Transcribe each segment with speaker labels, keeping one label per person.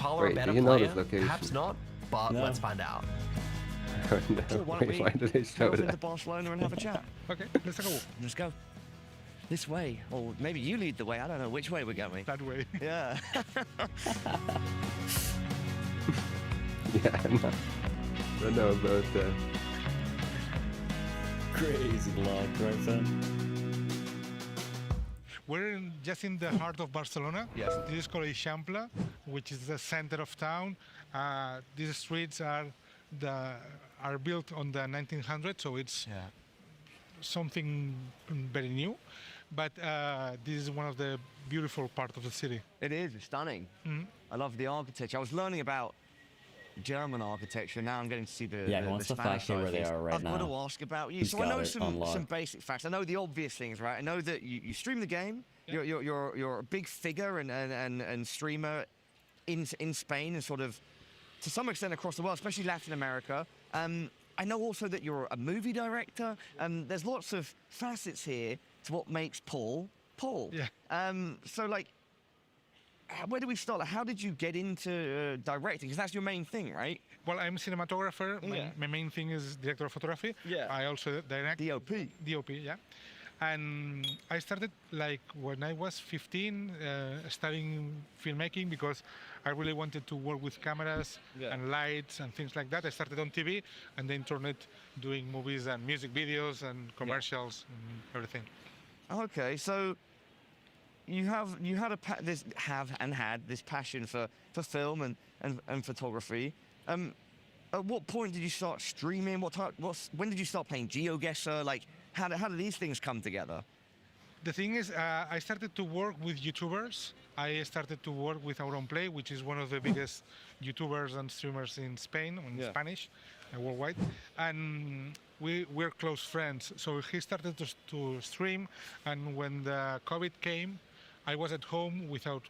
Speaker 1: Taller,
Speaker 2: Wait,
Speaker 1: better
Speaker 2: do you know
Speaker 1: player?
Speaker 2: this location?
Speaker 1: Perhaps not, but
Speaker 3: No.
Speaker 1: let's find out.
Speaker 2: Oh, no.
Speaker 4: So why don't
Speaker 2: Wait,
Speaker 4: we
Speaker 2: why did they
Speaker 4: go
Speaker 2: show
Speaker 4: over to
Speaker 2: that?
Speaker 4: Barcelona and have a chat?
Speaker 5: Okay, let's go.
Speaker 4: Let's go. This way, or maybe you lead the way. I don't know which way we're going.
Speaker 5: That way.
Speaker 4: Yeah.
Speaker 2: Yeah, no. Don't know about that.
Speaker 3: Crazy luck, right then.
Speaker 5: We're just in the heart of Barcelona.
Speaker 4: Yes.
Speaker 5: This is called Eixample, which is the center of town. These streets are built on the 1900s, so it's
Speaker 4: Yeah.
Speaker 5: something very new. But this is one of the beautiful parts of the city.
Speaker 4: It is. It's stunning.
Speaker 5: Mhm.
Speaker 4: I love the architecture. I was learning about German architecture. Now I'm getting to see the
Speaker 3: Yeah, he
Speaker 4: the
Speaker 3: wants to
Speaker 4: Spanish
Speaker 3: fact check
Speaker 4: side
Speaker 3: where
Speaker 4: of
Speaker 3: they
Speaker 4: things.
Speaker 3: are right
Speaker 4: I've got
Speaker 3: now.
Speaker 4: to ask about you.
Speaker 3: He's
Speaker 4: So I
Speaker 3: got
Speaker 4: know
Speaker 3: it
Speaker 4: some
Speaker 3: unlocked.
Speaker 4: basic facts. I know the obvious things, right? I know that you stream the game.
Speaker 5: Yeah.
Speaker 4: You're a big figure and streamer in Spain and sort of to some extent across the world, especially Latin America. I know also that you're a movie director. There's lots of facets here to what makes Paul Paul.
Speaker 5: Yeah.
Speaker 4: So like, where do we start? Like, how did you get into directing? Because that's your main thing, right?
Speaker 5: Well, I'm a cinematographer.
Speaker 4: Yeah.
Speaker 5: My main thing is director of photography.
Speaker 4: Yeah.
Speaker 5: I also direct.
Speaker 4: DOP.
Speaker 5: DOP, yeah. And I started like when I was 15, studying filmmaking because I really wanted to work with cameras
Speaker 4: Yeah.
Speaker 5: and lights and things like that. I started on TV and the internet doing movies and music videos and commercials and everything.
Speaker 4: Okay, so you had this passion for film and photography. At what point did you start streaming? When did you start playing GeoGuessr? Like, how do these things come together?
Speaker 5: The thing is, I started to work with YouTubers. I started to work with Auronplay, which is one of the biggest YouTubers and streamers in Spain, in
Speaker 4: Yeah.
Speaker 5: Spanish, worldwide. And we're close friends. So he started to stream, and when the COVID came, I was at home without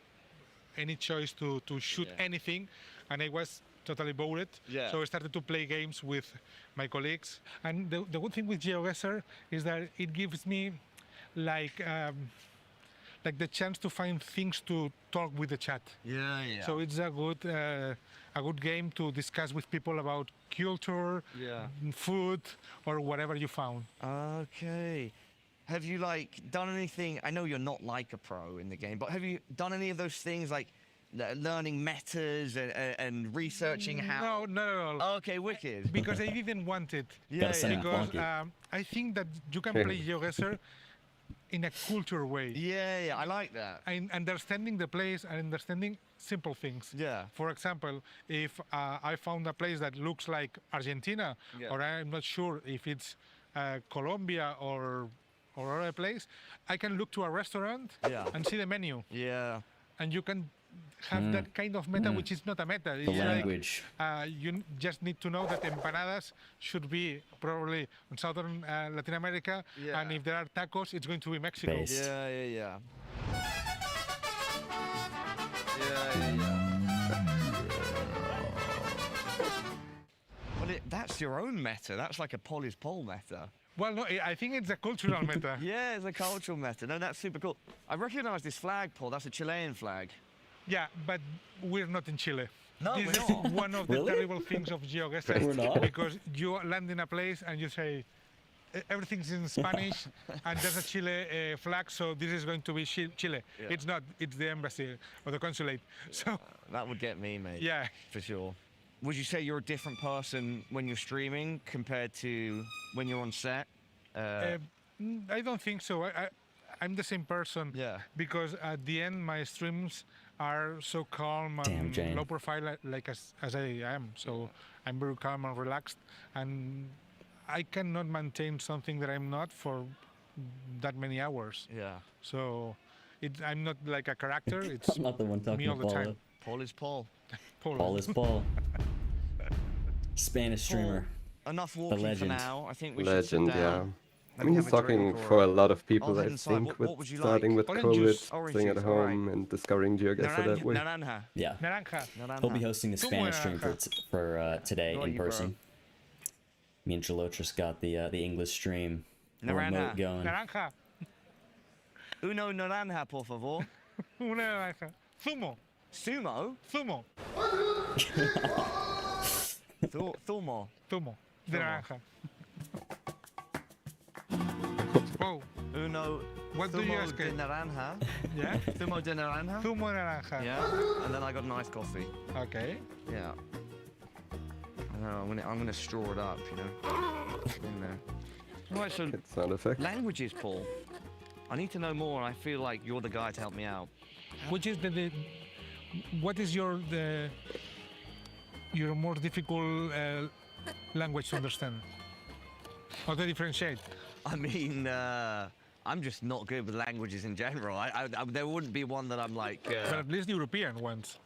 Speaker 5: any choice to shoot
Speaker 4: Yeah.
Speaker 5: anything, and I was totally bored.
Speaker 4: Yeah.
Speaker 5: So I started to play games with my colleagues. And the good thing with GeoGuessr is that it gives me like the chance to find things to talk with the chat.
Speaker 4: Yeah.
Speaker 5: So it's a good game to discuss with people about culture,
Speaker 4: Yeah.
Speaker 5: food, or whatever you found.
Speaker 4: Okay. Have you like done anything? I know you're not like a pro in the game, but have you done any of those things like learning metas and researching how?
Speaker 5: No, not at all.
Speaker 4: Okay, wicked.
Speaker 5: Because I didn't want it.
Speaker 4: Yeah,
Speaker 3: send
Speaker 4: yeah.
Speaker 3: him
Speaker 5: Because
Speaker 3: Funky.
Speaker 5: I think that you can play GeoGuessr in a culture way.
Speaker 4: Yeah, I like that.
Speaker 5: And understanding the place and understanding simple things.
Speaker 4: Yeah.
Speaker 5: For example, if I found a place that looks like Argentina,
Speaker 4: Yeah.
Speaker 5: or I'm not sure if it's Colombia or other place, I can look to a restaurant
Speaker 4: Yeah.
Speaker 5: and see the menu,
Speaker 4: Yeah.
Speaker 5: and you can have that kind of meta, which is not a meta. It's
Speaker 3: The
Speaker 5: like,
Speaker 3: language.
Speaker 5: you just need to know that empanadas should be probably in southern Latin America,
Speaker 4: Yeah.
Speaker 5: and if there are tacos, it's going to be Mexico.
Speaker 3: Base.
Speaker 4: Yeah. Well, that's your own meta. That's like a Paul is Paul meta.
Speaker 5: Well, no, I think it's a cultural meta.
Speaker 4: Yeah, it's a cultural meta. No, that's super cool. I recognize this flag, Paul. That's a Chilean flag.
Speaker 5: Yeah, but we're not in Chile.
Speaker 4: No,
Speaker 5: This
Speaker 4: we're
Speaker 5: is
Speaker 4: not.
Speaker 5: one of the
Speaker 3: Really?
Speaker 5: terrible things of GeoGuessr.
Speaker 3: We're not?
Speaker 5: Because you land in a place and you say, everything's in Spanish and there's a Chile flag, so this is going to be Chile.
Speaker 4: Yeah.
Speaker 5: It's not, it's the embassy or the consulate. So,
Speaker 4: That would get me, mate.
Speaker 5: yeah.
Speaker 4: For sure. Would you say you're a different person when you're streaming compared to when you're on set?
Speaker 5: I don't think so. I'm the same person.
Speaker 4: Yeah.
Speaker 5: Because at the end, my streams are so calm
Speaker 3: Damn,
Speaker 5: and
Speaker 3: Jane.
Speaker 5: low profile, like as I am. So I'm very calm and relaxed, and I cannot maintain something that I'm not for that many hours.
Speaker 4: Yeah.
Speaker 5: So I'm not like a character. It's
Speaker 3: I'm not the one talking
Speaker 5: me all
Speaker 3: to
Speaker 5: the
Speaker 3: Paul.
Speaker 5: time.
Speaker 4: Paul is Paul.
Speaker 3: Paul is Paul. Spanish streamer.
Speaker 4: Enough walking for
Speaker 3: legend.
Speaker 4: now. I think we should sit
Speaker 2: Legend, yeah.
Speaker 4: down.
Speaker 2: I mean, he's
Speaker 4: have a drink
Speaker 2: talking
Speaker 4: or
Speaker 2: for
Speaker 4: a-
Speaker 2: a lot of people,
Speaker 4: I'll head
Speaker 2: I
Speaker 4: inside.
Speaker 2: think,
Speaker 4: What
Speaker 2: with
Speaker 4: would you
Speaker 2: starting
Speaker 4: like?
Speaker 2: with
Speaker 5: Orange juice.
Speaker 2: COVID,
Speaker 4: Orange
Speaker 2: staying at
Speaker 4: juice, all right.
Speaker 2: home and discovering GeoGuessr that way.
Speaker 4: Naranja.
Speaker 3: Yeah.
Speaker 5: Naranja.
Speaker 3: He'll be hosting the
Speaker 5: Tú
Speaker 3: Spanish stream
Speaker 5: naranja.
Speaker 3: for today
Speaker 4: Got
Speaker 3: in
Speaker 4: you, bro.
Speaker 3: person. Me and Jalotris got the English stream
Speaker 4: Naranja.
Speaker 3: remote going.
Speaker 5: Naranja.
Speaker 4: Uno naranja, por favor.
Speaker 5: Una naranja. Zumo.
Speaker 4: Sumo?
Speaker 5: Zumo.
Speaker 4: Thumo.
Speaker 5: Zumo. De naranja. Oh,
Speaker 4: Uno.
Speaker 5: What do you
Speaker 4: Zumo
Speaker 5: ask
Speaker 4: de
Speaker 5: it?
Speaker 4: naranja.
Speaker 5: yeah?
Speaker 4: Zumo de naranja.
Speaker 5: Zumo naranja.
Speaker 4: Yeah. And then I got an iced coffee.
Speaker 5: Okay.
Speaker 4: Yeah. I know, I'm gonna straw it up, you know. In there. Right, so
Speaker 2: Good sound effect.
Speaker 4: languages, Paul. I need to know more, and I feel like you're the guy to help me out.
Speaker 5: Which is what is your more difficult language to understand? How to differentiate?
Speaker 4: I mean, I'm just not good with languages in general. There wouldn't be one that I'm like.
Speaker 5: But at least European ones.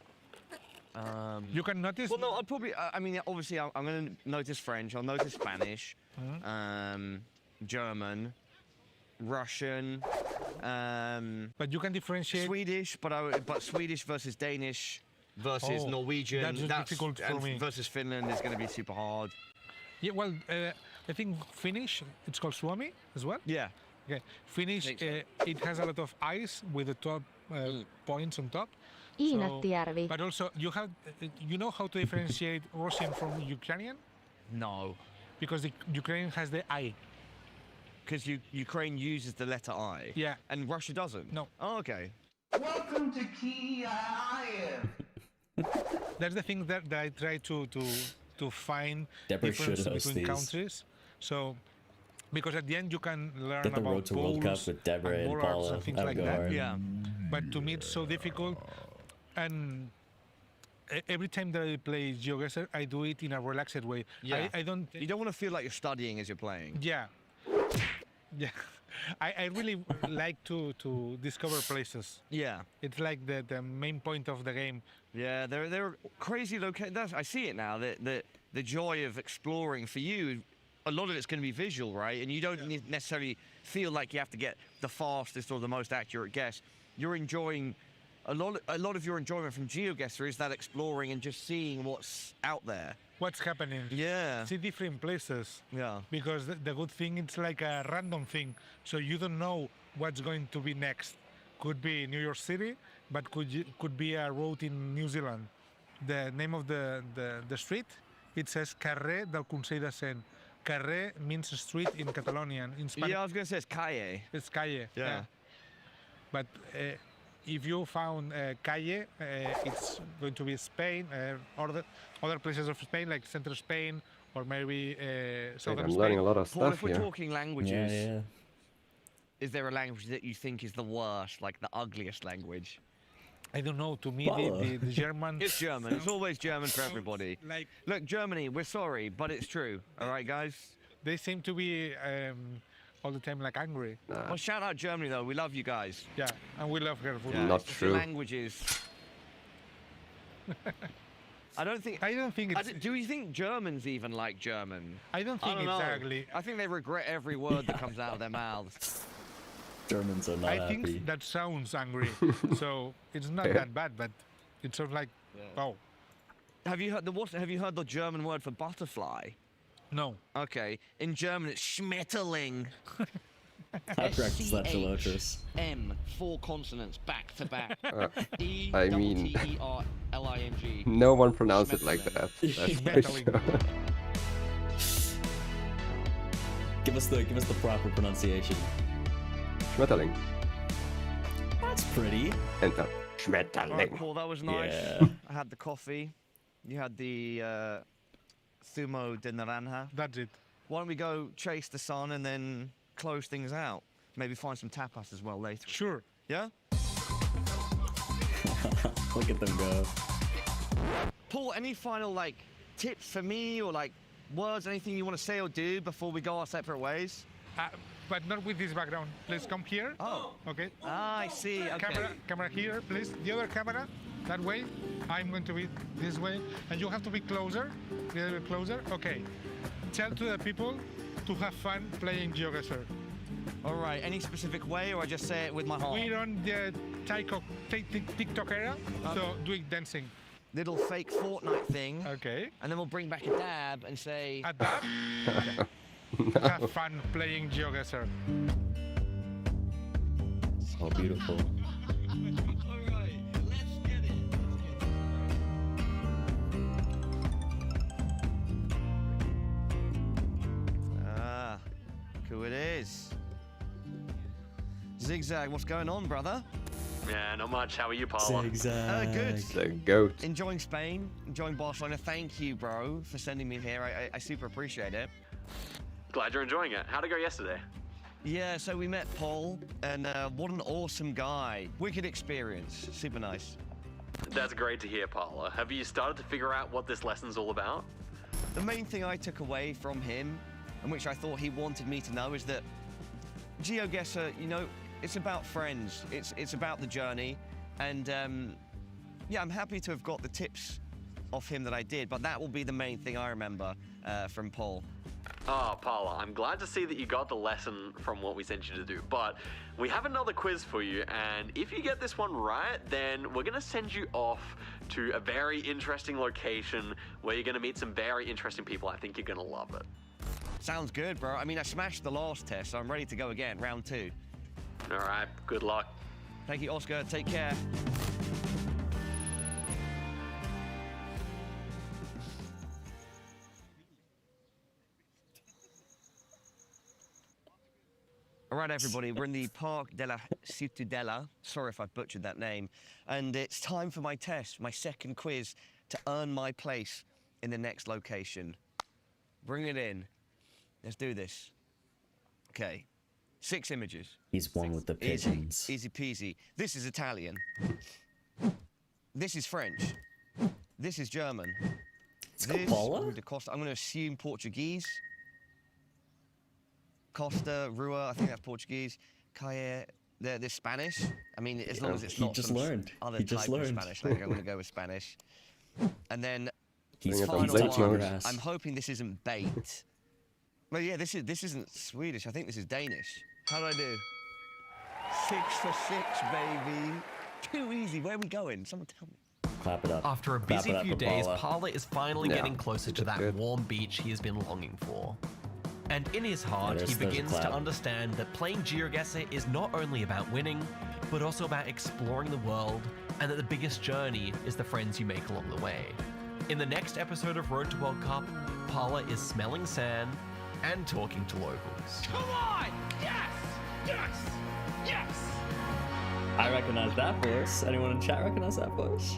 Speaker 5: You can notice.
Speaker 4: Well, no, I'll probably. I mean, obviously, I'm going to notice French. I'll notice Spanish, German, Russian,
Speaker 5: But you can differentiate.
Speaker 4: Swedish. But Swedish versus Danish versus
Speaker 5: Oh,
Speaker 4: Norwegian.
Speaker 5: that's difficult for
Speaker 4: and
Speaker 5: me.
Speaker 4: Versus Finland is going to be super hard.
Speaker 5: Yeah, well, I think Finnish, it's called Suomi as well.
Speaker 4: Yeah.
Speaker 5: Okay. Finnish,
Speaker 4: Makes
Speaker 5: it has a lot of eyes with the top points on top.
Speaker 1: Iinattijärvi.
Speaker 5: But also, you know how to differentiate Russian from Ukrainian?
Speaker 4: No.
Speaker 5: Because the Ukrainian has the I.
Speaker 4: Because Ukraine uses the letter I.
Speaker 5: Yeah.
Speaker 4: And Russia doesn't.
Speaker 5: No.
Speaker 4: Oh, okay.
Speaker 6: Welcome to Kiev.
Speaker 5: That's the thing that I try to find
Speaker 3: Deborah
Speaker 5: difference
Speaker 3: should host
Speaker 5: between
Speaker 3: these.
Speaker 5: countries. So, because at the end you can learn
Speaker 3: Get the
Speaker 5: about
Speaker 3: Road to World Cup
Speaker 5: bowls
Speaker 3: with Deborah and
Speaker 5: morals
Speaker 3: Paula.
Speaker 5: and things
Speaker 3: That would
Speaker 5: like
Speaker 3: go
Speaker 5: that.
Speaker 3: hard.
Speaker 4: Yeah.
Speaker 5: But to me it's so difficult, and every time that I play GeoGuessr, I do it in a relaxed way.
Speaker 4: Yeah.
Speaker 5: I don't.
Speaker 4: You don't want to feel like you're studying as you're playing.
Speaker 5: Yeah. Yeah. I really like to discover places.
Speaker 4: Yeah.
Speaker 5: It's like the main point of the game.
Speaker 4: Yeah, they're crazy locations. I see it now. The joy of exploring for you, a lot of it's going to be visual, right? And you don't necessarily feel like you have to get the fastest or the most accurate guess. You're enjoying a lot of your enjoyment from GeoGuessr is that exploring and just seeing what's out there.
Speaker 5: What's happening?
Speaker 4: Yeah.
Speaker 5: See different places.
Speaker 4: Yeah.
Speaker 5: Because the good thing, it's like a random thing. So you don't know what's going to be next. Could be New York City, but could be a road in New Zealand. The name of the street, it says Carrer del Consell de Cent. Carrer means street in Catalonian. In Spanish,
Speaker 4: Yeah, I was going to say it's calle.
Speaker 5: it's calle.
Speaker 4: Yeah.
Speaker 5: But if you found calle, it's going to be Spain, other places of Spain, like central Spain, or maybe southern
Speaker 2: I'm
Speaker 5: Spain.
Speaker 2: learning a lot of
Speaker 4: Paul,
Speaker 2: stuff
Speaker 4: if we're
Speaker 2: here.
Speaker 4: talking languages,
Speaker 3: Yeah.
Speaker 4: is there a language that you think is the worst, like the ugliest language?
Speaker 5: I don't know. To me,
Speaker 3: Paula.
Speaker 5: the German.
Speaker 4: It's German. It's always German for everybody.
Speaker 5: Like
Speaker 4: Look, Germany, we're sorry, but it's true. All right, guys?
Speaker 5: they seem to be all the time like angry.
Speaker 4: Well, shout out Germany, though. We love you guys.
Speaker 5: Yeah, and we love her food.
Speaker 4: Yeah,
Speaker 2: Not
Speaker 4: it's the
Speaker 2: true.
Speaker 4: languages. I don't think...
Speaker 5: I don't think it's.
Speaker 4: do you think Germans even like German?
Speaker 5: I don't
Speaker 4: I
Speaker 5: think
Speaker 4: don't
Speaker 5: it's
Speaker 4: know.
Speaker 5: ugly.
Speaker 4: I think they regret every word that comes out of their mouths.
Speaker 3: Germans are not
Speaker 5: I
Speaker 3: happy.
Speaker 5: think that sounds angry. So it's not that bad, but it's sort of like, oh,
Speaker 4: Have you heard the German word for butterfly?
Speaker 5: no.
Speaker 4: Okay, in German it's Schmetterling.
Speaker 3: I practice that Gelotris.
Speaker 4: M, 4 consonants back to back. E
Speaker 2: I mean-
Speaker 4: T-E-R-L-I-N-G.
Speaker 2: No one pronounced it like that. That's for
Speaker 5: Schmetterling.
Speaker 2: sure.
Speaker 3: Give us the proper pronunciation.
Speaker 2: Schmetterling.
Speaker 3: That's pretty.
Speaker 2: And
Speaker 4: All right,
Speaker 2: Schmetterling.
Speaker 4: Paul, that was nice.
Speaker 3: Yeah.
Speaker 4: I had the coffee. You had the Zumo de Naranja.
Speaker 5: That's it.
Speaker 4: Why don't we go chase the sun and then close things out? Maybe find some tapas as well later.
Speaker 5: Sure.
Speaker 4: Yeah?
Speaker 3: Look at them go.
Speaker 4: Paul, any final tips for me or words, anything you want to say or do before we go our separate ways?
Speaker 5: But not with this background. Please come here.
Speaker 4: Oh.
Speaker 5: Okay.
Speaker 4: I see. Okay.
Speaker 5: Camera here, please. The other camera, that way. I'm going to be this way, and you have to be closer. A little bit closer. Okay. Tell to the people to have fun playing GeoGuessr.
Speaker 4: All right. Any specific way, or I just say it with my heart?
Speaker 5: We're on the TikTok era, so doing dancing.
Speaker 4: Little fake Fortnite thing.
Speaker 5: Okay.
Speaker 4: And then we'll bring back a dab and say...
Speaker 5: At that, have fun playing GeoGuessr.
Speaker 3: So beautiful.
Speaker 4: All right, let's get it. Zigzag, what's going on, brother?
Speaker 1: Yeah, not much. How are you, Paula?
Speaker 3: Zigzag.
Speaker 4: Good.
Speaker 2: The goat.
Speaker 4: Enjoying Spain, enjoying Barcelona. Thank you, bro, for sending me here. I super appreciate it.
Speaker 1: Glad you're enjoying it. How'd it go yesterday?
Speaker 4: Yeah, so we met Paul, and what an awesome guy. Wicked experience. Super nice.
Speaker 1: That's great to hear, Paula. Have you started to figure out what this lesson's all about?
Speaker 4: The main thing I took away from him, and which I thought he wanted me to know, is that GeoGuessr, you know, it's about friends. It's about the journey, and yeah, I'm happy to have got the tips off him that I did, but that will be the main thing I remember from Paul.
Speaker 1: Oh, Paula, I'm glad to see that you got the lesson from what we sent you to do, but we have another quiz for you, and if you get this one right, then we're going to send you off to a very interesting location where you're going to meet some very interesting people. I think you're going to love it.
Speaker 4: Sounds good, bro. I mean, I smashed the last test, so I'm ready to go again, round 2.
Speaker 1: All right, good luck.
Speaker 4: Thank you, Oscar. Take care. All right, everybody, we're in the Parc de la Ciutadella. Sorry if I butchered that name. And it's time for my test, my second quiz, to earn my place in the next location. Bring it in. Let's do this. Okay. 6 images.
Speaker 3: He's one with the pigeons.
Speaker 4: Easy peasy. This is Italian. This is French. This is German.
Speaker 3: It's Paula?
Speaker 4: I'm going to assume Portuguese. Costa, Rua, I think that's Portuguese. Calle, there's Spanish. I mean, as long as it's not some other type of Spanish language, I'm going to go with Spanish. And then
Speaker 3: He's
Speaker 4: final
Speaker 2: bait
Speaker 4: one.
Speaker 2: mode.
Speaker 4: I'm hoping this isn't bait. Well, yeah, this isn't Swedish. I think this is Danish. How did I do? 6 for 6, baby. Too easy. Where are we going? Someone tell me.
Speaker 3: Clap it up.
Speaker 7: After a
Speaker 3: Clap
Speaker 7: busy
Speaker 3: it up
Speaker 7: few
Speaker 3: for
Speaker 7: days,
Speaker 3: Paula.
Speaker 7: Paula is finally
Speaker 2: Yeah,
Speaker 7: getting closer to that
Speaker 2: good.
Speaker 7: warm beach he has been longing for. And in his heart,
Speaker 3: there's-
Speaker 7: he
Speaker 3: there's a
Speaker 7: begins to
Speaker 3: clap.
Speaker 7: understand that playing GeoGuessr is not only about winning, but also about exploring the world, and that the biggest journey is the friends you make along the way. In the next episode of Road to World Cup, Paula is smelling sand and talking to locals.
Speaker 6: Come on! Yes! Yes! Yes!
Speaker 3: I recognize that voice. Anyone in chat recognize that voice?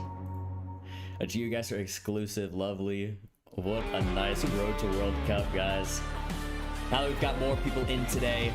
Speaker 3: A GeoGuessr exclusive, lovely. What a nice Road to World Cup, guys. Now that we've got more people in today,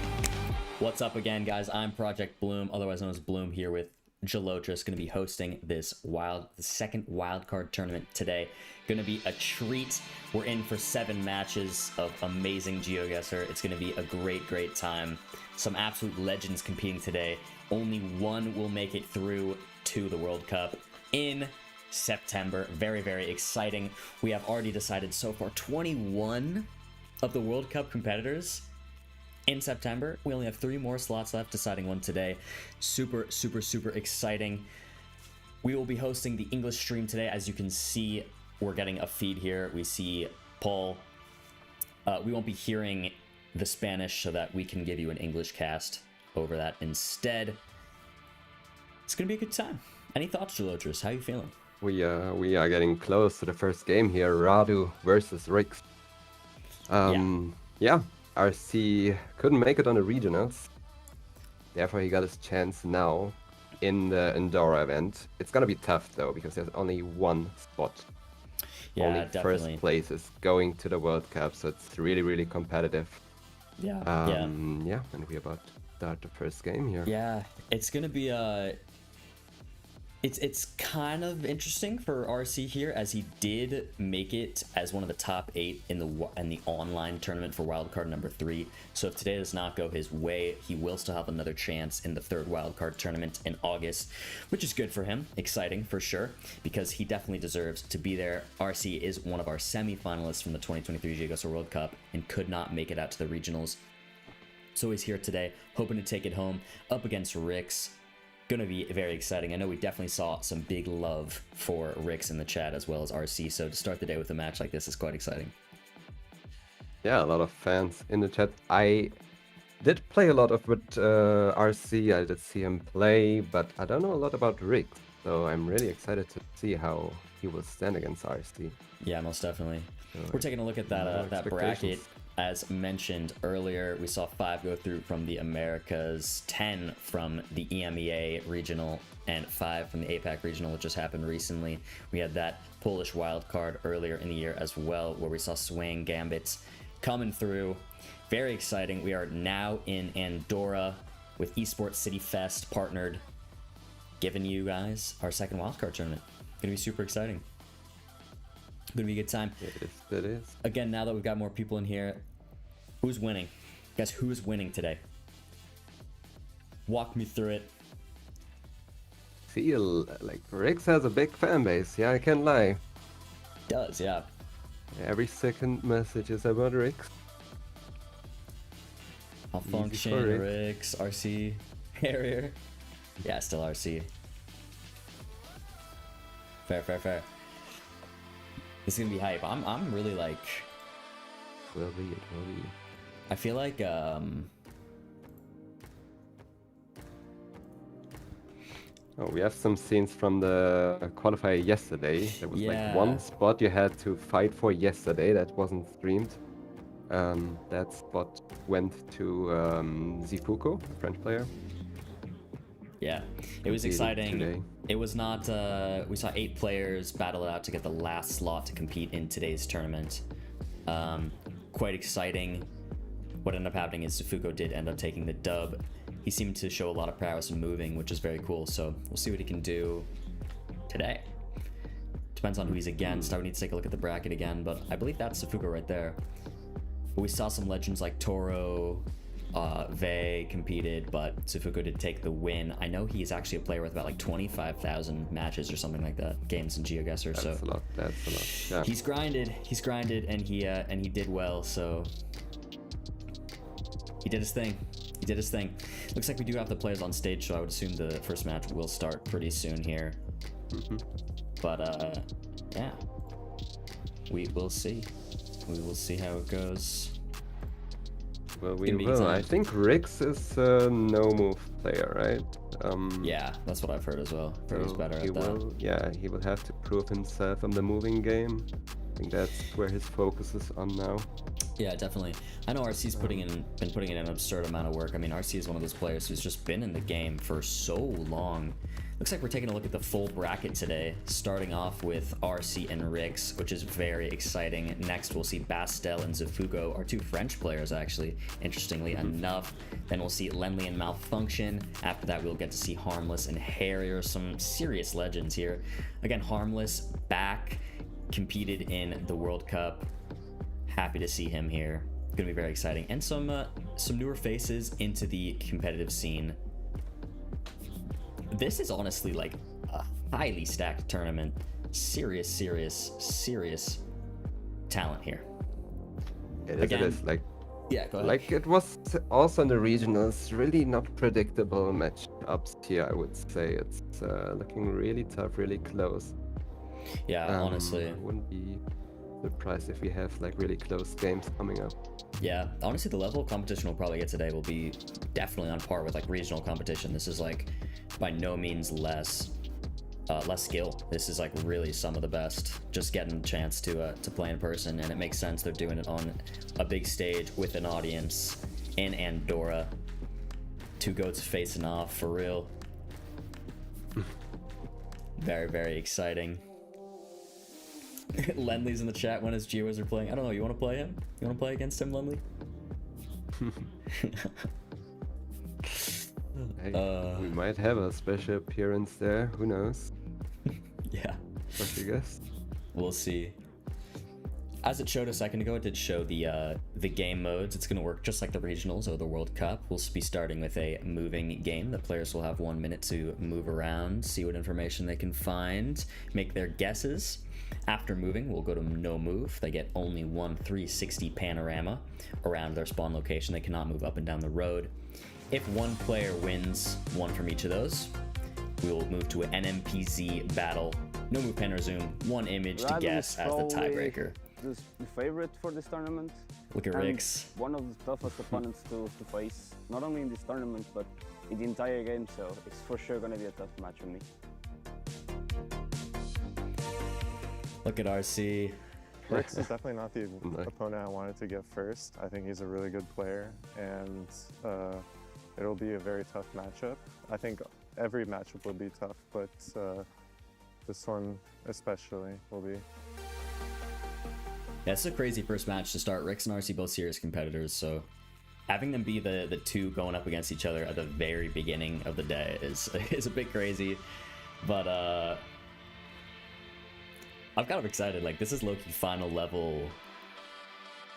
Speaker 3: what's up again, guys? I'm Project Bloom, otherwise known as Bloom, here with Gelotris, going to be hosting this the second wildcard tournament today. Going to be a treat. We're in for 7 matches of amazing GeoGuessr. It's going to be a great time. Some absolute legends competing today. Only one will make it through to the World Cup in September. Very exciting. We have already decided so far 21 of the World Cup competitors in September. We only have 3 more slots left, deciding one today. Super exciting. We will be hosting the English stream today. As you can see, we're getting a feed here. We see Paul. We won't be hearing the Spanish, so that we can give you an English cast over that instead. It's gonna be a good time. Any thoughts, Gelotris? How you feeling?
Speaker 2: We are getting close to the first game here. Radu versus Rix. Yeah, RC couldn't make it on the regionals. Therefore, he got his chance now in the Andorra event. It's gonna be tough though, because there's only 1 spot.
Speaker 3: Yeah,
Speaker 2: Only
Speaker 3: definitely.
Speaker 2: first place is going to the World Cup, so it's really competitive.
Speaker 3: Yeah.
Speaker 2: Yeah, and we're about to start the first game here.
Speaker 3: Yeah, it's gonna be it's kind of interesting for RC here, as he did make it as one of the top 8 in the online tournament for wildcard number 3. So if today does not go his way, he will still have another chance in the 3rd wildcard tournament in August, which is good for him. Exciting for sure, because he definitely deserves to be there. RC is one of our semi-finalists from the 2023 GeoGuessr World Cup and could not make it out to the regionals. So he's here today, hoping to take it home up against Rix. Gonna be very exciting. I know we definitely saw some big love for Rix in the chat as well as RC, so to start the day with a match like this is quite exciting.
Speaker 2: Yeah, a lot of fans in the chat. I did play a lot of with RC. I did see him play, but I don't know a lot about Rix, so I'm really excited to see how he will stand against RC.
Speaker 3: Yeah, most definitely. We're taking a look at that bracket. as mentioned earlier, we saw 5 go through from the Americas, 10 from the EMEA regional, and 5 from the APAC regional, which just happened recently. We had that Polish wildcard earlier in the year as well, where we saw Swaying Gambits coming through. Very exciting. We are now in Andorra with Esports City Fest partnered, giving you guys our second wildcard tournament. Gonna be super exciting. Gonna be a good time.
Speaker 2: It is.
Speaker 3: Again, now that we've got more people in here, who's winning? Guess who's winning today? Walk me through it.
Speaker 2: Feel like Rix has a big fan base. Yeah, I can't lie.
Speaker 3: Does, yeah.
Speaker 2: Every second message is about Rix.
Speaker 3: Malfunction,
Speaker 2: Rick.
Speaker 3: Rix, RC, Harrier. Yeah, still RC. Fair. This is gonna be hype. I'm really like.
Speaker 2: It will be.
Speaker 3: I feel like
Speaker 2: Oh, we have some scenes from the qualifier yesterday. There was
Speaker 3: Yeah.
Speaker 2: like one spot you had to fight for yesterday that wasn't streamed. That spot went to Zuko, a French player.
Speaker 3: yeah, it was
Speaker 2: Completed
Speaker 3: exciting.
Speaker 2: today.
Speaker 3: It was not. We saw 8 players battle it out to get the last slot to compete in today's tournament. Quite exciting. What ended up happening is Zuko did end up taking the dub. He seemed to show a lot of prowess in moving, which is very cool. So we'll see what he can do today. Depends on who he's against. I would need to take a look at the bracket again, but I believe that's Zuko right there. But we saw some legends like Toro, Vey competed, but Zuko did take the win. I know he's actually a player with about like 25,000 matches or something like that, games in GeoGuessr.
Speaker 2: That's
Speaker 3: So
Speaker 2: a lot. That's a lot. Yeah.
Speaker 3: he's grinded, and he did well. So he did his thing. Looks like we do have the players on stage, so I would assume the first match will start pretty soon here. But yeah, we will see. We will see how it goes.
Speaker 2: Well, we
Speaker 3: Gonna be
Speaker 2: will.
Speaker 3: exciting.
Speaker 2: I think Rix is a no-move player, right?
Speaker 3: Yeah, that's what I've heard as well. Heard he's
Speaker 2: so
Speaker 3: better
Speaker 2: he
Speaker 3: at that.
Speaker 2: will. Yeah, he will have to prove himself on the moving game. I think that's where his focus is on now.
Speaker 3: Yeah, definitely. I know RC's been putting in an absurd amount of work. I mean, RC is one of those players who's just been in the game for so long. Looks like we're taking a look at the full bracket today, starting off with RC and Rix, which is very exciting. Next, we'll see Bastel and Zuko, our 2 French players, actually, interestingly enough. Then we'll see Lenley and Malfunction. After that, we'll get to see Harmless and Harrier, some serious legends here. Again, Harmless back, competed in the World Cup. Happy to see him here. Gonna be very exciting. And some newer faces into the competitive scene. This is honestly like a highly stacked tournament. Serious talent here.
Speaker 2: It
Speaker 3: Again,
Speaker 2: is. Like
Speaker 3: Yeah, go ahead.
Speaker 2: Like it was also in the regionals, really not predictable matchups here. I would say it's looking really tough, really close.
Speaker 3: Yeah, honestly.
Speaker 2: I wouldn't be surprised if we have like really close games coming up.
Speaker 3: Yeah, honestly, the level of competition we'll probably get today will be definitely on par with like regional competition. This is like by no means less skill. This is like really some of the best. Just getting a chance to play in person, and it makes sense they're doing it on a big stage with an audience in Andorra. 2 goats facing off for real. Very, very exciting. Lenley's in the chat. When is GeoGuessr playing? I don't know. You want to play him? You want to play against him, Lenley?
Speaker 2: Hey, we might have a special appearance there. Who knows?
Speaker 3: Yeah.
Speaker 2: What you guess?
Speaker 3: We'll see. As it showed a second ago, it did show the game modes. It's going to work just like the regionals or the World Cup. We'll be starting with a moving game. The players will have 1 minute to move around, see what information they can find, make their guesses. After moving, we'll go to no move. They get only one 360 panorama around their spawn location. They cannot move up and down the road. If one player wins 1 from each of those, we will move to an NMPZ battle. No move pan or zoom, 1 image to guess as the tiebreaker.
Speaker 8: The favorite for this tournament.
Speaker 3: Look at
Speaker 8: and
Speaker 3: Rix.
Speaker 8: One of the toughest opponents to face, not only in this tournament, but in the entire game, so it's for sure going to be a tough match for me.
Speaker 3: Look at RC.
Speaker 9: Rix is definitely not the
Speaker 2: Nice.
Speaker 9: opponent I wanted to get first. I think he's a really good player, and it'll be a very tough matchup. I think every matchup will be tough, but this one especially will be.
Speaker 3: Yeah, it's a crazy first match to start. Rix and RC both serious competitors, so having them be the two going up against each other at the very beginning of the day is a bit crazy. But I'm kind of excited. Like, this is low-key final level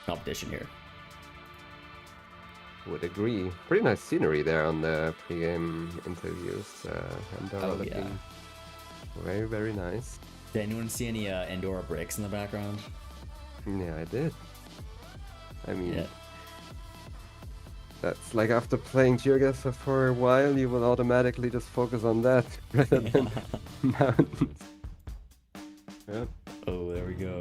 Speaker 3: competition here.
Speaker 2: Would agree. Pretty nice scenery there on the pre-game interviews. Andorra
Speaker 3: Oh,
Speaker 2: looking
Speaker 3: yeah.
Speaker 2: very, very nice.
Speaker 3: Did anyone see any Andorra bricks in the background?
Speaker 2: Yeah, I did. I mean,
Speaker 3: Yeah.
Speaker 2: that's like after playing GeoGuessr for a while, you will automatically just focus on that rather than mountains. Yeah.
Speaker 3: Oh, there we go.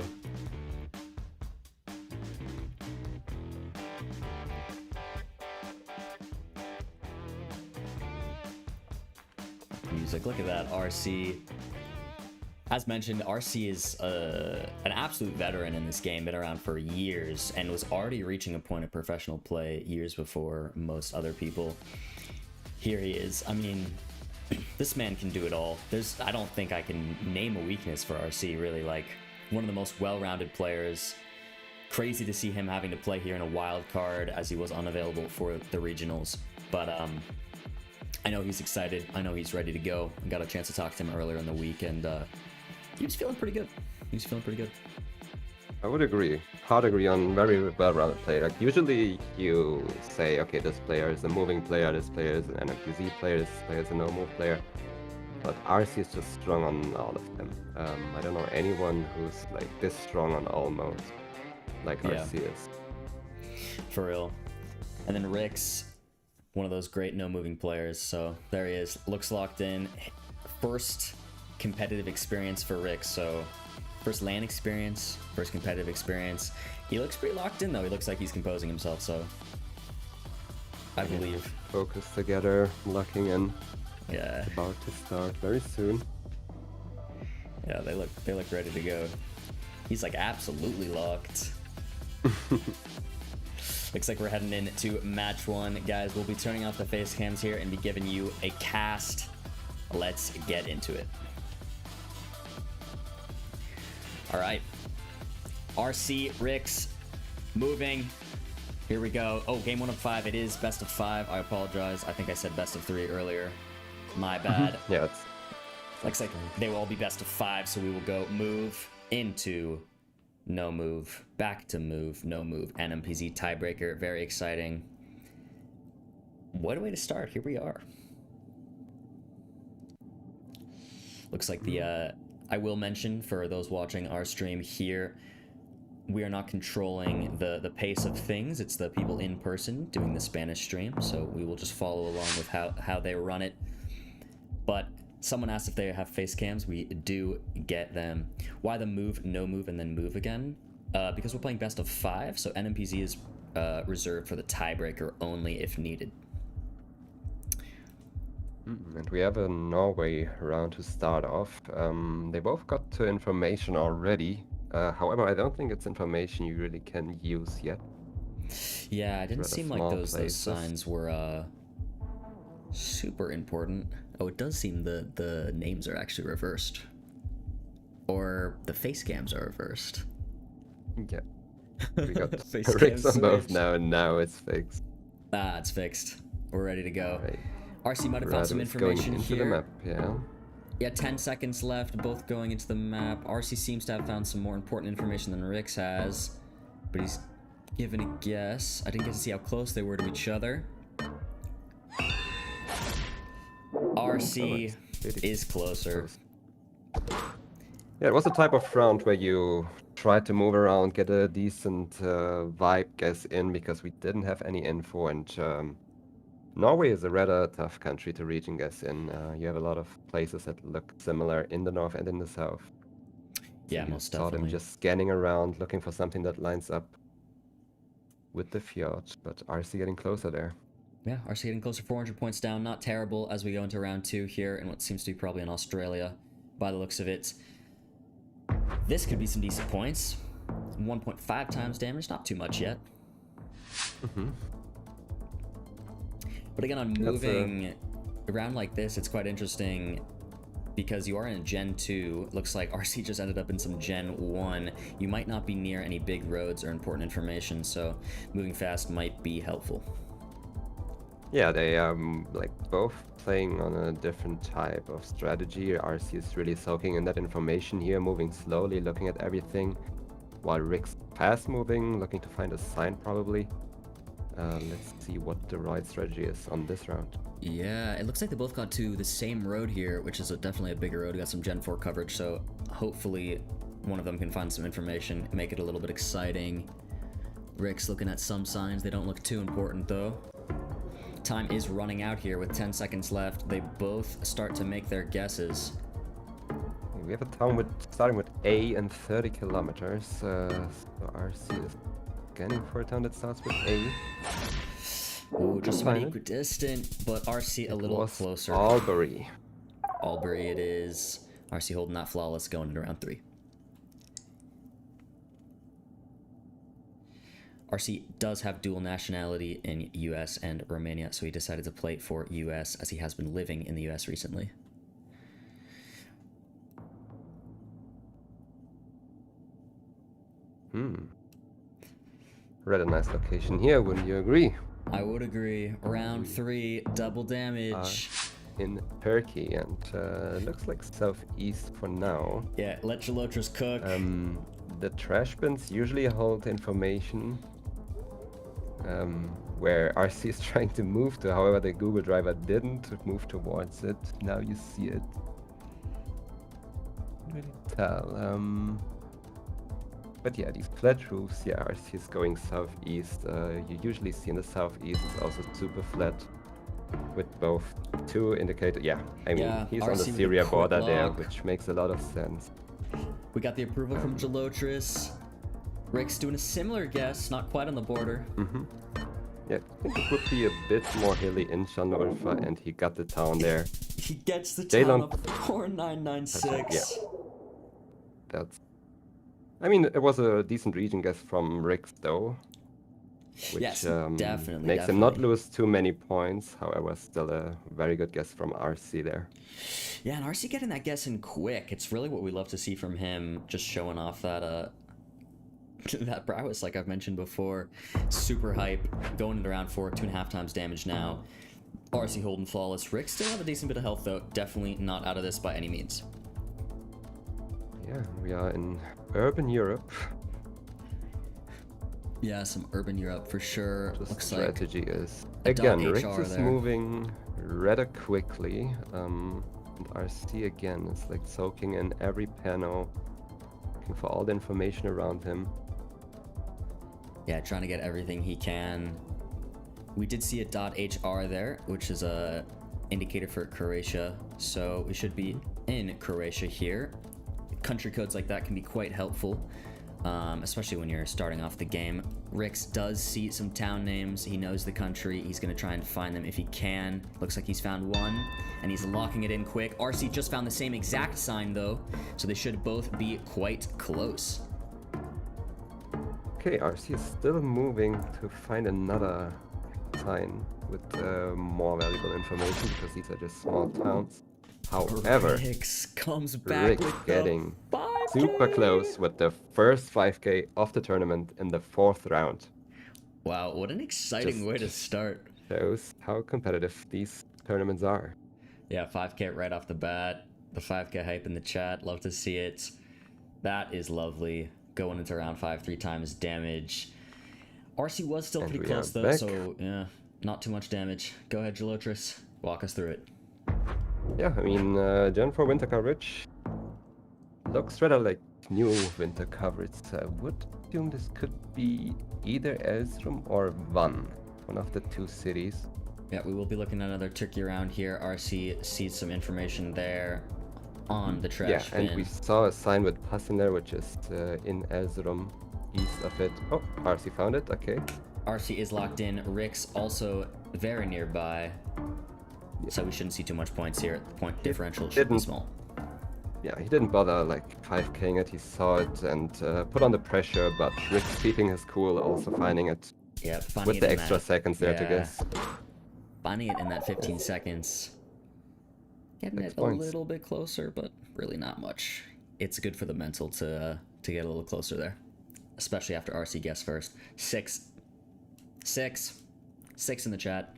Speaker 3: Music, look at that, RC. As mentioned, RC is an absolute veteran in this game, been around for years, and was already reaching a point of professional play years before most other people. Here he is. I mean, this man can do it all. I don't think I can name a weakness for RC, really. Like, one of the most well-rounded players. Crazy to see him having to play here in a wild card, as he was unavailable for the regionals. But I know he's excited. I know he's ready to go. I got a chance to talk to him earlier in the week, and he was feeling pretty good.
Speaker 2: I would agree. Hard agree on very well-rounded player. Like, usually you say, okay, this player is a moving player, this player is an NFPZ player, this player is a normal player. But RC is just strong on all of them. I don't know anyone who's like this strong on all modes, like
Speaker 3: Yeah.
Speaker 2: RC is.
Speaker 3: For real. And then Rix, one of those great no-moving players. So there he is. Looks locked in. First competitive experience for Rix. So first LAN experience, first competitive experience. He looks pretty locked in, though. He looks like he's composing himself, so I believe.
Speaker 2: Focus together, locking in.
Speaker 3: Yeah.
Speaker 2: About to start very soon.
Speaker 3: Yeah, they look ready to go. He's like absolutely locked. Looks like we're heading into match one. Guys, we'll be turning off the face cams here and be giving you a cast. Let's get into it. All right. RC, Rix, moving. Here we go. Oh, game 1 of 5. It is best of 5. I apologize. I think I said best of 3 earlier. My bad.
Speaker 2: Yeah, it's
Speaker 3: Looks like they will all be best of 5, so we will go move into no move, back to move, no move, NMPZ tiebreaker. Very exciting. What a way to start. Here we are. Looks like the I will mention for those watching our stream here, we are not controlling the pace of things. It's the people in person doing the Spanish stream, so we will just follow along with how they run it. But someone asked if they have face cams. We do get them. Why the move, no move, and then move again? Because we're playing best of 5, so NMPZ is reserved for the tiebreaker only if needed.
Speaker 2: And we have a Norway round to start off. They both got to information already. However, I don't think it's information you really can use yet.
Speaker 3: Yeah, it didn't
Speaker 2: Rather
Speaker 3: seem like
Speaker 2: small
Speaker 3: those
Speaker 2: places.
Speaker 3: signs were super important. Oh, it does seem the names are actually reversed. Or the face cams are reversed.
Speaker 2: Yeah. We got
Speaker 3: Face
Speaker 2: Rix
Speaker 3: cam
Speaker 2: on both
Speaker 3: switch.
Speaker 2: now, and now it's fixed.
Speaker 3: Ah, it's fixed. We're ready to go.
Speaker 2: Right.
Speaker 3: RC might have found some
Speaker 2: Radu is going
Speaker 3: information
Speaker 2: into
Speaker 3: here.
Speaker 2: the map, yeah.
Speaker 3: Yeah, 10 seconds left, both going into the map. RC seems to have found some more important information than Rix has, but he's given a guess. I didn't get to see how close they were to each other. RC is closer.
Speaker 2: Yeah, it was a type of round where you tried to move around, get a decent vibe guess in, because we didn't have any info, and Norway is a rather tough country to region guess in. You have a lot of places that look similar in the north and in the south.
Speaker 3: Yeah,
Speaker 2: You
Speaker 3: most
Speaker 2: saw them
Speaker 3: definitely.
Speaker 2: just scanning around, looking for something that lines up with the fjord, but RC getting closer there.
Speaker 3: Yeah, RC getting closer, 400 points down. Not terrible as we go into round 2 here in what seems to be probably in Australia by the looks of it. This could be some decent points. 1.5 times damage, not too much yet. But again, on moving around like this, it's quite interesting because you are in Gen 2. Looks like RC just ended up in some Gen 1. You might not be near any big roads or important information, so moving fast might be helpful.
Speaker 2: Yeah, they like both playing on a different type of strategy. RC is really soaking in that information here, moving slowly, looking at everything, while Rick's fast moving, looking to find a sign probably. Let's see what the right strategy is on this round.
Speaker 3: Yeah, it looks like they both got to the same road here, which is definitely a bigger road. We got some Gen 4 coverage, so hopefully one of them can find some information, make it a little bit exciting. Rick's looking at some signs. They don't look too important, though. Time is running out here with 10 seconds left. They both start to make their guesses.
Speaker 2: We have a town starting with A and 30 kilometers. So RC is scanning for a town that starts with A.
Speaker 3: Ooh, just about equidistant, but RC a little closer.
Speaker 2: Albury.
Speaker 3: Albury it is. RC holding that flawless going into round 3. RC does have dual nationality in US and Romania, so he decided to play for US as he has been living in the US recently.
Speaker 2: Rather nice location here, wouldn't you agree?
Speaker 3: I would agree. Round 3, double damage.
Speaker 2: In Turkey, and looks like southeast for now.
Speaker 3: Yeah, let Gelotris cook.
Speaker 2: The trash bins usually hold information where RC is trying to move to. However, the Google driver didn't move towards it. Now you see it. Can't really tell. But yeah, these flat roofs, yeah, RC is going southeast. You usually see in the southeast it's also super flat with both two indicated. Yeah, I mean, he's on the Syria border there, which makes a lot of sense.
Speaker 3: We got the approval from Gelotris. Rick's doing a similar guess, not quite on the border.
Speaker 2: Yeah, I think it would be a bit more hilly in Andorra, and he got the town there.
Speaker 3: He gets the town up 4996.
Speaker 2: Yeah. That's... I mean, it was a decent region guess from Rick's, though. Which
Speaker 3: yes, definitely.
Speaker 2: Makes him not lose too many points. However, still a very good guess from RC there.
Speaker 3: Yeah, and RC getting that guess in quick. It's really what we love to see from him, just showing off that that prowess, like I've mentioned before. Super hype, going into round 4, 2.5 times damage now. RC holding flawless. Rick still have a decent bit of health, though. Definitely not out of this by any means.
Speaker 2: Yeah, we are in urban Europe.
Speaker 3: Yeah, some urban Europe for sure.
Speaker 2: The
Speaker 3: looks
Speaker 2: strategy
Speaker 3: like
Speaker 2: is again, Rick is
Speaker 3: there.
Speaker 2: moving rather quickly. And RC again is like soaking in every panel, looking for all the information around him.
Speaker 3: Yeah, trying to get everything he can. We did see a .hr there, which is a indicator for Croatia, so we should be in Croatia here. Country codes like that can be quite helpful, especially when you're starting off the game. Rix does see some town names. He knows the country. He's going to try and find them if he can. Looks like he's found one, and he's locking it in quick. RC just found the same exact sign, though, so they should both be quite close.
Speaker 2: Okay, RC is still moving to find another sign with more valuable information, because these are just small towns. However,
Speaker 3: Rix comes back with
Speaker 2: getting
Speaker 3: the 5K.
Speaker 2: Super close with the first 5K of the tournament in the 4th round.
Speaker 3: Wow, what an exciting way to start.
Speaker 2: Shows how competitive these tournaments are.
Speaker 3: Yeah, 5K right off the bat. The 5K hype in the chat. Love to see it. That is lovely. Going into round 5, 3 times damage. RC was still pretty close, though, so yeah, not too much damage. Go ahead, Gelotris. Walk us through it.
Speaker 2: Yeah, I mean, Gen 4 winter coverage looks rather like new winter coverage. I would assume this could be either Erzurum or Van, one of the 2 cities.
Speaker 3: Yeah, we will be looking at another Turkey round here. RC sees some information there on the trash bin.
Speaker 2: And we saw a sign with Passener, which is in Erzurum, east of it. Oh, RC found it, okay.
Speaker 3: RC is locked in. Rix also very nearby. So we shouldn't see too much points here. The point differential should be small.
Speaker 2: Yeah, he didn't bother like 5K'ing it. He saw it and put on the pressure, but Rick's keeping his cool, also finding it
Speaker 3: Yeah, finding
Speaker 2: with
Speaker 3: it
Speaker 2: the
Speaker 3: in
Speaker 2: extra
Speaker 3: that,
Speaker 2: seconds there to
Speaker 3: yeah,
Speaker 2: guess.
Speaker 3: finding it in that 15 seconds. Getting
Speaker 2: 6
Speaker 3: it
Speaker 2: points.
Speaker 3: a little bit closer, but really not much. It's good for the mental to get a little closer there, especially after RC guessed first. 6 in the chat.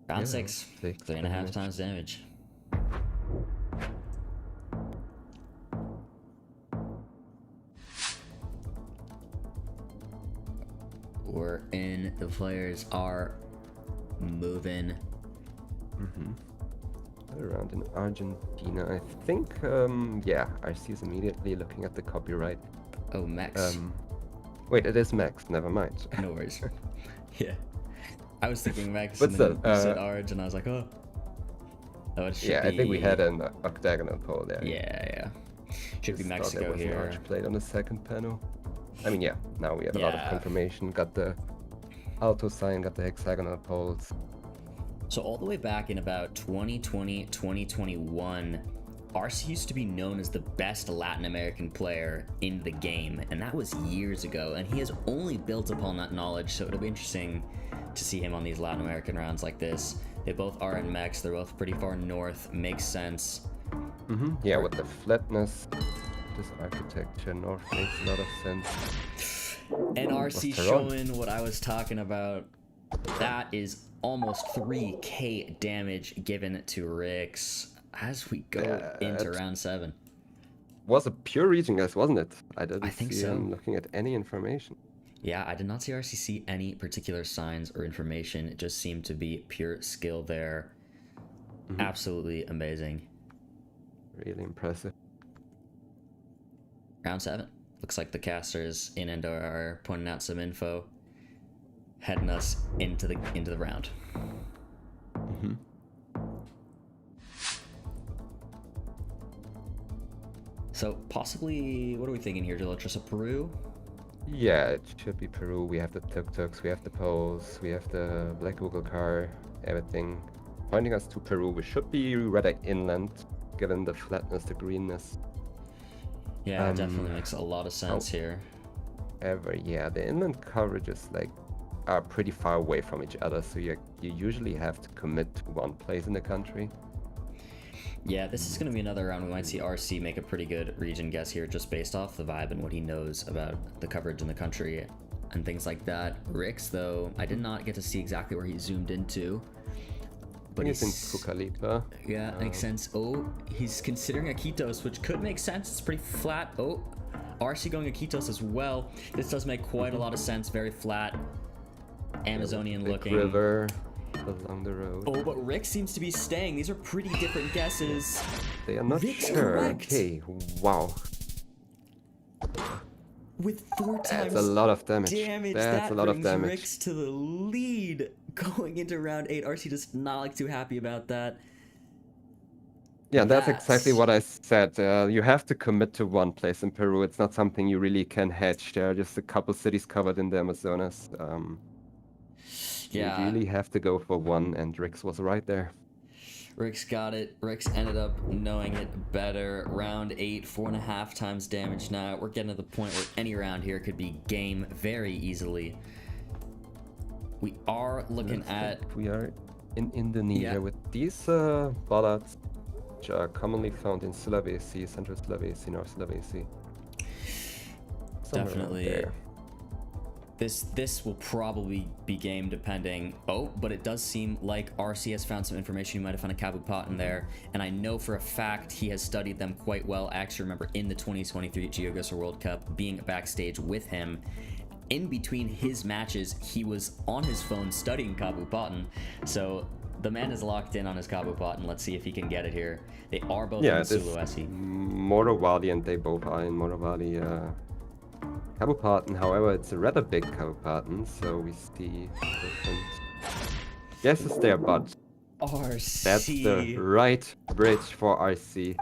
Speaker 3: Round
Speaker 2: Yeah,
Speaker 3: 6,
Speaker 2: 6
Speaker 3: 3.5
Speaker 2: damage.
Speaker 3: times damage. We're in. The players are moving.
Speaker 2: Around in Argentina, I think. Yeah, RC is immediately looking at the copyright.
Speaker 3: Oh, Max.
Speaker 2: Wait, it is Max. Never mind.
Speaker 3: No worries. Yeah. I was thinking Max
Speaker 2: What's
Speaker 3: and then
Speaker 2: that?
Speaker 3: you said Arj, and I was like, oh. Oh, it should
Speaker 2: Yeah,
Speaker 3: be...
Speaker 2: I think we had an octagonal pole there.
Speaker 3: Yeah. Should be
Speaker 2: Just thought
Speaker 3: Mexico
Speaker 2: there was an
Speaker 3: here.
Speaker 2: arch plate on the second panel. I mean, yeah, now we have a lot of
Speaker 3: Yeah.
Speaker 2: confirmation. Got the alto sign, got the hexagonal poles.
Speaker 3: So all the way back in about 2020, 2021, RC used to be known as the best Latin American player in the game, and that was years ago, and he has only built upon that knowledge, so it'll be interesting to see him on these Latin American rounds like this. They both are in Mex, they're both pretty far north, makes sense.
Speaker 2: Yeah, with the flatness, this architecture north makes a lot of sense.
Speaker 3: And RC
Speaker 2: What's Tehran?
Speaker 3: showing what I was talking about. That is almost 3k damage given to Rix as we go into
Speaker 2: That-
Speaker 3: round 7.
Speaker 2: Was a pure region guess, wasn't it? I didn't
Speaker 3: think
Speaker 2: see
Speaker 3: so.
Speaker 2: him looking at any information.
Speaker 3: Yeah, I did not see RCC any particular signs or information. It just seemed to be pure skill there. Absolutely amazing.
Speaker 2: Really impressive.
Speaker 3: Round 7. Looks like the casters in Andorra are pointing out some info, heading us into the round. So possibly, what are we thinking here, Just Peru?
Speaker 2: Yeah, it should be Peru. We have the tuk-tuks, we have the poles, we have the black Google car, everything pointing us to Peru. We should be rather inland, given the flatness, the greenness.
Speaker 3: Yeah, it definitely makes a lot of sense here.
Speaker 2: However, yeah, the inland coverages are pretty far away from each other, so you usually have to commit to one place in the country.
Speaker 3: Yeah, this is going to be another round. We might see RC make a pretty good region guess here, just based off the vibe and what he knows about the coverage in the country and things like that. Rix, though, I did not get to see exactly where he zoomed into. But
Speaker 2: He's in Pucallpa.
Speaker 3: Yeah, makes sense. Oh, he's considering Iquitos, which could make sense. It's pretty flat. Oh, RC going Iquitos as well. This does make quite a lot of sense. Very flat, Amazonian
Speaker 2: Big
Speaker 3: looking.
Speaker 2: river along the road.
Speaker 3: Oh, but Rick seems to be staying. These are pretty different guesses.
Speaker 2: They are not
Speaker 3: Rick's
Speaker 2: sure.
Speaker 3: correct.
Speaker 2: Okay, wow.
Speaker 3: With 4 times
Speaker 2: That's a lot of damage.
Speaker 3: damage,
Speaker 2: That's
Speaker 3: that
Speaker 2: a lot of
Speaker 3: brings
Speaker 2: damage.
Speaker 3: Rix to the lead going into round 8. RC does not look too happy about that.
Speaker 2: Yeah, that's exactly what I said. You have to commit to one place in Peru. It's not something you really can hedge. There are just a couple cities covered in the Amazonas.
Speaker 3: Yeah.
Speaker 2: You really have to go for one, and Rix was right there.
Speaker 3: Rix got it. Rix ended up knowing it better. Round 8, 4.5 times damage now. We're getting to the point where any round here could be game very easily. We are looking at...
Speaker 2: We are in Indonesia
Speaker 3: Yeah.
Speaker 2: with these bollards, which are commonly found in Sulawesi, Central Sulawesi, North Sulawesi. Somewhere around
Speaker 3: Definitely.
Speaker 2: there.
Speaker 3: This will probably be game depending. Oh, but it does seem like RC has found some information. You might have found a Kabupat in there. And I know for a fact he has studied them quite well. I actually remember in the 2023 GeoGuessr World Cup being backstage with him. In between his matches, he was on his phone studying Kabupaten. So the man is locked in on his Kabupaten. Let's see if he can get it here. They are both in
Speaker 2: it is
Speaker 3: Sulawesi.
Speaker 2: Morowali, and they both are in Morowali. Kabupaten, however, it's a rather big Kabupaten, so we see different guesses there, but
Speaker 3: RC.
Speaker 2: that's the right bridge for RC.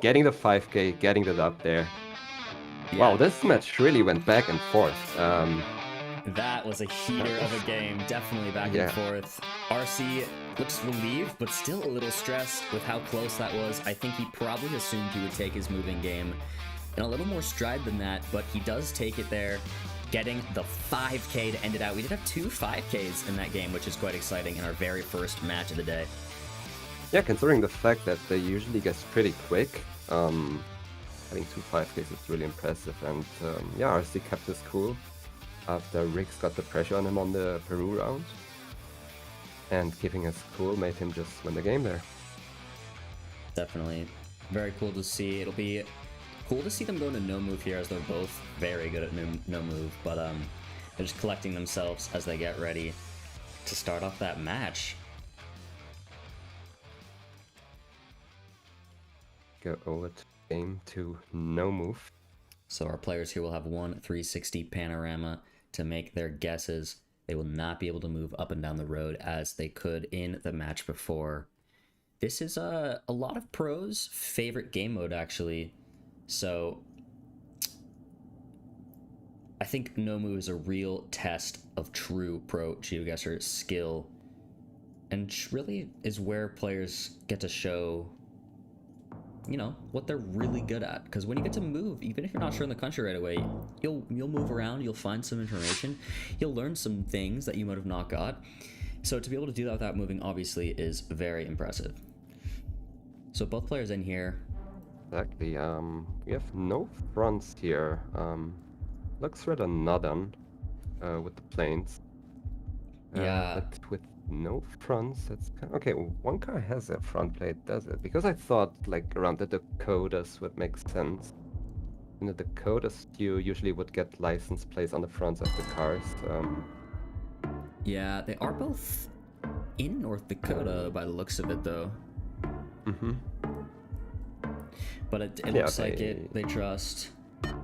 Speaker 2: Getting the 5K, getting the dub there.
Speaker 3: Yeah.
Speaker 2: Wow, this match really went back and forth.
Speaker 3: That was a heater of a game, definitely back
Speaker 2: Yeah.
Speaker 3: and forth. RC looks relieved, but still a little stressed with how close that was. I think he probably assumed he would take his moving game in a little more stride than that, but he does take it there, getting the 5K to end it out. We did have 2 5Ks in that game, which is quite exciting in our very first match of the day.
Speaker 2: Yeah, considering the fact that they usually get pretty quick, having 2 5Ks is really impressive. And yeah, RC kept his cool after Riggs got the pressure on him on the Peru round. And keeping his cool made him just win the game there.
Speaker 3: Definitely. Very cool to see. It'll be cool to see them go into no move here, as they're both very good at no move, but they're just collecting themselves as they get ready to start off that match.
Speaker 2: Go over to game to no move.
Speaker 3: So our players here will have one 360 panorama to make their guesses. They will not be able to move up and down the road as they could in the match before. This is a lot of pros' favorite game mode, actually. So I think no move is a real test of true pro GeoGuessr skill, and really is where players get to show, you know, what they're really good at. Because when you get to move, even if you're not sure in the country right away, you'll move around, you'll find some information, you'll learn some things that you might have not got. So to be able to do that without moving, obviously, is very impressive. So both players in here.
Speaker 2: Exactly. We have no fronts here. Looks rather northern with the plains.
Speaker 3: Yeah.
Speaker 2: But with no fronts, that's kind of... Okay, one car has a front plate, does it? Because I thought like around the Dakotas would make sense. In the Dakotas, you usually would get license plates on the fronts of the cars.
Speaker 3: Yeah, they are both in North Dakota by the looks of it, though.
Speaker 2: Mm-hmm.
Speaker 3: But it looks like they trust.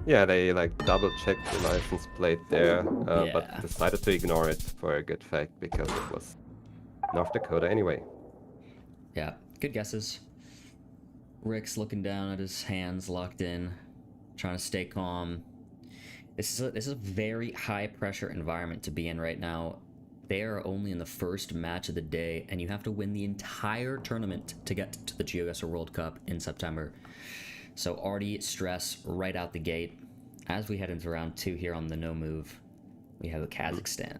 Speaker 2: Yeah, they like double checked the license plate there,
Speaker 3: Yeah.
Speaker 2: but decided to ignore it for a good fact because it was North Dakota anyway.
Speaker 3: Yeah, good guesses. Rick's looking down at his hands locked in, trying to stay calm. This is a very high pressure environment to be in right now. They are only in the first match of the day, and you have to win the entire tournament to get to the GeoGuessr World Cup in September. So already stress right out the gate. As we head into round 2 here on the no move, we have Kazakhstan.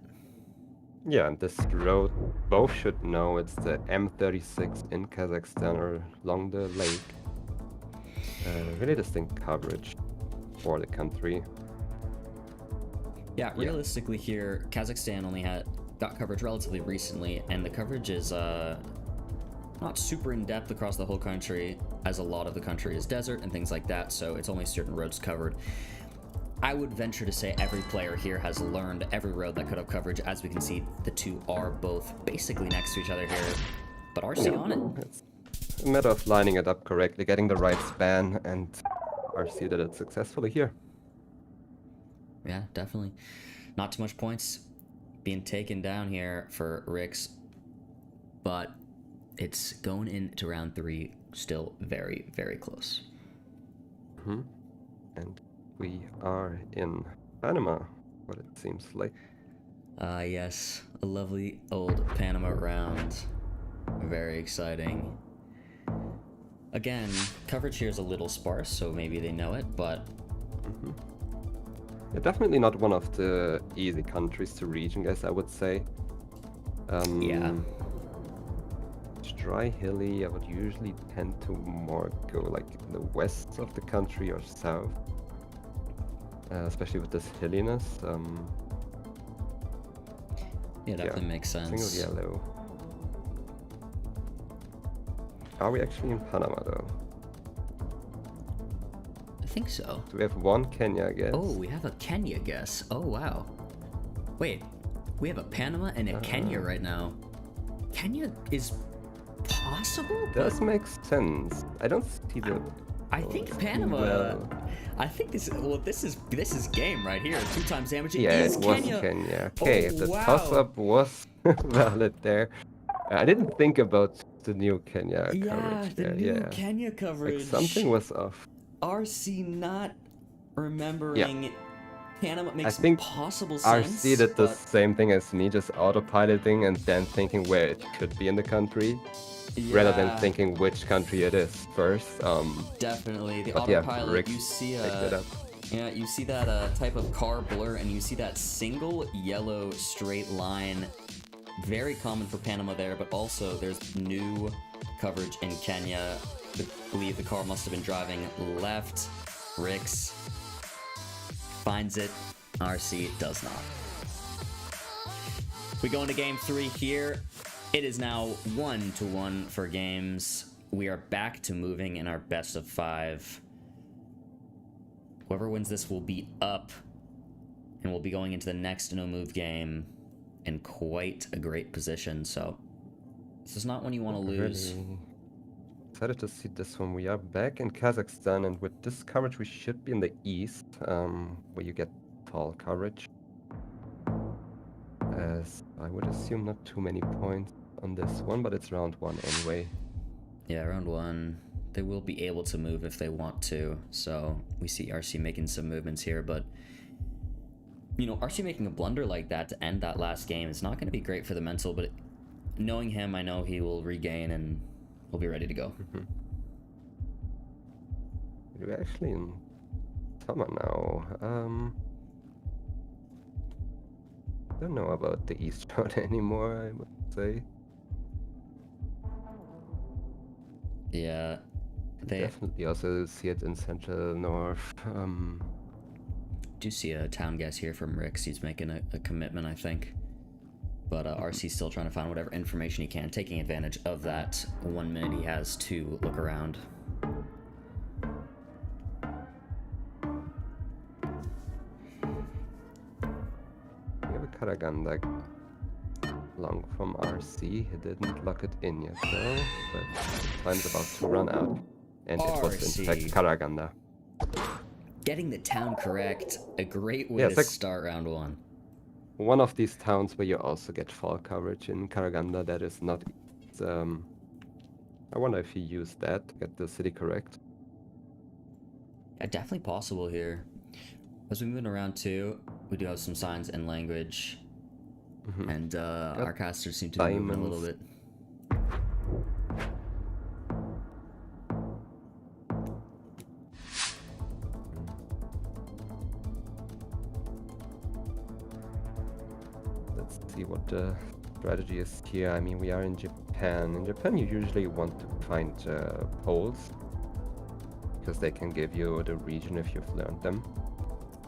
Speaker 2: Yeah, and this road, both should know, it's the M36 in Kazakhstan or along the lake. Really distinct coverage for the country.
Speaker 3: Yeah, realistically here, Kazakhstan only got coverage relatively recently, and the coverage is not super in-depth across the whole country, as a lot of the country is desert and things like that, so it's only certain roads covered. I would venture to say every player here has learned every road that could have coverage. As we can see, the two are both basically next to each other here, but RC on it.
Speaker 2: It's a matter of lining it up correctly, getting the right span, and RC did it successfully here.
Speaker 3: Yeah, definitely. Not too much points being taken down here for Rix, but it's going into round 3 still very, very close.
Speaker 2: Mm-hmm. And we are in Panama, what it seems like.
Speaker 3: Yes, a lovely old Panama round. Very exciting. Again, coverage here is a little sparse, so maybe they know it, but...
Speaker 2: Mm-hmm. Yeah, definitely not one of the easy countries to reach, I guess I would say.
Speaker 3: Yeah.
Speaker 2: It's dry, hilly. I would usually tend to more go like in the west of the country or south. Especially with this hilliness.
Speaker 3: Yeah, definitely makes sense.
Speaker 2: Single yellow. Are we actually in Panama though?
Speaker 3: I think so.
Speaker 2: Do we have one Kenya guess?
Speaker 3: Oh, we have a Kenya guess. Oh, wow. Wait, we have a Panama and a Kenya right now. Kenya is possible?
Speaker 2: Does make sense. I don't see the...
Speaker 3: I think Panama...
Speaker 2: Well.
Speaker 3: I think this is game right here. 2 times damage.
Speaker 2: Yeah, it was Kenya. Okay, the toss-up was valid there. I didn't think about the new Kenya coverage there.
Speaker 3: The new Kenya coverage.
Speaker 2: Like something was off.
Speaker 3: RC not remembering Panama makes
Speaker 2: think
Speaker 3: possible sense.
Speaker 2: RC did the
Speaker 3: but
Speaker 2: same thing as me, just autopiloting and then thinking where it could be in the country, rather than
Speaker 3: yeah,
Speaker 2: thinking which country it is first.
Speaker 3: definitely the
Speaker 2: But yeah,
Speaker 3: autopilot.
Speaker 2: Rick
Speaker 3: You see
Speaker 2: picked it up.
Speaker 3: yeah, you see that type of car blur, and you see that single yellow straight line. Very common for Panama there, but also there's new coverage in Kenya. I believe the car must have been driving left. Rix finds it. RC does not. We go into game 3 here. It is now 1-1 for games. We are back to moving in our best of 5. Whoever wins this will be up, and we'll be going into the next no-move game in quite a great position. So this is not one you want to lose.
Speaker 2: Really excited to see this one. We are back in Kazakhstan, and with this coverage, we should be in the east, where you get tall coverage. As I would assume not too many points on this one, but it's round 1 anyway.
Speaker 3: Yeah, round 1. They will be able to move if they want to. So we see RC making some movements here, but you know, RC making a blunder like that to end that last game is not going to be great for the mental, but knowing him, I know he will regain and we'll be ready to go.
Speaker 2: We're actually in summer now. Don't know about the east road anymore, I would say.
Speaker 3: Yeah, they
Speaker 2: Definitely also see it in central north.
Speaker 3: do see a town guess here from Rix. He's making a commitment, I think. But RC's still trying to find whatever information he can, taking advantage of that 1 minute he has to look around.
Speaker 2: We have a Karaganda long from RC. He didn't lock it in yet though, but time's about to run out. And it was in fact
Speaker 3: RC.
Speaker 2: Karaganda.
Speaker 3: Getting the town correct, a great way
Speaker 2: Yeah,
Speaker 3: to
Speaker 2: it's like-
Speaker 3: start round 1.
Speaker 2: One of these towns where you also get fall coverage in Karaganda that is not I wonder if you use that to get the city correct.
Speaker 3: Yeah, definitely possible here. As we move around too, we do have some signs in language. And our casters seem to be moving a little bit.
Speaker 2: Let's see what the strategy is here. I mean, we are in Japan. In Japan, you usually want to find poles because they can give you the region if you've learned them.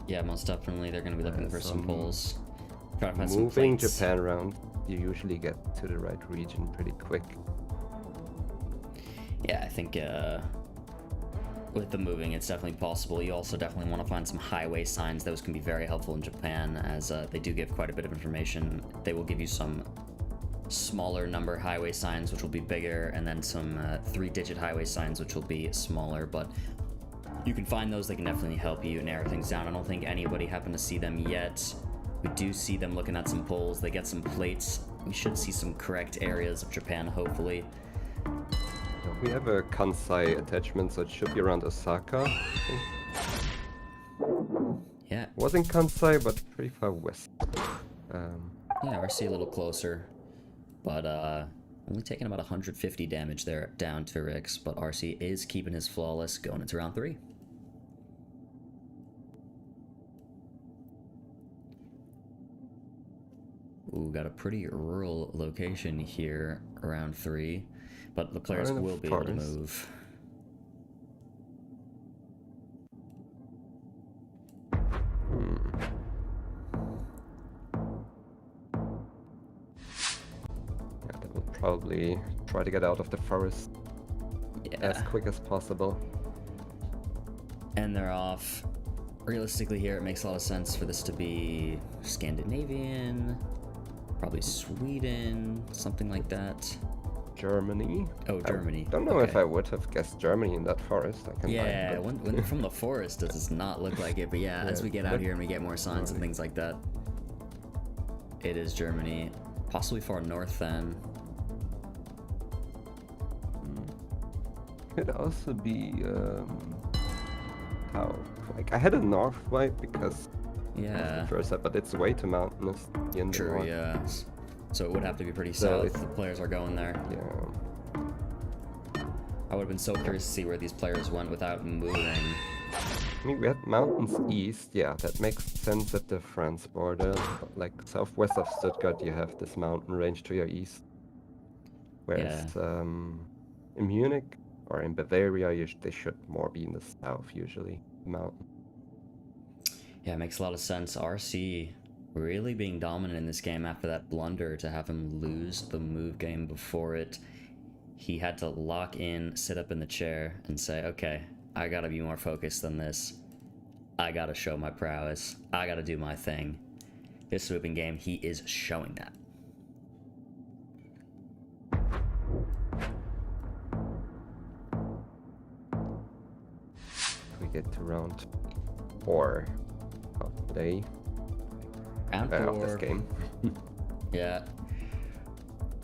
Speaker 3: Yeah, most definitely. They're going to be looking for some polls. Try to find some
Speaker 2: Moving
Speaker 3: plates.
Speaker 2: Japan around, you usually get to the right region pretty quick.
Speaker 3: Yeah, I think with the moving, it's definitely possible. You also definitely want to find some highway signs. Those can be very helpful in Japan, as they do give quite a bit of information. They will give you some smaller number highway signs, which will be bigger, and then some 3-digit highway signs, which will be smaller, but you can find those. They can definitely help you narrow things down. I don't think anybody happened to see them yet. We do see them looking at some poles. They get some plates. We should see some correct areas of Japan, hopefully.
Speaker 2: We have a Kansai attachment, so it should be around Osaka. I think.
Speaker 3: Yeah.
Speaker 2: Was in Kansai, but pretty far west.
Speaker 3: Yeah, RC a little closer, but only taking about 150 damage there down to Rix, but RC is keeping his flawless going into round 3. Ooh, got a pretty rural location here, round 3, but the players
Speaker 2: in the
Speaker 3: will be able to
Speaker 2: forest.
Speaker 3: move.
Speaker 2: Yeah, that will probably try to get out of the forest as quick as possible.
Speaker 3: And they're off. Realistically here, it makes a lot of sense for this to be Scandinavian, probably Sweden, something like that.
Speaker 2: Germany.
Speaker 3: Oh, Germany.
Speaker 2: I don't know if
Speaker 3: Okay.
Speaker 2: I would have guessed Germany in that forest. I can
Speaker 3: Yeah,
Speaker 2: lie, but-
Speaker 3: when from the forest does this not look like it, but yeah, as we get out
Speaker 2: but-
Speaker 3: here and we get more signs and things like that, it is Germany. Possibly far north then.
Speaker 2: Could also be how like I had a north vibe because
Speaker 3: Yeah.
Speaker 2: First up, but it's way too mountainous in the
Speaker 3: True,
Speaker 2: north.
Speaker 3: yeah. So it would have to be pretty
Speaker 2: So
Speaker 3: south if
Speaker 2: it's-
Speaker 3: the players are going there.
Speaker 2: Yeah.
Speaker 3: I would have been so curious to see where these players went without moving.
Speaker 2: I mean, we had mountains east, yeah, that makes sense at the France border. Like southwest of Stuttgart, you have this mountain range to your east. Whereas in Munich or in Bavaria, they should more be in the south usually, the mountain.
Speaker 3: Yeah, it makes a lot of sense. RC really being dominant in this game after that blunder to have him lose the move game before it. He had to lock in, sit up in the chair, and say, okay, I gotta be more focused than this. I gotta show my prowess. I gotta do my thing. This swooping game, he is showing that.
Speaker 2: We get to round 4 of the day.
Speaker 3: Round 4.
Speaker 2: Of this game.
Speaker 3: Yeah.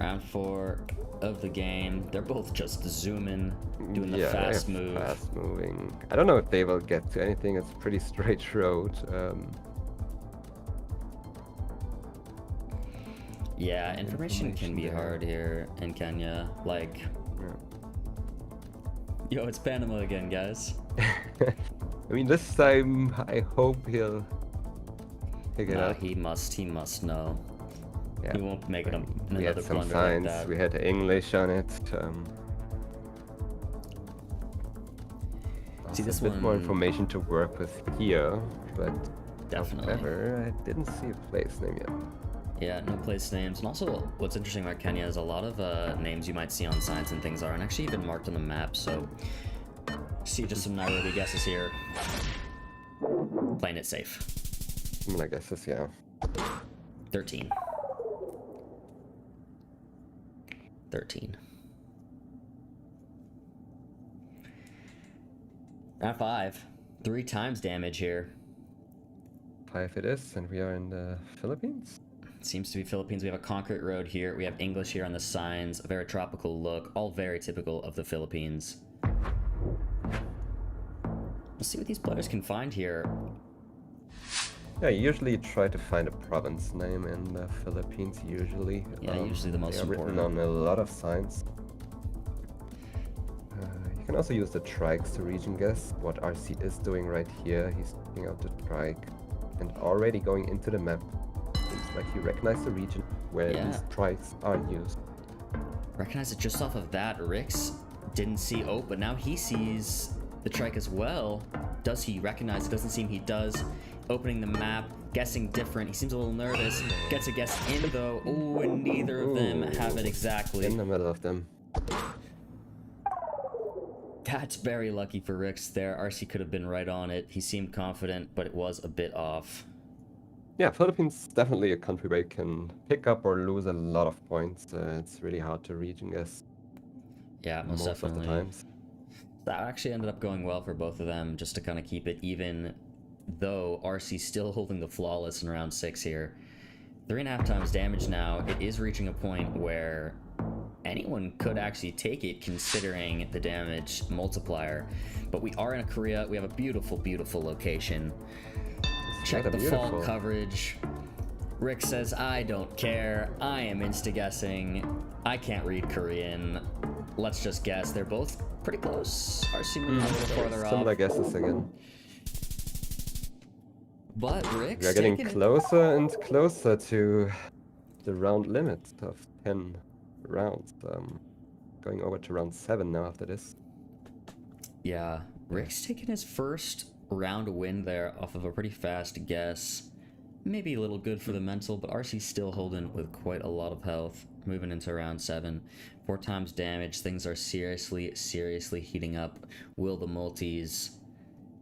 Speaker 3: Round 4 of the game. They're both just zooming, doing the fast move.
Speaker 2: Fast moving. I don't know if they will get to anything. It's a pretty straight road.
Speaker 3: Yeah, information can be hard here in Kenya. Like, yo, it's Panama again, guys.
Speaker 2: I mean, this time I hope he'll pick it up.
Speaker 3: He must know.
Speaker 2: Yeah.
Speaker 3: He won't make it
Speaker 2: We had
Speaker 3: another
Speaker 2: some
Speaker 3: blunder
Speaker 2: signs.
Speaker 3: like that.
Speaker 2: We had English on it.
Speaker 3: See, this
Speaker 2: a bit more
Speaker 3: one-
Speaker 2: information to work with here, but
Speaker 3: Definitely.
Speaker 2: however, I didn't see a place name yet.
Speaker 3: Yeah, no place names. And also, what's interesting about Kenya is a lot of names you might see on signs and things aren't actually even marked on the map, so see just some Nairobi guesses here. Playing it safe.
Speaker 2: I mean, I guess it's, yeah.
Speaker 3: 13. 13. Round 5. 3 times damage here.
Speaker 2: 5 it is, and we are in the Philippines.
Speaker 3: Seems to be Philippines. We have a concrete road here. We have English here on the signs. A very tropical look. All very typical of the Philippines. Let's see what these players can find here.
Speaker 2: Yeah, you usually try to find a province name in the Philippines, usually.
Speaker 3: Yeah, usually the most
Speaker 2: they are written
Speaker 3: important.
Speaker 2: on a lot of signs. You can also use the trikes to region guess. What RC is doing right here, he's taking out the trike and already going into the map. Seems like he recognized the region where
Speaker 3: Yeah.
Speaker 2: these trikes are used.
Speaker 3: Recognize it just off of that. Rix didn't see Ope, but now he sees the trike as well. Does he recognize it? Doesn't seem he does. Opening the map, guessing different. He seems a little nervous. Gets a guess in though. Ooh, and neither of them have it exactly.
Speaker 2: In the middle of them.
Speaker 3: That's very lucky for Rix there. RC could have been right on it. He seemed confident, but it was a bit off.
Speaker 2: Yeah, Philippines definitely a country where you can pick up or lose a lot of points. It's really hard to region guess
Speaker 3: Yeah, most
Speaker 2: most of
Speaker 3: definitely.
Speaker 2: the times.
Speaker 3: That actually ended up going well for both of them, just to kind of keep it even, though RC still holding the flawless in round 6 here. 3.5 times damage now. It is reaching a point where anyone could actually take it considering the damage multiplier. But we are in a Korea. We have a beautiful, beautiful location. Check
Speaker 2: rather
Speaker 3: the fall
Speaker 2: beautiful.
Speaker 3: coverage. Rick says, I don't care. I am insta-guessing. I can't read Korean. Let's just guess. They're both pretty close. RC moving a little farther
Speaker 2: Similar
Speaker 3: off.
Speaker 2: guesses again.
Speaker 3: But Rick's
Speaker 2: We are getting
Speaker 3: taking it.
Speaker 2: closer and closer to the round limit of 10 rounds. Going over to round 7 now after this.
Speaker 3: Yeah, Rick's taking his first round win there off of a pretty fast guess. Maybe a little good for the mental, but RC's still holding with quite a lot of health. Moving into round 7. 4 times damage. Things are seriously, seriously heating up. Will the multis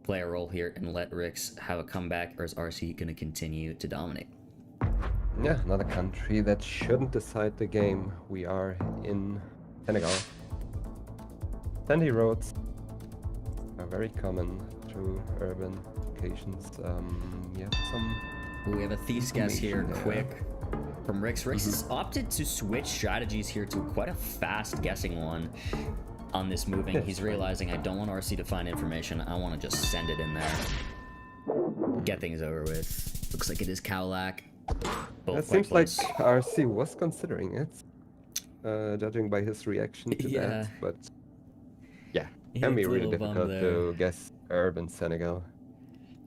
Speaker 3: play a role here and let Rix have a comeback, or is RC going to continue to dominate?
Speaker 2: Yeah, another country that shouldn't decide the game. We are in Senegal. Sandy roads are very common through urban locations. Yeah, some
Speaker 3: We have a thief's guess here,
Speaker 2: information
Speaker 3: quick, from Rix. Rix has opted to switch strategies here to quite a fast guessing one on this moving.
Speaker 2: Yes.
Speaker 3: He's realizing I don't want RC to find information. I want to just send it in there. Get things over with. Looks like it is Cowlack. Both
Speaker 2: It
Speaker 3: quite
Speaker 2: seems like
Speaker 3: close.
Speaker 2: RC was considering it, judging by his reaction to
Speaker 3: Yeah.
Speaker 2: that. But yeah,
Speaker 3: He
Speaker 2: can be
Speaker 3: looked a
Speaker 2: really
Speaker 3: little bummed
Speaker 2: difficult
Speaker 3: there.
Speaker 2: to guess urban Senegal.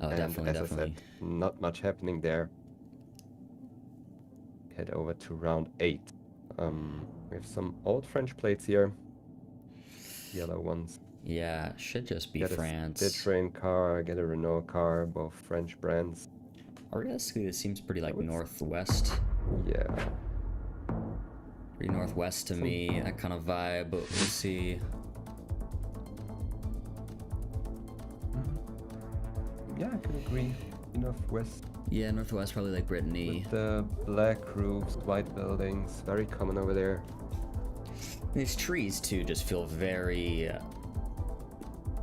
Speaker 3: Oh,
Speaker 2: And
Speaker 3: definitely,
Speaker 2: as I
Speaker 3: definitely.
Speaker 2: said, not much happening there. Head over to round 8. We have some old French plates here. Yellow ones.
Speaker 3: Yeah, should just be
Speaker 2: Get a
Speaker 3: France.
Speaker 2: Citroen car, get a Renault car, both French brands.
Speaker 3: Realistically, it seems pretty like
Speaker 2: would-
Speaker 3: northwest.
Speaker 2: Yeah.
Speaker 3: Pretty northwest to me, that kind of vibe, but we'll see.
Speaker 2: Yeah, I can agree. Northwest.
Speaker 3: Yeah, northwest, probably like Brittany.
Speaker 2: With the black roofs, white buildings, very common over there.
Speaker 3: These trees, too, just feel very,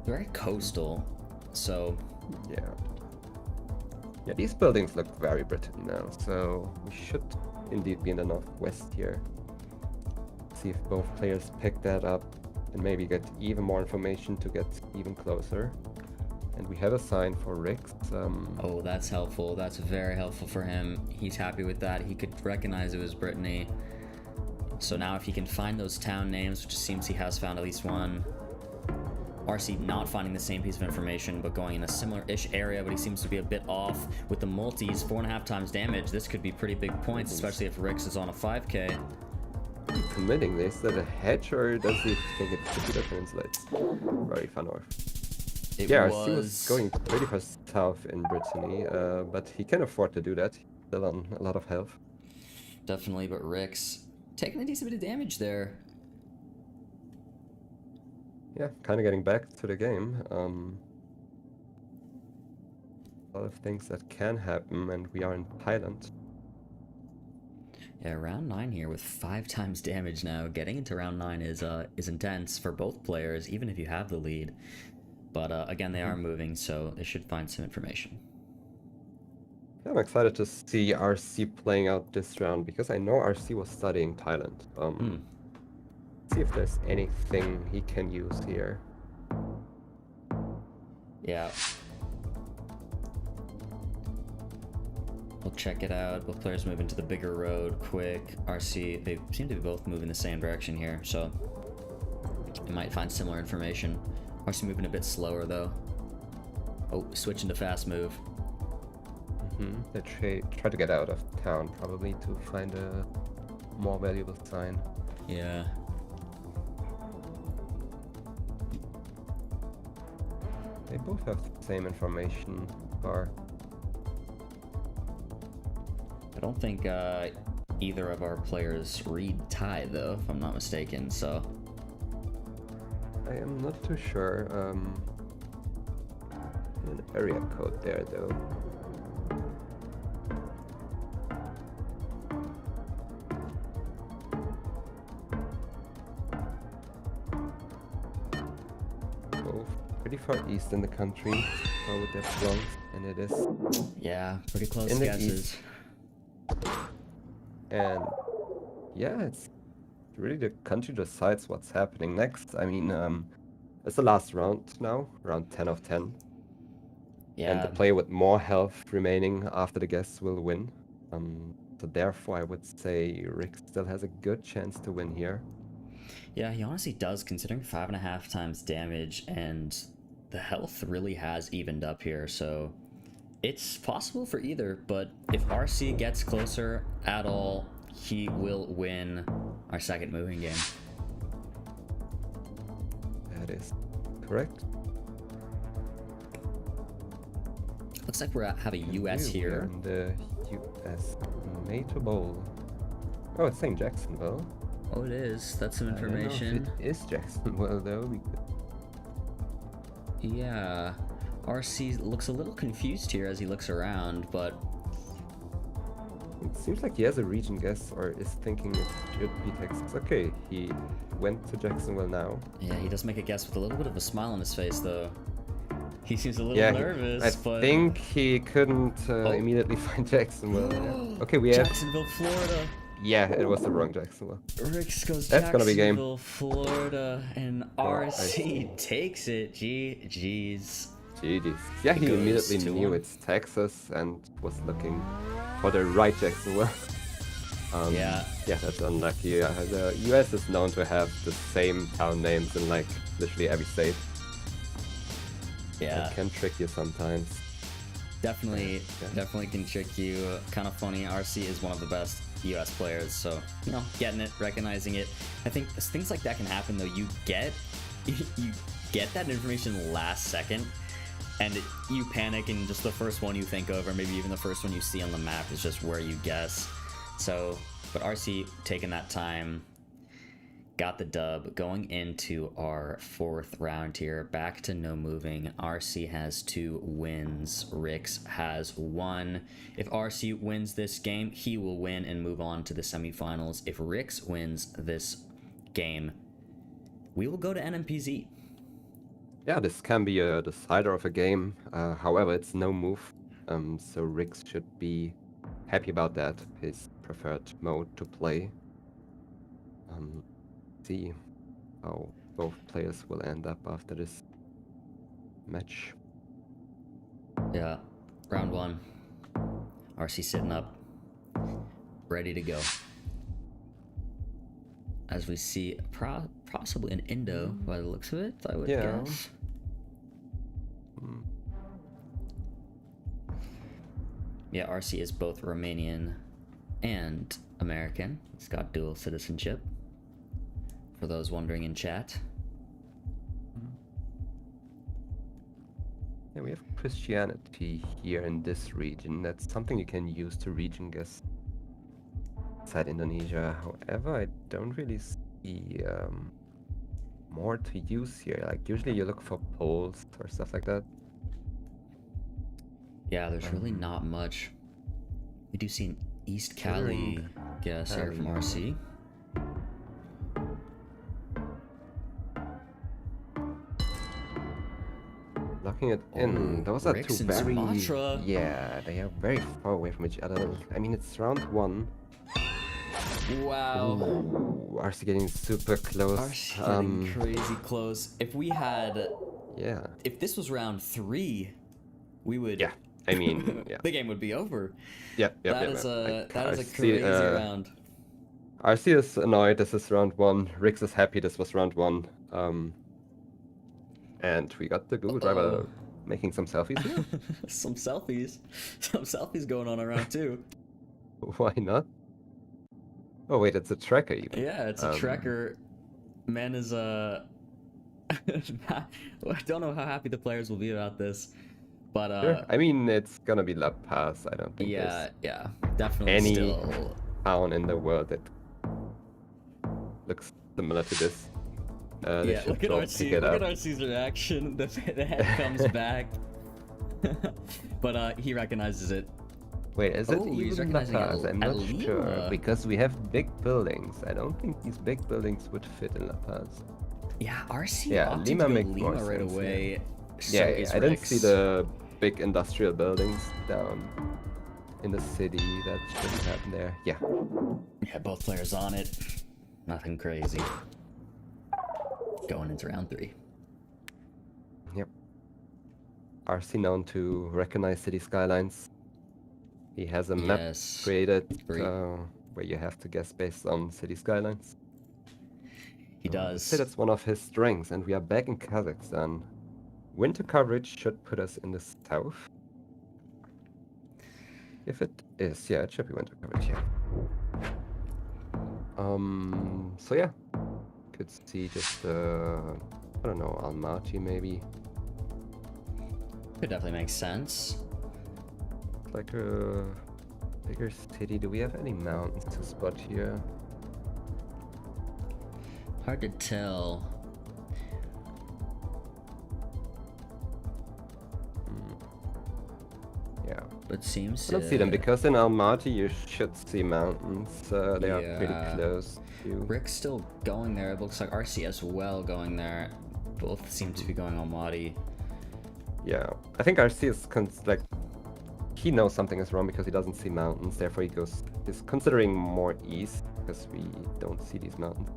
Speaker 3: very coastal, so...
Speaker 2: Yeah. Yeah, these buildings look very Britain now, so we should indeed be in the northwest here. See if both players pick that up and maybe get even more information to get even closer. And we have a sign for Rix.
Speaker 3: Oh, that's helpful. That's very helpful for him. He's happy with that. He could recognize it was Brittany. So now if he can find those town names, which it seems he has found at least one. RC not finding the same piece of information, but going in a similar-ish area, but he seems to be a bit off. With the multis, 4.5 times damage, this could be pretty big points, especially if Rix is on a 5k.
Speaker 2: Committing this, is that a hedge or does he think it's computer translates? Very fun or.
Speaker 3: It
Speaker 2: Yeah, RC was going pretty far south in Brittany, but he can afford to do that. He's still on a lot of health.
Speaker 3: Definitely, but Rix taking a decent bit of damage there.
Speaker 2: Yeah, kind of getting back to the game. A lot of things that can happen, and we are in Thailand.
Speaker 3: Yeah, round 9 here with 5 times damage now. Getting into round 9 is intense for both players, even if you have the lead. But again, they are moving, so they should find some information.
Speaker 2: Yeah, I'm excited to see RC playing out this round because I know RC was studying Thailand. See if there's anything he can use here.
Speaker 3: Yeah. We'll check it out. Both players move into the bigger road quick. RC, they seem to be both moving the same direction here, so they might find similar information. RC moving a bit slower though. Oh, switching to fast move.
Speaker 2: They try to get out of town probably to find a more valuable sign.
Speaker 3: Yeah.
Speaker 2: They both have the same information bar.
Speaker 3: I don't think either of our players read Thai though, if I'm not mistaken, so.
Speaker 2: I am not too sure. An area code there though. Both pretty far east in the country. How would that belong? And it is.
Speaker 3: Yeah, pretty close
Speaker 2: In the
Speaker 3: guesses.
Speaker 2: east. And yeah, it's really the country decides what's happening next. I mean, it's the last round now, round 10 of 10.
Speaker 3: Yeah.
Speaker 2: And the player with more health remaining after the guess will win. So therefore, I would say Rick still has a good chance to win here.
Speaker 3: Yeah, he honestly does, considering 5.5 times damage, and the health really has evened up here, so it's possible for either, but if RC gets closer at all, he will win our second moving game.
Speaker 2: That is correct.
Speaker 3: Looks like we have a US
Speaker 2: We're
Speaker 3: here.
Speaker 2: in the US NATO Bowl. Oh, it's saying Jacksonville.
Speaker 3: Oh, it is. That's some
Speaker 2: I don't know if
Speaker 3: information.
Speaker 2: it is Jacksonville though.
Speaker 3: Yeah. RC looks a little confused here as he looks around, but
Speaker 2: It seems like he has a region guess or is thinking it should be Texas. Okay, he went to Jacksonville now.
Speaker 3: yeah, he does make a guess with a little bit of a smile on his face, though. He seems a little
Speaker 2: Yeah,
Speaker 3: nervous,
Speaker 2: I
Speaker 3: but
Speaker 2: think he couldn't immediately find Jacksonville. Yeah. Okay, we have.
Speaker 3: Jacksonville, Florida.
Speaker 2: Yeah, it was the wrong Jacksonville.
Speaker 3: Rix goes
Speaker 2: That's gonna be game.
Speaker 3: Jacksonville, Florida, and
Speaker 2: I
Speaker 3: RC
Speaker 2: see.
Speaker 3: takes it. GG's.
Speaker 2: GG's. Yeah, he
Speaker 3: Goes
Speaker 2: immediately
Speaker 3: 2-1.
Speaker 2: knew it's Texas and was looking for the right Jacksonville.
Speaker 3: Yeah.
Speaker 2: Yeah, that's unlucky. The US is known to have the same town names in like literally every state.
Speaker 3: Yeah.
Speaker 2: It can trick you sometimes.
Speaker 3: Definitely,
Speaker 2: Yeah.
Speaker 3: definitely can trick you. Kind of funny. RC is one of the best US players, so you know, getting it, recognizing it. I think things like that can happen though. You get that information last second, and you panic, and just the first one you think of, or maybe even the first one you see on the map, is just where you guess. So, but RC taking that time, got the dub. Going into our 4th round here, back to no moving. RC has 2 wins. Rix has 1. If RC wins this game, he will win and move on to the semifinals. If Rix wins this game, we will go to NMPZ.
Speaker 2: Yeah, this can be a decider of a game. However, it's no move. So Rix should be happy about that. His preferred mode to play. See how both players will end up after this match.
Speaker 3: Yeah, round 1. RC sitting up, ready to go. As we see, possibly an Indo by the looks of it, I would guess. Yeah, RC is both Romanian and American. He's got dual citizenship, for those wondering in chat.
Speaker 2: Yeah, we have Christianity here in this region. That's something you can use to region guess inside Indonesia. However, I don't really see more to use here. Like usually you look for polls or stuff like that.
Speaker 3: Yeah, there's really not much. We do see an East Cali guess here from RC.
Speaker 2: Locking it in. Those are
Speaker 3: Rix
Speaker 2: two
Speaker 3: and
Speaker 2: very...
Speaker 3: Sumatra.
Speaker 2: Yeah, they are very far away from each other. I mean, it's round 1.
Speaker 3: Wow.
Speaker 2: Ooh, RC getting super close.
Speaker 3: RC getting crazy close. If we had...
Speaker 2: Yeah.
Speaker 3: If this was round 3, we would...
Speaker 2: Yeah, I mean, yeah.
Speaker 3: The game would be over.
Speaker 2: That
Speaker 3: That is a crazy round.
Speaker 2: RC is annoyed. This is round 1. Rix is happy. This was round 1. And we got the Google driver making some selfies here.
Speaker 3: Some selfies going on around 2.
Speaker 2: Why not? Oh wait, it's a tracker even.
Speaker 3: Yeah, it's a tracker. Man is I don't know how happy the players will be about this, but
Speaker 2: Sure. I mean, it's gonna be La Paz. I don't think
Speaker 3: yeah,
Speaker 2: there's
Speaker 3: definitely
Speaker 2: any
Speaker 3: still.
Speaker 2: town in the world that looks similar to this. They
Speaker 3: Yeah,
Speaker 2: should
Speaker 3: look at
Speaker 2: all
Speaker 3: RC.
Speaker 2: pick it
Speaker 3: Look
Speaker 2: up.
Speaker 3: at RC's reaction. The head comes back, but he recognizes it.
Speaker 2: Wait, is it
Speaker 3: Oh, he's
Speaker 2: even La
Speaker 3: recognizing
Speaker 2: Paz? I'm not
Speaker 3: Alima.
Speaker 2: sure because we have big buildings. I don't think these big buildings would fit in La Paz.
Speaker 3: Yeah, RC
Speaker 2: Yeah,
Speaker 3: opted
Speaker 2: Lima
Speaker 3: to go
Speaker 2: makes more
Speaker 3: Lima right
Speaker 2: sense,
Speaker 3: away. So
Speaker 2: Yeah,
Speaker 3: is
Speaker 2: I didn't
Speaker 3: Rix.
Speaker 2: see the big industrial buildings down in the city. That shouldn't happen there. Yeah.
Speaker 3: Yeah, both players on it. Nothing crazy. Going into round 3.
Speaker 2: Yep. RC known to recognize city skylines. He has a map
Speaker 3: Yes.
Speaker 2: created
Speaker 3: Great.
Speaker 2: where you have to guess based on city skylines.
Speaker 3: He
Speaker 2: I'd
Speaker 3: does.
Speaker 2: say that's one of his strengths, and we are back in Kazakhstan. Winter coverage should put us in the south. If it is, yeah, it should be winter coverage, yeah. So yeah, could see just I don't know, Almaty maybe.
Speaker 3: Could definitely make sense.
Speaker 2: Like a bigger city. Do we have any mountains to spot here?
Speaker 3: Hard to tell.
Speaker 2: Yeah.
Speaker 3: But seems
Speaker 2: I don't see them because in Almaty you should see mountains. They are pretty
Speaker 3: Yeah.
Speaker 2: close to.
Speaker 3: Rick's still going there. It looks like RC as well going there. Both seem to be going Almaty.
Speaker 2: Yeah, I think RC is like he knows something is wrong because he doesn't see mountains. Therefore, he's considering more east because we don't see these mountains.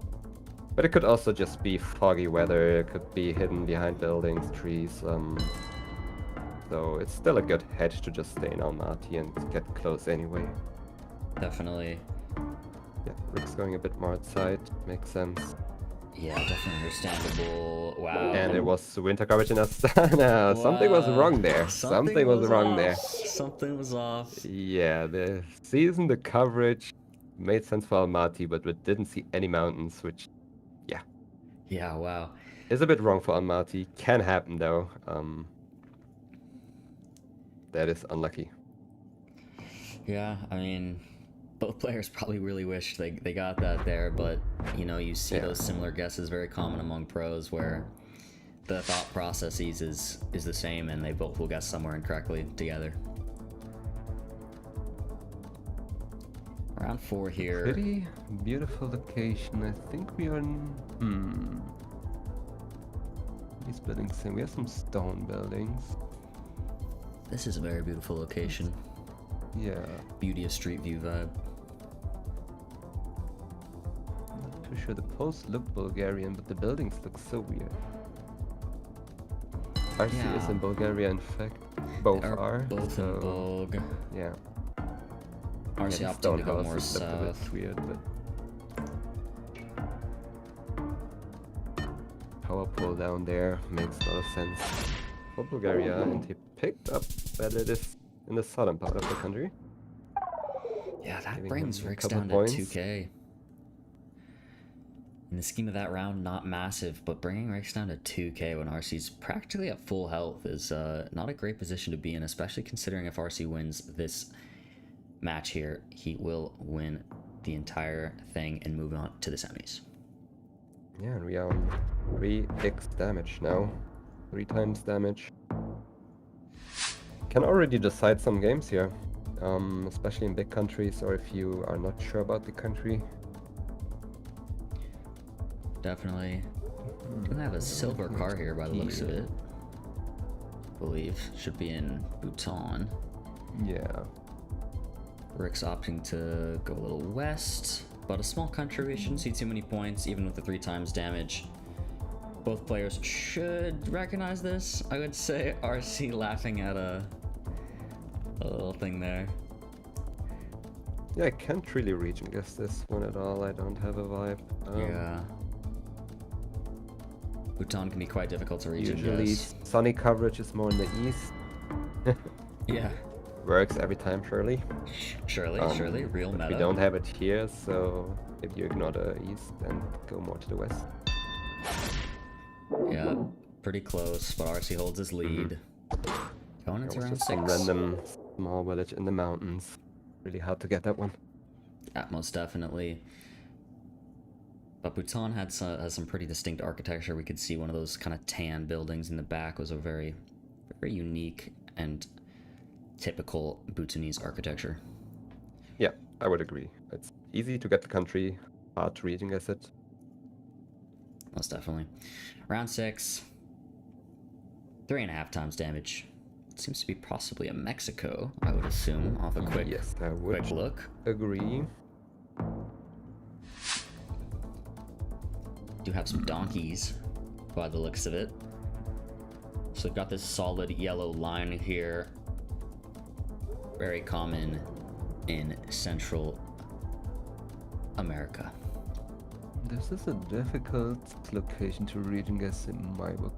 Speaker 2: But it could also just be foggy weather. It could be hidden behind buildings, trees. So it's still a good hedge to just stay in Almaty and get close anyway.
Speaker 3: Definitely.
Speaker 2: Yeah, Rick's going a bit more outside. Makes sense.
Speaker 3: Yeah, definitely understandable. Wow.
Speaker 2: And it was winter coverage in Astana. Something was wrong there. Something was wrong there.
Speaker 3: Something was off.
Speaker 2: Yeah, the season, the coverage made sense for Almaty, but we didn't see any mountains, which, yeah,
Speaker 3: Yeah, wow.
Speaker 2: is a bit wrong for Almaty. Can happen though. That is unlucky.
Speaker 3: Yeah, I mean, both players probably really wish they got that there, but you know, you see those similar guesses very common among pros where the thought processes is the same and they both will guess somewhere incorrectly together. Round 4 here.
Speaker 2: Pretty beautiful location. I think we are in... These buildings, we have some stone buildings.
Speaker 3: This is a very beautiful location.
Speaker 2: Yeah.
Speaker 3: Beauty of Street View vibe.
Speaker 2: Not too sure. The posts look Bulgarian, but the buildings look so weird. RC is in Bulgaria, in fact. Both are.
Speaker 3: Both in Bulg.
Speaker 2: Yeah.
Speaker 3: RC
Speaker 2: Yeah,
Speaker 3: opting to go
Speaker 2: Stonehouse
Speaker 3: more
Speaker 2: is a bit
Speaker 3: south.
Speaker 2: weird, but power pull down there makes a lot of sense for Bulgaria, and he picked up that it is in the southern part of the country.
Speaker 3: Yeah, that
Speaker 2: Giving
Speaker 3: brings
Speaker 2: him a
Speaker 3: Rick's
Speaker 2: couple
Speaker 3: down to
Speaker 2: points.
Speaker 3: 2k. In the scheme of that round, not massive, but bringing Rick's down to 2k when RC's practically at full health is not a great position to be in, especially considering if RC wins this match here, he will win the entire thing and move on to the semis.
Speaker 2: Yeah, and we are on 3x damage now. 3 times damage. Can already decide some games here, especially in big countries, or if you are not sure about the country.
Speaker 3: Definitely. Gonna have a silver car here by the looks of it. Believe should be in Bhutan.
Speaker 2: Yeah.
Speaker 3: Rick's opting to go a little west, but a small country, we shouldn't see too many points, even with the 3 times damage. Both players should recognize this, I would say. RC laughing at a little thing there.
Speaker 2: Yeah, I can't really region guess this one at all. I don't have a vibe.
Speaker 3: Yeah. Bhutan can be quite difficult to region
Speaker 2: Usually
Speaker 3: guess.
Speaker 2: sunny coverage is more in the east.
Speaker 3: Yeah.
Speaker 2: Works every time, surely.
Speaker 3: Surely, real
Speaker 2: but
Speaker 3: meta.
Speaker 2: we don't have it here, so if you ignore the east and go more to the west.
Speaker 3: Yeah, pretty close, but RC holds his lead. Going into
Speaker 2: There was
Speaker 3: round
Speaker 2: just some
Speaker 3: 6.
Speaker 2: random small village in the mountains. Really hard to get that one.
Speaker 3: Yeah, most definitely. But Bhutan has some pretty distinct architecture. We could see one of those kind of tan buildings in the back was a very, very unique and typical Bhutanese architecture.
Speaker 2: Yeah, I would agree. It's easy to get the country, hard to region guess it.
Speaker 3: Most definitely. Round 6. 3.5 times damage. It seems to be possibly a Mexico, I would assume, off a quick,
Speaker 2: Yes, I would
Speaker 3: quick look.
Speaker 2: agree.
Speaker 3: Do have some donkeys by the looks of it. So we've got this solid yellow line here. Very common in Central America.
Speaker 2: This is a difficult location to region guess in my book.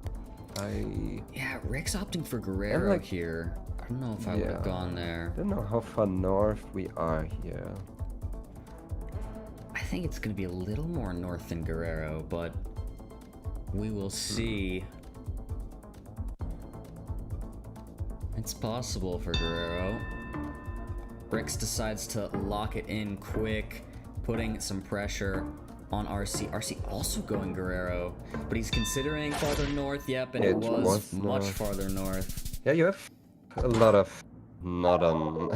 Speaker 3: Yeah, Rick's opting for Guerrero
Speaker 2: like-
Speaker 3: here. I don't know if I would have gone there.
Speaker 2: I don't know how far north we are here.
Speaker 3: I think it's going to be a little more north than Guerrero, but we will see. It's possible for Guerrero. Bricks decides to lock it in quick, putting some pressure on RC. RC also going Guerrero, but he's considering farther north. Yep, and it was much
Speaker 2: north.
Speaker 3: farther north.
Speaker 2: Yeah, you have a lot of northern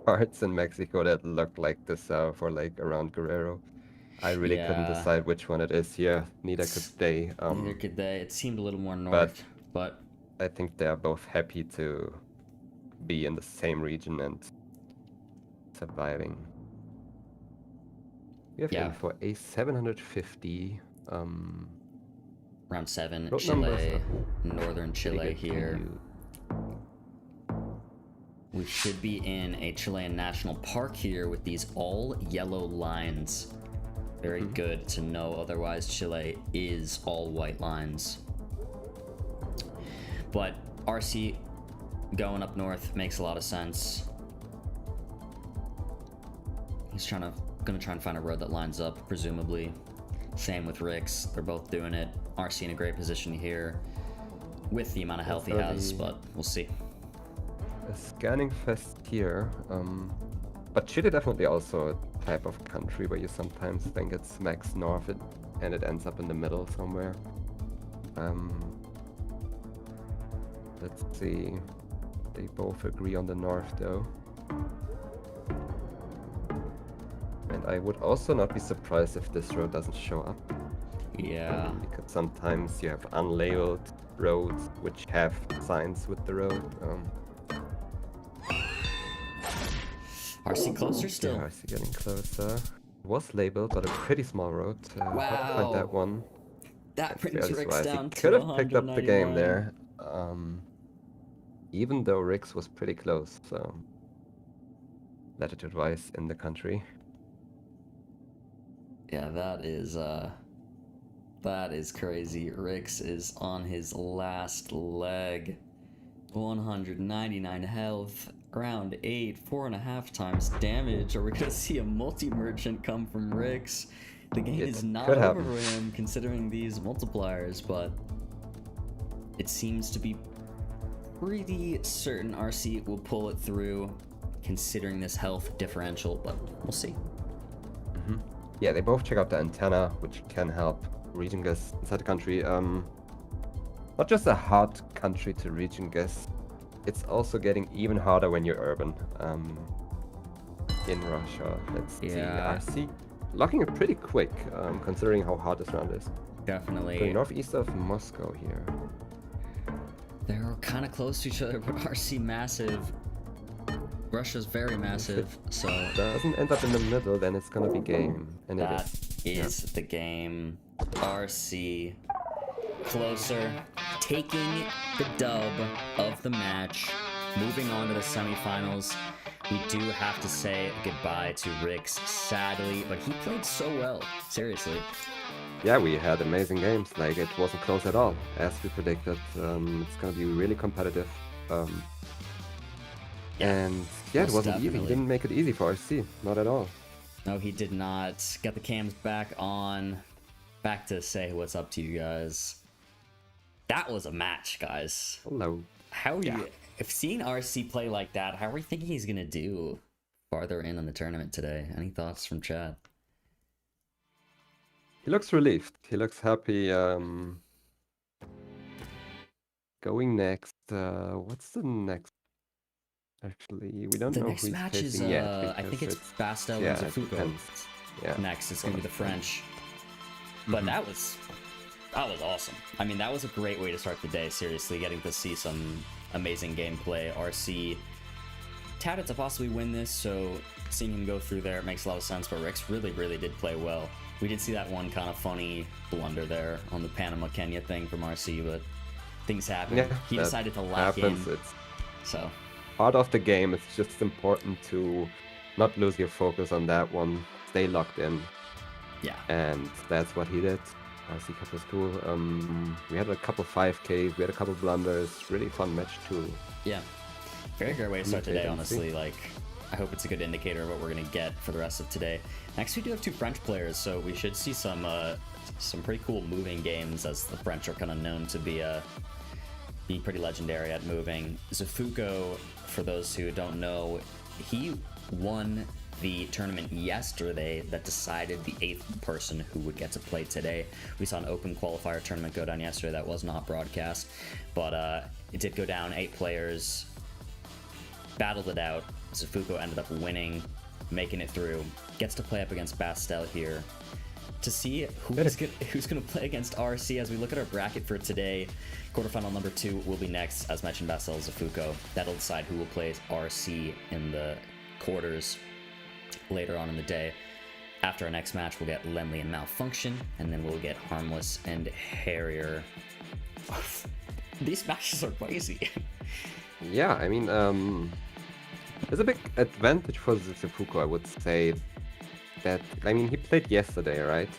Speaker 2: parts in Mexico that look like the south or like around Guerrero. I really couldn't
Speaker 3: Yeah.
Speaker 2: decide which one it is here. Neither could they.
Speaker 3: Neither could they. It seemed a little more north, but
Speaker 2: I think they are both happy to be in the same region and surviving. We have
Speaker 3: Yeah.
Speaker 2: aim for a 750.
Speaker 3: round 7,
Speaker 2: Road numbers
Speaker 3: Chile,
Speaker 2: are
Speaker 3: northern
Speaker 2: pretty
Speaker 3: Chile
Speaker 2: good. Can
Speaker 3: here.
Speaker 2: you
Speaker 3: we should be in a Chilean national park here with these all yellow lines. Very good to know, otherwise Chile is all white lines. But RC going up north makes a lot of sense. He's gonna try and find a road that lines up, presumably. Same with Rix, they're both doing it. RC in a great position here with the amount of health he has, but we'll see.
Speaker 2: A scanning fest here, but Chile definitely also a type of country where you sometimes think it smacks north and it ends up in the middle somewhere. Let's see. They both agree on the north though. And I would also not be surprised if this road doesn't show up.
Speaker 3: Yeah.
Speaker 2: Because sometimes you have unlabeled roads which have signs with the road.
Speaker 3: RC closer still.
Speaker 2: Yeah, RC getting closer. Was labeled, but a pretty small road. Hard to find that one.
Speaker 3: That brings Rix down to
Speaker 2: could have picked up the game
Speaker 3: 191.
Speaker 2: there. Even though Rix was pretty close, so latitude wise in the country.
Speaker 3: Yeah, that is crazy. Rix is on his last leg. 199 health, round 8, 4.5 times damage. Are we gonna see a multi-merchant come from Rix? The game is not over for him considering these multipliers, but it seems to be pretty certain RC will pull it through considering this health differential, but we'll see.
Speaker 2: Yeah, they both check out the antenna, which can help region guess inside the country. Not just a hard country to region guess, it's also getting even harder when you're urban. In Russia, let's see, RC locking it pretty quick, considering how hard this round is.
Speaker 3: Definitely.
Speaker 2: Going northeast of Moscow here.
Speaker 3: They're kind of close to each other, but RC massive. Russia's very massive, so
Speaker 2: doesn't end up in the middle, then it's gonna be game. And
Speaker 3: that is the game. RC closer, taking the dub of the match, moving on to the semifinals. We do have to say goodbye to Rix, sadly, but he played so well, seriously.
Speaker 2: Yeah, we had amazing games, like it wasn't close at all, as we predicted. It's gonna be really competitive. And yeah, it wasn't easy. He didn't make it easy for RC, not at all.
Speaker 3: No, he did not. Got the cams back on. Back to say what's up to you guys. That was a match, guys.
Speaker 2: Hello.
Speaker 3: How are you? If seeing RC play like that, how are we thinking he's gonna do farther in on the tournament today? Any thoughts from Chad?
Speaker 2: He looks relieved. He looks happy. Going next. What's the next? Actually, we don't know who he's facing yet.
Speaker 3: I think it's Bastel and Zuko. Next, it's gonna be the French. But that was awesome. I mean, that was a great way to start the day. Seriously, getting to see some amazing gameplay. RC touted to possibly win this, so seeing him go through there makes a lot of sense. But Rix really did play well. We did see that one kind of funny blunder there on the Panama-Kenya thing from RC, but things happen.
Speaker 2: Yeah,
Speaker 3: he decided to lock in. So
Speaker 2: part of the game, it's just important to not lose your focus on that one. Stay locked in.
Speaker 3: Yeah.
Speaker 2: And that's what he did. RC Cup was cool. We had a couple 5Ks, we had a couple blunders. Really fun match too.
Speaker 3: Yeah. Very great way to start today, honestly. Like, I hope it's a good indicator of what we're gonna get for the rest of today. Next, we do have 2 French players, so we should see some pretty cool moving games, as the French are kind of known to be pretty legendary at moving. Zuko, for those who don't know, he won the tournament yesterday that decided the 8th person who would get to play today. We saw an open qualifier tournament go down yesterday that was not broadcast, but it did go down. 8 players battled it out. Zuko ended up winning, making it through. Gets to play up against Bastel here. To see who's gonna play against RC as we look at our bracket for today. Quarterfinal number 2 will be next, as mentioned, Bastel Zuko. That'll decide who will play RC in the quarters later on in the day. After our next match, we'll get Lenley and Malfunction, and then we'll get Harmless and Harrier. These matches are crazy.
Speaker 2: Yeah, I mean, There's a big advantage for Zuko, I would say. That, I mean, he played yesterday, right?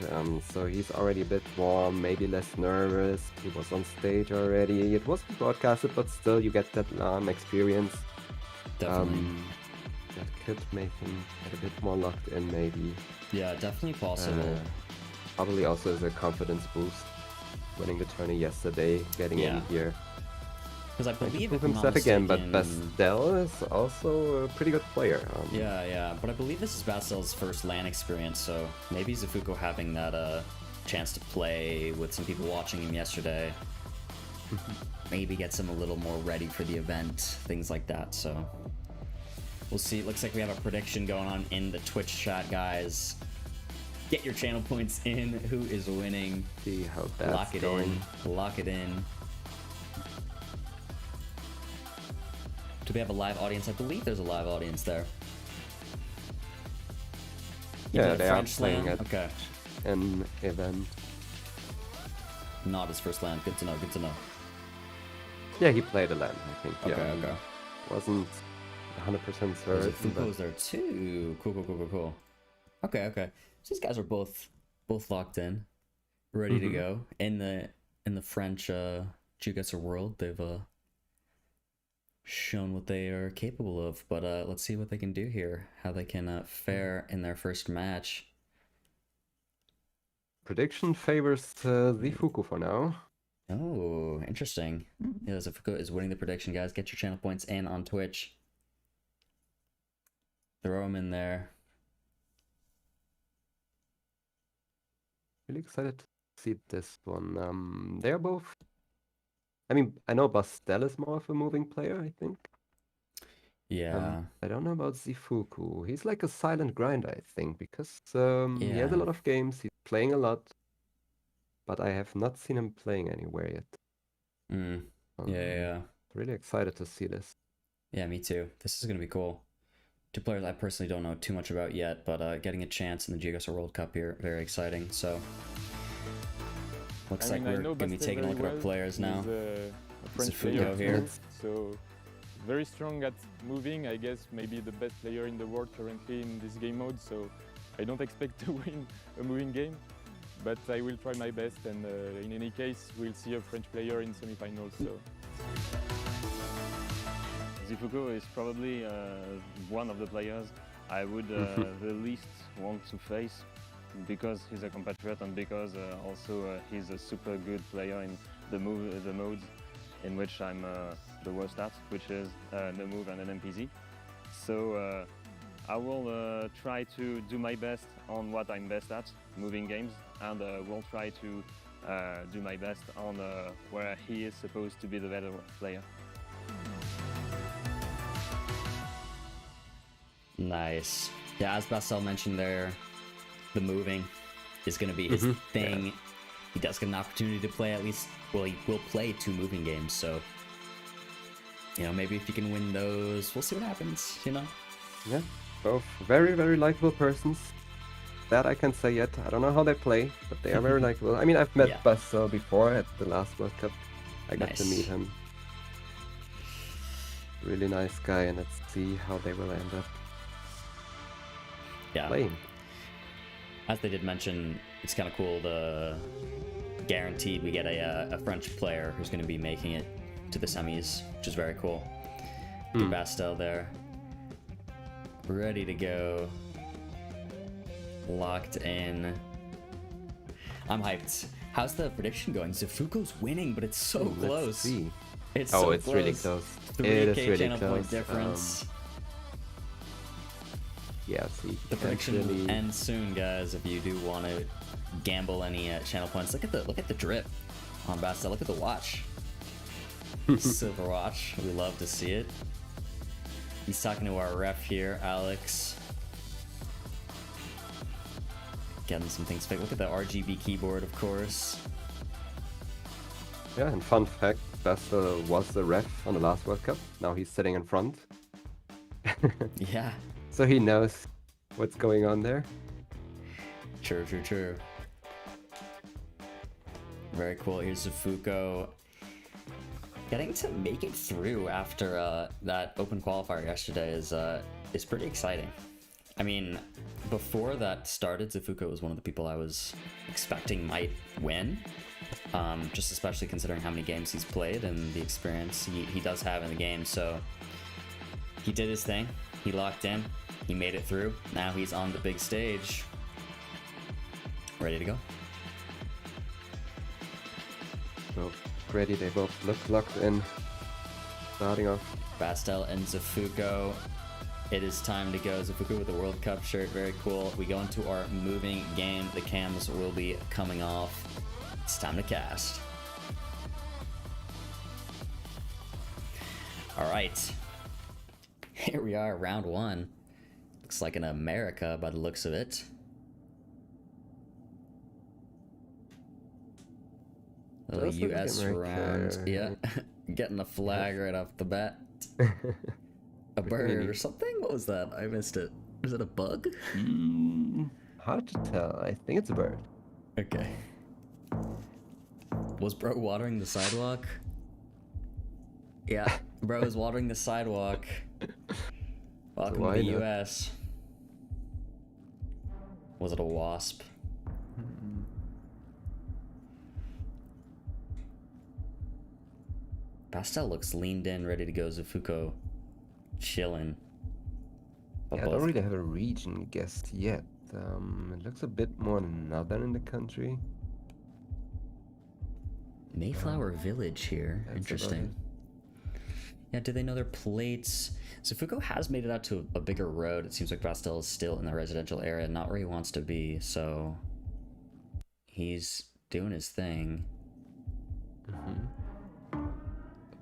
Speaker 2: So he's already a bit warm, maybe less nervous. He was on stage already. It wasn't broadcasted, but still, you get that experience.
Speaker 3: Definitely.
Speaker 2: That could make him get a bit more locked in, maybe.
Speaker 3: Yeah, definitely possible.
Speaker 2: Probably also as a confidence boost. Winning the tourney yesterday, getting in here.
Speaker 3: Because I believe
Speaker 2: prove
Speaker 3: if I'm not
Speaker 2: himself again, but
Speaker 3: mistaken-
Speaker 2: Bastel is also a pretty good player.
Speaker 3: Yeah, but I believe this is Bastel's first LAN experience, so maybe Zuko having that chance to play with some people watching him yesterday maybe gets him a little more ready for the event, things like that, so we'll see. It looks like we have a prediction going on in the Twitch chat, guys. Get your channel points in. Who is winning?
Speaker 2: See how that's
Speaker 3: Lock it
Speaker 2: going.
Speaker 3: in. Lock it in. Do we have a live audience? I believe there's a live audience there.
Speaker 2: Yeah,
Speaker 3: Is it
Speaker 2: they
Speaker 3: French
Speaker 2: are playing
Speaker 3: LAN?
Speaker 2: at
Speaker 3: Okay.
Speaker 2: an event.
Speaker 3: Not his first LAN. Good to know. Good to know.
Speaker 2: Yeah, he played a LAN, I think.
Speaker 3: Okay,
Speaker 2: Yeah.
Speaker 3: okay.
Speaker 2: Wasn't 100%
Speaker 3: There's a
Speaker 2: certain,
Speaker 3: Fuko's there too. Cool. Okay. So these guys are both locked in, ready to go in the French GeoGuessr world. They've shown what they are capable of, but let's see what they can do here. How they can fare in their first match.
Speaker 2: prediction favors Zifuku for now.
Speaker 3: Oh, interesting. Yeah, Zuko is winning the prediction, guys. Get your channel points in on Twitch. Throw them in there.
Speaker 2: Really excited to see this one. They are both. I mean, I know Bastel is more of a moving player, I think.
Speaker 3: Yeah.
Speaker 2: I don't know about Zifuku. He's like a silent grinder, I think, because he has a
Speaker 3: Yeah.
Speaker 2: lot of games. He's playing a lot, but I have not seen him playing anywhere yet.
Speaker 3: Yeah.
Speaker 2: Really excited to see this.
Speaker 3: Yeah, me too. This is going to be cool. Two players I personally don't know too much about yet, but getting a chance in the GeoGuessr World Cup here, very exciting. So, looks like we're going to be taking a look at our players now.
Speaker 10: He's a French
Speaker 3: Zuko
Speaker 10: player
Speaker 3: here.
Speaker 10: too, so very strong at moving. I guess maybe the best player in the world currently in this game mode. So I don't expect to win a moving game, but I will try my best. And in any case, we'll see a French player in semifinals. So.
Speaker 11: Zifuko is probably one of the players I would the least want to face, because he's a compatriot and because also he's a super good player in the modes in which I'm the worst at, which is no move and an MPZ. So I will try to do my best on what I'm best at, moving games, and will try to do my best on where he is supposed to be the better player.
Speaker 3: Nice. Yeah, as Bastel mentioned there, the moving is going to be his thing. Yeah. He does get an opportunity to play at least, well, he will play 2 moving games, so, you know, maybe if you can win those, we'll see what happens, you know?
Speaker 2: Yeah, both very, very likable persons. That I can say yet. I don't know how they play, but they are very likable. I mean, I've met Bastel before at the last World Cup. I got to meet him. Really nice guy, and let's see how they will end up.
Speaker 3: Yeah.
Speaker 2: Playing.
Speaker 3: As they did mention, it's kind of cool. Guaranteed we get a French player who's going to be making it to the semis, which is very cool. Bastel there, ready to go, locked in. I'm hyped. How's the prediction going? Zuko's winning, but it's so close.
Speaker 2: Let's see.
Speaker 3: It's so
Speaker 2: it's
Speaker 3: close.
Speaker 2: really close.
Speaker 3: 3K
Speaker 2: it is really
Speaker 3: channel
Speaker 2: close.
Speaker 3: point difference.
Speaker 2: Yeah, see.
Speaker 3: The prediction will end soon, guys. If you do want to gamble any channel points, look at the drip on Bastel. Look at the watch, silver watch. We love to see it. He's talking to our ref here, Alex. Getting some things fixed. Look at the RGB keyboard, of course.
Speaker 2: Yeah, and fun fact, Bastel was the ref on the last World Cup. Now he's sitting in front.
Speaker 3: Yeah.
Speaker 2: So he knows what's going on there.
Speaker 3: True. Very cool. Here's Zuko. getting to make it through after that open qualifier yesterday is pretty exciting. I mean, before that started, Zuko was one of the people I was expecting might win. Just especially considering how many games he's played and the experience he does have in the game. So he did his thing. He locked in. He made it through. Now he's on the big stage. Ready to go.
Speaker 2: Both ready, they both look locked in. Starting off.
Speaker 3: Bastel and Zuko. It is time to go. Zuko with the World Cup shirt, very cool. We go into our moving game. The cams will be coming off. It's time to cast. All right. Here we are, round one. Looks like in America by the looks of it. The US round. Yeah. Getting a flag right off the bat. A bird or something? What was that? I missed it. Was it a bug?
Speaker 2: Hard to tell. I think it's a bird.
Speaker 3: Okay. Was bro watering the sidewalk? Yeah, bro is watering the sidewalk. Welcome to the US. Was it a wasp? Bastel looks leaned in, ready to go. Zuko chilling.
Speaker 2: Yeah, I don't really have a region guessed yet. It looks a bit more northern in the country.
Speaker 3: Mayflower Village here. Interesting. Yeah, do they know their plates? Zuko has made it out to a bigger road. It seems like Bastel is still in the residential area, not where he wants to be, so he's doing his thing.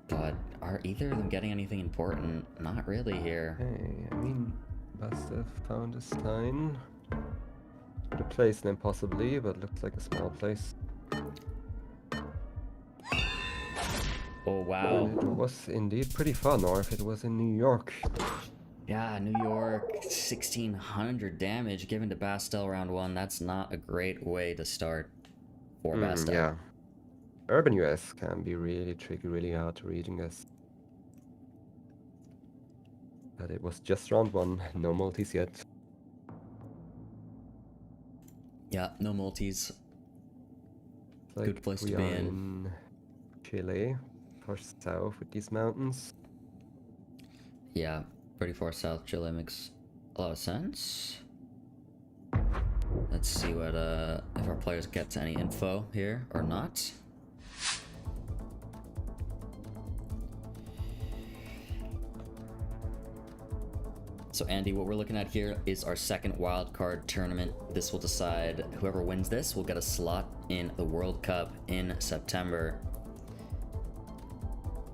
Speaker 3: But are either of them getting anything important? Not really here.
Speaker 2: Hey, I mean, Bastel found a sign. Could have placed them possibly, but looks like a small place.
Speaker 3: Oh, wow.
Speaker 2: And it was indeed pretty far north. It was in New York.
Speaker 3: Yeah, New York, 1600 damage given to Bastel round one. That's not a great way to start for Bastel.
Speaker 2: Yeah. Urban US can be really tricky, really hard to read, I guess. But it was just round one, no multis yet.
Speaker 3: Yeah, no multis.
Speaker 2: Like
Speaker 3: good place to be in.
Speaker 2: Chile, far south with these mountains.
Speaker 3: Yeah, pretty far south. Chile makes a lot of sense. Let's see what if our players get any info here or not. So Andy, what we're looking at here is our second wildcard tournament. This will decide whoever wins this will get a slot in the World Cup in September.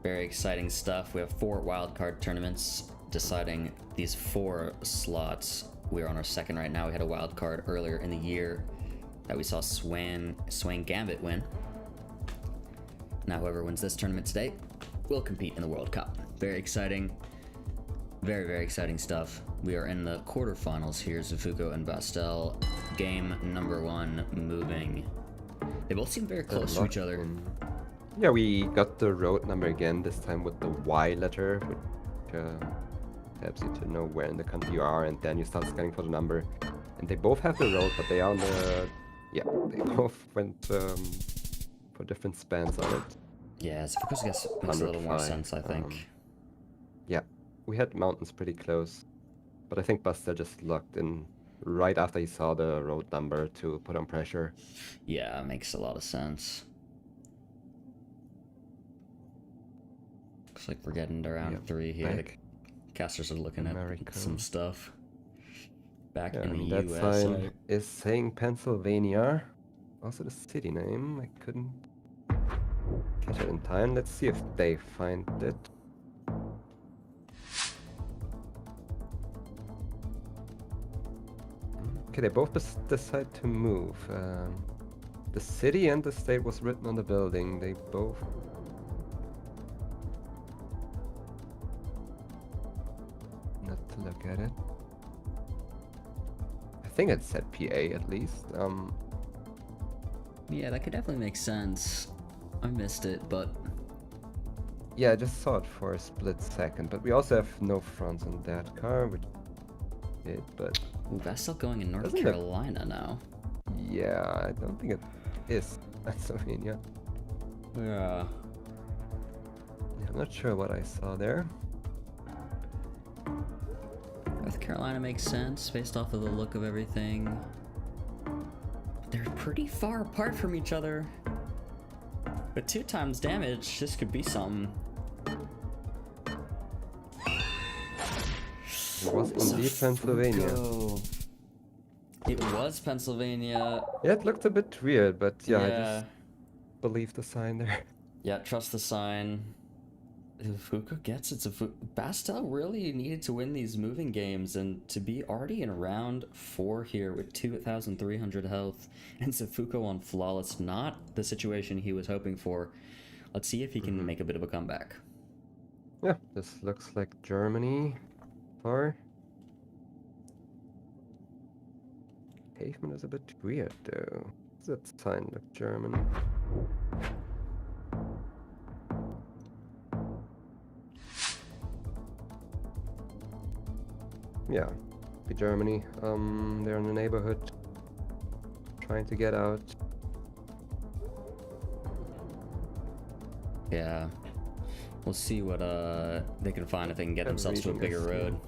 Speaker 3: Very exciting stuff. We have 4 wildcard tournaments deciding these 4 slots. We're on our second right now. We had a wildcard earlier in the year that we saw Swain Gambit win. Now whoever wins this tournament today will compete in the World Cup. Very exciting. Very, very exciting stuff. We are in the quarterfinals here. Zuko and Bastel. Game number 1 moving. They both seem very close to each other.
Speaker 2: Yeah, we got the road number again, this time with the Y letter, which helps you to know where in the country you are, and then you start scanning for the number. And they both have the road, but they are on the... Yeah, they both went for different spans on it.
Speaker 3: Yeah, Zuko's guess makes a little more sense, I think.
Speaker 2: Yeah, we had mountains pretty close, but I think Bastel just locked in right after he saw the road number to put on pressure.
Speaker 3: Yeah, makes a lot of sense. Looks like we're getting to round 3 here. The casters are looking at some stuff. Back in the
Speaker 2: that
Speaker 3: US.
Speaker 2: sign is saying Pennsylvania. Also the city name. I couldn't catch it in time. Let's see if they find it. Okay, they both decide to move. The city and the state was written on the building. They both... Not to look at it. I think it said PA at least.
Speaker 3: Yeah, that could definitely make sense. I missed it, but...
Speaker 2: Yeah, I just saw it for a split second, but we also have no fronts on that car, which it, but
Speaker 3: Ooh, Bastel going in North
Speaker 2: Isn't it-
Speaker 3: Carolina now.
Speaker 2: yeah, I don't think it is Pennsylvania.
Speaker 3: Yeah.
Speaker 2: Yeah, I'm not sure what I saw there.
Speaker 3: North Carolina makes sense based off of the look of everything. But they're pretty far apart from each other. With 2 times damage, this could be something.
Speaker 2: It was indeed Pennsylvania.
Speaker 3: Zuko. It was Pennsylvania.
Speaker 2: Yeah, it looked a bit weird, but yeah, I
Speaker 3: Yeah.
Speaker 2: just believe the sign there.
Speaker 3: Yeah, trust the sign. Zuko gets it. Bastel really needed to win these moving games, and to be already in round 4 here with 2,300 health and Zuko on flawless, not the situation he was hoping for. Let's see if he can make a bit of a comeback.
Speaker 2: Yeah, this looks like Germany. Far. Pavement is a bit weird though. Does that sign look German? Yeah, be Germany. They're in the neighborhood, trying to get out.
Speaker 3: Yeah. We'll see what they can find if they can get themselves to a bigger road.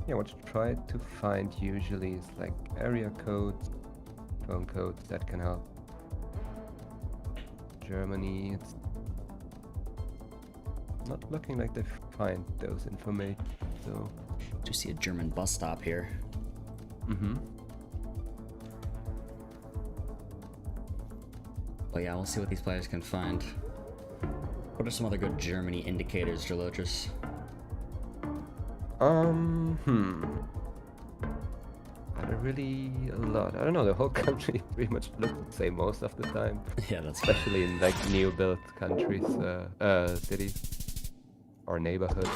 Speaker 2: Yeah, what you try to find usually is like area codes, phone codes that can help. Germany, it's not looking like they find those information, so...
Speaker 3: Do see a German bus stop here.
Speaker 2: Mm-hmm.
Speaker 3: But yeah, we'll see what these players can find. What are some other good Germany indicators, Gelotris?
Speaker 2: Not really a lot. I don't know, the whole country pretty much looks the same most of the time.
Speaker 3: Yeah, that's
Speaker 2: especially in like new built countries, cities or neighborhoods.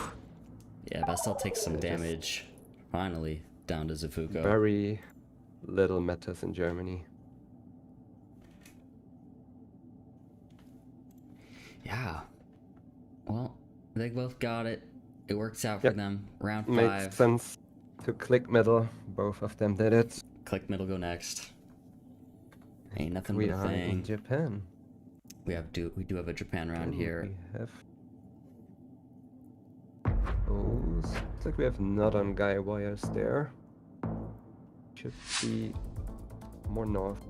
Speaker 3: Yeah, Bastel takes some damage. Finally, down to Zuko.
Speaker 2: Very little matters in Germany.
Speaker 3: Yeah. Well, they both got it. It works out for them. Round 5.
Speaker 2: Makes sense to click middle. Both of them did it.
Speaker 3: Click middle, go next. Ain't nothing
Speaker 2: We
Speaker 3: but a
Speaker 2: are
Speaker 3: thing.
Speaker 2: in Japan.
Speaker 3: We do have a Japan round here.
Speaker 2: We have. Oh, looks like we have not on guy wires there. Should be more north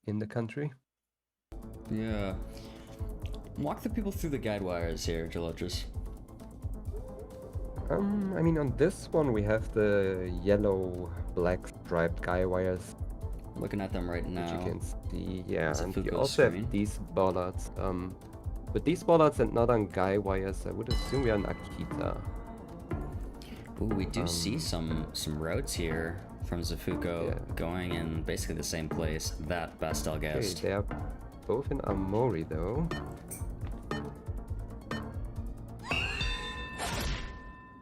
Speaker 2: in the country.
Speaker 3: Yeah. Walk the people through the guide wires here, Gelotris.
Speaker 2: I mean, on this one we have the yellow-black striped guy wires.
Speaker 3: Looking at them right now.
Speaker 2: Which you can see, yeah,
Speaker 3: It's a
Speaker 2: and you
Speaker 3: Fuko
Speaker 2: also
Speaker 3: screen.
Speaker 2: have these bollards. With these bollards and not on guy wires, I would assume we are on Akita.
Speaker 3: Ooh, we do see some roads here from Zuko going in basically the same place that Bastel
Speaker 2: Okay,
Speaker 3: guessed.
Speaker 2: they are both in Amori though.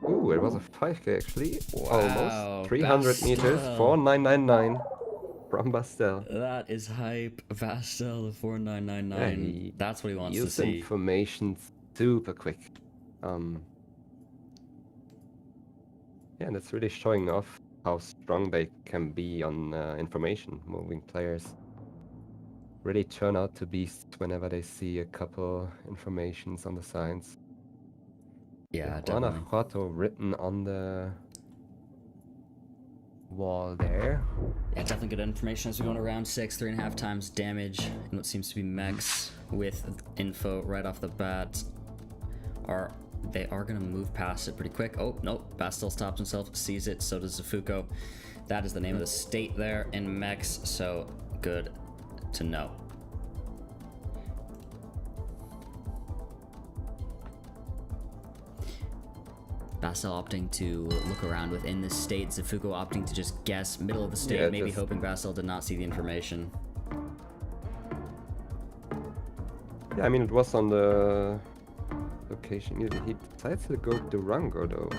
Speaker 2: Ooh, it was a 5k actually. Almost 300 meters,
Speaker 3: Bastel.
Speaker 2: 4999 from Bastel.
Speaker 3: That is hype. Bastel, the 4999. That's what he wants to
Speaker 2: Use
Speaker 3: see.
Speaker 2: information super quick. Yeah, and it's really showing off how strong they can be on information. Moving players really turn out to beasts whenever they see a couple informations on the signs.
Speaker 3: Yeah,
Speaker 2: With
Speaker 3: definitely.
Speaker 2: Guanajuato written on the wall there.
Speaker 3: Yeah, definitely good information as we go into round 6. 3.5 times damage and what seems to be mechs with info right off the bat. They are going to move past it pretty quick. Oh, nope. Bastel stops himself, sees it, so does Zuko. That is the name of the state there in mechs, so good to know. Bastel opting to look around within the state. Zuko opting to just guess middle of the state,
Speaker 2: Yeah,
Speaker 3: maybe
Speaker 2: just-
Speaker 3: hoping Bastel did not see the information.
Speaker 2: Yeah, I mean, it was on the location. He decides to go Durango though.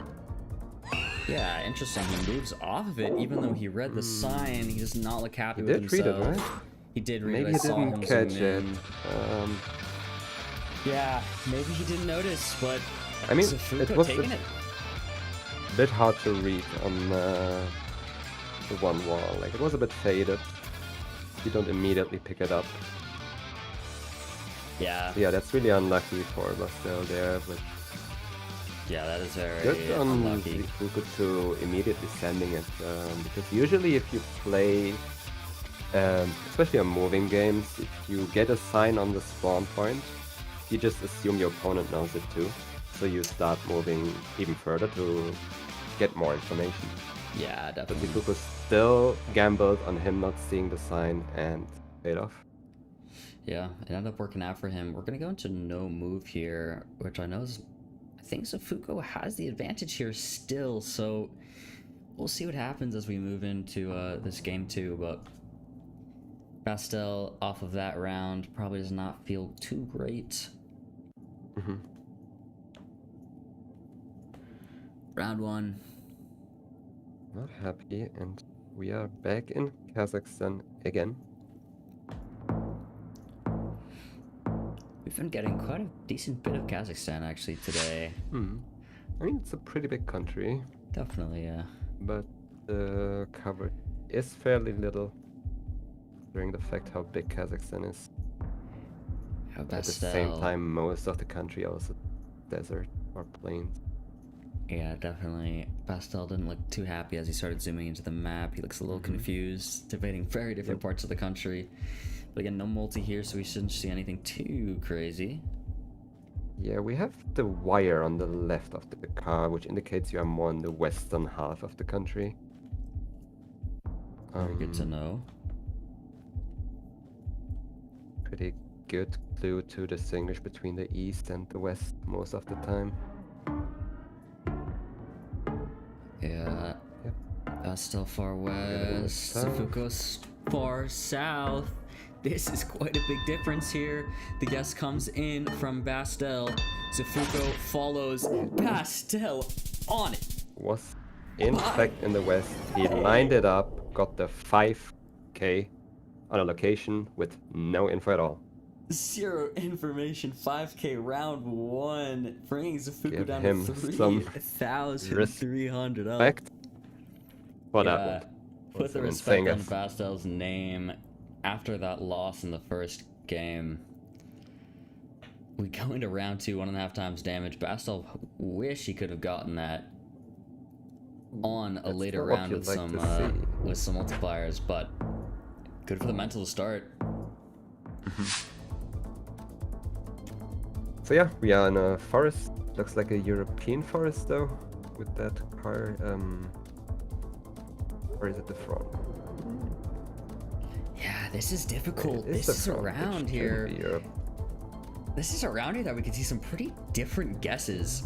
Speaker 3: Yeah, interesting. He moves off of it, even though he read the sign. He does not look happy
Speaker 2: He
Speaker 3: with
Speaker 2: did read
Speaker 3: himself.
Speaker 2: it, right?
Speaker 3: He did read
Speaker 2: Maybe
Speaker 3: it.
Speaker 2: he
Speaker 3: I saw
Speaker 2: didn't
Speaker 3: him
Speaker 2: catch
Speaker 3: zoom
Speaker 2: it.
Speaker 3: in. Yeah, maybe he didn't notice, but
Speaker 2: I mean,
Speaker 3: Zuko
Speaker 2: it was
Speaker 3: taking it.
Speaker 2: a bit hard to read on the one wall. Like, it was a bit faded. You don't immediately pick it up.
Speaker 3: Yeah.
Speaker 2: Yeah, that's really unlucky for Bastel there, but
Speaker 3: Yeah, that is very
Speaker 2: good on
Speaker 3: unlucky.
Speaker 2: Zuko to immediately sending it, because usually if you play, especially on moving games, if you get a sign on the spawn point, you just assume your opponent knows it too. So you start moving even further to get more information.
Speaker 3: Yeah,
Speaker 2: But
Speaker 3: definitely.
Speaker 2: Zuko still gambled on him not seeing the sign and paid off.
Speaker 3: Yeah, it ended up working out for him. We're gonna go into no move here, which I know is, I think Zuko has the advantage here still, so we'll see what happens as we move into this game too, but Bastel off of that round probably does not feel too great.
Speaker 2: Mm-hmm.
Speaker 3: Round one.
Speaker 2: Not happy, and we are back in Kazakhstan again.
Speaker 3: We've been getting quite a decent bit of Kazakhstan actually today.
Speaker 2: I mean, it's a pretty big country,
Speaker 3: Definitely, yeah.
Speaker 2: but the coverage is fairly little, considering the fact how big Kazakhstan is. At the same
Speaker 3: Bastel.
Speaker 2: time, most of the country also desert or plains.
Speaker 3: Yeah, definitely. Bastel didn't look too happy as he started zooming into the map. He looks a little confused, debating very different parts of the country. But again, no multi here, so we shouldn't see anything too crazy.
Speaker 2: Yeah, we have the wire on the left of the car, which indicates you are more in the western half of the country.
Speaker 3: Very good to know.
Speaker 2: Pretty good clue to distinguish between the east and the west most of the time.
Speaker 3: Yeah.
Speaker 2: Yep.
Speaker 3: Bastel far west.
Speaker 2: south.
Speaker 3: Zuko's far south. This is quite a big difference here. The guess comes in from Bastel. Zuko follows Bastel on it.
Speaker 2: Was in fact in the west. He lined it up, got the 5k on a location with no info at all.
Speaker 3: Zero information. 5k round one, bringing Zuko
Speaker 2: Give
Speaker 3: down
Speaker 2: him
Speaker 3: to
Speaker 2: some
Speaker 3: 3,300 up.
Speaker 2: Respect for that
Speaker 3: Yeah,
Speaker 2: one.
Speaker 3: put
Speaker 2: Was
Speaker 3: the
Speaker 2: an
Speaker 3: respect
Speaker 2: insane
Speaker 3: on
Speaker 2: guess.
Speaker 3: Bastel's name after that loss in the first game. We go into round two, 1.5 times damage. Bastel wish he could have gotten that on a
Speaker 2: That's
Speaker 3: later
Speaker 2: not what
Speaker 3: round
Speaker 2: you'd
Speaker 3: with
Speaker 2: like
Speaker 3: some
Speaker 2: to see.
Speaker 3: multipliers, but good for the mental to start.
Speaker 2: So yeah, we are in a forest. Looks like a European forest though, with that car. Or is it the front?
Speaker 3: Yeah, this is difficult.
Speaker 2: It
Speaker 3: This
Speaker 2: the
Speaker 3: is
Speaker 2: front. It
Speaker 3: around
Speaker 2: shouldn't
Speaker 3: here.
Speaker 2: be Europe.
Speaker 3: This is around here that we could see some pretty different guesses.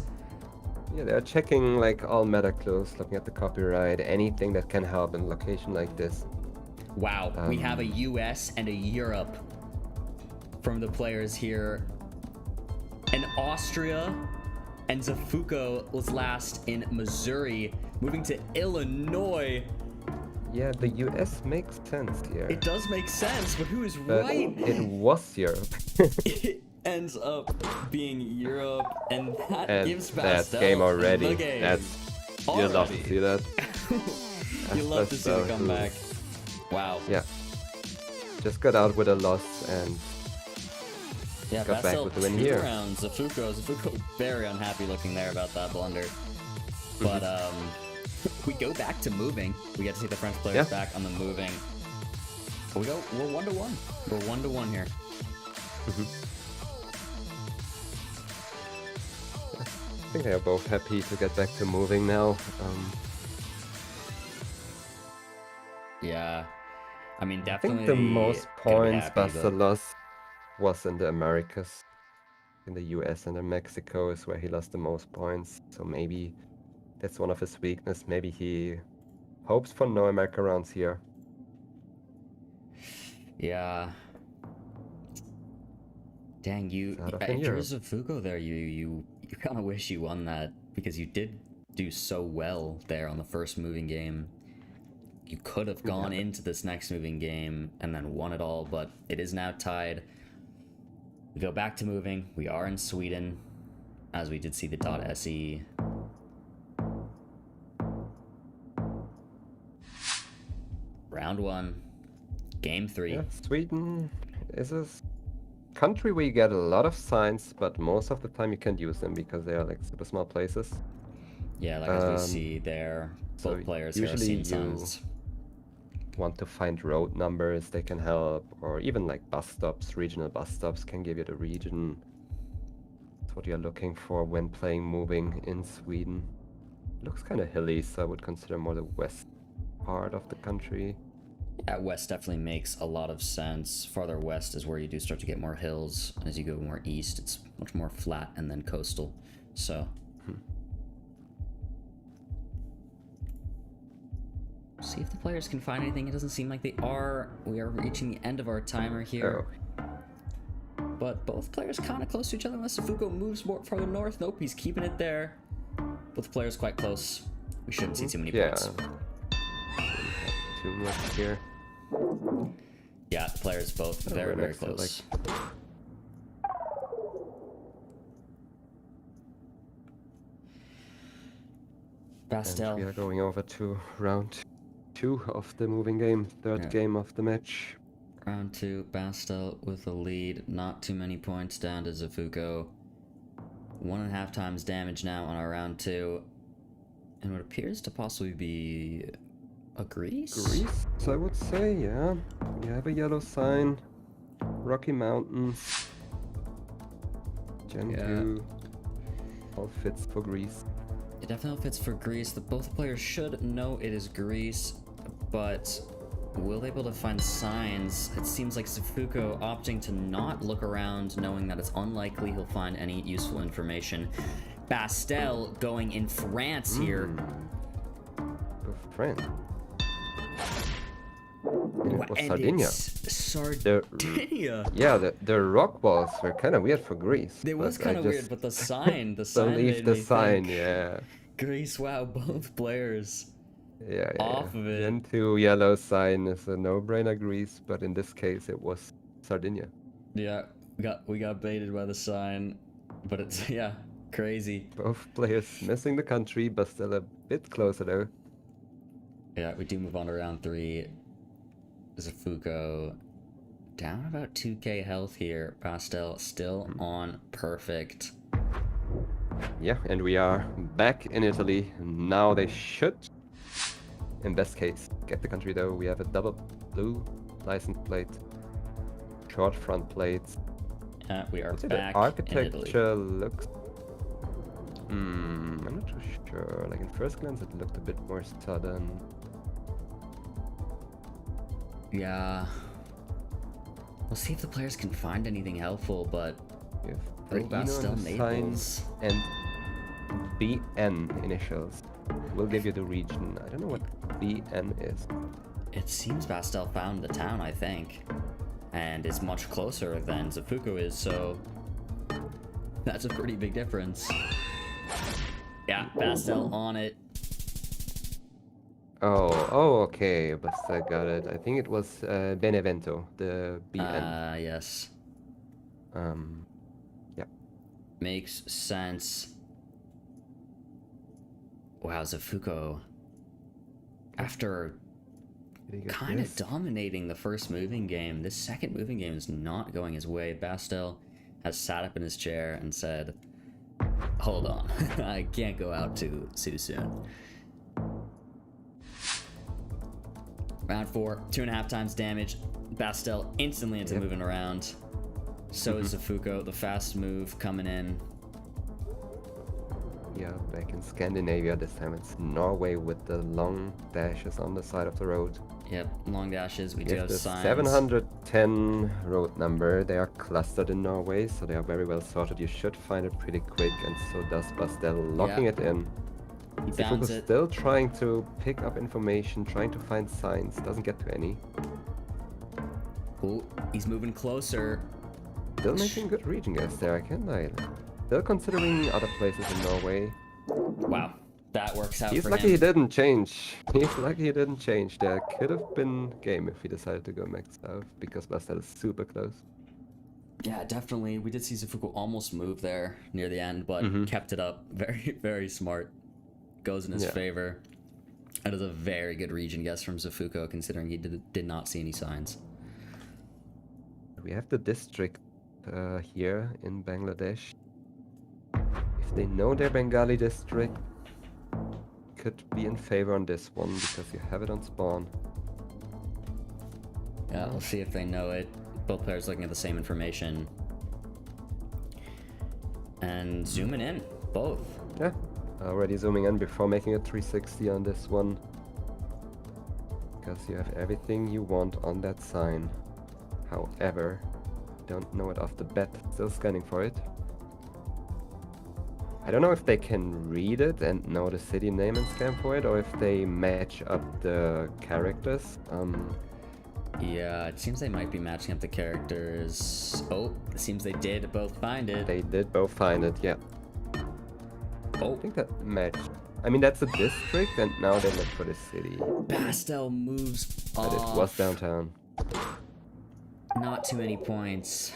Speaker 2: Yeah, they're checking like all meta clues, looking at the copyright, anything that can help in a location like this.
Speaker 3: Wow, we have a US and a Europe from the players here. And Austria and Zuko was last in Missouri, moving to Illinois.
Speaker 2: Yeah, the US makes sense here.
Speaker 3: It does make sense, but who is
Speaker 2: But
Speaker 3: right?
Speaker 2: it was Europe.
Speaker 3: It ends up being Europe, and that
Speaker 2: And
Speaker 3: gives
Speaker 2: that's
Speaker 3: Bastel
Speaker 2: game already.
Speaker 3: the game.
Speaker 2: That's you love to see that.
Speaker 3: You love to see the
Speaker 2: Bastel,
Speaker 3: comeback. Wow.
Speaker 2: Yeah. Just got out with a loss and
Speaker 3: Yeah,
Speaker 2: got back
Speaker 3: Bastel
Speaker 2: with the win
Speaker 3: 2
Speaker 2: here.
Speaker 3: rounds. Zuko very unhappy looking there about that blunder. But we go back to moving. We get to see the French players back on the moving. We're 1-1. We're 1-1 here.
Speaker 2: I think they are both happy to get back to moving now.
Speaker 3: Yeah. I mean,
Speaker 2: I
Speaker 3: definitely.
Speaker 2: think the most
Speaker 3: gonna be
Speaker 2: points
Speaker 3: happy, but-
Speaker 2: Bastel lost was in the Americas. In the US and in Mexico is where he lost the most points. So maybe that's one of his weakness. Maybe he hopes for no America rounds here.
Speaker 3: Yeah. Dang,
Speaker 2: It's out of
Speaker 3: if you're
Speaker 2: Europe.
Speaker 3: Zuko there, you kind of wish you won that because you did do so well there on the first moving game. you could have gone into this next moving game and then won it all, but it is now tied. We go back to moving. We are in Sweden, as we did see the .se. Round 1, game 3.
Speaker 2: Yeah, Sweden is a country where you get a lot of signs, but most of the time you can't use them because they are like super small places.
Speaker 3: Yeah, like as we see there, both players here are seeing signs.
Speaker 2: Want to find road numbers, they can help, or even like bus stops, regional bus stops can give you the region. That's what you're looking for when playing moving in Sweden. Looks kind of hilly, so I would consider more the west part of the country.
Speaker 3: Yeah, west definitely makes a lot of sense. Farther west is where you do start to get more hills. As you go more east, it's much more flat and then coastal. So see if the players can find anything. It doesn't seem like they are. We are reaching the end of our timer here. But both players kind of close to each other unless Zuko moves more farther north. Nope, he's keeping it there. Both players quite close. We shouldn't see too many points.
Speaker 2: Too much here.
Speaker 3: Yeah, the players both very, very close. Bastel.
Speaker 2: And we are going over to round 2 of the moving game, third game of the match.
Speaker 3: Round 2, Bastel with a lead, not too many points down to Zuko. 1.5 times damage now on our round 2. And what appears to possibly be a Greece?
Speaker 2: Greece, I would say, yeah. We have a yellow sign, Rocky Mountains, Gen 2, all fits for Greece.
Speaker 3: It definitely fits for Greece. Both players should know it is Greece, but will they be able to find signs? It seems like Zuko opting to not look around, knowing that it's unlikely he'll find any useful information. Bastel going in France here.
Speaker 2: France. It was
Speaker 3: And
Speaker 2: Sardinia.
Speaker 3: it's Sardinia.
Speaker 2: The rock walls were kind of weird for Greece.
Speaker 3: It was kind of weird, but the sign
Speaker 2: believe the sign, yeah.
Speaker 3: Greece, wow, both players.
Speaker 2: Yeah.
Speaker 3: Off of it.
Speaker 2: Gen 2 yellow sign is a no-brainer Greece, but in this case it was Sardinia.
Speaker 3: Yeah, we got baited by the sign, but it's crazy.
Speaker 2: Both players missing the country, but still a bit closer though.
Speaker 3: Yeah, we do move on to round 3. Zuko down about 2k health here. Bastel still on perfect.
Speaker 2: Yeah, and we are back in Italy. Now they should, in best case, get the country though. We have a double blue license plate, short front plates.
Speaker 3: We are back
Speaker 2: the architecture
Speaker 3: in Italy.
Speaker 2: looks... I'm not too sure. Like in first glance it looked a bit more southern.
Speaker 3: Yeah. We'll see if the players can find anything helpful, but Bastel Naples
Speaker 2: and BN initials will give you the region. I don't know what BN is.
Speaker 3: It seems Bastel found the town, I think, and is much closer than Zuko is, so that's a pretty big difference. Yeah, Bastel on it.
Speaker 2: Oh, okay, Bastel got it. I think it was Benevento, the BN.
Speaker 3: Yes.
Speaker 2: Yeah.
Speaker 3: Makes sense. Wow, Zuko, after kind of dominating the first moving game, this second moving game is not going his way. Bastel has sat up in his chair and said, hold on, I can't go out too soon. Round 4, 2.5 times damage. Bastel instantly into moving around. So is Zuko, the fast move coming in.
Speaker 2: Yeah, back in Scandinavia this time. It's Norway with the long dashes on the side of the road.
Speaker 3: Yep, long dashes. We do have signs.
Speaker 2: 710 road number. They are clustered in Norway, so they are very well sorted. You should find it pretty quick, and so does Bastel, locking it in. Zuko's still trying to pick up information, trying to find signs. Doesn't get to any.
Speaker 3: Oh, he's moving closer.
Speaker 2: Still making good region guess there, I can't lie. Still considering other places in Norway.
Speaker 3: Wow. that works out
Speaker 2: He's
Speaker 3: for
Speaker 2: lucky
Speaker 3: him.
Speaker 2: he didn't change. He's lucky he didn't change. There could have been game if he decided to go max south, because Bastel is super close.
Speaker 3: Yeah, definitely. We did see Zuko almost move there near the end, but kept it up. Very, very smart. Goes in his favor. That is a very good region guess from Zuko, considering he did not see any signs.
Speaker 2: We have the district here in Bangladesh. If they know their Bengali district, could be in favor on this one because you have it on spawn.
Speaker 3: Yeah, we'll see if they know it. Both players looking at the same information. And zooming in, both.
Speaker 2: Yeah, already zooming in before making a 360 on this one. Because you have everything you want on that sign. However, don't know it off the bat, still scanning for it. I don't know if they can read it and know the city name and scan for it, or if they match up the characters.
Speaker 3: Yeah, it seems they might be matching up the characters. Oh, it seems they did both find it.
Speaker 2: They did both find it, yeah.
Speaker 3: Oh.
Speaker 2: I think that matched. I mean, that's a district, and now they look for the city.
Speaker 3: Bastel moves
Speaker 2: But
Speaker 3: off.
Speaker 2: it was downtown.
Speaker 3: Not too many points.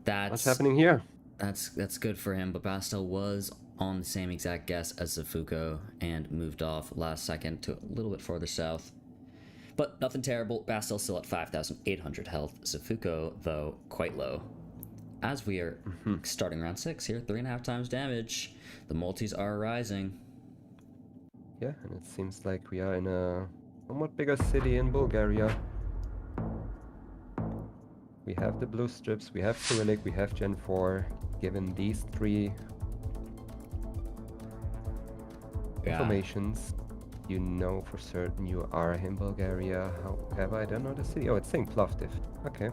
Speaker 2: What's happening here?
Speaker 3: That's good for him, but Bastel was on the same exact guess as Zuko and moved off last second to a little bit further south. But nothing terrible. Bastel still at 5,800 health. Zuko, though, quite low. As we are starting round 6 here, 3.5 times damage. The multis are rising.
Speaker 2: Yeah, and it seems like we are in a somewhat bigger city in Bulgaria. We have the blue strips, we have Cyrillic, we have Gen 4. Given these three informations, you know for certain you are in Bulgaria. However, I don't know the city. Oh, it's saying Plovdiv. Okay.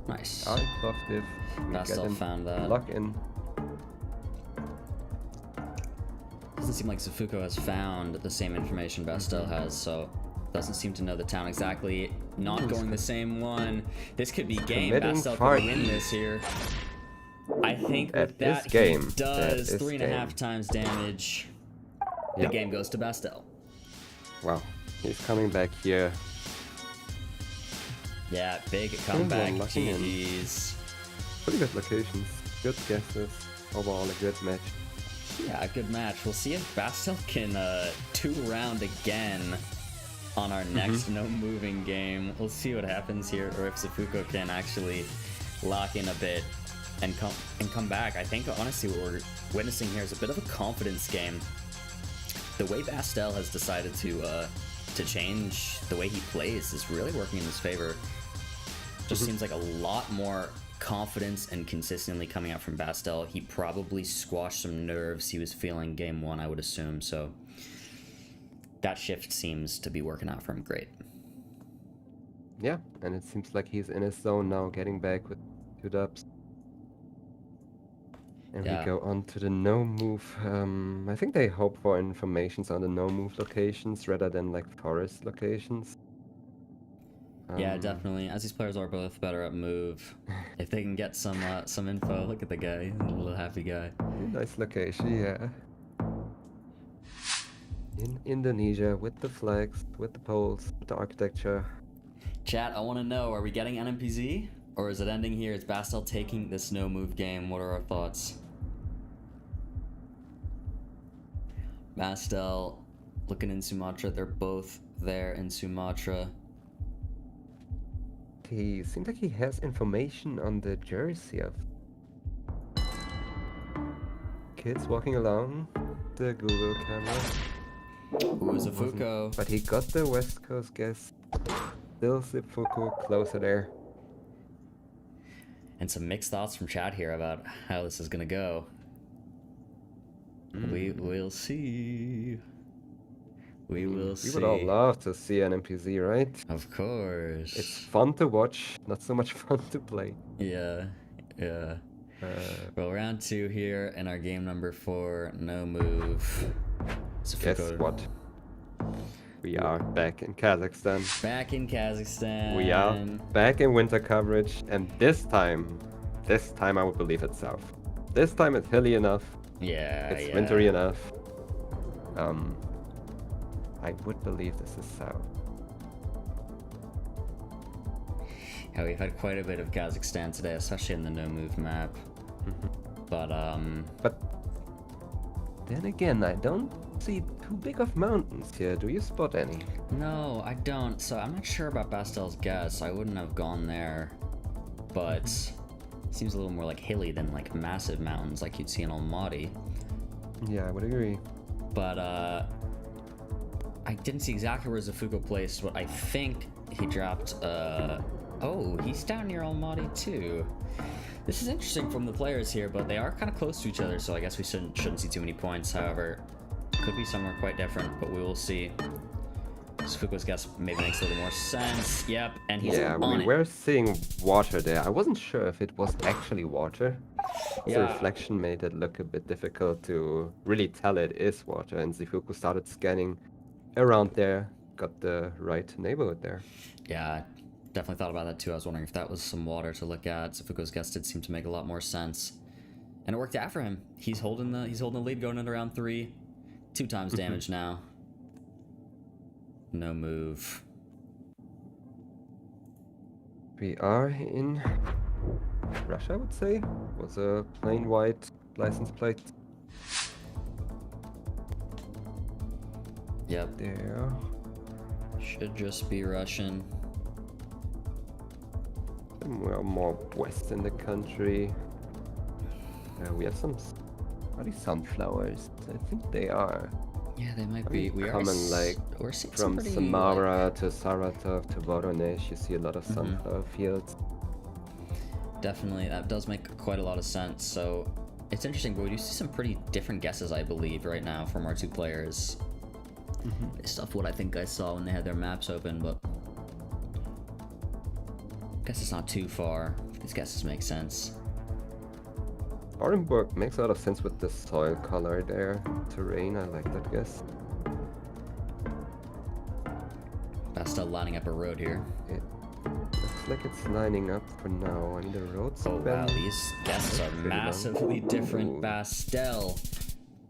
Speaker 3: Nice.
Speaker 2: Are in Plovdiv. We
Speaker 3: Bastel
Speaker 2: get
Speaker 3: found that.
Speaker 2: Lock in.
Speaker 3: Doesn't seem like Zuko has found the same information Bastel has, so doesn't seem to know the town exactly. Not going the same one. This could be game. Bastel could win this here. I think with that he does 3.5 times damage. The game goes to Bastel.
Speaker 2: Wow, he's coming back here.
Speaker 3: Yeah, big comeback. GG's.
Speaker 2: Pretty good locations, good guesses. Overall, a good match.
Speaker 3: Yeah, a good match. We'll see if Bastel can 2-round again on our next no moving game. We'll see what happens here, or if Zuko can actually lock in a bit and come back. I think honestly what we're witnessing here is a bit of a confidence game. The way Bastel has decided to change the way he plays is really working in his favor. Just seems like a lot more confidence and consistently coming out from Bastel. He probably squashed some nerves he was feeling game 1, I would assume. So that shift seems to be working out for him great.
Speaker 2: Yeah, and it seems like he's in his zone now, getting back with 2 dubs. And we go on to the no-move. I think they hope for informations on the no-move locations rather than like forest locations.
Speaker 3: Yeah, definitely. As these players are both better at move, if they can get some info. Look at the guy, the little happy guy.
Speaker 2: Nice location, yeah. In Indonesia, with the flags, with the poles, with the architecture.
Speaker 3: Chat, I want to know, are we getting NMPZ? Or is it ending here? Is Bastel taking this no-move game? What are our thoughts? Bastel looking in Sumatra. They're both there in Sumatra.
Speaker 2: He seems like he has information on the jersey of kids walking along the Google camera.
Speaker 3: Who is a Fuko?
Speaker 2: But he got the West Coast guess. Still Fuko closer there.
Speaker 3: And some mixed thoughts from chat here about how this is gonna go. We will see. We will see.
Speaker 2: We would all love to see an NPC, right?
Speaker 3: Of course.
Speaker 2: It's fun to watch, not so much fun to play.
Speaker 3: Yeah, yeah. Well, round 2 here in our game number 4, no move.
Speaker 2: Guess what? We are back in Kazakhstan.
Speaker 3: Back in Kazakhstan.
Speaker 2: We are back in winter coverage, and this time I would believe it's south. This time it's hilly enough.
Speaker 3: Yeah,
Speaker 2: it's wintry enough. I would believe this is south.
Speaker 3: Yeah, we've had quite a bit of Kazakhstan today, especially in the no-move map. But
Speaker 2: then again, I don't see too big of mountains here. Do you spot any?
Speaker 3: no, I don't. So I'm not sure about Bastel's guess. I wouldn't have gone there. But seems a little more like hilly than like massive mountains like you'd see in Almaty.
Speaker 2: Yeah, I would agree.
Speaker 3: But I didn't see exactly where Zuko placed, but I think he dropped oh, he's down near Almaty too. This is interesting from the players here, but they are kind of close to each other, so I guess we shouldn't see too many points. However, could be somewhere quite different, but we will see. Zuko's guess maybe makes a little more sense. Yep, and he's on it.
Speaker 2: We're seeing water there. I wasn't sure if it was actually water. The reflection made it look a bit difficult to really tell it is water, and Zuko started scanning around there, got the right neighborhood there.
Speaker 3: Yeah, definitely thought about that too. I was wondering if that was some water to look at. Zuko's guess did seem to make a lot more sense, and it worked out for him. He's holding the lead going into round 3, 2 times damage now. No move.
Speaker 2: We are in Russia, I would say. Was a plain white license plate.
Speaker 3: Yep.
Speaker 2: There.
Speaker 3: Should just be Russian.
Speaker 2: Somewhere more west in the country. We have some. Are these sunflowers? I think they are.
Speaker 3: Yeah, they might be.
Speaker 2: We're seeing from Samara to Saratov to Voronezh, you see a lot of sunflower fields.
Speaker 3: Definitely, that does make quite a lot of sense. So it's interesting, but we do see some pretty different guesses, I believe, right now from our 2 players. Based off what I think I saw when they had their maps open, but I guess it's not too far. These guesses make sense.
Speaker 2: Orenburg makes a lot of sense with the soil color there. Terrain, I like that guess.
Speaker 3: Bastel lining up a road here.
Speaker 2: It looks like it's lining up for now. I need a road.
Speaker 3: Oh wow, these guesses are massively different.
Speaker 2: Ooh.
Speaker 3: Bastel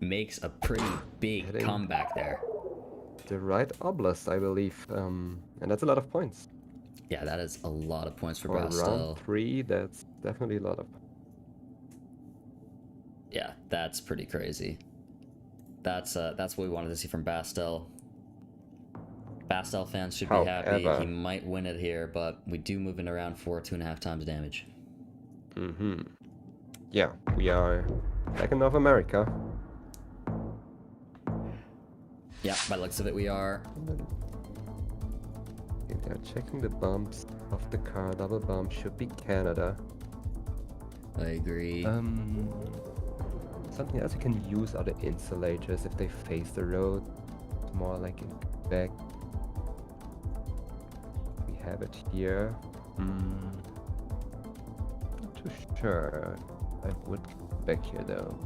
Speaker 3: makes a pretty big comeback there.
Speaker 2: The right oblast, I believe, and that's a lot of points.
Speaker 3: Yeah, that is a lot of points for
Speaker 2: For
Speaker 3: Bastel.
Speaker 2: round 3, that's definitely a lot of.
Speaker 3: Yeah, that's pretty crazy. That's what we wanted to see from Bastel. Bastel fans should be happy. He might win it here, but we do move into round 4, 2.5 times damage.
Speaker 2: Yeah, we are back in North America.
Speaker 3: Yeah, by the looks of it, we are.
Speaker 2: They're checking the bumps of the car. Double bump should be Canada.
Speaker 3: I agree.
Speaker 2: Something else you can use are the insulators if they face the road. More like in Quebec. We have it here. Not too sure. I would go back here though.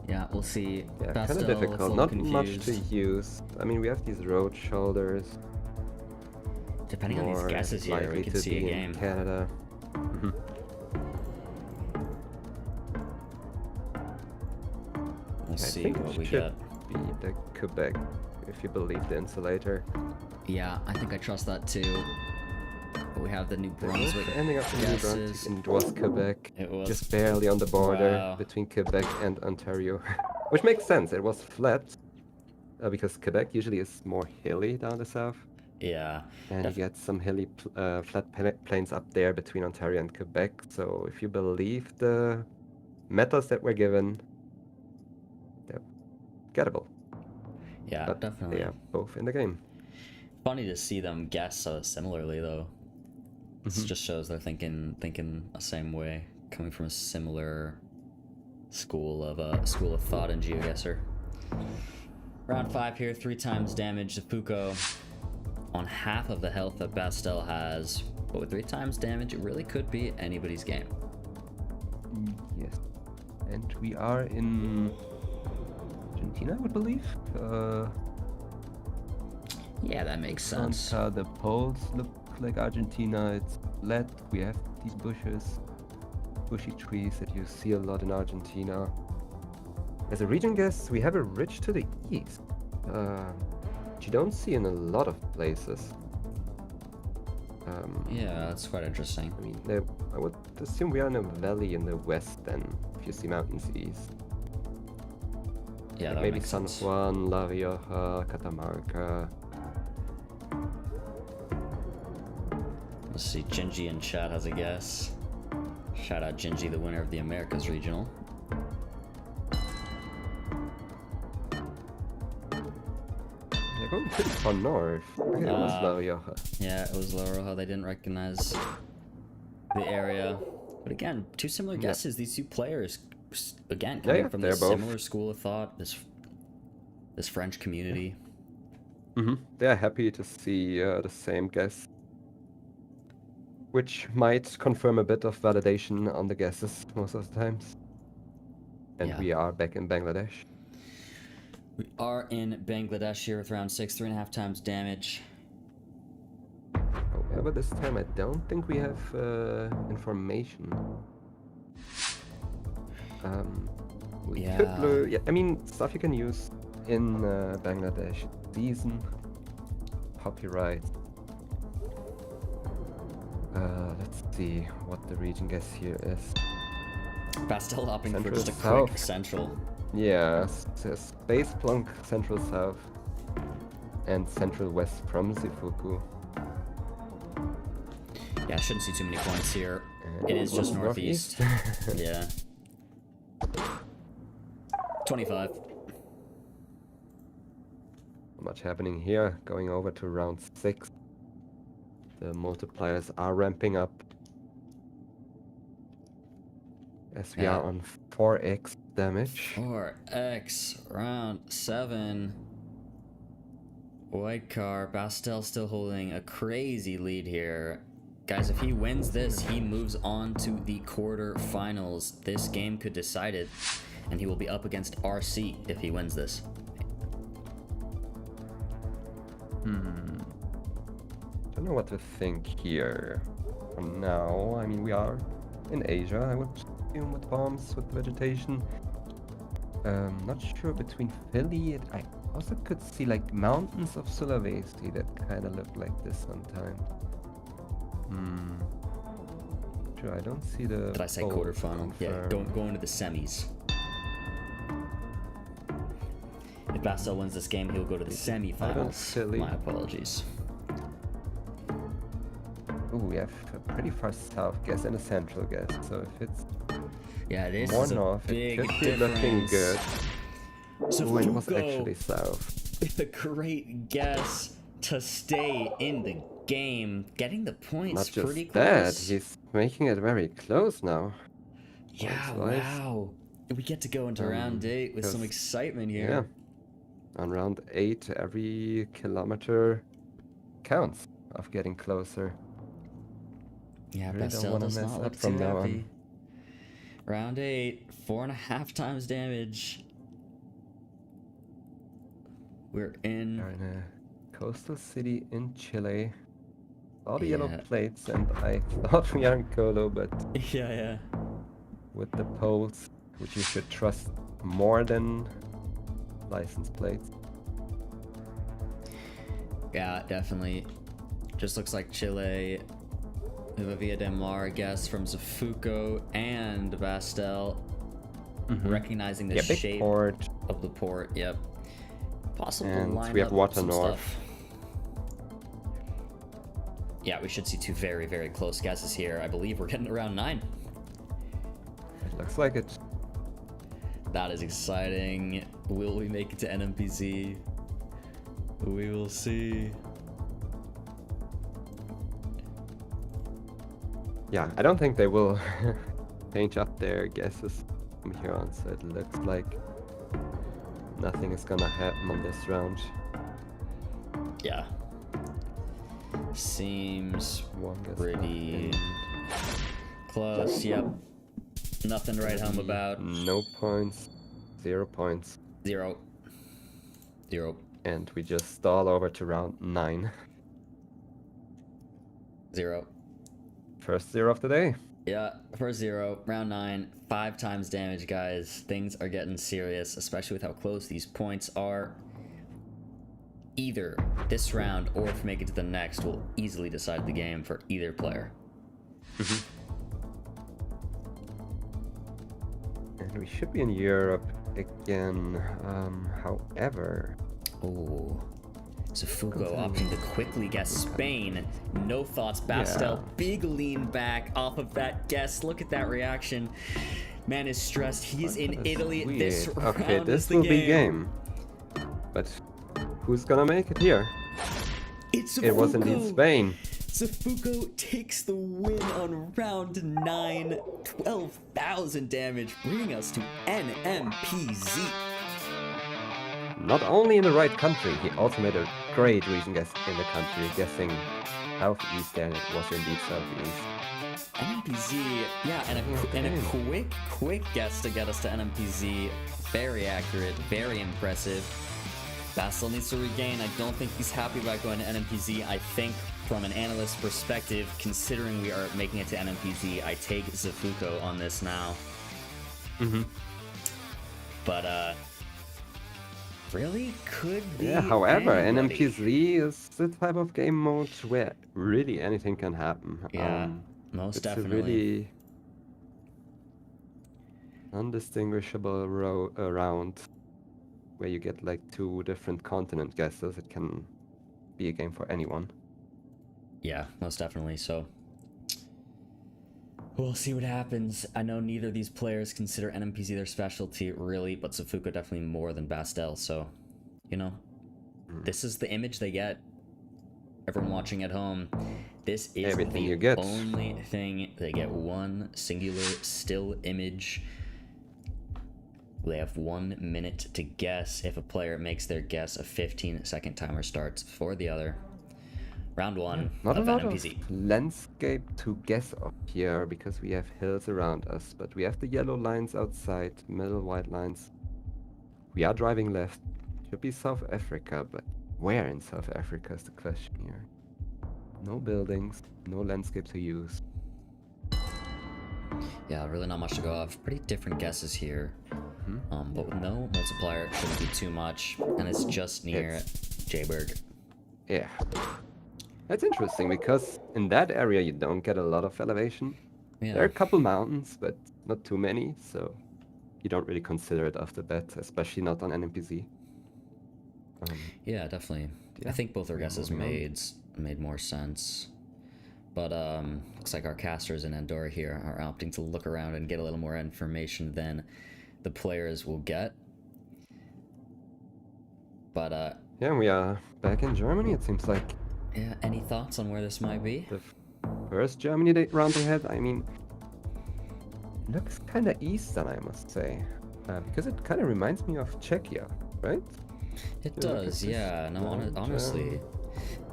Speaker 3: Yeah, we'll see.
Speaker 2: Yeah,
Speaker 3: Bastel,
Speaker 2: kind of difficult. Not much to
Speaker 3: confused.
Speaker 2: use. I mean, we have these road shoulders.
Speaker 3: Depending on these guesses here, we
Speaker 2: likely
Speaker 3: could
Speaker 2: to
Speaker 3: see a
Speaker 2: be in
Speaker 3: game.
Speaker 2: Canada.
Speaker 3: We'll see
Speaker 2: think
Speaker 3: what
Speaker 2: it
Speaker 3: we
Speaker 2: should
Speaker 3: get.
Speaker 2: be the Quebec, if you believe the insulator.
Speaker 3: Yeah, I think I trust that too. But we have the New Brunswick
Speaker 2: Ending up in New Brunswick,
Speaker 3: guesses.
Speaker 2: and it was Quebec.
Speaker 3: It was.
Speaker 2: Just barely on the border
Speaker 3: Wow.
Speaker 2: between Quebec and Ontario. Which makes sense, it was flat. Because Quebec usually is more hilly down the south.
Speaker 3: Yeah.
Speaker 2: And you get some hilly flat plains up there between Ontario and Quebec. So if you believe the metals that were given, they're gettable.
Speaker 3: Yeah,
Speaker 2: But
Speaker 3: definitely.
Speaker 2: they are both in the game.
Speaker 3: Funny to see them guess so similarly, though. This just shows they're thinking the same way, coming from a similar school of thought in GeoGuessr. Round 5 here, 3 times damage to Zuko on half of the health that Bastel has, but with 3 times damage, it really could be anybody's game.
Speaker 2: Yes. And we are in Argentina, I would believe.
Speaker 3: Yeah, that makes sense.
Speaker 2: How the polls look look like Argentina. It's flat. We have these bushy trees that you see a lot in Argentina. As a region guess, we have a ridge to the east, which you don't see in a lot of places.
Speaker 3: Yeah, that's quite interesting.
Speaker 2: I mean, I would assume we are in a valley in the west then, if you see mountains east.
Speaker 3: Yeah,
Speaker 2: Like
Speaker 3: that
Speaker 2: maybe
Speaker 3: makes
Speaker 2: San
Speaker 3: sense.
Speaker 2: Juan, La Rioja, Catamarca.
Speaker 3: Let's see, Gingy in chat has a guess. Shout out Gingy, the winner of the Americas Regional.
Speaker 2: They're going pretty far north. Okay, it was La Rioja.
Speaker 3: Yeah, it was La Rioja. They didn't recognize the area. But again, two similar guesses. These two players, again, coming from this similar school of thought, this French community.
Speaker 2: They're happy to see the same guess, which might confirm a bit of validation on the guesses most of the times. And we are back in Bangladesh.
Speaker 3: We are in Bangladesh here with round 6, 3.5 times damage.
Speaker 2: However, this time I don't think we have information. We could learn, I mean, stuff you can use in Bangladesh. Season, copyright. Let's see what the region guess here is.
Speaker 3: Bastel opting for just a
Speaker 2: South.
Speaker 3: quick central.
Speaker 2: Yeah, Space Plunk Central South and Central West from Zifuku.
Speaker 3: Yeah, I shouldn't see too many points here. It is just northeast. Yeah. 25.
Speaker 2: Not much happening here. Going over to round 6. The multipliers are ramping up. As we are on 4x damage.
Speaker 3: 4x, round 7. Wildcard, Bastel still holding a crazy lead here. Guys, if he wins this, he moves on to the quarterfinals. This game could decide it, and he will be up against RC if he wins this.
Speaker 2: Don't know what to think here. For now, I mean, we are in Asia, I would assume, with bombs, with vegetation. Not sure between Philly. I also could see like mountains of Sulawesi that kind of look like this sometimes. Sure, I don't see the.
Speaker 3: Did I say quarterfinal? Yeah, going to the semis. If Bastel wins this game, he'll go to the semifinals. My apologies.
Speaker 2: Ooh, we have a pretty far south guess and a central guess. So if it's
Speaker 3: this
Speaker 2: more
Speaker 3: is
Speaker 2: north,
Speaker 3: a
Speaker 2: it
Speaker 3: big
Speaker 2: could be looking good.
Speaker 3: So
Speaker 2: it was actually south.
Speaker 3: With a great guess to stay in the game, getting the points
Speaker 2: Not just
Speaker 3: pretty
Speaker 2: that,
Speaker 3: close.
Speaker 2: he's making it very close now.
Speaker 3: Yeah,
Speaker 2: Points-wise.
Speaker 3: wow. We get to go into round 8 with some excitement here.
Speaker 2: Yeah. On round 8, every kilometer counts of getting closer.
Speaker 3: Yeah,
Speaker 2: Really don't
Speaker 3: Bastel
Speaker 2: wanna
Speaker 3: does
Speaker 2: mess
Speaker 3: not
Speaker 2: up
Speaker 3: look
Speaker 2: from
Speaker 3: too
Speaker 2: now on.
Speaker 3: happy. Round 8, 4.5 times damage. We're in.
Speaker 2: We're in a coastal city in Chile. All the yellow
Speaker 3: Yeah.
Speaker 2: plates, and I thought we are in Colo, but
Speaker 3: Yeah.
Speaker 2: with the poles, which you should trust more than license plates.
Speaker 3: Yeah, definitely. Just looks like Chile. We have a Via del Mar guess from Zuko and Bastel. Recognizing the
Speaker 2: Big
Speaker 3: shape
Speaker 2: port.
Speaker 3: of the port. Yep. Possible
Speaker 2: And
Speaker 3: line
Speaker 2: we have
Speaker 3: up
Speaker 2: water
Speaker 3: some
Speaker 2: north.
Speaker 3: stuff. Yeah, we should see two very, very close guesses here. I believe we're getting around 9.
Speaker 2: It looks like it.
Speaker 3: That is exciting. Will we make it to NMPC? We will see.
Speaker 2: Yeah, I don't think they will change up their guesses from here on, so it looks like nothing is gonna happen on this round.
Speaker 3: Yeah. Seems
Speaker 2: One guess
Speaker 3: pretty
Speaker 2: left
Speaker 3: close. Yep. Nothing to write home about.
Speaker 2: No points. 0 points.
Speaker 3: 0.
Speaker 2: And we just stall over to round 9.
Speaker 3: 0.
Speaker 2: First 0 of the day.
Speaker 3: Yeah, first 0, round 9, 5 times damage, guys. Things are getting serious, especially with how close these points are. Either this round or if we make it to the next will easily decide the game for either player.
Speaker 2: And we should be in Europe again. However...
Speaker 3: Oh, Zuko opting to quickly guess Spain. No thoughts, Bastel. Big lean back off of that guess. Look at that reaction. Man is stressed. He's in Italy.
Speaker 2: Weird.
Speaker 3: This round
Speaker 2: Okay, this
Speaker 3: is the
Speaker 2: will
Speaker 3: game.
Speaker 2: be game. But who's gonna make it here?
Speaker 3: It's Zuko.
Speaker 2: It was indeed Spain.
Speaker 3: Zuko takes the win on round 9. 12,000 damage, bringing us to NMPZ.
Speaker 2: Not only in the right country, he also made a great recent guess in the country, guessing southeast, and it was indeed southeast.
Speaker 3: NMPZ, yeah, and a quick guess to get us to NMPZ. Very accurate, very impressive. Bastel needs to regain. I don't think he's happy about going to NMPZ. I think from an analyst perspective, considering we are making it to NMPZ, I take Zuko on this now. But, really could be.
Speaker 2: Yeah, however,
Speaker 3: anybody.
Speaker 2: NMPZ is the type of game mode where really anything can happen.
Speaker 3: Yeah, most
Speaker 2: it's
Speaker 3: definitely.
Speaker 2: a really undistinguishable round where you get like 2 different continent guesses. It can be a game for anyone.
Speaker 3: Yeah, most definitely. So we'll see what happens. I know neither of these players consider NMPZ their specialty, really, but Zuko definitely more than Bastel. So, you know, this is the image they get. Everyone watching at home, this is
Speaker 2: Everything
Speaker 3: the
Speaker 2: you get.
Speaker 3: only thing. They get one singular still image. They have 1 minute to guess. If a player makes their guess, a 15-second timer starts for the other. Round 1
Speaker 2: Not
Speaker 3: of
Speaker 2: a lot
Speaker 3: NMPZ.
Speaker 2: of landscape to guess up here because we have hills around us, but we have the yellow lines outside, middle white lines. We are driving left. Should be South Africa, but where in South Africa is the question here. No buildings, no landscape to use.
Speaker 3: Yeah, really not much to go off. Pretty different guesses here. But with no multiplier, shouldn't be too much. And it's just near Jayberg.
Speaker 2: Yeah. That's interesting because in that area you don't get a lot of elevation.
Speaker 3: Yeah.
Speaker 2: There are a couple mountains, but not too many, so you don't really consider it off the bat, especially not on NMPZ.
Speaker 3: Yeah, definitely.
Speaker 2: Yeah.
Speaker 3: I think both our guesses made more sense. But looks like our casters in Andorra here are opting to look around and get a little more information than the players will get. But
Speaker 2: Yeah, we are back in Germany, it seems like.
Speaker 3: yeah, any thoughts on where this might be?
Speaker 2: The first Germany round they had, I mean, looks kind of eastern, I must say. Because it kind of reminds me of Czechia, right?
Speaker 3: It
Speaker 2: Yeah, look
Speaker 3: does,
Speaker 2: at this
Speaker 3: yeah. No, honestly,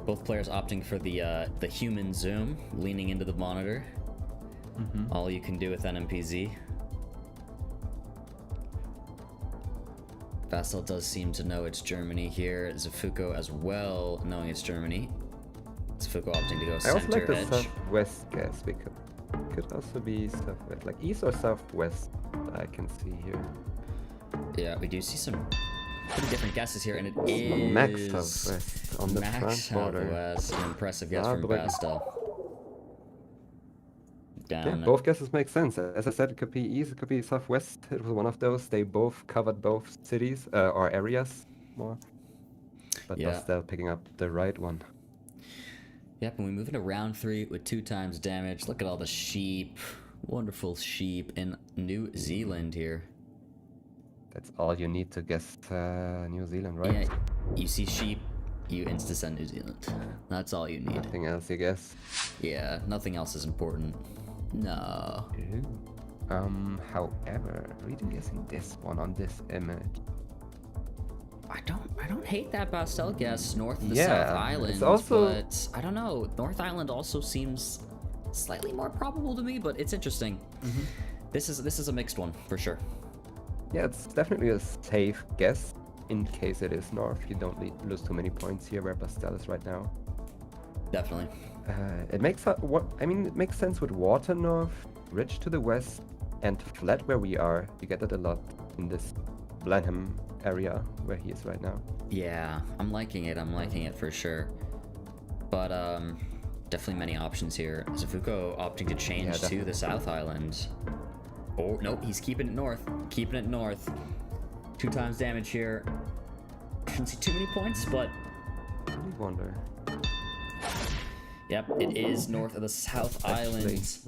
Speaker 3: both players opting for the human zoom, leaning into the monitor. All you can do with NMPZ. Bastel does seem to know it's Germany here. Zuko as well, knowing it's Germany. Zuko opting to go
Speaker 2: I also like
Speaker 3: center
Speaker 2: the
Speaker 3: edge.
Speaker 2: southwest guess because it could also be southwest, like east or southwest. I can see here.
Speaker 3: Yeah, we do see some pretty different guesses here, and it is
Speaker 2: Max southwest on the
Speaker 3: Max
Speaker 2: front border.
Speaker 3: Southwest. An impressive guess from
Speaker 2: Saarbrücken.
Speaker 3: Bastel.
Speaker 2: Yeah,
Speaker 3: Down.
Speaker 2: both guesses make sense. As I said, it could be east, it could be southwest. It was one of those. They both covered both cities or areas more. But
Speaker 3: Yeah.
Speaker 2: Bastel picking up the right one.
Speaker 3: Yep, and we move into round 3 with 2 times damage. Look at all the sheep. Wonderful sheep in New Zealand here.
Speaker 2: That's all you need to guess New Zealand, right?
Speaker 3: Yeah, you see sheep, you insta-send New Zealand. That's all you need.
Speaker 2: Nothing else, you guess.
Speaker 3: Yeah, nothing else is important. No.
Speaker 2: However, really guessing this one on this image.
Speaker 3: I don't hate that Bastel guess north of the
Speaker 2: Yeah,
Speaker 3: South Island,
Speaker 2: it's also-
Speaker 3: but I don't know. North Island also seems slightly more probable to me, but it's interesting. This is a mixed one for sure.
Speaker 2: Yeah, it's definitely a safe guess in case it is north. You don't lose too many points here where Bastel is right now.
Speaker 3: Definitely.
Speaker 2: It makes it makes sense with water north, ridge to the west, and flat where we are. You get it a lot in this Blenheim area where he is right now.
Speaker 3: Yeah, I'm liking it. I'm liking it for sure. But definitely many options here. Zuko opting to change to the South Island. Oh, nope, he's keeping it north. Keeping it north. 2 times damage here. Shouldn't see too many points, but...
Speaker 2: I wonder.
Speaker 3: Yep, it is north of the South Island.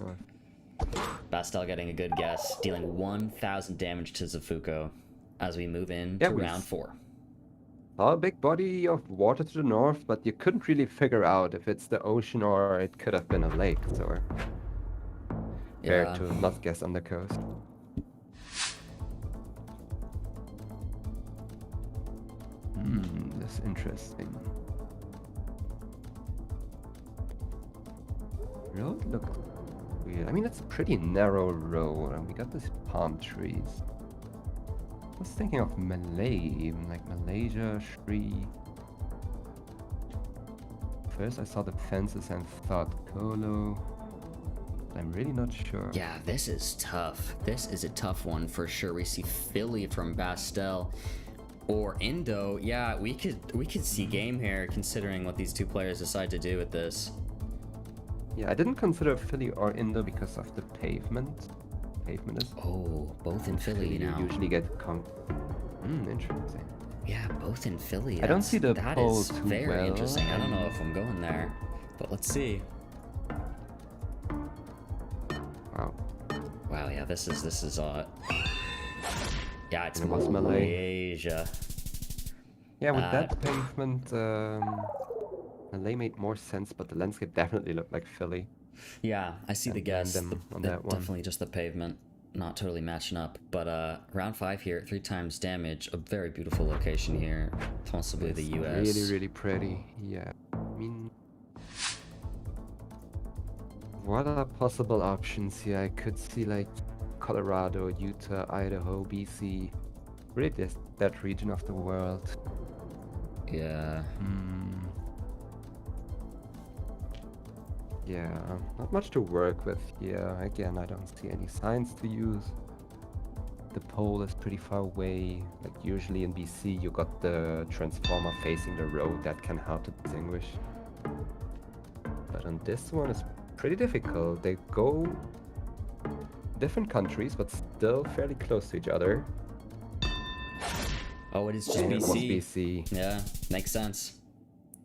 Speaker 3: Bastel getting a good guess, dealing 1,000 damage to Zuko as we move in to round 4.
Speaker 2: A big body of water to the north, but you couldn't really figure out if it's the ocean or it could have been a lake, so fair to not guess on the coast. That's interesting. Road looks weird. I mean, it's a pretty narrow road, and we got these palm trees. I was thinking of Malay, even like Malaysia, Sri. First I saw the fences and thought Kolo. I'm really not sure.
Speaker 3: Yeah, this is tough. This is a tough one for sure. We see Philly from Bastel or Indo. Yeah, we could see game here considering what these two players decide to do with this.
Speaker 2: Yeah, I didn't consider Philly or Indo because of the pavement. Pavement is.
Speaker 3: Oh, both in Philly now.
Speaker 2: You usually get interesting.
Speaker 3: Yeah, both in Philly.
Speaker 2: I don't see the
Speaker 3: that
Speaker 2: pole
Speaker 3: is
Speaker 2: too
Speaker 3: very
Speaker 2: well.
Speaker 3: interesting. I don't know if I'm going there, but let's see.
Speaker 2: Wow.
Speaker 3: Wow, yeah, this is yeah, it's
Speaker 2: Malay.
Speaker 3: Malaysia.
Speaker 2: Yeah, with that pavement, Malay made more sense, but the landscape definitely looked like Philly.
Speaker 3: Yeah, I see the guess.
Speaker 2: On that one.
Speaker 3: Definitely just the pavement, not totally matching up. But round 5 here, 3 times damage. A very beautiful location here, possibly the US.
Speaker 2: Really, really pretty. Yeah. I mean, what are possible options here? I could see like Colorado, Utah, Idaho, BC. Really, that region of the world.
Speaker 3: Yeah.
Speaker 2: Yeah, not much to work with here. Again, I don't see any signs to use. The pole is pretty far away. Like usually in BC, you got the transformer facing the road that can help to distinguish. But on this one, it's pretty difficult. They go different countries, but still fairly close to each other.
Speaker 3: Oh, it is just
Speaker 2: And it was
Speaker 3: BC.
Speaker 2: BC.
Speaker 3: Yeah, makes sense.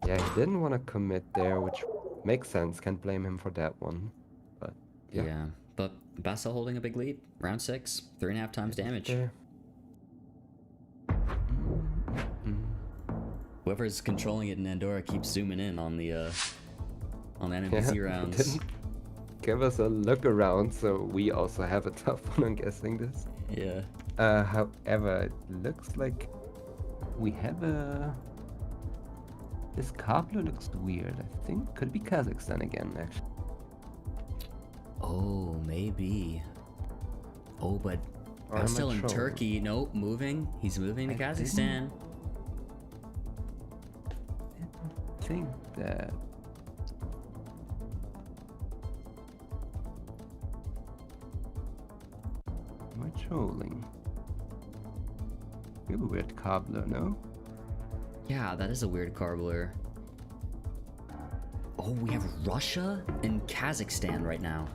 Speaker 2: Yeah, he didn't want to commit there, which makes sense. Can't blame him for that one. But
Speaker 3: Yeah, but Basel holding a big lead. Round 6, 3.5 times damage.
Speaker 2: There.
Speaker 3: Whoever's controlling it in Andorra keeps zooming in on the NPC rounds.
Speaker 2: Didn't give us a look around, so we also have a tough one on guessing this.
Speaker 3: Yeah.
Speaker 2: However, it looks like we have a... This Kablo looks weird. I think could be Kazakhstan again, actually.
Speaker 3: Oh, maybe. Oh, but I'm still in Turkey. Nope, moving. He's moving to Kazakhstan.
Speaker 2: I think that... Am I trolling? We have a weird Kablo, no?
Speaker 3: Yeah, that is a weird carbler. Oh, we have Russia and Kazakhstan right now.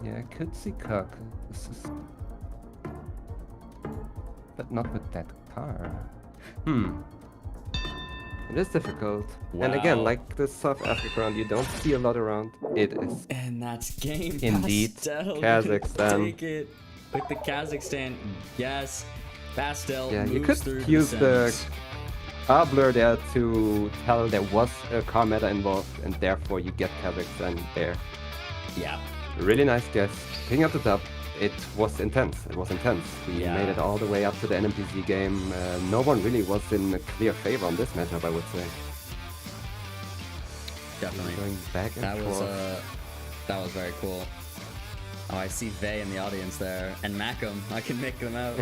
Speaker 2: Yeah, I could see Kuk. This is... But not with that car. It is difficult.
Speaker 3: Wow.
Speaker 2: And again, like the South Africa round, you don't see a lot around. It is.
Speaker 3: And that's game.
Speaker 2: Indeed.
Speaker 3: Bastel.
Speaker 2: Kazakhstan.
Speaker 3: Take it with the Kazakhstan. Yes. Bastel
Speaker 2: Yeah, you
Speaker 3: moves
Speaker 2: could
Speaker 3: through
Speaker 2: use the
Speaker 3: semis.
Speaker 2: Kabler there to tell there was a car meta involved, and therefore you get Kazakhstan there.
Speaker 3: Yeah.
Speaker 2: Really nice guess. Picking up the dub. It was intense. It was intense. We made it all the way up to the NMPC game. No one really was in a clear favor on this matchup, I would say.
Speaker 3: Definitely.
Speaker 2: Going back and forth.
Speaker 3: That was very cool. Oh, I see Vey in the audience there, and Macam. I can make them out.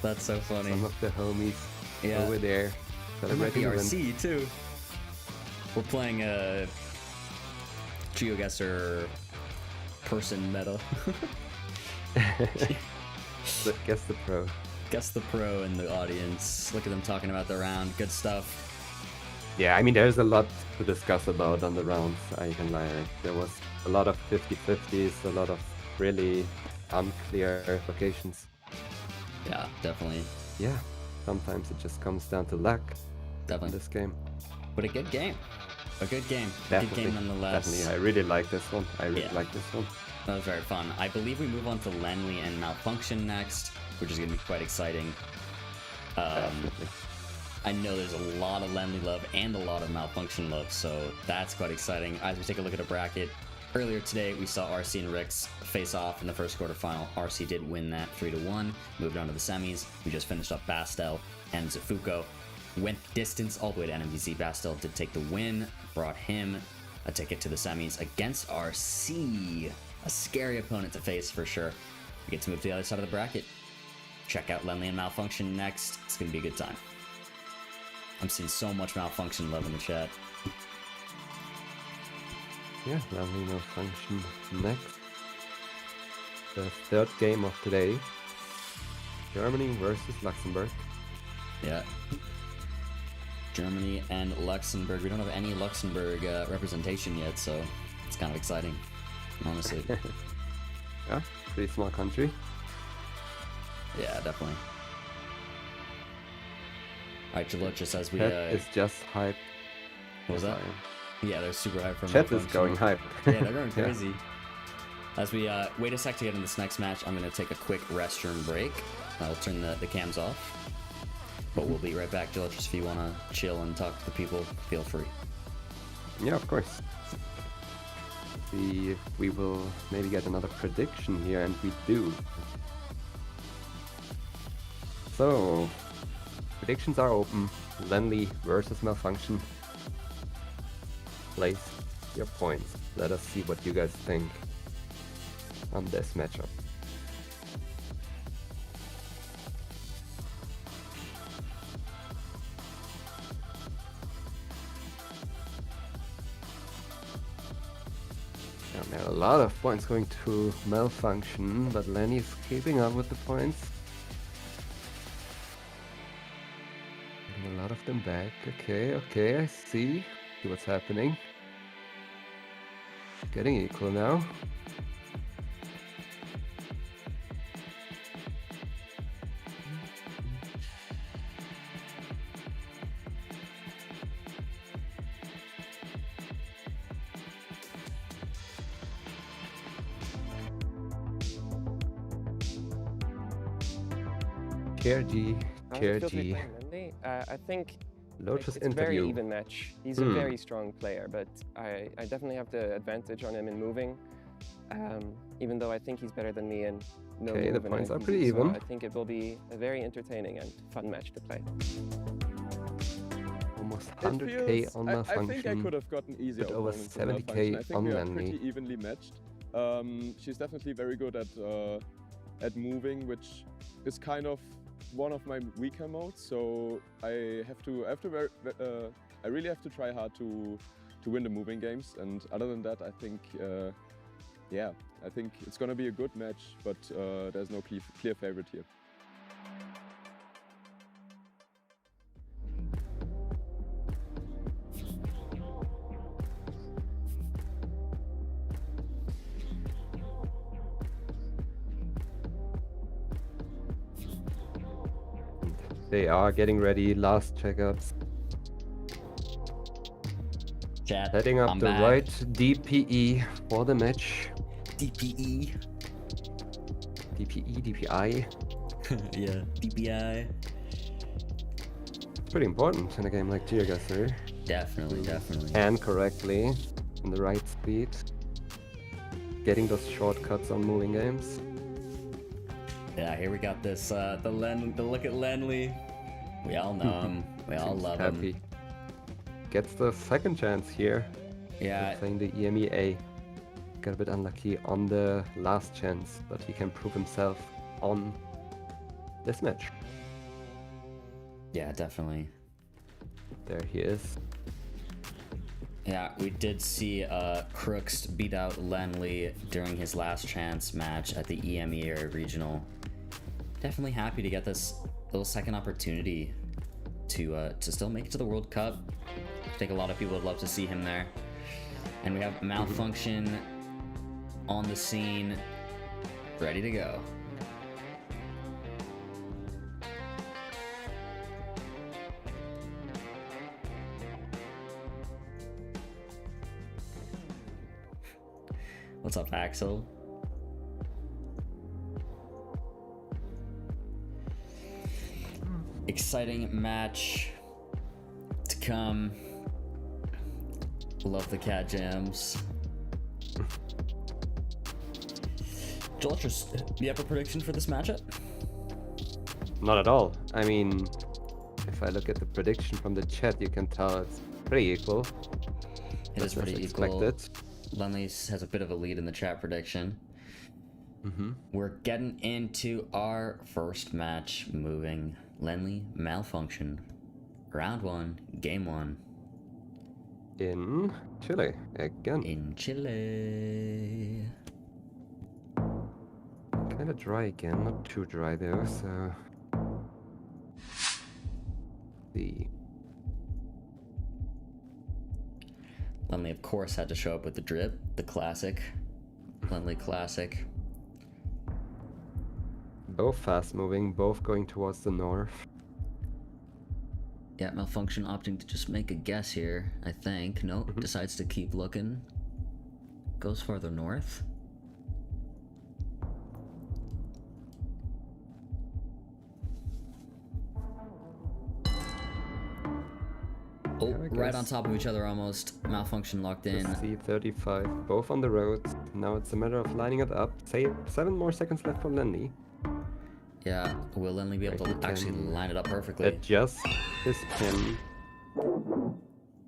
Speaker 3: That's so funny.
Speaker 2: Some of the homies over there.
Speaker 3: There might be RC too. We're playing GeoGuessr person meta.
Speaker 2: Guess the pro.
Speaker 3: Guess the pro in the audience. Look at them talking about the round. Good stuff.
Speaker 2: Yeah, I mean, there's a lot to discuss about on the rounds, I can lie. There was a lot of 50-50s, a lot of really unclear locations.
Speaker 3: Yeah, definitely.
Speaker 2: Yeah, sometimes it just comes down to luck.
Speaker 3: Definitely.
Speaker 2: In this game.
Speaker 3: But a good game. A good game.
Speaker 2: Definitely,
Speaker 3: Good game nonetheless.
Speaker 2: Definitely, I really like this one. I really like this one.
Speaker 3: That was very fun. I believe we move on to Lenley and Malfunction next, which is going to be quite exciting.
Speaker 2: Definitely.
Speaker 3: I know there's a lot of Lenley love and a lot of Malfunction love, so that's quite exciting. As we take a look at a bracket, earlier today we saw RC and Rix face off in the first quarterfinal. RC did win that 3-1, moved on to the semis. We just finished up Bastel and Zuko. Went distance all the way to NMVC. Bastel did take the win, brought him a ticket to the semis against RC. A scary opponent to face for sure. We get to move to the other side of the bracket. Check out Lenley and Malfunction next. It's going to be a good time. I'm seeing so much Malfunction love in the chat.
Speaker 2: Yeah, Lenley Malfunction next. The third game of today. Germany versus Luxembourg.
Speaker 3: Yeah. Germany and Luxembourg. We don't have any Luxembourg representation yet, so it's kind of exciting, honestly.
Speaker 2: Yeah, pretty small country.
Speaker 3: Yeah, definitely. Alright, Jalocha says we...
Speaker 2: It's just hype.
Speaker 3: What was that? Yeah, they're super hype for
Speaker 2: Chat is going hype.
Speaker 3: Yeah, they're going crazy. As we wait a sec to get in this next match, I'm going to take a quick restroom break. I'll turn the cams off. But we'll be right back, Jalocha. If you want to chill and talk to the people, feel free.
Speaker 2: Yeah, of course. See if we will maybe get another prediction here, and we do. So, predictions are open. Lenley versus Malfunction. Place your points. Let us see what you guys think on this matchup. There are a lot of points going to Malfunction, but Lenny's keeping up with the points. Getting a lot of them back. Okay, I see what's happening. Getting equal now. KRG.
Speaker 12: I think
Speaker 2: Lotus
Speaker 12: it's a
Speaker 2: interview.
Speaker 12: very even match. He's a very strong player, but I definitely have the advantage on him in moving. Even though I think he's better than me in no move.
Speaker 2: The points are pretty
Speaker 12: so
Speaker 2: even.
Speaker 12: I think it will be a very entertaining and fun match to play.
Speaker 2: Almost 100k on Malfunction.
Speaker 10: I think I could have gotten easier.
Speaker 2: But over
Speaker 10: opponents
Speaker 2: 70k
Speaker 10: I think
Speaker 2: on
Speaker 10: we are
Speaker 2: Lenley.
Speaker 10: pretty evenly matched. She's definitely very good at moving, which is kind of one of my weaker modes. So I really have to try hard to win the moving games. And other than that, I think I think it's gonna be a good match, but there's no clear favorite here.
Speaker 2: They are getting ready, last checkups.
Speaker 3: Chat,
Speaker 2: Setting up the right DPE for the match.
Speaker 3: DPE.
Speaker 2: DPI.
Speaker 3: Yeah, DPI.
Speaker 2: It's pretty important in a game like GeoGuessr.
Speaker 3: Definitely.
Speaker 2: And correctly, in the right speed. Getting those shortcuts on moving games.
Speaker 3: Yeah, here we got this, the look at Lenley. We all know him. We all love him.
Speaker 2: Gets the second chance here.
Speaker 3: Yeah.
Speaker 2: Playing the EMEA. Got a bit unlucky on the last chance, but he can prove himself on this match.
Speaker 3: Yeah, definitely.
Speaker 2: There he is.
Speaker 3: Yeah, we did see Crooks beat out Lenley during his last chance match at the EMEA regional. Definitely happy to get this little second opportunity to still make it to the World Cup. I think a lot of people would love to see him there. And we have Malfunction on the scene, ready to go. What's up, Axel? Exciting match to come. Love the cat jams. Joel, do you have a prediction for this matchup?
Speaker 2: Not at all. I mean, if I look at the prediction from the chat, you can tell it's pretty equal.
Speaker 3: It is pretty equal. Lenley has a bit of a lead in the chat prediction. We're getting into our first match, moving Lenley Malfunction. Round 1, game 1.
Speaker 2: In Chile, again.
Speaker 3: In Chile.
Speaker 2: Kinda dry again, not too dry though, so... The
Speaker 3: Lenley, of course, had to show up with the drip, the classic. Lenley classic.
Speaker 2: Both fast moving, both going towards the north.
Speaker 3: Yeah, Malfunction opting to just make a guess here, I think. Nope, decides to keep looking. Goes farther north. Oh, right on top of each other almost. Malfunction locked in.
Speaker 2: C35, both on the road. Now it's a matter of lining it up. Say 7 more seconds left for Lenley.
Speaker 3: Yeah, will Lenley be able to actually line it up perfectly?
Speaker 2: Adjust his pin.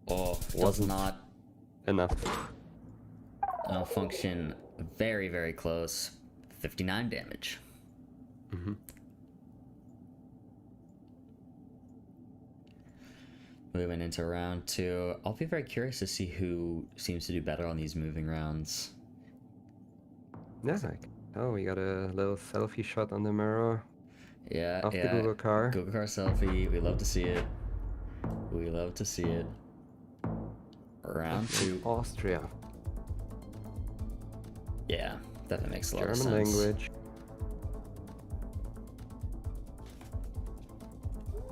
Speaker 3: Oh, wasn't not
Speaker 2: enough.
Speaker 3: Malfunction very, very close. 59 damage. Moving into round 2. I'll be very curious to see who seems to do better on these moving rounds.
Speaker 2: Yeah, oh, we got a little selfie shot on the mirror.
Speaker 3: Yeah,
Speaker 2: of the Google car.
Speaker 3: Google car selfie. We love to see it. We love to see it. Round 2.
Speaker 2: Austria.
Speaker 3: Yeah, that makes a lot of
Speaker 2: sense. German language.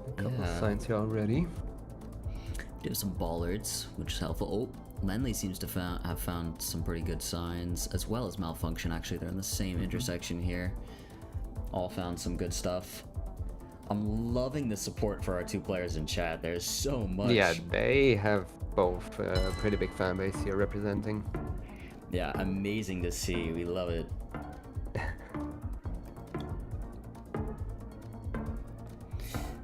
Speaker 2: A couple of signs here already.
Speaker 3: Do some bollards, which is helpful. Oh, Lenley seems to have found some pretty good signs, as well as Malfunction. Actually, they're in the same intersection here. All found some good stuff. I'm loving the support for our two players in chat. There's so much.
Speaker 2: Yeah, they have both a pretty big fan base here representing.
Speaker 3: Yeah, amazing to see. We love it.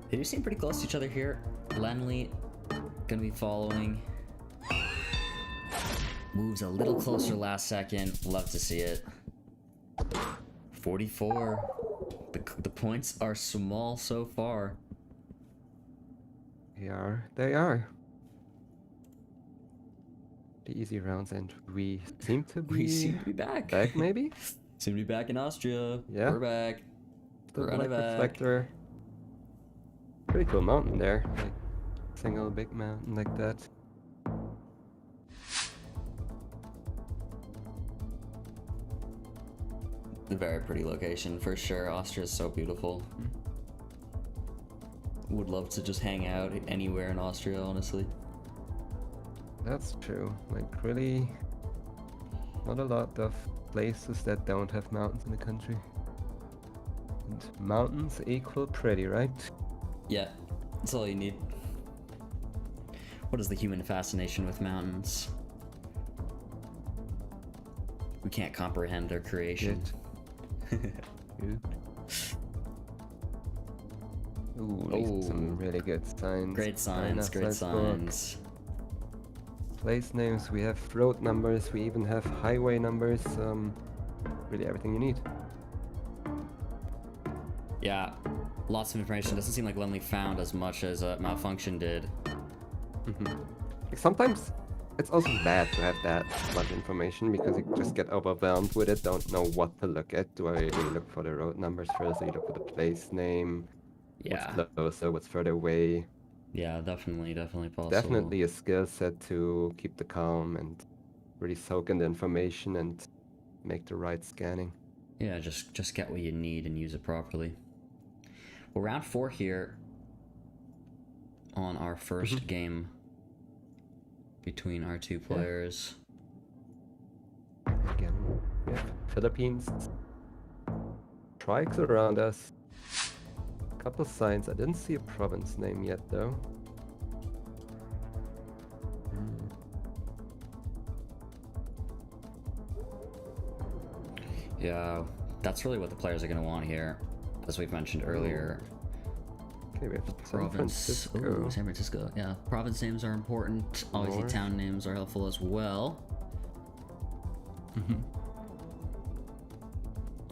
Speaker 3: They do seem pretty close to each other here. Lenley gonna be following. Moves a little closer last second. Love to see it. 44. The points are small so far.
Speaker 2: They are. The easy rounds, and we seem to be
Speaker 3: back.
Speaker 2: Back, maybe?
Speaker 3: Seem to be back in Austria.
Speaker 2: Yeah.
Speaker 3: We're back.
Speaker 2: The
Speaker 3: We're
Speaker 2: black
Speaker 3: back.
Speaker 2: reflector. Pretty cool mountain there. Like, single big mountain like that.
Speaker 3: A very pretty location for sure. Austria is so beautiful. Would love to just hang out anywhere in Austria, honestly.
Speaker 2: That's true. Like, really, not a lot of places that don't have mountains in the country. And mountains equal pretty, right?
Speaker 3: Yeah, that's all you need. What is the human fascination with mountains? We can't comprehend their creation.
Speaker 2: Good. Ooh, some really good signs.
Speaker 3: Great signs, great signs.
Speaker 2: Place names, we have road numbers, we even have highway numbers, really everything you need.
Speaker 3: Yeah, lots of information. Doesn't seem like Lenley found as much as Malfunction did.
Speaker 2: Like sometimes it's also bad to have that much information because you just get overwhelmed with it, don't know what to look at. Do I really look for the road numbers first? Do you look for the place name?
Speaker 3: Yeah.
Speaker 2: What's closer, what's further away?
Speaker 3: Yeah, definitely possible.
Speaker 2: Definitely a skill set to keep the calm and really soak in the information and make the right scanning.
Speaker 3: Yeah, just get what you need and use it properly. Well, round 4 here on our first game between our two players.
Speaker 2: Again, we have Philippines. Trikes around us. Couple signs. I didn't see a province name yet, though.
Speaker 3: Yeah, that's really what the players are going to want here, as we've mentioned earlier.
Speaker 2: Okay, we have
Speaker 3: San Francisco. Yeah, province names are important. Obviously, town names are helpful as well.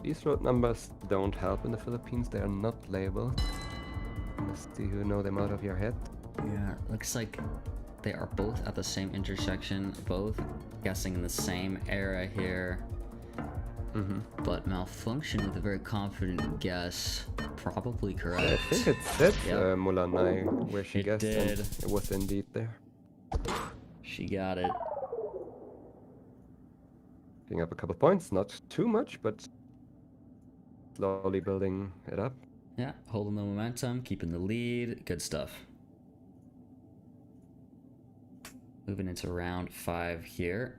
Speaker 2: These road numbers don't help in the Philippines. They are not labeled. Unless you know them out of your head.
Speaker 3: Yeah, looks like they are both at the same intersection, both guessing in the same area here. But Malfunction with a very confident guess, probably correct.
Speaker 2: I think it said Mulanay where she guessed.
Speaker 3: Did.
Speaker 2: And it was indeed there.
Speaker 3: She got it.
Speaker 2: Picking up a couple points, not too much, but slowly building it up.
Speaker 3: Yeah, holding the momentum, keeping the lead, good stuff. Moving into round 5 here.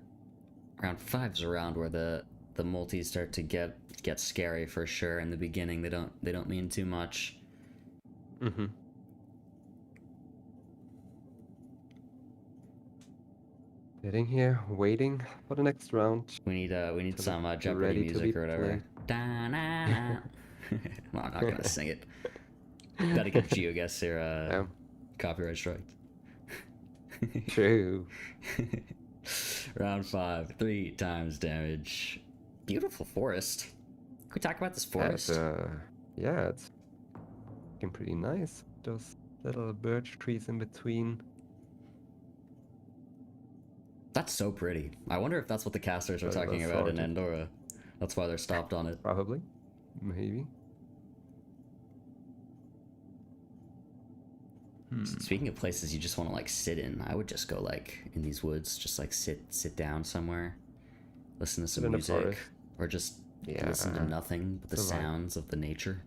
Speaker 3: Round 5's a round where the multis start to get scary for sure. In the beginning, they don't mean too much.
Speaker 2: Sitting here, waiting for the next round.
Speaker 3: We need some Jeopardy music or whatever. Da-na-na. Well, I'm not gonna sing it. Gotta get GeoGuessr copyright strike.
Speaker 2: True.
Speaker 3: Round 5, 3 times damage. Beautiful forest. Can we talk about this forest?
Speaker 2: Yeah, it's looking pretty nice. Those little birch trees in between.
Speaker 3: That's so pretty. I wonder if that's what the casters are talking about in Andorra. That's why they're stopped on it.
Speaker 2: Probably. Maybe.
Speaker 3: Speaking of places you just want to like sit in, I would just go like in these woods, just like sit down somewhere, listen to some music, or just listen to nothing but the sounds of the nature.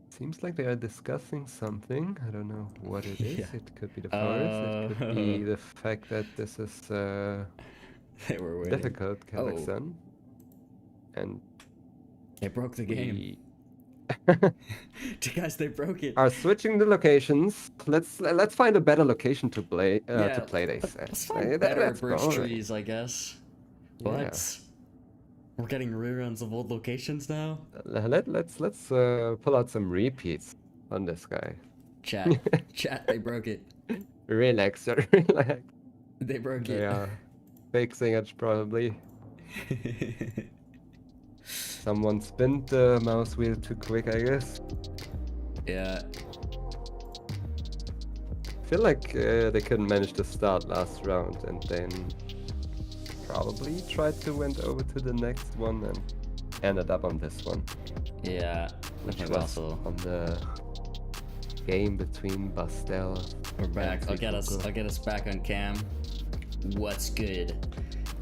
Speaker 2: Seems like they are discussing something. I don't know what it is. It could be the forest. It could be the fact that this is
Speaker 3: they were
Speaker 2: difficult Kazakhstan. And
Speaker 3: they broke the game. Guys, they broke it.
Speaker 2: Are switching the locations. Let's find a better location to play. To play. They say.
Speaker 3: Let's find better birch trees, I guess. But we're getting reruns of old locations now.
Speaker 2: Let's pull out some repeats on this guy.
Speaker 3: Chat, they broke it.
Speaker 2: Relax.
Speaker 3: They broke it.
Speaker 2: Yeah, fixing it probably. Someone spinned the mouse wheel too quick, I guess.
Speaker 3: Yeah.
Speaker 2: I feel like they couldn't manage to start last round and then probably tried to went over to the next one and ended up on this one.
Speaker 3: Yeah,
Speaker 2: which was also on the game between Bastel.
Speaker 3: We're back. I'll get us back on cam. What's good?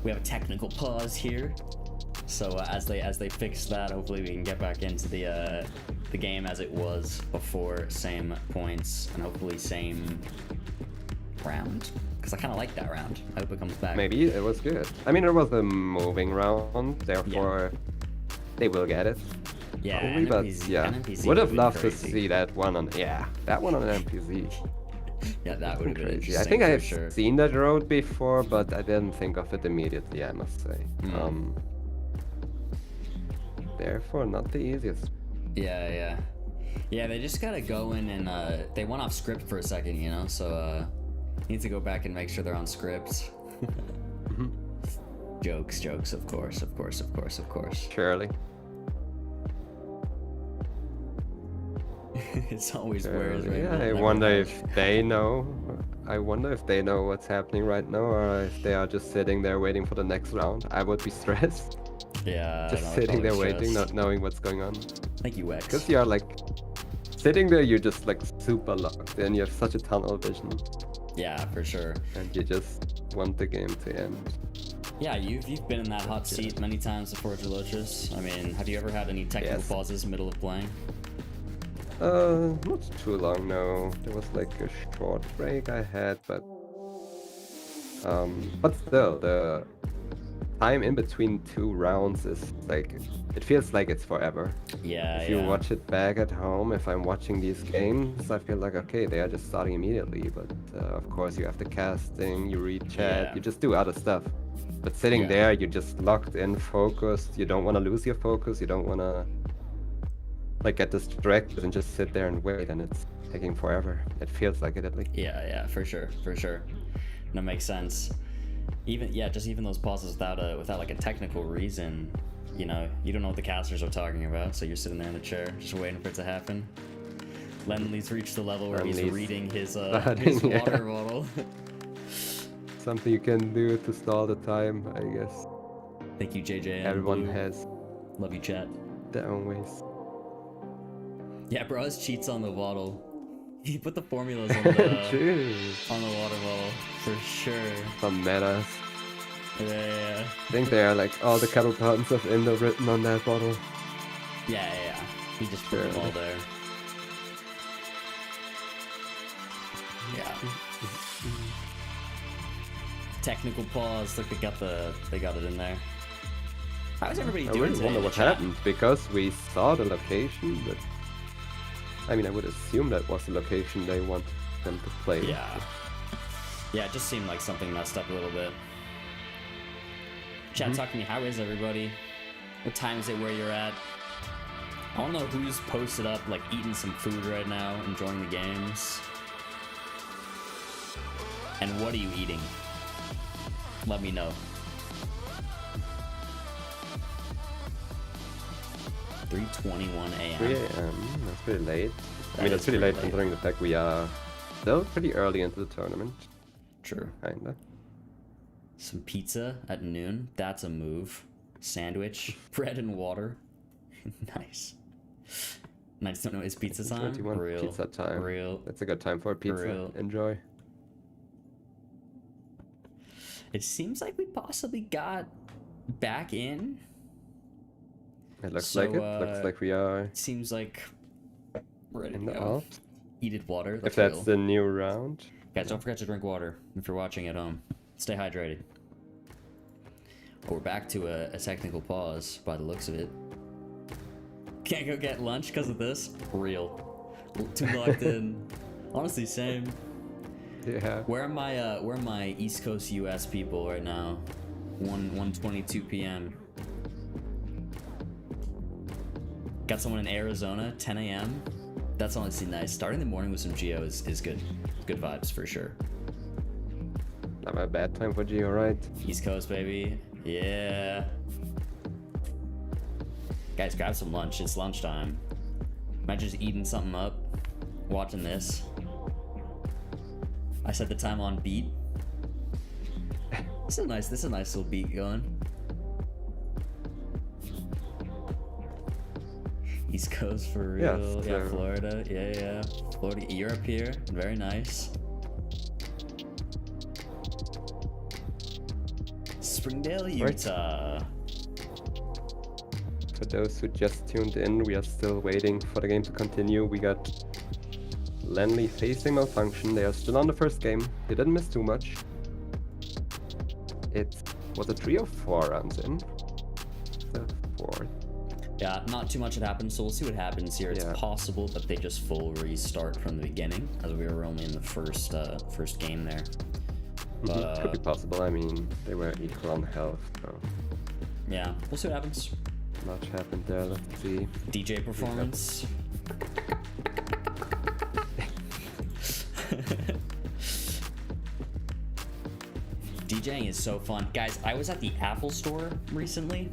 Speaker 3: We have a technical pause here. So as they fix that, hopefully we can get back into the game as it was before, same points and hopefully same round. Because I kind of like that round. I hope it comes back.
Speaker 2: Maybe it was good. I mean, it was a moving round, therefore they will get it.
Speaker 3: Yeah,
Speaker 2: probably, but
Speaker 3: NPC
Speaker 2: would have loved to see that one on that one on an NPC.
Speaker 3: Yeah, that would have been
Speaker 2: crazy.
Speaker 3: interesting.
Speaker 2: I think I have seen that road before, but I didn't think of it immediately, I must say. Therefore, not the easiest.
Speaker 3: Yeah, they just gotta go in and they went off script for a second, you know, so need to go back and make sure they're on script. Jokes, of course.
Speaker 2: Surely.
Speaker 3: It's always where is
Speaker 2: Yeah,
Speaker 3: Rainbow.
Speaker 2: I
Speaker 3: never
Speaker 2: wonder
Speaker 3: how.
Speaker 2: if they know. I wonder if they know what's happening right now, or if they are just sitting there waiting for the next round. I would be stressed.
Speaker 3: Yeah,
Speaker 2: Just
Speaker 3: no,
Speaker 2: sitting
Speaker 3: probably
Speaker 2: there waiting,
Speaker 3: stressed.
Speaker 2: not knowing what's going on.
Speaker 3: Thank you, Wex.
Speaker 2: Because you're like sitting there, you're just like super locked in. You have such a tunnel vision,
Speaker 3: Yeah, for sure.
Speaker 2: and you just want the game to end.
Speaker 3: Yeah, you've been in that hot seat many times before, Gelochus. I mean, have you ever had any technical
Speaker 2: Yes.
Speaker 3: pauses middle of playing?
Speaker 2: Not too long, no. There was like a short break I had, but still, the time in between two rounds is like, it feels like it's forever.
Speaker 3: Yeah,
Speaker 2: If you
Speaker 3: yeah.
Speaker 2: watch it back at home, if I'm watching these games, I feel like, okay, they are just starting immediately, but of course you have the casting, you read chat,
Speaker 3: Yeah.
Speaker 2: you just do other stuff. But sitting
Speaker 3: Yeah.
Speaker 2: there, you're just locked in, focused, you don't want to lose your focus, you don't want to like get distracted and just sit there and wait, and it's taking forever. It feels like it at least.
Speaker 3: Yeah, for sure. That makes sense. Even those pauses without like a technical reason, you know, you don't know what the casters are talking about, so you're sitting there in the chair just waiting for it to happen. Lenley's reached the level where he's
Speaker 2: Lenley's
Speaker 3: reading his
Speaker 2: starting, yeah.
Speaker 3: water bottle.
Speaker 2: Something you can do to stall the time, I guess.
Speaker 3: Thank you, JJ. and
Speaker 2: Everyone
Speaker 3: Blue.
Speaker 2: has
Speaker 3: Love you, chat.
Speaker 2: their own ways.
Speaker 3: Yeah, bro, his cheats on the bottle. He put the formulas on the
Speaker 2: Jeez.
Speaker 3: on the water bottle for sure.
Speaker 2: Some metas.
Speaker 3: Yeah.
Speaker 2: I think they are like all the counterparts of Indo written on that bottle.
Speaker 3: Yeah. He just put them all there. Yeah. Technical pause. Look, they got it in there. How's everybody
Speaker 2: I
Speaker 3: doing
Speaker 2: really
Speaker 3: today
Speaker 2: wonder
Speaker 3: in the
Speaker 2: what
Speaker 3: chat?
Speaker 2: happened, because we saw the location, but I mean, I would assume that was the location they want them to play.
Speaker 3: Yeah, it just seemed like something messed up a little bit. Chat, talk to me. How is everybody? What time is it where you're at? I don't know who's posted up, like eating some food right now, enjoying the games. And what are you eating? Let me know. 3:21 a.m.
Speaker 2: 3 a.m. That's pretty late. I
Speaker 3: That
Speaker 2: mean, that's
Speaker 3: is
Speaker 2: pretty late
Speaker 3: pretty late.
Speaker 2: considering the fact we are still pretty early into the tournament.
Speaker 3: True.
Speaker 2: Kinda.
Speaker 3: Some pizza at noon. That's a move. Sandwich, bread and water. Nice. And I just don't know, is pizza time?
Speaker 2: 21
Speaker 3: Real.
Speaker 2: pizza time.
Speaker 3: Real.
Speaker 2: That's a good time for a pizza.
Speaker 3: real.
Speaker 2: Enjoy.
Speaker 3: It seems like we possibly got back in.
Speaker 2: It looks
Speaker 3: So,
Speaker 2: like it. Looks like we are
Speaker 3: It seems like we're ready
Speaker 2: in
Speaker 3: to
Speaker 2: the
Speaker 3: go.
Speaker 2: Alps.
Speaker 3: Heated water.
Speaker 2: If that's
Speaker 3: real.
Speaker 2: the new round.
Speaker 3: Guys, don't forget to drink water if you're watching at home. Stay hydrated. Oh, we're back to a technical pause by the looks of it. Can't go get lunch because of this? Real. Too locked in. Honestly, same.
Speaker 2: Yeah.
Speaker 3: Where are my East Coast US people right now? 1:22 p.m. Got someone in Arizona, 10 a.m. That's honestly nice. Starting the morning with some Geo is good. Good vibes for sure.
Speaker 2: Not a bad time for Geo, right?
Speaker 3: East Coast, baby. Yeah. Guys, grab some lunch. It's lunchtime. Imagine just eating something up, watching this. I set the time on beat. This is a nice little beat going. East Coast for
Speaker 2: Yeah,
Speaker 3: real. Yeah,
Speaker 2: so-
Speaker 3: Florida. Yeah. Florida, Europe here. Very nice. Springdale, Utah.
Speaker 2: For those who just tuned in, we are still waiting for the game to continue. We got Lenley facing Malfunction. They are still on the first game. They didn't miss too much. It was a 3 or 4 rounds in. The 4th.
Speaker 3: Yeah, not too much had happened, so we'll see what happens here. It's
Speaker 2: Yeah.
Speaker 3: possible that they just full restart from the beginning, as we were only in the first game there. But
Speaker 2: Could be possible. I mean, they were equal on health, so
Speaker 3: yeah, we'll see what happens.
Speaker 2: much happened there. Let's see.
Speaker 3: DJ performance. DJing is so fun. Guys, I was at the Apple store recently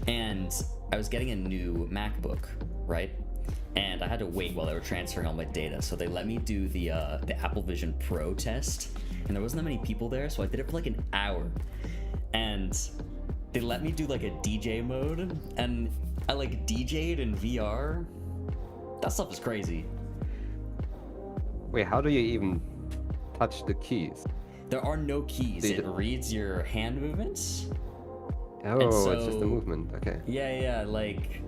Speaker 3: and I was getting a new MacBook, right? and I had to wait while they were transferring all my data. So they let me do the Apple Vision Pro test, and there wasn't that many people there, so I did it for like an hour. And they let me do like a DJ mode, and I like DJ'd in VR. That stuff is crazy.
Speaker 2: Wait, how do you even touch the keys?
Speaker 3: There are no keys. It reads your hand movements.
Speaker 2: Oh, so, it's just a movement. Okay.
Speaker 3: Yeah, like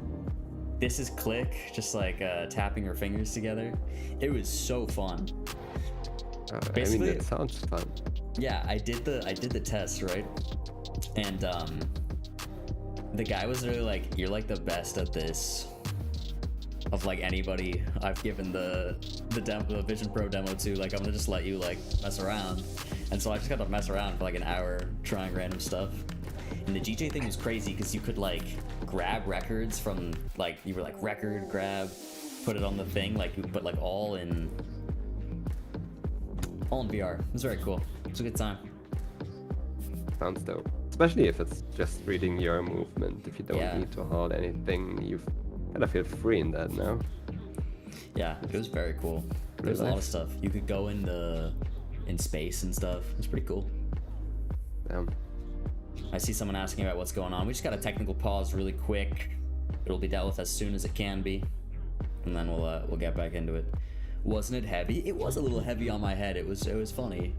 Speaker 3: this is click, just like tapping your fingers together. It was so fun.
Speaker 2: I mean, it sounds fun.
Speaker 3: Yeah, I did the test, right? And the guy was really like, "You're like the best at this of like anybody I've given the Vision Pro demo to. Like, I'm gonna just let you like mess around." And so I just got to mess around for like an hour trying random stuff. And the DJ thing was crazy because you could like grab records from like, you were like record grab, put it on the thing, like, but like all in VR. It was very cool. It was a good time.
Speaker 2: Sounds dope. Especially if it's just reading your movement. If you don't need to hold anything, you kind of feel free in that now.
Speaker 3: Yeah, it was very cool. There's a lot of stuff. You could go in space and stuff. It was pretty cool.
Speaker 2: Damn.
Speaker 3: I see someone asking about what's going on. We just got a technical pause really quick. It'll be dealt with as soon as it can be, and then we'll get back into it. Wasn't it heavy? It was a little heavy on my head. It was funny.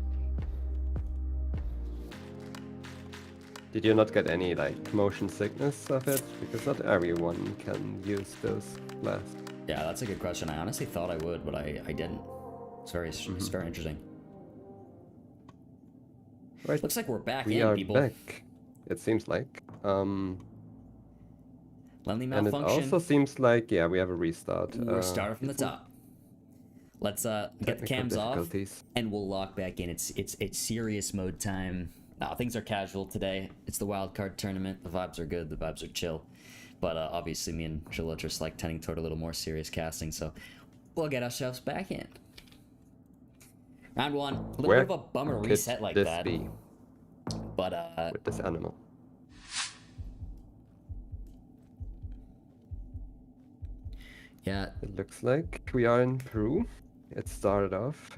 Speaker 2: Did you not get any like motion sickness of it? Because not everyone can use those blasts.
Speaker 3: Yeah, that's a good question. I honestly thought I would, but I didn't. It's very interesting.
Speaker 2: Right.
Speaker 3: Looks like we're back
Speaker 2: we
Speaker 3: in,
Speaker 2: are
Speaker 3: people.
Speaker 2: Back. It seems like.
Speaker 3: Lenley
Speaker 2: And
Speaker 3: Malfunction.
Speaker 2: it also seems like, yeah, we have a restart.
Speaker 3: We're starting from the top. Let's get the cams off, and we'll lock back in. It's serious mode time. Now, things are casual today. It's the Wildcard tournament. The vibes are good. The vibes are chill. But obviously, me and Jilla just like tending toward a little more serious casting, so we'll get ourselves back in. Round one. A little bit of a bummer reset like that.
Speaker 2: Be
Speaker 3: but
Speaker 2: with this animal.
Speaker 3: Yeah.
Speaker 2: It looks like we are in Peru. It started off.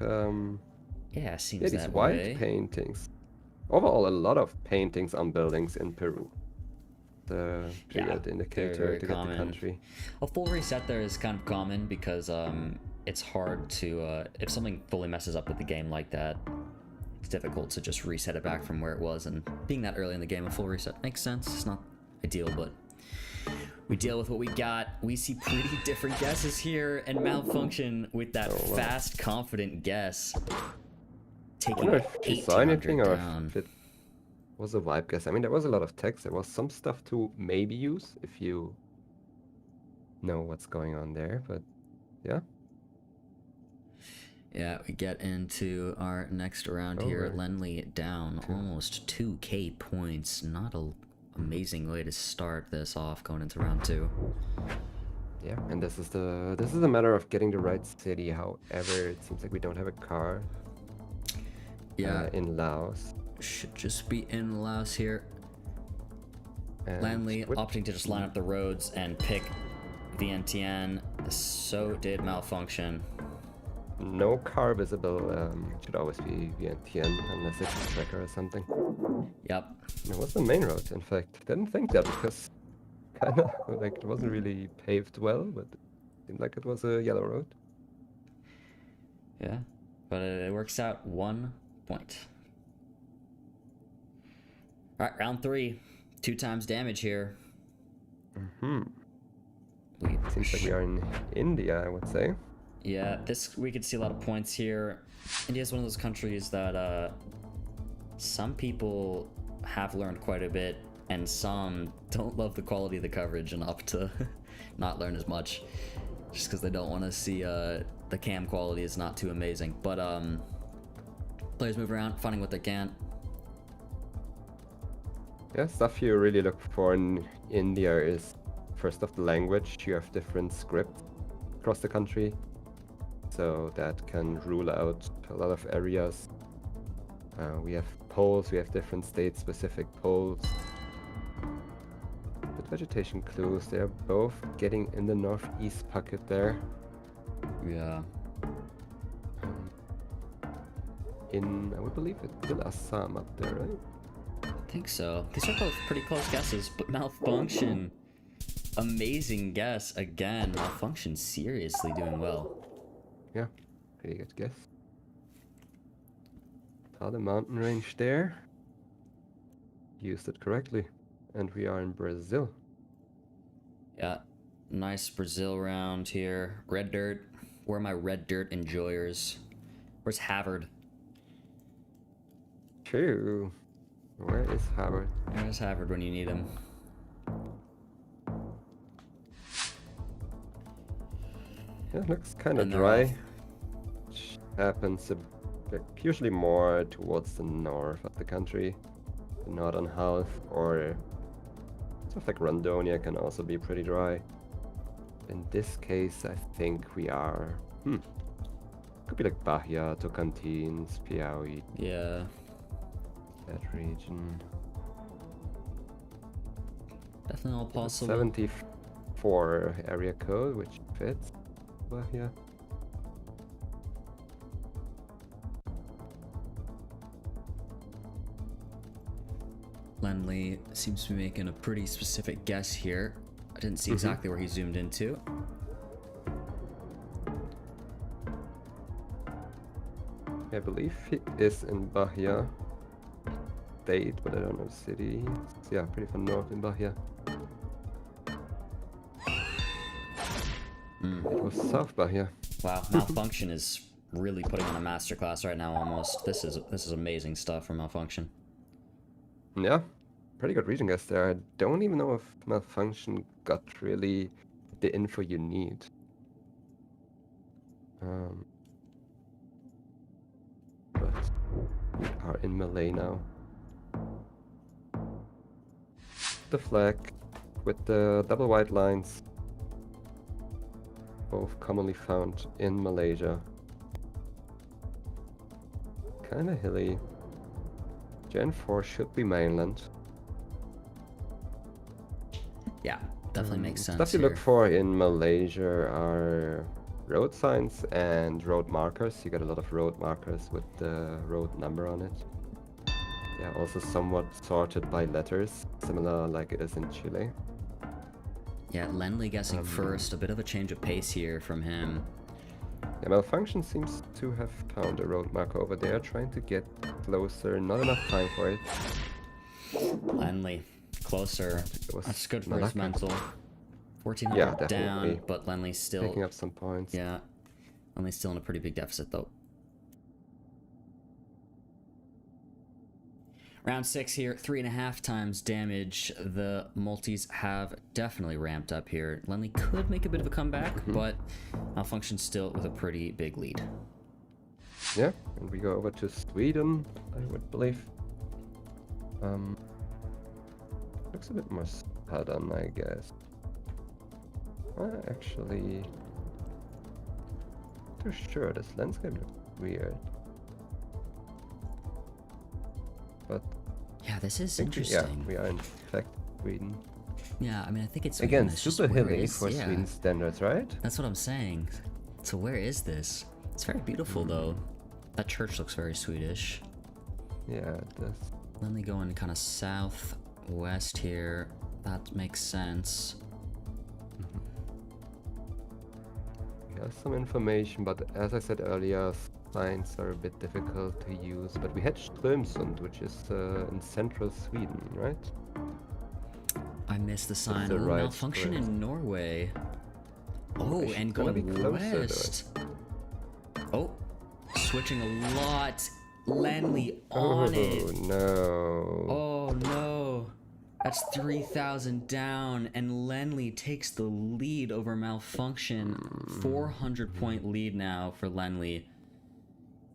Speaker 3: Yeah, seems
Speaker 2: these
Speaker 3: that
Speaker 2: white
Speaker 3: way.
Speaker 2: paintings. Overall, a lot of paintings on buildings in Peru. The period indicator to get the country.
Speaker 3: A full reset there is kind of common because it's hard to if something fully messes up with the game like that, it's difficult to just reset it back from where it was, and being that early in the game, a full reset makes sense. It's not ideal, but we deal with what we got. We see pretty different guesses here, and Malfunction with that fast, confident guess.
Speaker 2: I wonder if you saw anything or if it was a vibe guess. I mean, there was a lot of text. There was some stuff to maybe use if you know what's going on there, but yeah.
Speaker 3: Yeah, we get into our next round here. Lenley down almost 2k points. Not an amazing way to start this off going into round two.
Speaker 2: Yeah, and this is a matter of getting the right city. However, it seems like we don't have a car.
Speaker 3: Yeah,
Speaker 2: in Laos.
Speaker 3: Should just be in Laos here.
Speaker 2: And
Speaker 3: Lenley opting to just line up the roads and pick Vientiane. So did Malfunction.
Speaker 2: No car visible. Should always be Vientiane unless it's a tracker or something.
Speaker 3: Yep.
Speaker 2: It was the main road, in fact. Didn't think that because kind of like it wasn't really paved well, but it seemed like it was a yellow road.
Speaker 3: Yeah, but it works out 1 point. All right, round three. 2 times damage here.
Speaker 2: Seems like we are in India, I would say.
Speaker 3: Yeah, we could see a lot of points here. India is one of those countries that some people have learned quite a bit, and some don't love the quality of the coverage enough to not learn as much, just because they don't want to see the cam quality is not too amazing. But players move around, finding what they can.
Speaker 2: Yeah, stuff you really look for in India is first off the language. You have different scripts across the country, so that can rule out a lot of areas. We have polls, we have different state-specific polls. The good vegetation clues. They're both getting in the northeast pocket there.
Speaker 3: Yeah.
Speaker 2: I would believe it's still Assam up there, right?
Speaker 3: I think so. These are both pretty close guesses, but Malfunction. Amazing guess again. Malfunction seriously doing well.
Speaker 2: Yeah, pretty good guess. Saw the mountain range there. Used it correctly. And we are in Brazil.
Speaker 3: Yeah, nice Brazil round here. Red dirt. Where are my red dirt enjoyers? Where's Havard?
Speaker 2: True. Where is Havard?
Speaker 3: Where's Havard when you need him?
Speaker 2: Yeah, it looks kind of
Speaker 3: And they're
Speaker 2: dry.
Speaker 3: off.
Speaker 2: Which happens usually more towards the north of the country. The northern half, or stuff like Rondonia can also be pretty dry. In this case, I think we are... Could be like Bahia, Tocantins, Piauí.
Speaker 3: Yeah.
Speaker 2: That region.
Speaker 3: Definitely all possible.
Speaker 2: 74 area code, which fits Bahia.
Speaker 3: Lenley seems to be making a pretty specific guess here. I didn't see exactly where he zoomed into.
Speaker 2: I believe he is in Bahia State, but I don't know city. Yeah, pretty far north in Bahia. It was South Bahia.
Speaker 3: Wow, Malfunction is really putting on a masterclass right now almost. This is amazing stuff from Malfunction.
Speaker 2: Yeah, pretty good region guess there. I don't even know if Malfunction got really the info you need. But we are in Malay now. The flag with the double white lines, both commonly found in Malaysia. Kinda hilly. Gen 4 should be mainland.
Speaker 3: Yeah, definitely makes sense.
Speaker 2: Stuff you
Speaker 3: here.
Speaker 2: look for in Malaysia are road signs and road markers. You get a lot of road markers with the road number on it. Yeah, also somewhat sorted by letters, similar like it is in Chile.
Speaker 3: Yeah, Lenley guessing first. A bit of a change of pace here from him.
Speaker 2: Yeah, Malfunction seems to have found a road marker over there, trying to get closer. Not enough time for it.
Speaker 3: Lenley, closer. That's good for his mental. 1400
Speaker 2: Yeah,
Speaker 3: down,
Speaker 2: definitely.
Speaker 3: but Lenley's still
Speaker 2: Picking up some points.
Speaker 3: Yeah, Lenley's still in a pretty big deficit though. Round 6 here, 3.5 times damage. The multis have definitely ramped up here. Lenley could make a bit of a comeback, but Malfunction still with a pretty big lead.
Speaker 2: Yeah, and we go over to Sweden, I would believe. Looks a bit more sudden, I guess. Actually, too sure. This landscape looks weird. But
Speaker 3: yeah, this is
Speaker 2: yeah,
Speaker 3: interesting.
Speaker 2: we are in fact Sweden.
Speaker 3: Yeah, I mean, I think it's
Speaker 2: again
Speaker 3: it's just
Speaker 2: super
Speaker 3: where
Speaker 2: hilly
Speaker 3: is-
Speaker 2: for
Speaker 3: yeah.
Speaker 2: Sweden standards, right?
Speaker 3: That's what I'm saying. So where is this? It's very beautiful though. That church looks very Swedish.
Speaker 2: Yeah, it does.
Speaker 3: Lenley going kind of southwest here. That makes sense.
Speaker 2: We have some information, but as I said earlier, signs are a bit difficult to use. But we had Strömsund, which is in central Sweden, right?
Speaker 3: I missed the sign.
Speaker 2: the
Speaker 3: Oh,
Speaker 2: right
Speaker 3: Malfunction
Speaker 2: place.
Speaker 3: in Norway. Oh,
Speaker 2: It's
Speaker 3: and
Speaker 2: gonna
Speaker 3: going
Speaker 2: be closer to it.
Speaker 3: west. Oh, switching a lot. Lenley on it.
Speaker 2: No.
Speaker 3: Oh no. That's 3,000 down, and Lenley takes the lead over Malfunction. 400-point lead now for Lenley.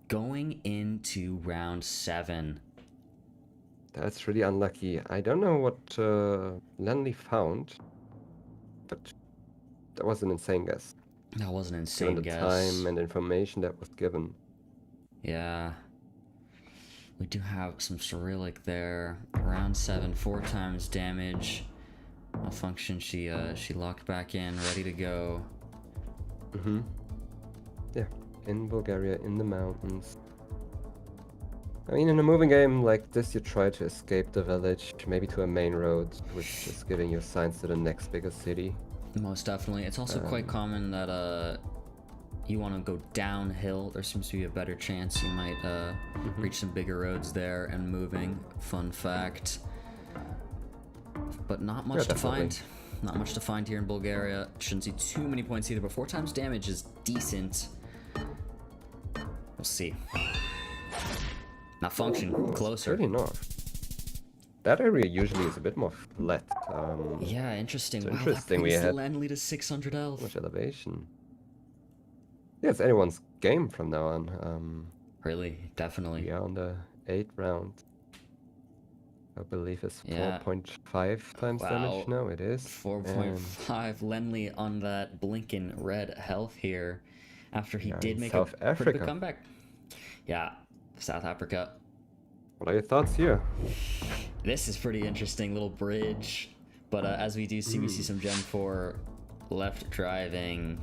Speaker 3: Going into round 7.
Speaker 2: That's really unlucky. I don't know what Lenley found, but that was an insane guess.
Speaker 3: That was an
Speaker 2: Given
Speaker 3: insane
Speaker 2: the
Speaker 3: guess.
Speaker 2: time and information that was given.
Speaker 3: Yeah. We do have some Cyrillic there. Round 7, 4 times damage. Malfunction, she locked back in, ready to go.
Speaker 2: Yeah, in Bulgaria, in the mountains. I mean, in a moving game like this, you try to escape the village, maybe to a main road, which is giving you signs to the next bigger city.
Speaker 3: Most definitely. It's also quite common that you want to go downhill. There seems to be a better chance you might reach some bigger roads there and moving. Fun fact. But not much to find. Not much to find here in Bulgaria. Shouldn't see too many points either, but 4 times damage is decent. We'll see. Malfunction, closer.
Speaker 2: Pretty north. That area usually is a bit more flat.
Speaker 3: Yeah, interesting.
Speaker 2: So
Speaker 3: wow,
Speaker 2: interesting.
Speaker 3: That
Speaker 2: We had
Speaker 3: Lenley to 600 health.
Speaker 2: much elevation. Yeah, it's anyone's game from now on.
Speaker 3: Really, definitely.
Speaker 2: We are on the 8th round. I believe it's 4.5 times damage now. It is
Speaker 3: 4.5. Lenley on that blinking red health here, after he did make
Speaker 2: South
Speaker 3: a pretty good
Speaker 2: Africa.
Speaker 3: comeback. Yeah, South Africa.
Speaker 2: What are your thoughts here?
Speaker 3: This is pretty interesting, little bridge. But as we do see, we see some Gen 4 left driving,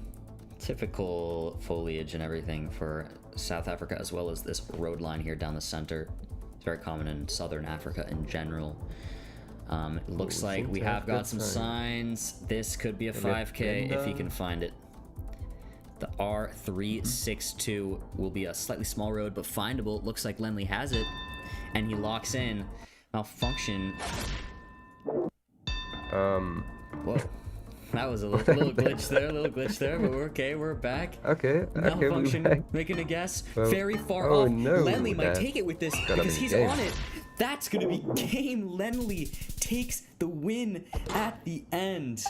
Speaker 3: typical foliage and everything for South Africa, as well as this road line here down the center. It's very common in Southern Africa in general. It looks like we have got some signs. This could be a 5K if he can find it. The R362 will be a slightly small road, but findable. Looks like Lenley has it, and he locks in. Malfunction. Whoa. That was a little glitch there, but we're okay, we're back.
Speaker 2: Okay,
Speaker 3: Malfunction,
Speaker 2: we're back.
Speaker 3: making a guess.
Speaker 2: Well,
Speaker 3: Very far off.
Speaker 2: no,
Speaker 3: Lenley might
Speaker 2: that's
Speaker 3: take it with this
Speaker 2: gonna
Speaker 3: because
Speaker 2: be
Speaker 3: he's
Speaker 2: game.
Speaker 3: on it. That's gonna be game. Lenley takes the win at the end.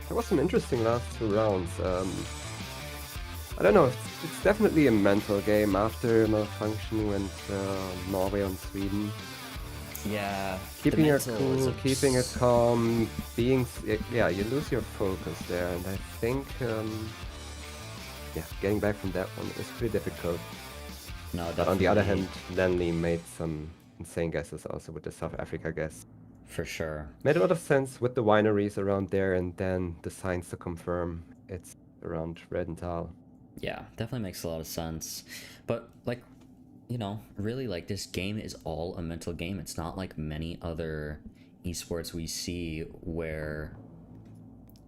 Speaker 2: There was some interesting last 2 rounds. I don't know, it's definitely a mental game after Malfunction went Norway on Sweden.
Speaker 3: Yeah,
Speaker 2: Keeping it cool, keeping it calm, being... Yeah, you lose your focus there, and I think... yeah, getting back from that one is pretty difficult.
Speaker 3: No,
Speaker 2: but on the other hand, Lenley made some insane guesses also with the South Africa guess.
Speaker 3: For sure.
Speaker 2: Made a lot of sense with the wineries around there, and then the signs to confirm it's around Redenthal.
Speaker 3: Yeah, definitely makes a lot of sense. But, like, you know, really, like, this game is all a mental game. It's not like many other esports we see where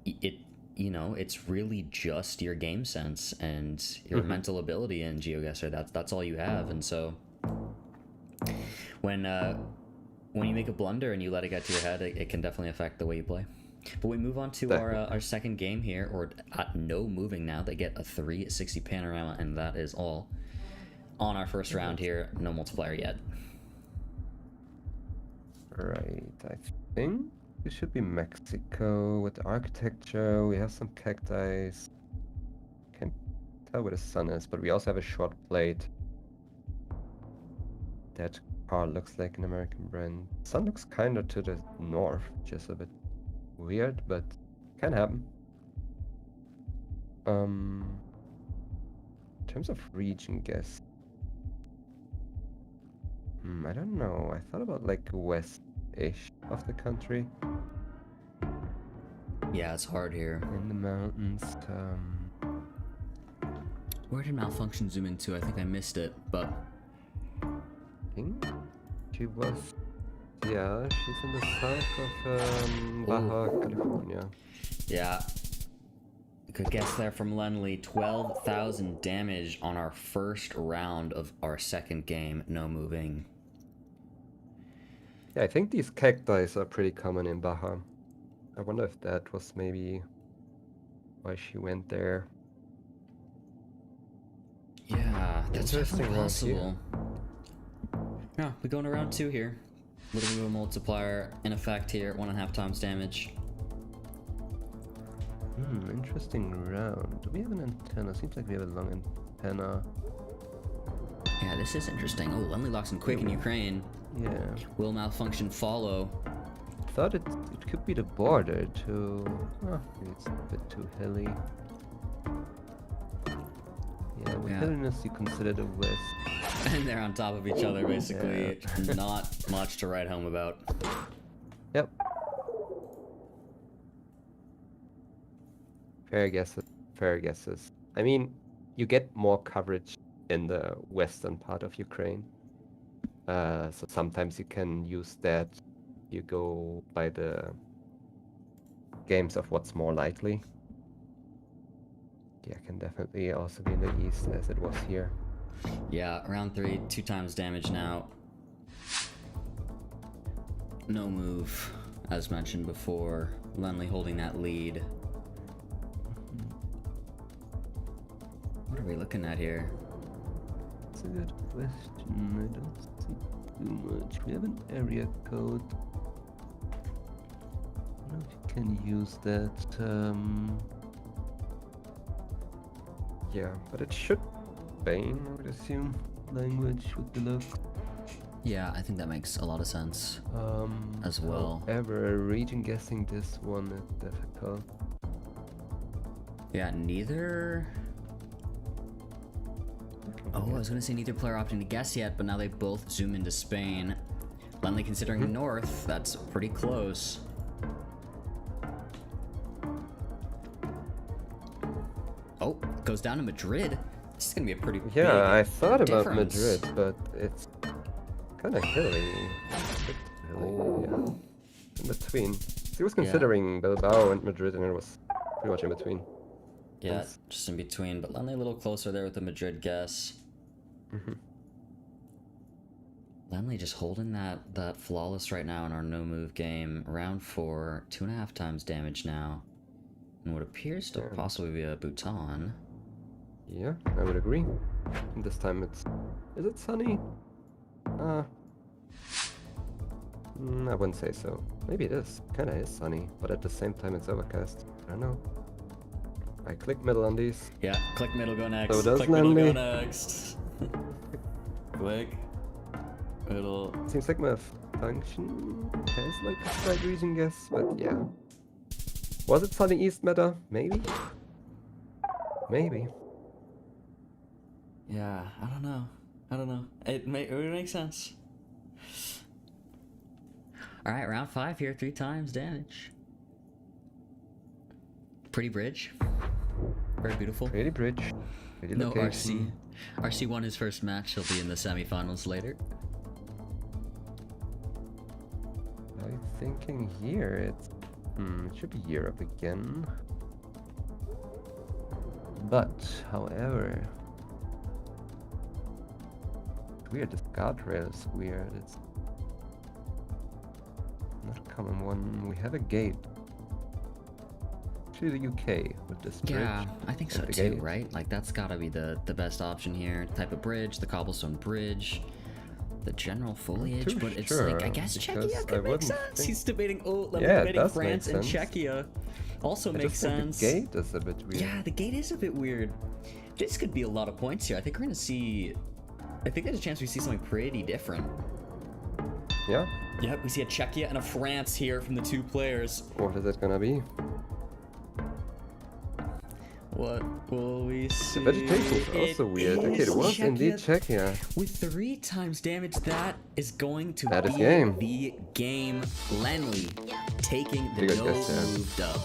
Speaker 3: it, you know, it's really just your game sense and your mental ability in GeoGuessr. That's all you have. And so when you make a blunder and you let it get to your head, it can definitely affect the way you play. But we move on to our second game here, or at no moving now. They get a 360 panorama, and that is all. On our first round here, no multiplier yet.
Speaker 2: Right, I think it should be Mexico with the architecture. We have some cacti. Can't tell where the sun is, but we also have a short plate. That car looks like an American brand. Sun looks kind of to the north, just a bit weird, but can happen. In terms of region guess, I don't know. I thought about like west-ish of the country.
Speaker 3: Yeah, it's hard here.
Speaker 2: In the mountains.
Speaker 3: Where did Malfunction zoom into? I think I missed it, but
Speaker 2: I think she was. Yeah, she's in the south of Baja California.
Speaker 3: Yeah. Good guess there from Lenley. 12,000 damage on our first round of our second game. No moving.
Speaker 2: Yeah, I think these cacti are pretty common in Baja. I wonder if that was maybe why she went there.
Speaker 3: Yeah, that's definitely
Speaker 2: Interesting
Speaker 3: possible. Yeah, we go into round 2 here. Little bit of a multiplier in effect here, 1.5 times damage.
Speaker 2: Interesting round. Do we have an antenna? Seems like we have a long antenna.
Speaker 3: Yeah, this is interesting. Oh, Lenley locks in quick in Ukraine.
Speaker 2: Yeah.
Speaker 3: Will Malfunction follow?
Speaker 2: Thought it could be the border to... Oh, maybe it's a bit too hilly. Yeah, with hilliness you consider the west.
Speaker 3: And they're on top of each other, basically. Not much to write home about.
Speaker 2: Yep. Fair guesses. Fair guesses. I mean, you get more coverage in the western part of Ukraine. So sometimes you can use that. You go by the games of what's more likely. Yeah, can definitely also be in the east as it was here.
Speaker 3: Yeah, round 3, 2 times damage now. No move, as mentioned before. Lenley holding that lead. What are we looking at here?
Speaker 2: That's a good question. I don't see too much. We have an area code. I don't know if you can use that. Yeah, but it should Spain, I would assume. Language with the look.
Speaker 3: Yeah, I think that makes a lot of sense as well.
Speaker 2: However, region guessing this one is difficult.
Speaker 3: Yeah, neither... Oh, I was gonna say neither player opting to guess yet, but now they both zoom into Spain. Lenley considering north, that's pretty close. Oh, goes down to Madrid. This is gonna be a pretty big
Speaker 2: I thought about
Speaker 3: difference.
Speaker 2: Madrid, but it's kind of hilly. Yeah. In between. He was considering Bilbao and Madrid, and it was pretty much in between.
Speaker 3: Yeah, just in between, but Lenley a little closer there with the Madrid guess. Lenley just holding that flawless right now in our no move game. Round 4, 2.5 times damage now. And what appears to possibly be a Bhutan.
Speaker 2: Yeah, I would agree. And this time it's... Is it sunny? I wouldn't say so. Maybe it is. Kinda is sunny, but at the same time it's overcast. I don't know. I click middle on these.
Speaker 3: Yeah, click middle, go next.
Speaker 2: So does
Speaker 3: click middle, go
Speaker 2: Lenley.
Speaker 3: next. Click middle.
Speaker 2: Seems like Malfunction has like a slight region guess, but yeah. Was it sunny east meta? Maybe? Maybe.
Speaker 3: Yeah, I don't know. It would make sense. Alright, round 5 here, 3 times damage. Pretty bridge. Very beautiful.
Speaker 2: Pretty bridge. Pretty
Speaker 3: no
Speaker 2: location.
Speaker 3: RC. RC won his first match. He'll be in the semifinals later.
Speaker 2: I'm thinking here it's... it should be Europe again. But, however... It's weird, this guardrail is weird. It's not a common one. We have a gate. To the UK with this bridge.
Speaker 3: Yeah, I think so
Speaker 2: and the
Speaker 3: too,
Speaker 2: gate.
Speaker 3: right? Like that's gotta be the best option here. Type of bridge, the cobblestone bridge, the general foliage,
Speaker 2: too
Speaker 3: but it's
Speaker 2: sure,
Speaker 3: like I guess
Speaker 2: because
Speaker 3: Czechia
Speaker 2: I
Speaker 3: could make
Speaker 2: wouldn't
Speaker 3: sense.
Speaker 2: think-
Speaker 3: He's debating
Speaker 2: Yeah, it
Speaker 3: debating
Speaker 2: does make
Speaker 3: France and
Speaker 2: sense.
Speaker 3: Czechia. Also
Speaker 2: I
Speaker 3: makes
Speaker 2: just think
Speaker 3: sense.
Speaker 2: the gate is a bit weird.
Speaker 3: Yeah, the gate is a bit weird. This could be a lot of points here. I think we're gonna see. I think there's a chance we see something pretty different.
Speaker 2: Yeah?
Speaker 3: Yep, we see a Czechia and a France here from the 2 players.
Speaker 2: What is it gonna be?
Speaker 3: What will we see?
Speaker 2: The vegetation is also weird. Okay, it was indeed Czechia.
Speaker 3: With 3 times damage, that is going to
Speaker 2: That
Speaker 3: be
Speaker 2: is game.
Speaker 3: the game. Lenley taking the
Speaker 2: Pretty
Speaker 3: no
Speaker 2: good guess there.
Speaker 3: move dub.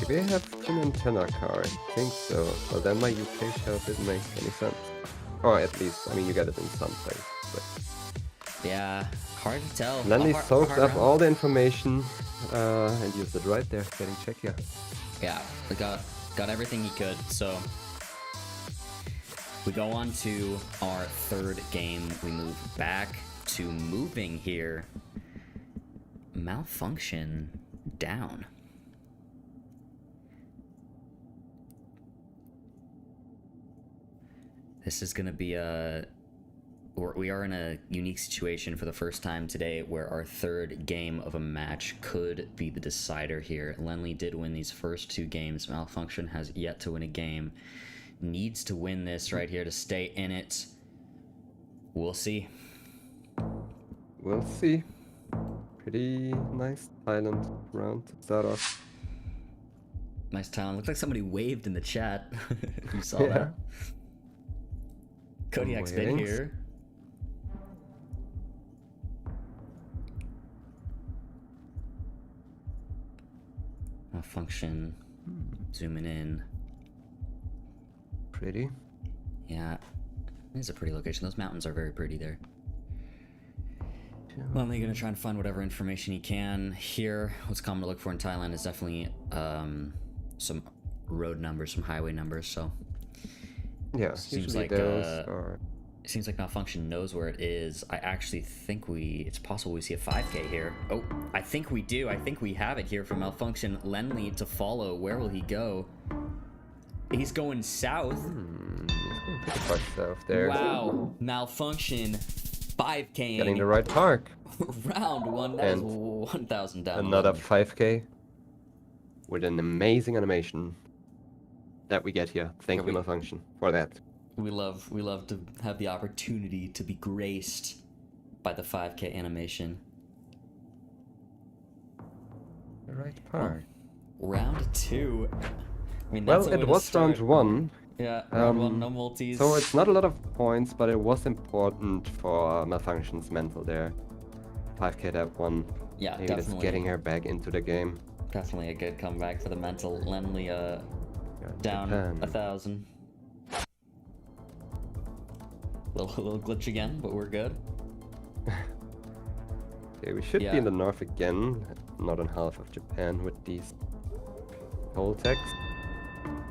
Speaker 2: Do we have an antenna car? I think so. Well, then my UK shout didn't make any sense. Or at least, I mean, you got it in some place. But
Speaker 3: Yeah, hard to tell.
Speaker 2: Lenley
Speaker 3: Hard-
Speaker 2: soaked
Speaker 3: hard
Speaker 2: up
Speaker 3: round.
Speaker 2: all the information and used it right there, getting Czechia.
Speaker 3: Yeah, we got everything he could. So we go on to our 3rd game. We move back to moving here. Malfunction down. This is gonna be we are in a unique situation for the first time today where our 3rd game of a match could be the decider here. Lenley did win these first 2 games. Malfunction has yet to win a game. Needs to win this right here to stay in it. We'll see.
Speaker 2: We'll see. Pretty nice Thailand round to start off.
Speaker 3: Nice talent. Looked like somebody waved in the chat. You saw
Speaker 2: Yeah.
Speaker 3: that? Kodiak's been
Speaker 2: waiting.
Speaker 3: here. Malfunction. Zooming in.
Speaker 2: Pretty.
Speaker 3: Yeah. It is a pretty location. Those mountains are very pretty there. Well, I'm gonna try and find whatever information he can here. What's common to look for in Thailand is definitely some road numbers, some highway numbers. So
Speaker 2: Yeah,
Speaker 3: seems
Speaker 2: usually
Speaker 3: like
Speaker 2: those are...
Speaker 3: it seems like Malfunction knows where it is. I actually think it's possible we see a 5K here. Oh, I think we do. I think we have it here for Malfunction. Lenley to follow. Where will he go? He's going south.
Speaker 2: Pretty far south there.
Speaker 3: Wow, Malfunction 5K.
Speaker 2: Getting the right park.
Speaker 3: Round one. That is 1,000 down.
Speaker 2: Another 5K with an amazing animation that we get here. Thank you, Malfunction, for that.
Speaker 3: We love to have the opportunity to be graced by the 5K animation.
Speaker 2: The right park.
Speaker 3: Round 2. I mean,
Speaker 2: Well,
Speaker 3: that's a way
Speaker 2: it
Speaker 3: to
Speaker 2: was
Speaker 3: start.
Speaker 2: round 1.
Speaker 3: Yeah, round 1, no multis.
Speaker 2: So it's not a lot of points, but it was important for Malfunction's mental there. 5K that one.
Speaker 3: Yeah,
Speaker 2: Maybe that's
Speaker 3: definitely.
Speaker 2: getting her back into the game.
Speaker 3: Definitely a good comeback for the mental. Lenley down
Speaker 2: Japan.
Speaker 3: 1,000. Little glitch again, but we're good.
Speaker 2: Okay, we should be in the north again, northern half of Japan with these whole text.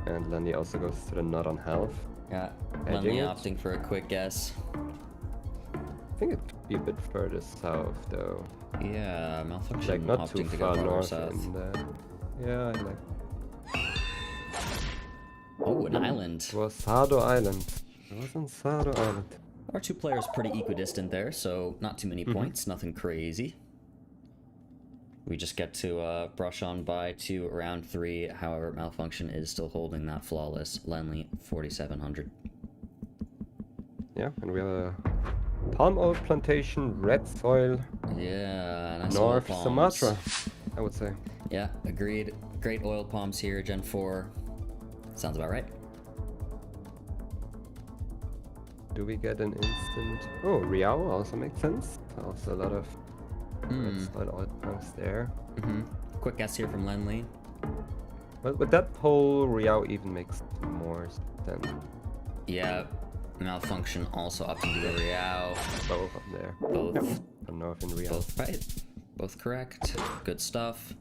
Speaker 2: And Lenny also goes to the northern half.
Speaker 3: Yeah,
Speaker 2: Edging
Speaker 3: Lenley
Speaker 2: it.
Speaker 3: opting for a quick guess.
Speaker 2: I think it could be a bit further south though.
Speaker 3: Yeah, Malfunction
Speaker 2: Like not too
Speaker 3: opting to
Speaker 2: far
Speaker 3: go
Speaker 2: north
Speaker 3: south.
Speaker 2: in the... Yeah, I like...
Speaker 3: Oh, an island.
Speaker 2: It was Sado Island. It was on Sado Island.
Speaker 3: Our two players pretty equidistant there, so not too many points, nothing crazy. We just get to brush on by to round 3. However, Malfunction is still holding that flawless. Lenley, 4,700.
Speaker 2: Yeah, and we have a palm oil plantation, red soil.
Speaker 3: Yeah, nice
Speaker 2: North
Speaker 3: oil palms.
Speaker 2: Sumatra, I would say.
Speaker 3: Yeah, agreed. Great oil palms here, Gen 4. Sounds about right.
Speaker 2: Do we get an instant... Oh, Riao also makes sense. Also a lot of red soil oil palms there.
Speaker 3: Quick guess here from Lenley.
Speaker 2: But with that pole, Riao even makes more sense.
Speaker 3: Yeah, Malfunction also opting to go Riao.
Speaker 2: Both up there.
Speaker 3: Both.
Speaker 2: Yep. From north in Riao.
Speaker 3: Both right. Both correct. Good stuff.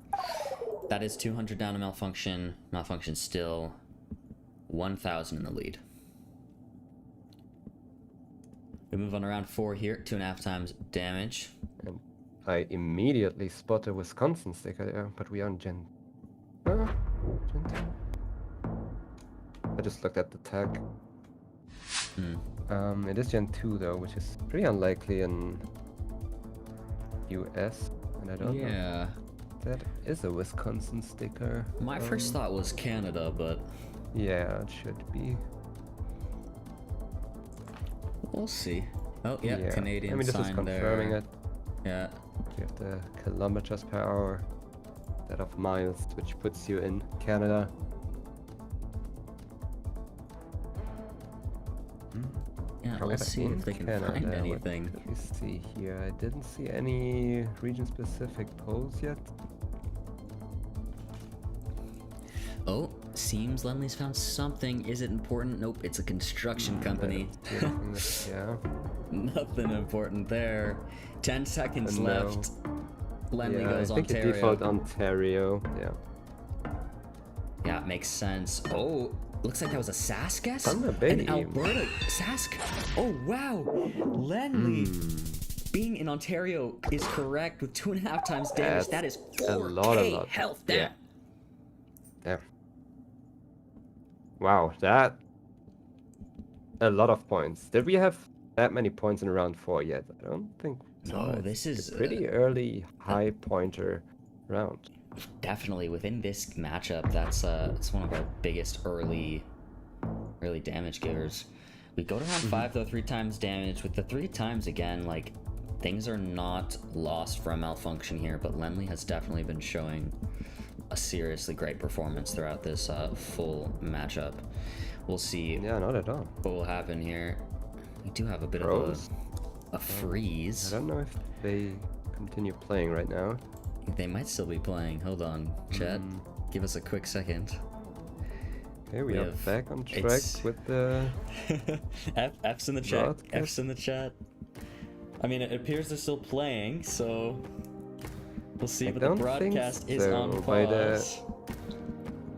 Speaker 3: That is 200 down to Malfunction. Malfunction still 1,000 in the lead. We move on to round 4 here. 2.5 times damage.
Speaker 2: And I immediately spot a Wisconsin sticker there, but we are on Gen 2. I just looked at the tag. It is Gen 2 though, which is pretty unlikely in US, and I don't know.
Speaker 3: Yeah.
Speaker 2: That is a Wisconsin sticker.
Speaker 3: My first thought was Canada, but...
Speaker 2: Yeah, it should be.
Speaker 3: We'll see. Oh, yeah, Canadian
Speaker 2: I mean, this is
Speaker 3: sign
Speaker 2: confirming
Speaker 3: there.
Speaker 2: it.
Speaker 3: Yeah.
Speaker 2: You have the kilometers per hour instead of miles, which puts you in Canada.
Speaker 3: Yeah,
Speaker 2: However,
Speaker 3: let's see
Speaker 2: in
Speaker 3: if they can
Speaker 2: Canada,
Speaker 3: find
Speaker 2: what
Speaker 3: anything.
Speaker 2: Let me see here. I didn't see any region-specific polls yet.
Speaker 3: Oh, seems Lenley's found something. Is it important? Nope, it's a construction company.
Speaker 2: Yeah.
Speaker 3: Nothing important there. 10 seconds left. Lenley goes
Speaker 2: I think
Speaker 3: Ontario.
Speaker 2: it default Ontario. Yeah.
Speaker 3: Yeah, it makes sense. Oh, looks like that was a SAS guess?
Speaker 2: Thunder Bay.
Speaker 3: An Alberta Sask. Oh, wow. Lenley being in Ontario is correct with 2.5 times damage. That is 4K
Speaker 2: a lot.
Speaker 3: health down.
Speaker 2: Yeah. Wow, that... A lot of points. Did we have that many points in round 4 yet? I don't think so.
Speaker 3: No,
Speaker 2: It's
Speaker 3: this is
Speaker 2: a pretty early high pointer round.
Speaker 3: Definitely within this matchup, that's it's one of our biggest early damage givers. We go to round 5 though, 3 times damage. With the 3 times again, like, things are not lost from Malfunction here, but Lenley has definitely been showing a seriously great performance throughout this full matchup. We'll see.
Speaker 2: Yeah, not at all.
Speaker 3: What will happen here? We do have a bit
Speaker 2: Rose.
Speaker 3: of a freeze.
Speaker 2: I don't know if they continue playing right now.
Speaker 3: They might still be playing. Hold on, chat. Give us a quick second.
Speaker 2: Okay, we are
Speaker 3: have-
Speaker 2: back on track
Speaker 3: it's-
Speaker 2: with the...
Speaker 3: F's in the chat.
Speaker 2: Broadcast.
Speaker 3: F's in the chat. I mean, it appears they're still playing, so we'll see.
Speaker 2: I
Speaker 3: But the
Speaker 2: don't think
Speaker 3: broadcast is
Speaker 2: so,
Speaker 3: on
Speaker 2: by the-
Speaker 3: pause.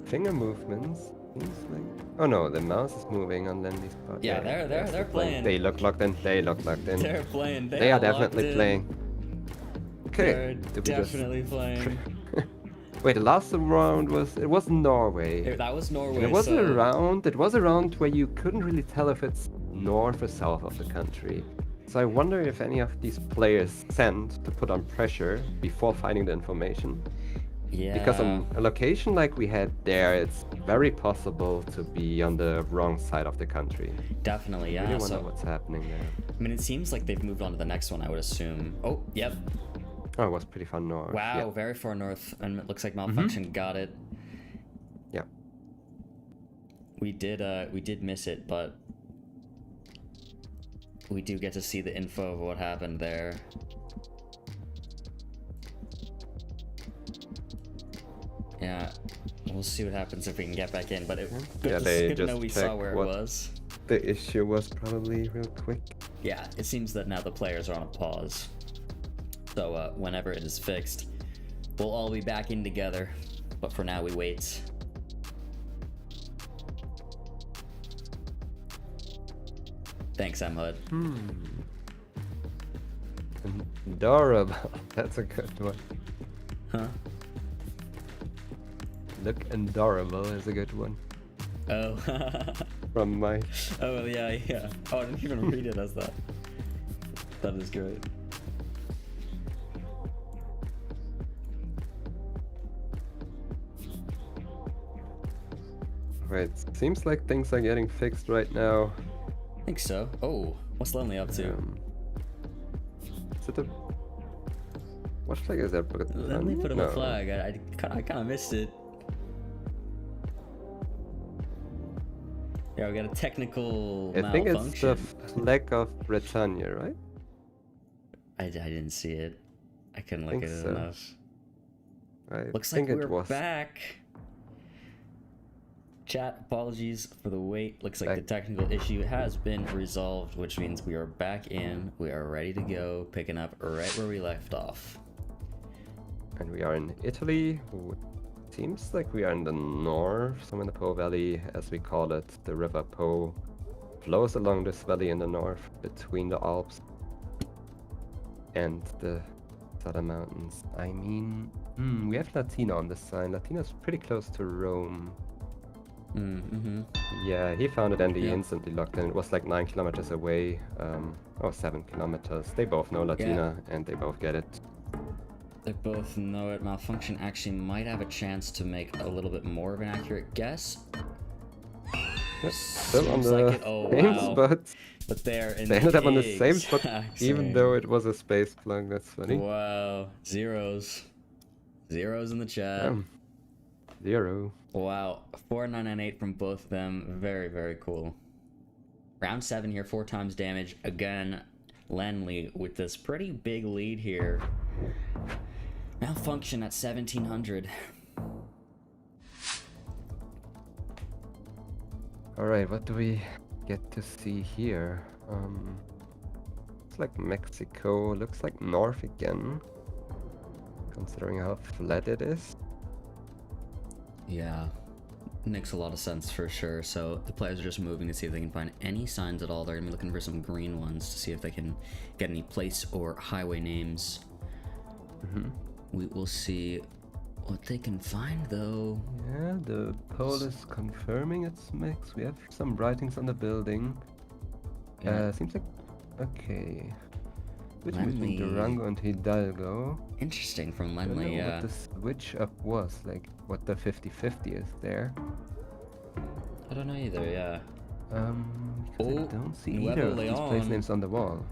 Speaker 2: Finger movements. Seems like... Oh no, the mouse is moving on Lenley's part.
Speaker 3: Yeah, they're
Speaker 2: still
Speaker 3: playing.
Speaker 2: They look locked in. They look locked in.
Speaker 3: They're playing.
Speaker 2: They are
Speaker 3: locked
Speaker 2: definitely
Speaker 3: in.
Speaker 2: playing. Okay.
Speaker 3: They're
Speaker 2: did we just-
Speaker 3: definitely playing.
Speaker 2: Wait, the last round was Norway.
Speaker 3: That was Norway.
Speaker 2: And it was
Speaker 3: so...
Speaker 2: a round. It was a round where you couldn't really tell if it's north or south of the country. So I wonder if any of these players sent to put on pressure before finding the information.
Speaker 3: Yeah.
Speaker 2: Because on a location like we had there, it's very possible to be on the wrong side of the country.
Speaker 3: Definitely,
Speaker 2: I
Speaker 3: yeah.
Speaker 2: really wonder
Speaker 3: So,
Speaker 2: what's happening there.
Speaker 3: I mean, it seems like they've moved on to the next one, I would assume. Oh, yep.
Speaker 2: Oh, it was pretty far north.
Speaker 3: Wow,
Speaker 2: Yeah.
Speaker 3: very far north, and it looks like Malfunction got it.
Speaker 2: Yeah.
Speaker 3: We did miss it, but we do get to see the info of what happened there. Yeah, we'll see what happens if we can get back in, but
Speaker 2: Yeah, they
Speaker 3: good to know
Speaker 2: just
Speaker 3: we saw
Speaker 2: checked
Speaker 3: where it
Speaker 2: what-
Speaker 3: was.
Speaker 2: The issue was probably real quick.
Speaker 3: Yeah, it seems that now the players are on a pause. So whenever it is fixed, we'll all be back in together. But for now, we wait. Thanks, Ahmad.
Speaker 2: Adorable. That's a good one.
Speaker 3: Huh?
Speaker 2: Look adorable is a good one.
Speaker 3: Oh.
Speaker 2: From my...
Speaker 3: Oh, yeah, yeah. Oh, I didn't even read it as that. That is great.
Speaker 2: Right, seems like things are getting fixed right now.
Speaker 3: I think so. Oh, what's Lenley up to?
Speaker 2: Is it a... What flag is that?
Speaker 3: Lenley put up
Speaker 2: No.
Speaker 3: a flag. I kind of missed it. Yeah, we got a technical
Speaker 2: I think it's
Speaker 3: malfunction.
Speaker 2: the flag of Britannia, right?
Speaker 3: I didn't see it. I couldn't look
Speaker 2: Think
Speaker 3: at it
Speaker 2: so.
Speaker 3: enough.
Speaker 2: I
Speaker 3: Looks
Speaker 2: think
Speaker 3: like
Speaker 2: it
Speaker 3: we're
Speaker 2: was.
Speaker 3: back. Chat, apologies for the wait. Looks like
Speaker 2: Back.
Speaker 3: the technical issue has been resolved, which means we are back in. We are ready to go, picking up right where we left off.
Speaker 2: And we are in Italy. Seems like we are in the north, somewhere in the Po Valley, as we call it. The River Po flows along this valley in the north, between the Alps and the Southern Mountains. I mean, we have Latina on this side. Latina's pretty close to Rome. Yeah, he found it and he instantly locked in. It was like 9 kilometers away, or 7 kilometers. They both know Latina and they both get it.
Speaker 3: They both know it. Malfunction actually might have a chance to make a little bit more of an accurate guess.
Speaker 2: Still on
Speaker 3: Seems
Speaker 2: the
Speaker 3: like it. Oh,
Speaker 2: same
Speaker 3: wow.
Speaker 2: spot.
Speaker 3: But they're in
Speaker 2: They ended up on the same spot,
Speaker 3: exact
Speaker 2: even
Speaker 3: same.
Speaker 2: though it was a space plug. That's funny.
Speaker 3: Wow, zeros in the chat.
Speaker 2: 0.
Speaker 3: Wow, 4998 from both of them. Very, very cool. Round 7 here, 4 times damage. Again, Lenley with this pretty big lead here. Malfunction at 1700.
Speaker 2: Alright, what do we get to see here? It's like Mexico. Looks like north again, considering how flat it is.
Speaker 3: Yeah, makes a lot of sense for sure. So the players are just moving to see if they can find any signs at all. They're gonna be looking for some green ones to see if they can get any place or highway names. We will see what they can find though.
Speaker 2: Yeah, the poll is confirming its mix. We have some writings on the building. Seems like okay. Switching between
Speaker 3: Lenley.
Speaker 2: Durango and Hidalgo.
Speaker 3: Interesting from
Speaker 2: I don't know
Speaker 3: Lenley, yeah.
Speaker 2: what the switch up was, like what the 50-50 is there.
Speaker 3: I don't know either, yeah.
Speaker 2: Because I don't see
Speaker 3: Nuevo
Speaker 2: either of these place
Speaker 3: Leon.
Speaker 2: names on the wall.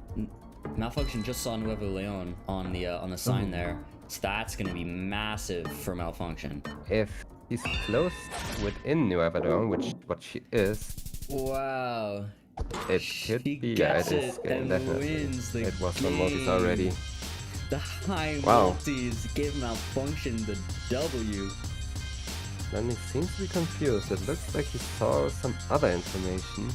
Speaker 3: Malfunction just saw Nuevo Leon on the sign there. So that's gonna be massive for Malfunction.
Speaker 2: If he's close within Nuevo Leon, which what she is.
Speaker 3: Wow.
Speaker 2: It could
Speaker 3: She
Speaker 2: be, yeah,
Speaker 3: gets
Speaker 2: it is
Speaker 3: it
Speaker 2: game,
Speaker 3: and
Speaker 2: definitely.
Speaker 3: wins the
Speaker 2: It was on multis
Speaker 3: game.
Speaker 2: already.
Speaker 3: The high
Speaker 2: Wow.
Speaker 3: multis give Malfunction the W.
Speaker 2: Lenley seems to be confused. It looks like he saw some other information.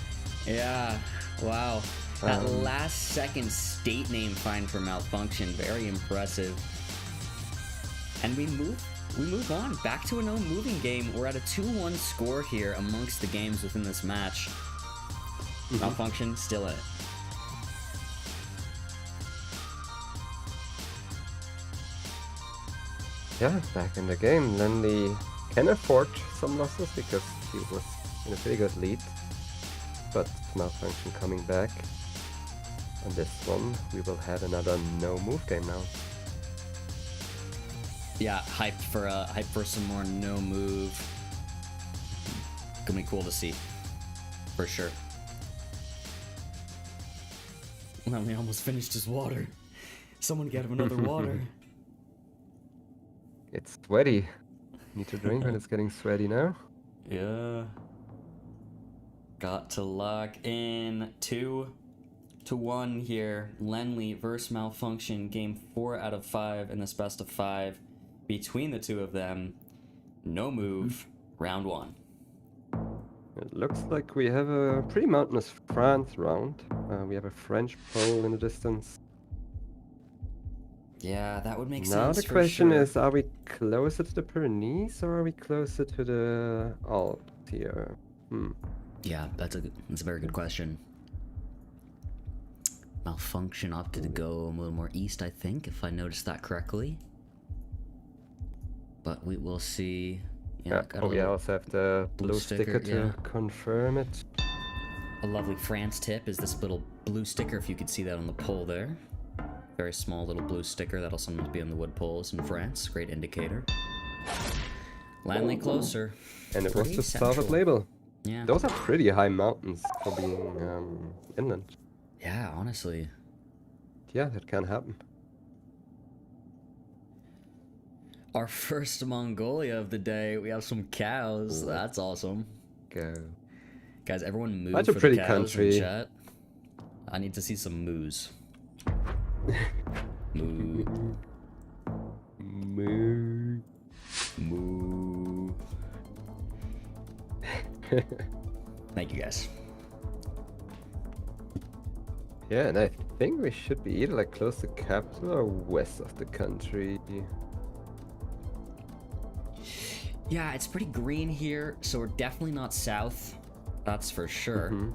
Speaker 3: Yeah, wow. That
Speaker 2: Um,
Speaker 3: last second state name find for Malfunction, very impressive. And we move on back to a no moving game. We're at a 2-1 score here amongst the games within this match. Malfunction still in it.
Speaker 2: Yeah, back in the game. Lenley can afford some losses because he was in a pretty good lead. But Malfunction coming back. On this one, we will have another no move game now.
Speaker 3: Yeah, hyped for some more no move. Gonna be cool to see, for sure. Lenley almost finished his water. Someone get him another water.
Speaker 2: It's sweaty. Need to drink when it's getting sweaty now.
Speaker 3: Yeah. Got to lock in 2-1 here. Lenley versus Malfunction, game 4 out of 5 in this best of 5. Between the two of them, no move, round 1.
Speaker 2: It looks like we have a pretty mountainous France round. We have a French pole in the distance.
Speaker 3: Yeah, that would make sense.
Speaker 2: Now the
Speaker 3: for
Speaker 2: question
Speaker 3: sure.
Speaker 2: is, are we closer to the Pyrenees or are we closer to the Alps here?
Speaker 3: Yeah, that's a very good question. Malfunction opted to go a little more east, I think, if I noticed that correctly. But we will see. Yeah, got a
Speaker 2: we
Speaker 3: little
Speaker 2: also have the blue sticker to
Speaker 3: yeah.
Speaker 2: confirm it.
Speaker 3: A lovely France tip is this little blue sticker, if you could see that on the pole there. Very small little blue sticker that'll sometimes be on the wood poles in France. Great indicator. Lenley closer.
Speaker 2: And it was
Speaker 3: Pretty
Speaker 2: the Starboard
Speaker 3: central.
Speaker 2: label.
Speaker 3: Yeah.
Speaker 2: Those are pretty high mountains for being inland.
Speaker 3: Yeah, honestly.
Speaker 2: Yeah, that can happen.
Speaker 3: Our first Mongolia of the day. We have some cows. That's awesome.
Speaker 2: Go.
Speaker 3: Guys, everyone move
Speaker 2: That's a
Speaker 3: for
Speaker 2: pretty
Speaker 3: the cows in
Speaker 2: country.
Speaker 3: chat. I need to see some moos. Moo.
Speaker 2: Moo.
Speaker 3: Moo. Thank you, guys.
Speaker 2: Yeah, and I think we should be either like close to capital or west of the country.
Speaker 3: Yeah, it's pretty green here, so we're definitely not south. That's for sure.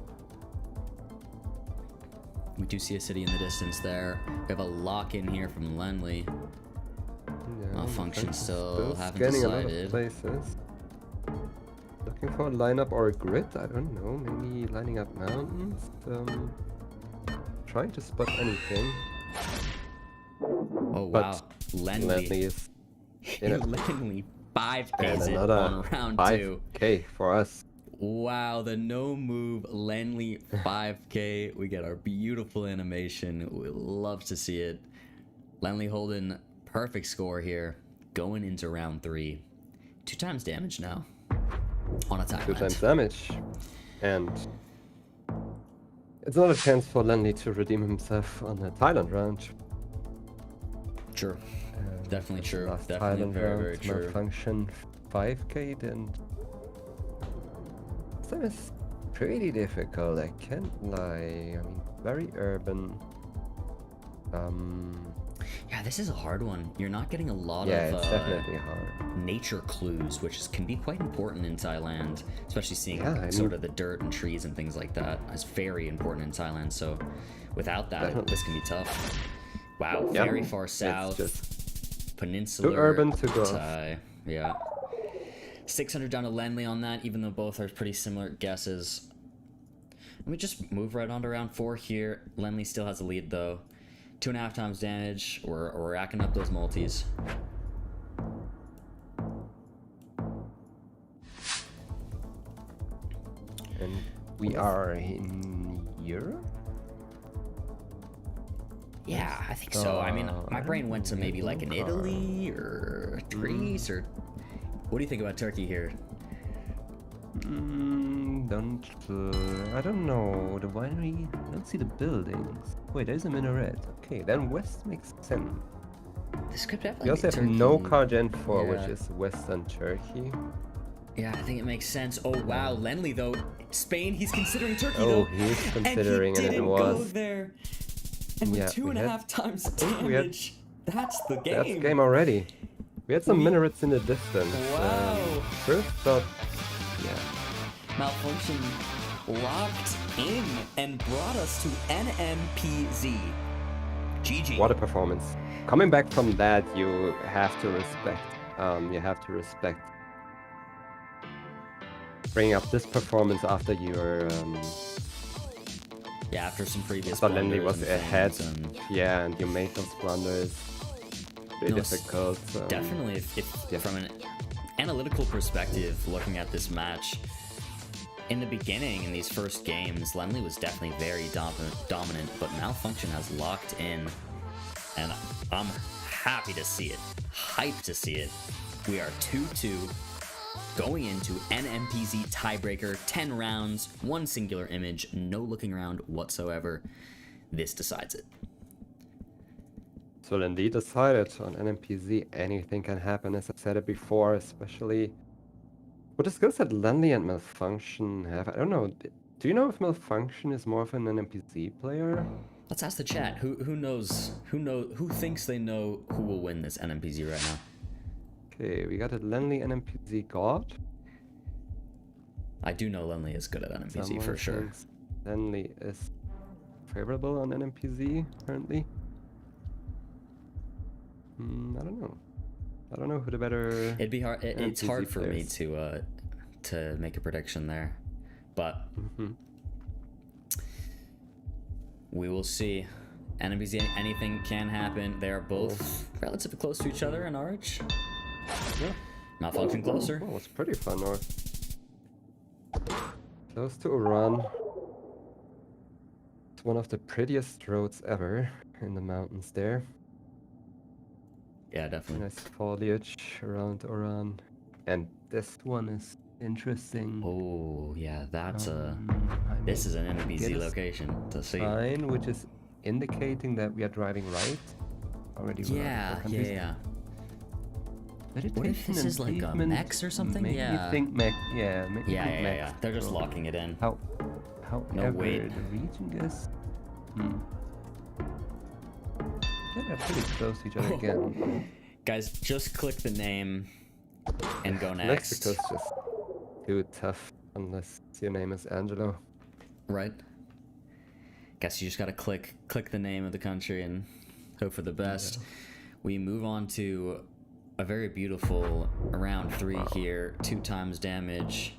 Speaker 3: We do see a city in the distance there. We have a lock in here from Lenley.
Speaker 2: Yeah,
Speaker 3: Malfunction still haven't
Speaker 2: scanning a lot of
Speaker 3: decided.
Speaker 2: places. Looking for a lineup or a grid? I don't know. Maybe lining up mountains. Trying to spot anything.
Speaker 3: Oh wow,
Speaker 2: But
Speaker 3: Lenley.
Speaker 2: Lenley is in it.
Speaker 3: Lenley 5Ks
Speaker 2: And
Speaker 3: it
Speaker 2: another
Speaker 3: on round 2.
Speaker 2: 5K for us.
Speaker 3: Wow, the no move Lenley 5K. We get our beautiful animation. We love to see it. Lenley holding perfect score here, going into round 3. 2 times damage now on a
Speaker 2: 2
Speaker 3: Thailand.
Speaker 2: times damage. And it's not a chance for Lenley to redeem himself on a Thailand round.
Speaker 3: True. Definitely true.
Speaker 2: Last
Speaker 3: Definitely
Speaker 2: Thailand
Speaker 3: very, very
Speaker 2: round,
Speaker 3: true.
Speaker 2: Malfunction 5K, and that is pretty difficult, I can't lie. I mean, very urban.
Speaker 3: Yeah, this is a hard one. You're not getting a lot
Speaker 2: Yeah,
Speaker 3: of
Speaker 2: it's definitely hard.
Speaker 3: nature clues, which can be quite important in Thailand, especially seeing
Speaker 2: Yeah, I mean-
Speaker 3: sort of the dirt and trees and things like that. It's very important in Thailand. So without that,
Speaker 2: Definitely.
Speaker 3: this can be tough. Wow,
Speaker 2: Yeah,
Speaker 3: very far
Speaker 2: it's
Speaker 3: south,
Speaker 2: just
Speaker 3: peninsular.
Speaker 2: too urban to go.
Speaker 3: Thai. Yeah. 600 down to Lenley on that, even though both are pretty similar guesses. Let me just move right on to round 4 here. Lenley still has a lead though. 2.5 times damage. We're racking up those multis.
Speaker 2: And we are in Europe?
Speaker 3: Yeah, I think so. I mean, my brain went to maybe like an Italy or Greece or... What do you think about Turkey here?
Speaker 2: I don't know. The winery. I don't see the buildings. Wait, there's a minaret. Okay, then west makes sense.
Speaker 3: This could definitely
Speaker 2: We also
Speaker 3: be
Speaker 2: have
Speaker 3: Turkey.
Speaker 2: no car Gen 4,
Speaker 3: Yeah.
Speaker 2: which is Western Turkey.
Speaker 3: Yeah, I think it makes sense. Oh wow, Lenley though, Spain. He's considering Turkey
Speaker 2: Oh,
Speaker 3: though.
Speaker 2: he's considering,
Speaker 3: and he
Speaker 2: and it
Speaker 3: didn't
Speaker 2: was.
Speaker 3: go there. And with
Speaker 2: Yeah,
Speaker 3: 2.5 times
Speaker 2: we had-
Speaker 3: damage, that's the game.
Speaker 2: That's game already. We had some minarets in the distance.
Speaker 3: Wow.
Speaker 2: First thought, yeah.
Speaker 3: Malfunction locked in and brought us to NMPZ. GG.
Speaker 2: What a performance. Coming back from that, you have to respect. Bringing up this performance after your.
Speaker 3: Yeah, after some previous.
Speaker 2: I thought Lenley
Speaker 3: blunders
Speaker 2: was
Speaker 3: and
Speaker 2: ahead.
Speaker 3: things and-
Speaker 2: Yeah, and you made those blunders. Pretty
Speaker 3: No, it's
Speaker 2: difficult.
Speaker 3: Definitely, if from an analytical perspective, looking at this match, in the beginning, in these first games, Lenley was definitely very dominant, but Malfunction has locked in, and I'm happy to see it, hyped to see it. We are 2-2, going into NMPZ tiebreaker, 10 rounds, one singular image, no looking around whatsoever. This decides it.
Speaker 2: So Lenley decided on NMPZ anything can happen, as I said it before, especially with the skills that Lenley and Malfunction have. I don't know. Do you know if Malfunction is more of an NMPZ player?
Speaker 3: Let's ask the chat. Who knows? Who thinks they know who will win this NMPZ right now?
Speaker 2: Okay, we got a Lenley NMPZ god.
Speaker 3: I do know Lenley is good at NMPZ
Speaker 2: Someone
Speaker 3: for sure.
Speaker 2: thinks Lenley is favorable on NMPZ currently. I don't know. I don't know who the better.
Speaker 3: It'd be hard. It's
Speaker 2: NMPZ
Speaker 3: hard for me
Speaker 2: players.
Speaker 3: to make a prediction there, but we will see. NMPZ, anything can happen. They are both relatively close to each other in Arch.
Speaker 2: Yeah.
Speaker 3: Malfunction closer.
Speaker 2: Oh, it's pretty fun, or close to a run. It's one of the prettiest roads ever in the mountains there.
Speaker 3: Yeah, definitely.
Speaker 2: Nice foliage around Oran. And this one is interesting.
Speaker 3: Oh, yeah, that's this
Speaker 2: I
Speaker 3: is an
Speaker 2: get
Speaker 3: NMPZ
Speaker 2: a
Speaker 3: location to see.
Speaker 2: sign which is indicating that we are driving right. Already. we're
Speaker 3: Yeah,
Speaker 2: on
Speaker 3: yeah. What if this is like a
Speaker 2: Meditation
Speaker 3: mech or something?
Speaker 2: Make
Speaker 3: Yeah.
Speaker 2: me think mech. Yeah, make me
Speaker 3: Yeah,
Speaker 2: think
Speaker 3: yeah,
Speaker 2: mech.
Speaker 3: yeah. They're just
Speaker 2: So,
Speaker 3: locking it in.
Speaker 2: However,
Speaker 3: wait.
Speaker 2: the region is. Yeah, they're pretty close to each other again.
Speaker 3: Guys, just click the name and go next.
Speaker 2: Mexico's just too tough unless your name is Angelo.
Speaker 3: Right. Guess you just gotta click the name of the country and hope for the best.
Speaker 2: Yeah.
Speaker 3: We move on to a very beautiful round 3 here. 2 times damage.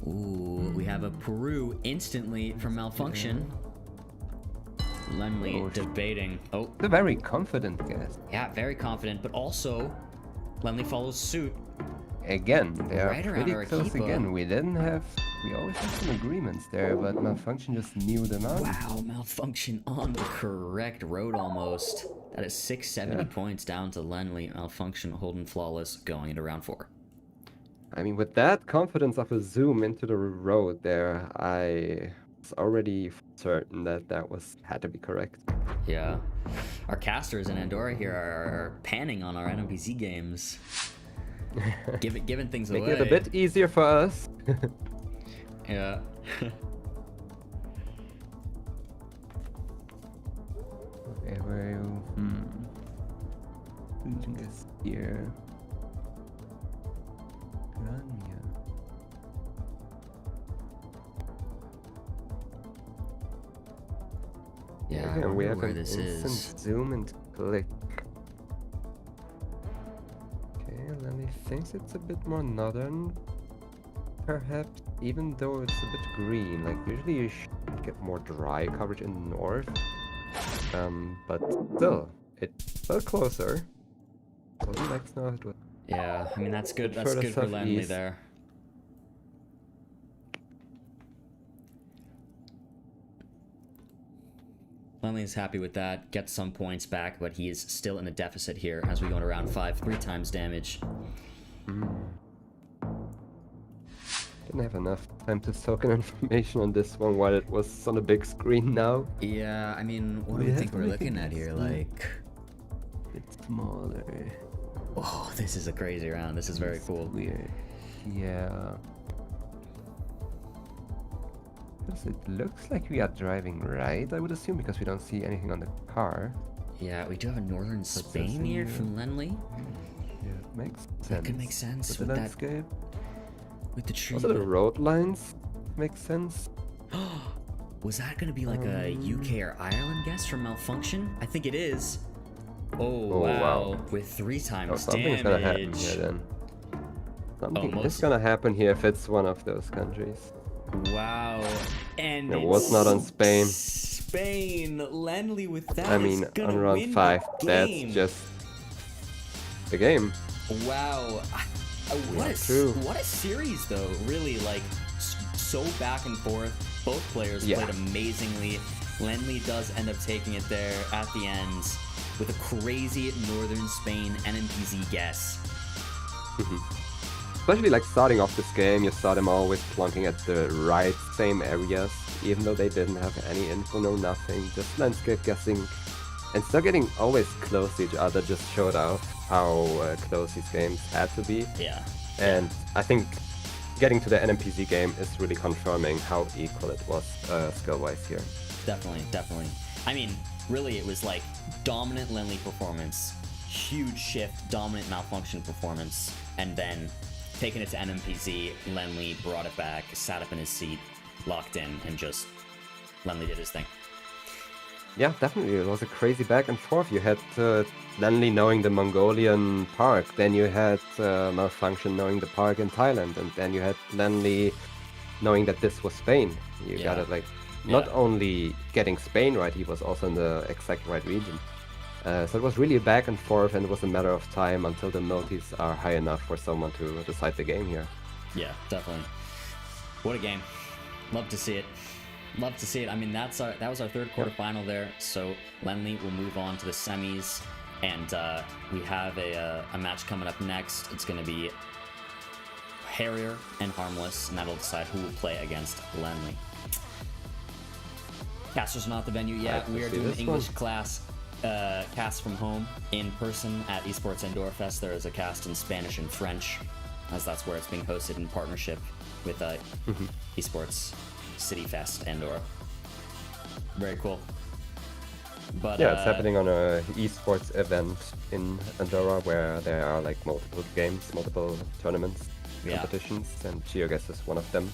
Speaker 3: Ooh, we have a Peru instantly from Malfunction. Lenley debating. Oh,
Speaker 2: It's a very confident guess.
Speaker 3: yeah, very confident, but also Lenley follows suit.
Speaker 2: Again, they are
Speaker 3: Right around
Speaker 2: pretty
Speaker 3: Arequipa.
Speaker 2: close again. We always had some agreements there, but Malfunction just knew them out.
Speaker 3: Wow, Malfunction on the correct road almost. That is 670 points down to Lenley. Malfunction holding flawless going into round 4.
Speaker 2: I mean, with that confidence of a zoom into the road there, I was already certain that had to be correct.
Speaker 3: Yeah. Our casters in Andorra here are panning on our NMPC games. Giving things
Speaker 2: Making
Speaker 3: away.
Speaker 2: it a bit easier for us.
Speaker 3: Yeah.
Speaker 2: Okay, where are you? Region is here. Grania.
Speaker 3: Yeah, I
Speaker 2: Okay, we
Speaker 3: wonder
Speaker 2: have
Speaker 3: where
Speaker 2: an
Speaker 3: this
Speaker 2: instant
Speaker 3: is.
Speaker 2: zoom and click. Okay, Lenny thinks it's a bit more northern, perhaps, even though it's a bit green. Like, usually you should get more dry coverage in the north. But still, it's still closer. Wasn't next north, it was
Speaker 3: Yeah, I mean that's good. That's
Speaker 2: further
Speaker 3: good for Lenley
Speaker 2: southeast.
Speaker 3: there. Lenley's happy with that. Gets some points back, but he is still in a deficit here as we go into round 5. 3 times damage.
Speaker 2: Didn't have enough time to soak in information on this one while it was on a big screen now.
Speaker 3: Yeah, I mean, what do we think we're looking at here? Like,
Speaker 2: it's smaller.
Speaker 3: Oh, this is a crazy round. This is very cool.
Speaker 2: Weird. Yeah. Because it looks like we are driving right, I would assume, because we don't see anything on the car.
Speaker 3: Yeah, we do have a northern Spain here from Lenley.
Speaker 2: Yeah, it makes sense.
Speaker 3: That could make sense
Speaker 2: with
Speaker 3: with
Speaker 2: the
Speaker 3: that,
Speaker 2: landscape.
Speaker 3: with the tree.
Speaker 2: Also, the road lines make sense.
Speaker 3: Was that gonna be like a UK or Ireland guess from Malfunction? I think it is. Oh, wow. With 3 times
Speaker 2: something's
Speaker 3: damage.
Speaker 2: gonna happen here then. Something is gonna happen here if it's one of those countries.
Speaker 3: Wow. And
Speaker 2: it was not on Spain.
Speaker 3: Spain, Lenley with that.
Speaker 2: I mean, on round 5, that's just the game.
Speaker 3: Wow. What a series though. Really, like, so back and forth. Both players played amazingly. Lenley does end up taking it there at the end with a crazy Northern Spain NMPZ guess.
Speaker 2: Especially like starting off this game, you saw them always plunking at the right same areas, even though they didn't have any info, no nothing, just landscape guessing. And still getting always close to each other just showed off how close these games had to be.
Speaker 3: Yeah.
Speaker 2: And I think getting to the NMPZ game is really confirming how equal it was skill-wise here.
Speaker 3: Definitely, definitely. I mean, really, it was like dominant Lenley performance, huge shift, dominant Malfunction performance, and then taking it to NMPZ, Lenley brought it back, sat up in his seat, locked in, and just Lenley did his thing.
Speaker 2: Yeah, definitely. It was a crazy back and forth. You had Lenley knowing the Mongolian park, then you had Malfunction knowing the park in Thailand, and then you had Lenley knowing that this was Spain. You got it, like, not only getting Spain right, he was also in the exact right region. So it was really back and forth, and it was a matter of time until the multis are high enough for someone to decide the game here.
Speaker 3: Yeah, definitely. What a game. Love to see it. Love to see it. I mean, that was our third quarterfinal there. So Lenley will move on to the semis, and we have a match coming up next. It's going to be Harrier and Harmless, and that'll decide who will play against Lenley. Casters not at the venue yet. We are doing an English class cast from home in person at Esports Andorra Fest. There is a cast in Spanish and French, as that's where it's being hosted in partnership with Esports City Fest Andorra. Very cool. But
Speaker 2: yeah, it's happening on a esports event in Andorra where there are like multiple games, multiple tournaments, competitions, and GeoGuessr is one of them.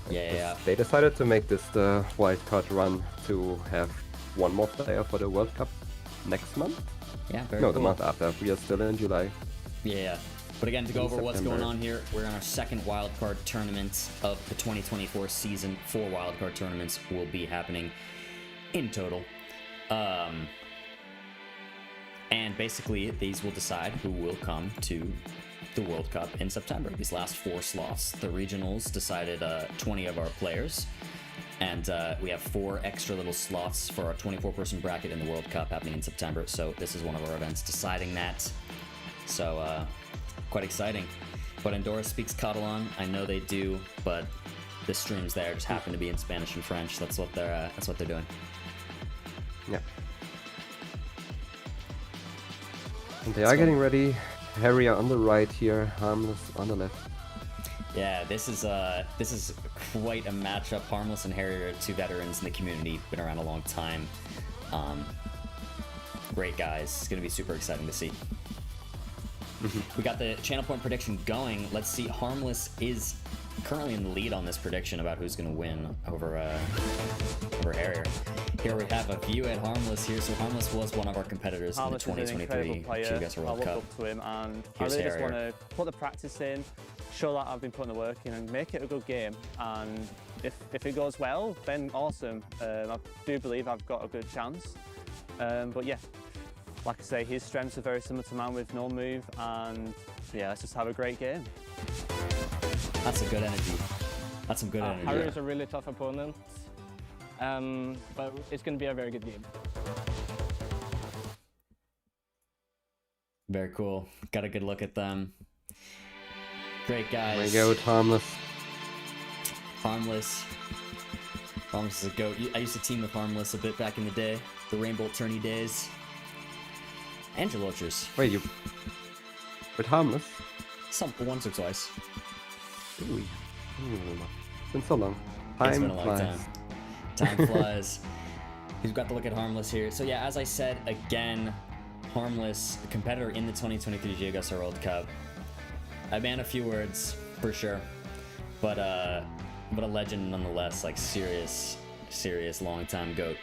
Speaker 2: They decided to make this the wildcard run to have one more player for the World Cup next month.
Speaker 3: Yeah, very
Speaker 2: No,
Speaker 3: cool.
Speaker 2: the month after. We are still in July.
Speaker 3: Yeah. But again, to go over what's
Speaker 2: September.
Speaker 3: going on here, we're on our second wildcard tournament of the 2024 season. 4 wildcard tournaments will be happening in total. And basically, these will decide who will come to the World Cup in September. These last 4 slots. The regionals decided 20 of our players. And we have 4 extra little slots for our 24-person bracket in the World Cup happening in September. So this is one of our events deciding that. So, quite exciting. But Andorra speaks Catalan. I know they do, but the streams there just happen to be in Spanish and French. That's what they're doing.
Speaker 2: Yeah. And they are getting ready. Harrier on the right here, Harmless on the left.
Speaker 3: Yeah, this is quite a matchup. Harmless and Harrier are 2 veterans in the community, been around a long time. Great guys. It's gonna be super exciting to see. We got the channel point prediction going. Let's see. Harmless is currently in the lead on this prediction about who's going to win over Harrier. Here we have a view at Harmless here. So Harmless was one of our competitors
Speaker 8: Harmless
Speaker 3: in the 2023 GeoGuessr World
Speaker 8: I look
Speaker 3: Cup.
Speaker 8: up to him, and
Speaker 3: Here's
Speaker 8: I really just
Speaker 3: Harrier.
Speaker 8: want to put the practice in, show that I've been putting the work in, and make it a good game. And if it goes well, then awesome. I do believe I've got a good chance. But yeah, like I say, his strengths are very similar to mine with no move, and yeah, let's just have a great game.
Speaker 3: That's a good energy. That's some good energy.
Speaker 13: Harrier is a really tough opponent, but it's going to be a very good game.
Speaker 3: Very cool. Got a good look at them. Great guys.
Speaker 2: My goat, Harmless.
Speaker 3: Harmless. Harmless is a goat. I used to team with Harmless a bit back in the day. The Rainbow Tourney days. And Gelochers.
Speaker 2: Wait, you... With Harmless?
Speaker 3: Once or twice.
Speaker 2: Ooh. It's been so long.
Speaker 3: It's been
Speaker 2: Time
Speaker 3: a long
Speaker 2: flies.
Speaker 3: time. Time flies. You've got to look at Harmless here. So yeah, as I said, again, Harmless, a competitor in the 2023 GeoGuessr World Cup. I ban a few words, for sure. But a legend nonetheless, like serious long-time GOAT.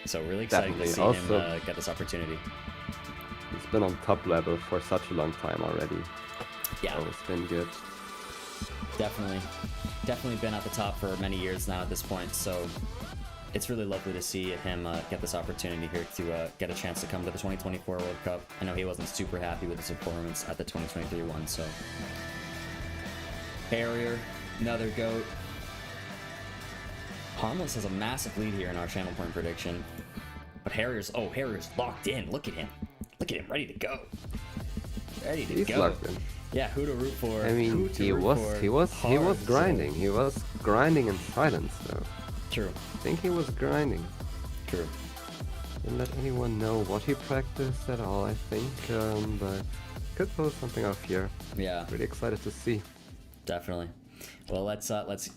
Speaker 3: So really exciting to see him get this opportunity.
Speaker 2: He's been on top level for such a long time already.
Speaker 3: Yeah.
Speaker 2: So it's been good.
Speaker 3: Definitely been at the top for many years now at this point, so it's really lovely to see him get this opportunity here to get a chance to come to the 2024 World Cup. I know he wasn't super happy with his performance at the 2023 one, so... Barrier, another GOAT. Harmless has a massive lead here in our channel point prediction. But Harrier's locked in. Look at him, ready to go.
Speaker 2: He's locked in.
Speaker 3: Yeah, who to root for?
Speaker 2: I mean, he was grinding. He was grinding in silence, though.
Speaker 3: True.
Speaker 2: I think he was grinding.
Speaker 3: True.
Speaker 2: Didn't let anyone know what he practiced at all, I think, but could pull something off here.
Speaker 3: Yeah.
Speaker 2: Really excited to see.
Speaker 3: Definitely. Well, let's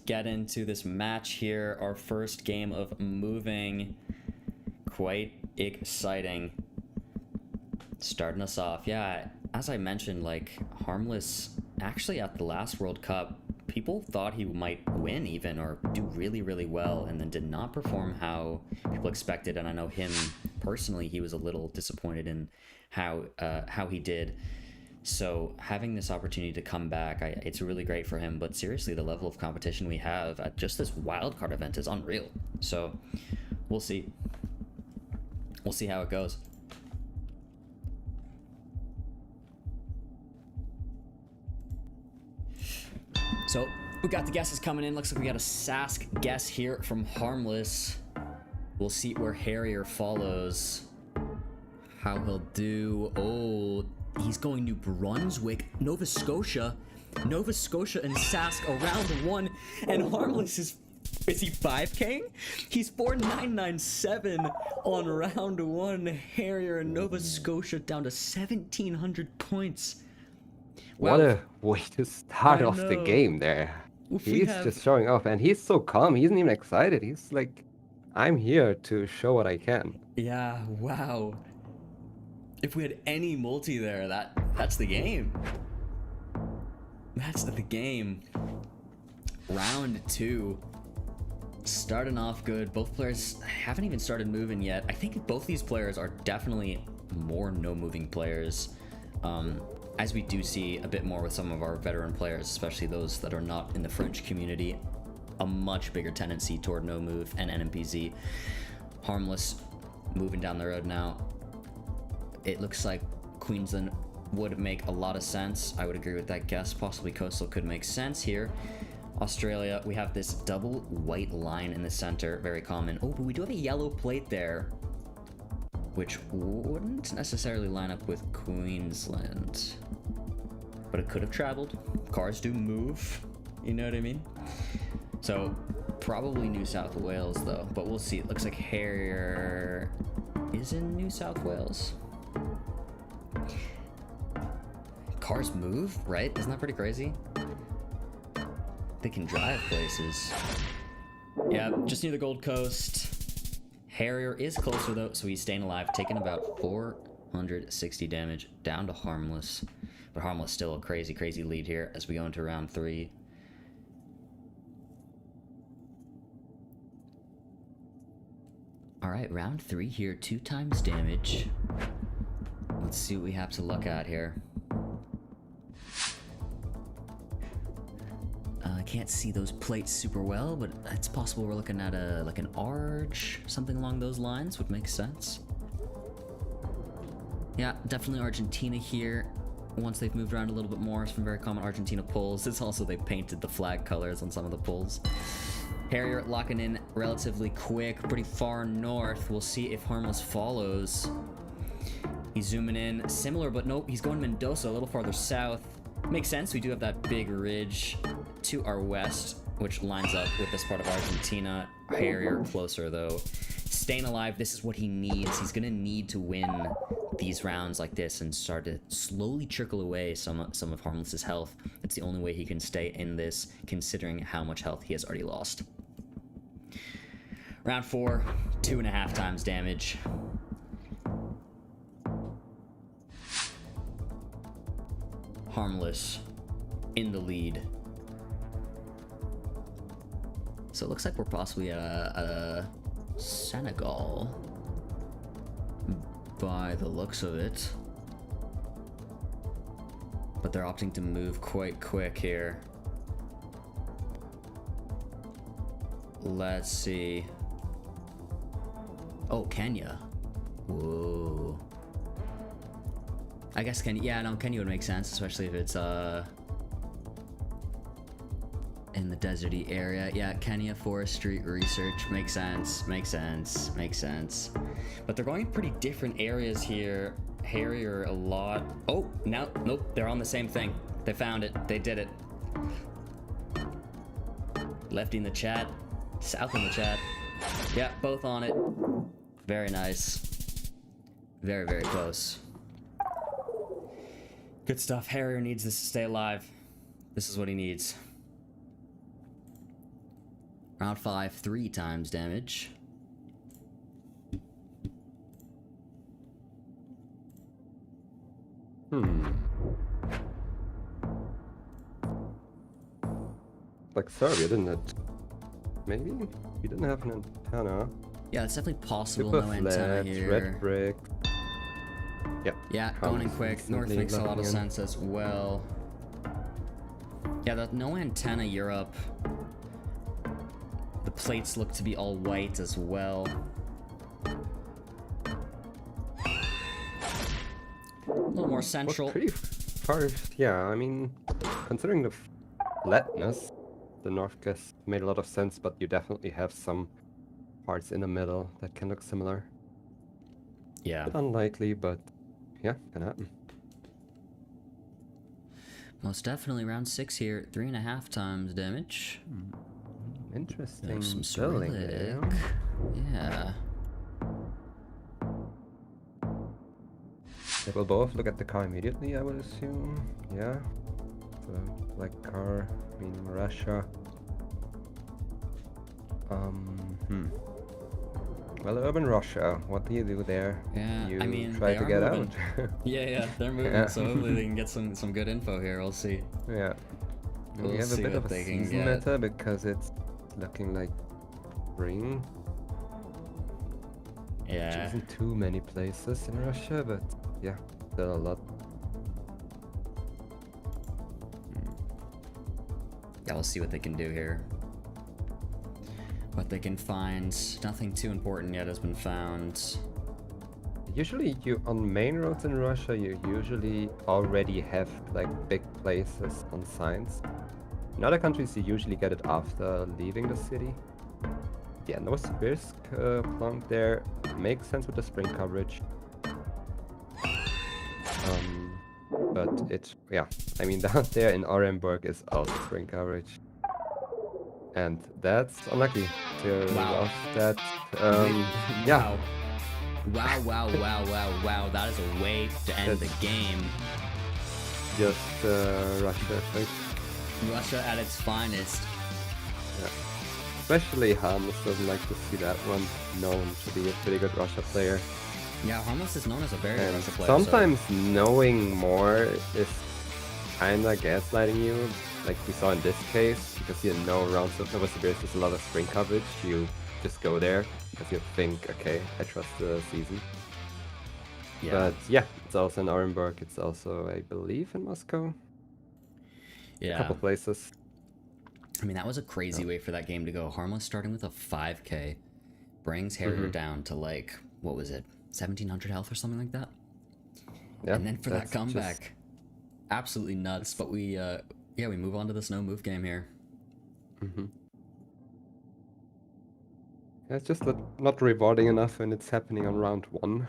Speaker 3: get into this match here. Our first game of moving. Quite exciting. Starting us off. Yeah, as I mentioned, like, Harmless, actually at the last World Cup, people thought he might win even, or do really, really well, and then did not perform how people expected. And I know him personally, he was a little disappointed in how he did. So having this opportunity to come back, it's really great for him. But seriously, the level of competition we have at just this wildcard event is unreal. So we'll see. We'll see how it goes. So we got the guesses coming in. Looks like we got a Sask guess here from Harmless. We'll see where Harrier follows. How he'll do. Oh, he's going New Brunswick, Nova Scotia. Nova Scotia and Sask around one. And Harmless is he 5K? He's 4997 on round one. Harrier and Nova Scotia down to 1,700 points.
Speaker 2: What a way to start off the game there. He's just showing off, and he's so calm. He isn't even excited. He's like, I'm here to show what I can.
Speaker 3: Yeah, wow. If we had any multi there, that's the game. That's the game. Round two. Starting off good. Both players haven't even started moving yet. I think both these players are definitely more no-moving players. As we do see a bit more with some of our veteran players, especially those that are not in the French community, a much bigger tendency toward no move and NMPZ. Harmless moving down the road now. It looks like Queensland would make a lot of sense. I would agree with that guess. Possibly Coastal could make sense here. Australia, we have this double white line in the center, very common. Oh, but we do have a yellow plate there, which wouldn't necessarily line up with Queensland. But it could have traveled. Cars do move, you know what I mean? So, probably New South Wales though, but we'll see. It looks like Harrier is in New South Wales. Cars move, right? Isn't that pretty crazy? They can drive places. Yeah, just near the Gold Coast. Harrier is closer though, so he's staying alive, taking about 460 damage down to Harmless. But Harmless still a crazy, crazy lead here as we go into round three. All right, round three here, 2 times damage. Let's see what we have to look at here. I can't see those plates super well, but it's possible we're looking at like an arch, something along those lines would make sense. Yeah, definitely Argentina here. Once they've moved around a little bit more, some very common Argentina pulls. It's also they painted the flag colors on some of the pulls. Harrier locking in relatively quick, pretty far north. We'll see if Harmless follows. He's zooming in, similar, but nope, he's going Mendoza, a little farther south. Makes sense. We do have that big ridge to our west, which lines up with this part of Argentina. Harrier closer, though. Staying alive, this is what he needs. He's going to need to win these rounds like this and start to slowly trickle away some of Harmless's health. It's the only way he can stay in this, considering how much health he has already lost. Round 4, 2.5 times damage. Harmless in the lead. So it looks like we're possibly at a Senegal by the looks of it. But they're opting to move quite quick here. Let's see. Oh, Kenya. Whoa. I guess Kenya, yeah, no, Kenya would make sense, especially if it's in the deserty area. Yeah, Kenya Forestry Research makes sense, makes sense, makes sense. But they're going in pretty different areas here. Harrier a lot. Oh, no, nope, they're on the same thing. They found it, they did it. Lefty in the chat, South in the chat. Yeah, both on it. Very nice. Very, very close. Good stuff. Harrier needs this to stay alive. This is what he needs. Round 5, 3 times damage.
Speaker 2: Like Serbia, didn't it? Maybe? We didn't have an antenna.
Speaker 3: Yeah, it's definitely possible.
Speaker 2: Super
Speaker 3: No antenna
Speaker 2: flat,
Speaker 3: here.
Speaker 2: red brick.
Speaker 3: Yeah, going in quick. North makes a lot of sense as well. Yeah, that no antenna Europe. The plates look to be all white as well. A little more central.
Speaker 2: Pretty far, yeah, I mean, considering the flatness, the North guess made a lot of sense, but you definitely have some parts in the middle that can look similar.
Speaker 3: Yeah.
Speaker 2: Bit unlikely, but yeah, can happen.
Speaker 3: Most definitely round 6 here, 3.5 times damage.
Speaker 2: Interesting.
Speaker 3: There's some
Speaker 2: building
Speaker 3: Cyrillic.
Speaker 2: there.
Speaker 3: Yeah.
Speaker 2: They will both look at the car immediately, I would assume. Yeah. So, black car, meaning Russia. Well, urban Russia, what do you do there?
Speaker 3: Yeah,
Speaker 2: you
Speaker 3: I mean,
Speaker 2: try
Speaker 3: they
Speaker 2: to
Speaker 3: are
Speaker 2: get
Speaker 3: moving.
Speaker 2: out.
Speaker 3: Yeah, they're moving,
Speaker 2: Yeah.
Speaker 3: so hopefully they can get some good info here. We'll see.
Speaker 2: Yeah.
Speaker 3: We'll
Speaker 2: we have a
Speaker 3: see
Speaker 2: bit
Speaker 3: what
Speaker 2: of a
Speaker 3: they can
Speaker 2: season
Speaker 3: get.
Speaker 2: meta because it's looking like spring.
Speaker 3: Yeah.
Speaker 2: Which isn't too many places in Russia, but yeah, still a lot.
Speaker 3: Yeah, we'll see what they can do here. What they can find. Nothing too important yet has been found.
Speaker 2: Usually you on main roads in Russia you usually already have like big places on signs. In other countries you usually get it after leaving the city. Yeah, Novosibirsk plonk there makes sense with the spring coverage. But it, yeah, I mean down there in Orenburg is also spring coverage. And that's unlucky to
Speaker 3: Wow.
Speaker 2: lost that. Yeah.
Speaker 3: Wow. That is a way to end the game.
Speaker 2: Just Russia, I think.
Speaker 3: Russia at its finest.
Speaker 2: Yeah. Especially Harmless doesn't like to see that one known to be a pretty good Russia player.
Speaker 3: Yeah, Harmless is known as a very good
Speaker 2: And
Speaker 3: Russia player.
Speaker 2: sometimes knowing more is kinda gaslighting you, like we saw in this case, because you know rounds of Novosibirsk there's a lot of spring coverage, you just go there because you think, okay, I trust the season.
Speaker 3: Yeah.
Speaker 2: But yeah, it's also in Orenburg, it's also, I believe, in Moscow.
Speaker 3: Yeah.
Speaker 2: A couple places.
Speaker 3: I mean, that was a crazy way for that game to go. Harmless starting with a 5k brings Harrier down to like, what was it, 1700 health or something like that?
Speaker 2: Yeah,
Speaker 3: and then for that
Speaker 2: that's
Speaker 3: comeback,
Speaker 2: just-
Speaker 3: absolutely nuts. But we move on to this no move game here.
Speaker 2: Yeah, it's just not rewarding enough when it's happening on round 1.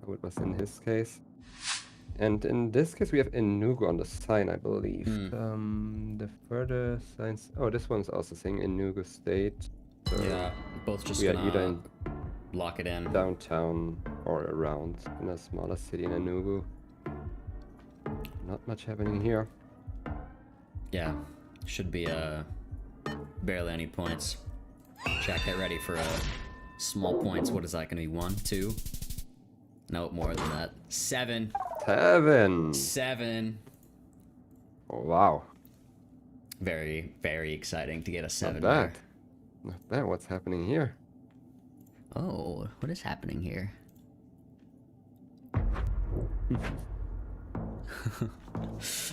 Speaker 2: How it was in his case. And in this case, we have Enugu on the sign, I believe. The further signs. Oh, this one's also saying Enugu State. So
Speaker 3: Yeah, both just
Speaker 2: we are
Speaker 3: gonna
Speaker 2: either in
Speaker 3: lock it in.
Speaker 2: downtown or around in a smaller city in Enugu. Not much happening here.
Speaker 3: Yeah, should be barely any points. Jack, get ready for small points. What is that going to be? 1, 2? No, more than that. 7.
Speaker 2: 7.
Speaker 3: 7.
Speaker 2: Oh, wow.
Speaker 3: Very, very exciting to get a 7
Speaker 2: Not bad.
Speaker 3: there.
Speaker 2: Not bad. What's happening here?
Speaker 3: Oh, what is happening here?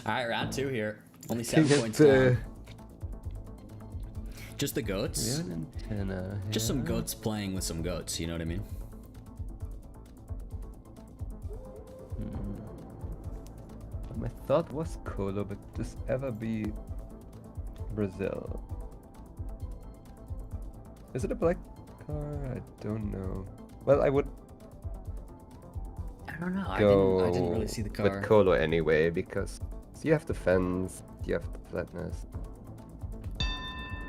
Speaker 3: Alright, round 2 here. Only 7 points down. Just the goats? Just some goats playing with some goats, you know what I mean?
Speaker 2: My thought was Colo, but this ever be Brazil? Is it a black car? I don't know. Well, I would
Speaker 3: I don't know.
Speaker 2: go
Speaker 3: I didn't really see the car.
Speaker 2: with Colo anyway, because you have the fence, you have the flatness.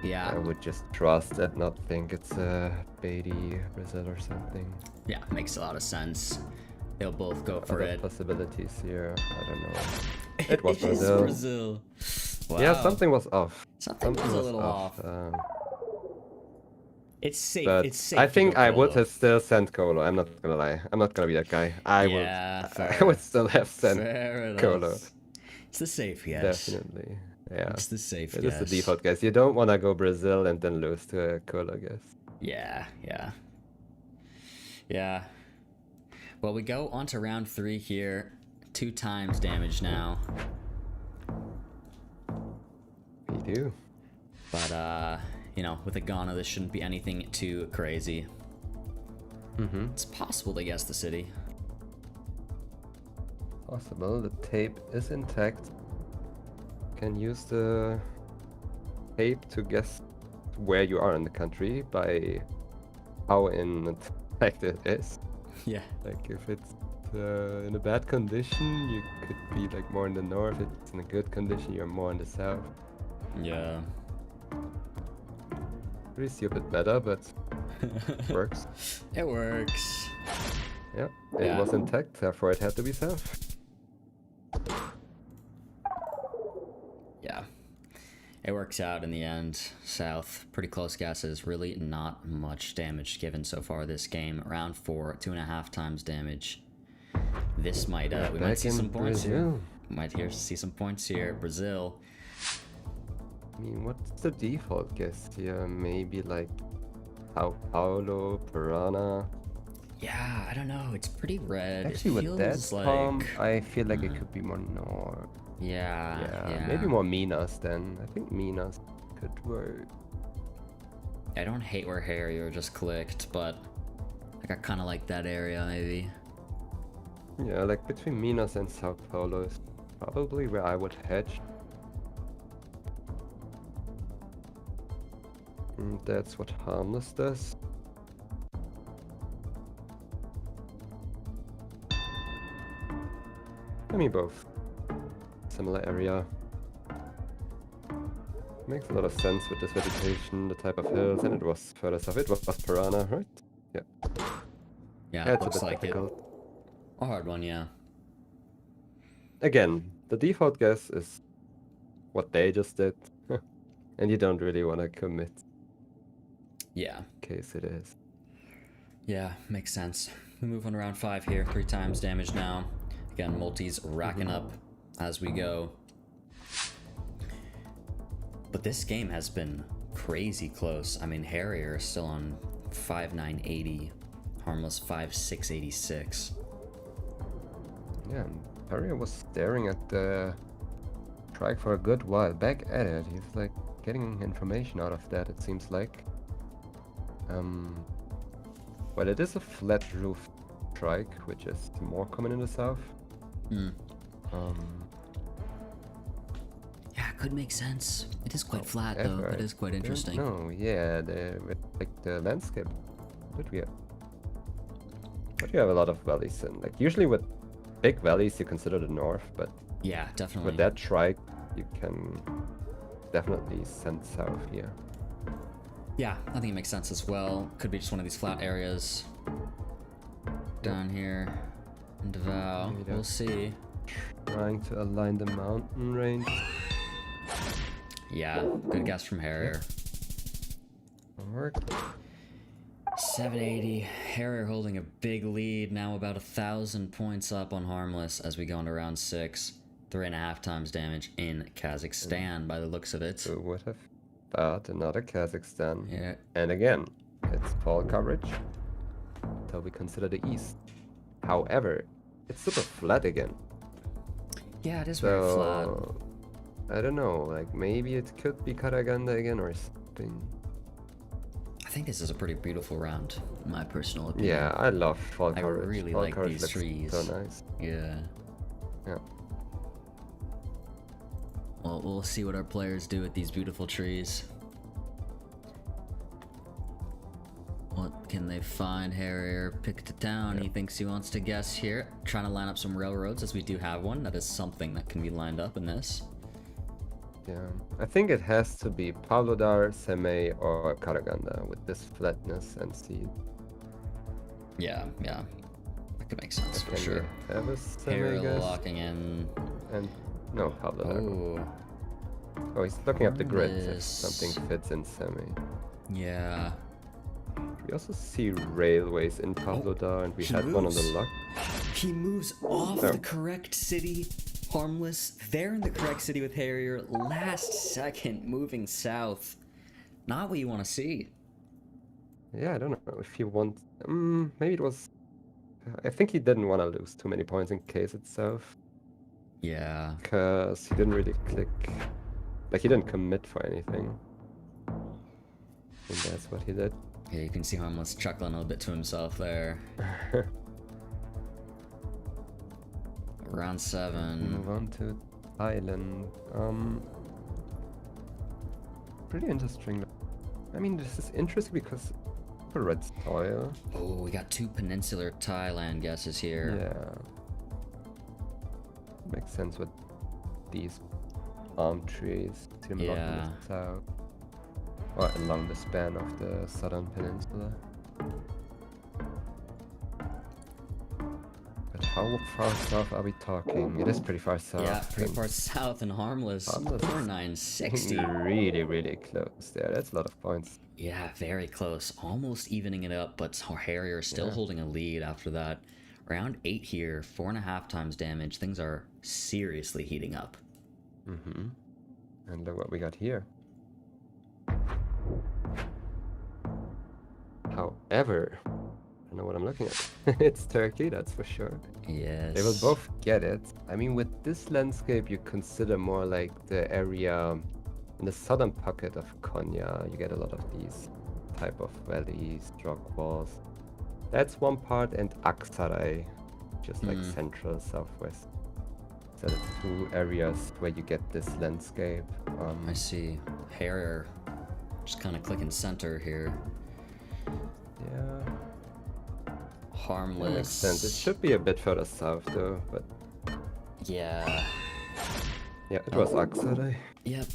Speaker 3: Yeah.
Speaker 2: I would just trust and not think it's a Beatty Brazil or something.
Speaker 3: Yeah, makes a lot of sense. They'll both go for
Speaker 2: Other
Speaker 3: it.
Speaker 2: possibilities here. I don't know. It was
Speaker 3: It is
Speaker 2: Brazil.
Speaker 3: Brazil. Wow.
Speaker 2: Yeah, something was off.
Speaker 3: Something was a little off. It's safe.
Speaker 2: But
Speaker 3: It's safe.
Speaker 2: I
Speaker 3: to
Speaker 2: think
Speaker 3: go
Speaker 2: I would
Speaker 3: Colo.
Speaker 2: have still sent Colo. I'm not gonna lie. I'm not gonna be that guy. I would still have sent
Speaker 3: Fair
Speaker 2: Colo.
Speaker 3: enough. It's the safe guess.
Speaker 2: Definitely. Yeah.
Speaker 3: It's the safe
Speaker 2: It
Speaker 3: guess.
Speaker 2: is the default guess. You don't wanna go Brazil and then lose to a Colo guess.
Speaker 3: Yeah, yeah. Yeah. Well, we go on to round 3 here. 2 times damage now.
Speaker 2: We do.
Speaker 3: But, you know, with a Ghana, this shouldn't be anything too crazy. It's possible to guess the city.
Speaker 2: Possible. The tape is intact. Can use the tape to guess where you are in the country by how intact it is.
Speaker 3: Yeah.
Speaker 2: Like if it's in a bad condition, you could be like more in the north. If it's in a good condition, you're more in the south.
Speaker 3: Yeah.
Speaker 2: Pretty stupid meta, but works.
Speaker 3: It works.
Speaker 2: Yeah, it was intact, therefore it had to be south.
Speaker 3: Yeah. It works out in the end. South, pretty close guesses. Really not much damage given so far this game. Round 4, 2.5 times damage. This might, we might see some points here. Might see some points here. Brazil.
Speaker 2: I mean, what's the default guess here? Maybe like Sao Paulo, Piranha.
Speaker 3: Yeah, I don't know. It's pretty red.
Speaker 2: Actually,
Speaker 3: it
Speaker 2: with that
Speaker 3: feels like...
Speaker 2: palm, I feel like it could be more north.
Speaker 3: Yeah.
Speaker 2: Maybe more Minas then. I think Minas could work.
Speaker 3: I don't hate where Harrier just clicked, but like I kind of like that area maybe.
Speaker 2: Yeah, like between Minas and Sao Paulo is probably where I would hedge. And that's what Harmless does. I mean both. Similar area. Makes a lot of sense with this vegetation, the type of hills, and it was further south. It was Piranha, right? Yeah.
Speaker 3: Yeah,
Speaker 2: It's a
Speaker 3: looks
Speaker 2: bit
Speaker 3: like
Speaker 2: difficult.
Speaker 3: it. A hard one, yeah.
Speaker 2: Again, the default guess is what they just did, and you don't really want to commit.
Speaker 3: Yeah.
Speaker 2: In case it is.
Speaker 3: Yeah, makes sense. We move on to round 5 here. 3 times damage now. Again, multis racking up as we go. But this game has been crazy close. I mean, Harrier is still on 5,980. Harmless 5,686.
Speaker 2: Yeah, and Harrier was staring at the track for a good while. Back at it. He's like getting information out of that, it seems like. Well, it is a flat roof trike, which is more common in the south.
Speaker 3: Yeah, it could make sense. It is quite flat though. It is quite interesting.
Speaker 2: No, yeah, like the landscape. But you have a lot of valleys, and like usually with big valleys, you consider the north, but
Speaker 3: Yeah, definitely.
Speaker 2: with that trike, you can definitely send south here.
Speaker 3: Yeah, I think it makes sense as well. Could be just one of these flat areas down here in Davao.
Speaker 2: Maybe
Speaker 3: We'll see.
Speaker 2: Trying to align the mountain range.
Speaker 3: Yeah, good guess from Harrier.
Speaker 2: Work.
Speaker 3: 780. Harrier holding a big lead, now about 1,000 points up on Harmless as we go into round 6. 3.5 times damage in Kazakhstan by the looks of it.
Speaker 2: Who would have thought another Kazakhstan?
Speaker 3: Yeah.
Speaker 2: And again, it's fall coverage. So we consider the east. However, it's super flat again.
Speaker 3: Yeah, it is very flat.
Speaker 2: I don't know, like maybe it could be Karaganda again or something.
Speaker 3: I think this is a pretty beautiful round, in my personal opinion.
Speaker 2: Yeah, I love fall coverage.
Speaker 3: I really
Speaker 2: fall
Speaker 3: like
Speaker 2: coverage
Speaker 3: these
Speaker 2: looks
Speaker 3: trees.
Speaker 2: So nice.
Speaker 3: Yeah.
Speaker 2: Yeah.
Speaker 3: Well, we'll see what our players do with these beautiful trees. What can they find? Harrier picked a town. He thinks he wants to guess here. Trying to line up some railroads, as we do have one. That is something that can be lined up in this.
Speaker 2: Yeah, I think it has to be Pavlodar, Semey, or Karaganda with this flatness and seed.
Speaker 3: Yeah, yeah. That could make sense for
Speaker 2: Can
Speaker 3: sure.
Speaker 2: we have a Semey,
Speaker 3: Harrier
Speaker 2: guys?
Speaker 3: locking in.
Speaker 2: And no, Pavlodar.
Speaker 3: Oh.
Speaker 2: Oh, he's looking up the grid if
Speaker 3: Harmless.
Speaker 2: something fits in Semi.
Speaker 3: Yeah.
Speaker 2: We also see railways in Pavlodar, and we
Speaker 3: he
Speaker 2: had one on the
Speaker 3: moves.
Speaker 2: luck.
Speaker 3: He moves off
Speaker 2: Oh.
Speaker 3: the correct city. Harmless. They're in the correct city with Harrier. Last second moving south. Not what you want to see.
Speaker 2: Yeah, I don't know if he wants. Maybe it was. I think he didn't want to lose too many points in case itself.
Speaker 3: Yeah.
Speaker 2: Because he didn't really click. Like, he didn't commit for anything. And that's what he did.
Speaker 3: Yeah, you can see Harmless chuckling a little bit to himself there. Round 7.
Speaker 2: Move on to Thailand. Pretty interesting. I mean, this is interesting because for red soil.
Speaker 3: Oh, we got 2 peninsular Thailand guesses here.
Speaker 2: Yeah. Makes sense with these palm trees. See them along
Speaker 3: Yeah.
Speaker 2: the south. Or along the span of the southern peninsula. But how far south are we talking? It is pretty far south.
Speaker 3: Yeah, pretty
Speaker 2: and
Speaker 3: far south and Harmless.
Speaker 2: Harmless.
Speaker 3: 4960.
Speaker 2: Really, really close there. That's a lot of points.
Speaker 3: Yeah, very close. Almost evening it up, but Harrier still
Speaker 2: Yeah.
Speaker 3: holding a lead after that. Round 8 here, 4.5 times damage. Things are seriously heating up.
Speaker 2: Mm-hmm. And look what we got here. However, I don't know what I'm looking at. It's Turkey, that's for sure.
Speaker 3: Yes.
Speaker 2: They will both get it. I mean, with this landscape, you consider more like the area in the southern pocket of Konya. You get a lot of these type of valleys, rock walls. That's one part, and Aksaray, just like central, southwest. So the 2 areas where you get this landscape.
Speaker 3: I see. Harrier just kind of clicking center here.
Speaker 2: Yeah.
Speaker 3: Harmless.
Speaker 2: That makes sense. It should be a bit further south though, but
Speaker 3: Yeah.
Speaker 2: yeah, it was Aksaray.
Speaker 3: Yep.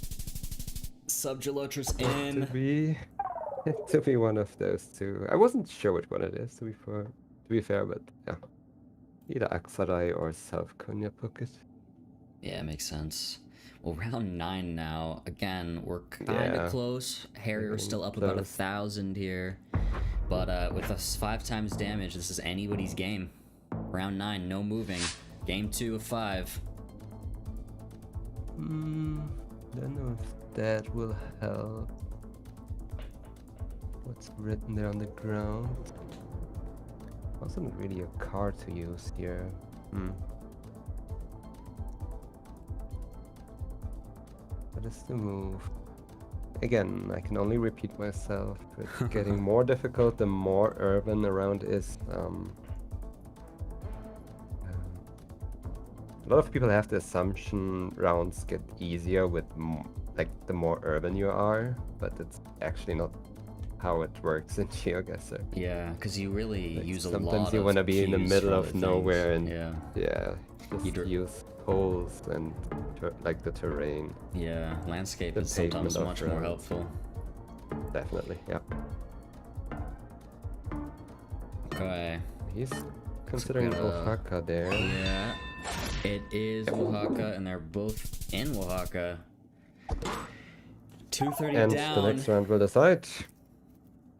Speaker 3: Subgelotra's
Speaker 2: To
Speaker 3: in.
Speaker 2: be one of those 2. I wasn't sure which one it is to be fair, but yeah. Either Aksaray or South Konya pocket.
Speaker 3: Yeah, makes sense. Well, round 9 now. Again, we're kind of
Speaker 2: Yeah.
Speaker 3: close. Harrier's
Speaker 2: Getting
Speaker 3: still up about
Speaker 2: close.
Speaker 3: 1,000 here. But with us 5 times damage, this is anybody's game. Round 9, no moving. Game 2 of 5.
Speaker 2: Don't know if that will help. What's written there on the ground? Wasn't really a card to use here. What is the move? Again, I can only repeat myself. It's getting more difficult the more urban around is. A lot of people have the assumption rounds get easier with like the more urban you are, but it's actually not how it works in GeoGuessr.
Speaker 3: Yeah, because you really
Speaker 2: Like,
Speaker 3: use a lot of
Speaker 2: sometimes you want to be in the
Speaker 3: cues
Speaker 2: middle
Speaker 3: for
Speaker 2: of
Speaker 3: other
Speaker 2: nowhere and
Speaker 3: things.
Speaker 2: just use poles and like the terrain.
Speaker 3: Yeah, landscape
Speaker 2: The
Speaker 3: is sometimes
Speaker 2: pavement of
Speaker 3: much more
Speaker 2: roads.
Speaker 3: helpful.
Speaker 2: Definitely, yeah.
Speaker 3: Okay.
Speaker 2: He's considering
Speaker 3: gotta-
Speaker 2: Oaxaca there.
Speaker 3: Yeah, it is Oaxaca, and they're both in Oaxaca. 2:30
Speaker 2: And
Speaker 3: down.
Speaker 2: the next round will decide.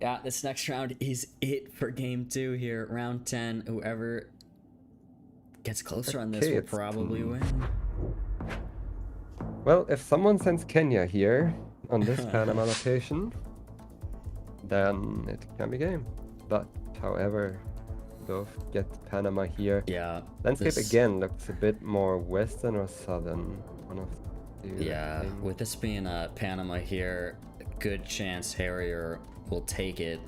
Speaker 3: Yeah, this next round is it for game 2 here. Round 10. Whoever gets closer on this
Speaker 2: Okay,
Speaker 3: will
Speaker 2: it's-
Speaker 3: probably win.
Speaker 2: Well, if someone sends Kenya here on this Panama location, then it can be game. But, however, both get Panama here.
Speaker 3: Yeah.
Speaker 2: Landscape
Speaker 3: this-
Speaker 2: again looks a bit more western or southern. One of the two, I
Speaker 3: Yeah,
Speaker 2: think.
Speaker 3: with this being Panama here, good chance Harrier will take it,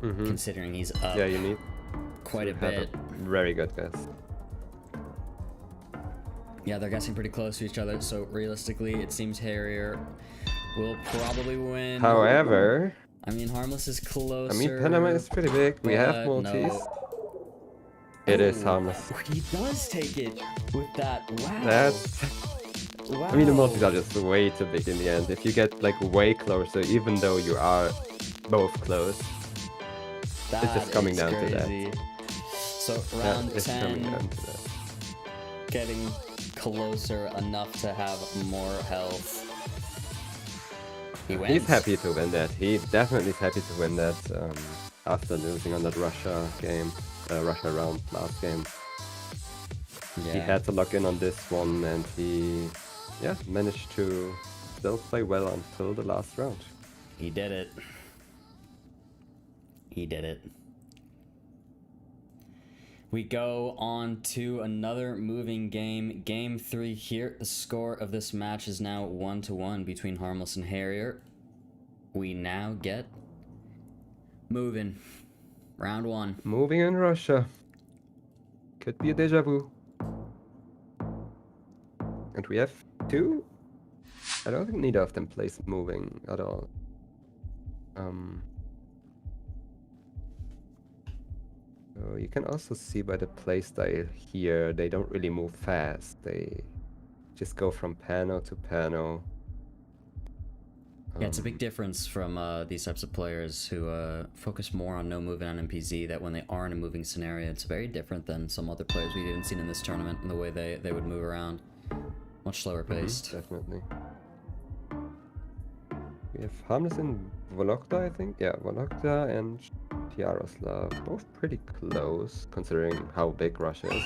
Speaker 2: Mhm.
Speaker 3: considering he's up
Speaker 2: Yeah, you need
Speaker 3: quite a
Speaker 2: to have
Speaker 3: bit.
Speaker 2: Very good guess.
Speaker 3: Yeah, they're guessing pretty close to each other, so realistically, it seems Harrier will probably win.
Speaker 2: However,
Speaker 3: I mean, Harmless is closer.
Speaker 2: I mean, Panama is pretty big. We have
Speaker 3: but
Speaker 2: Maltese.
Speaker 3: no.
Speaker 2: It is
Speaker 3: Oh,
Speaker 2: harmless.
Speaker 3: He does take it with that. Wow.
Speaker 2: That's.
Speaker 3: Wow.
Speaker 2: I mean, the Maltese are just way too big in the end. If you get like way closer, even though you are both close, it's just coming
Speaker 3: is
Speaker 2: down to
Speaker 3: crazy.
Speaker 2: that.
Speaker 3: So
Speaker 2: Yeah,
Speaker 3: round
Speaker 2: it's coming
Speaker 3: 10,
Speaker 2: down to that.
Speaker 3: getting closer enough to have more health. He wins.
Speaker 2: He's happy to win that. He definitely is happy to win that after losing on that Russia game, Russia round last game. He
Speaker 3: Yeah.
Speaker 2: had to lock in on this one, and he, managed to still play well until the last round.
Speaker 3: He did it. He did it. We go on to another moving game. Game 3 here. The score of this match is now 1-1 between Harmless and Harrier. We now get moving. Round 1.
Speaker 2: Moving in Russia. Could be a deja vu. And we have 2. I don't think neither of them plays moving at all. So you can also see by the playstyle here, they don't really move fast. They just go from pano to pano.
Speaker 3: Yeah, it's a big difference from these types of players who focus more on no moving on MPZ, that when they are in a moving scenario, it's very different than some other players we've even seen in this tournament and the way they would move around. Much slower paced.
Speaker 2: Definitely. We have Harmless in Volokta, I think. Yeah, Volokta and Yaroslav. Both pretty close, considering how big Russia is.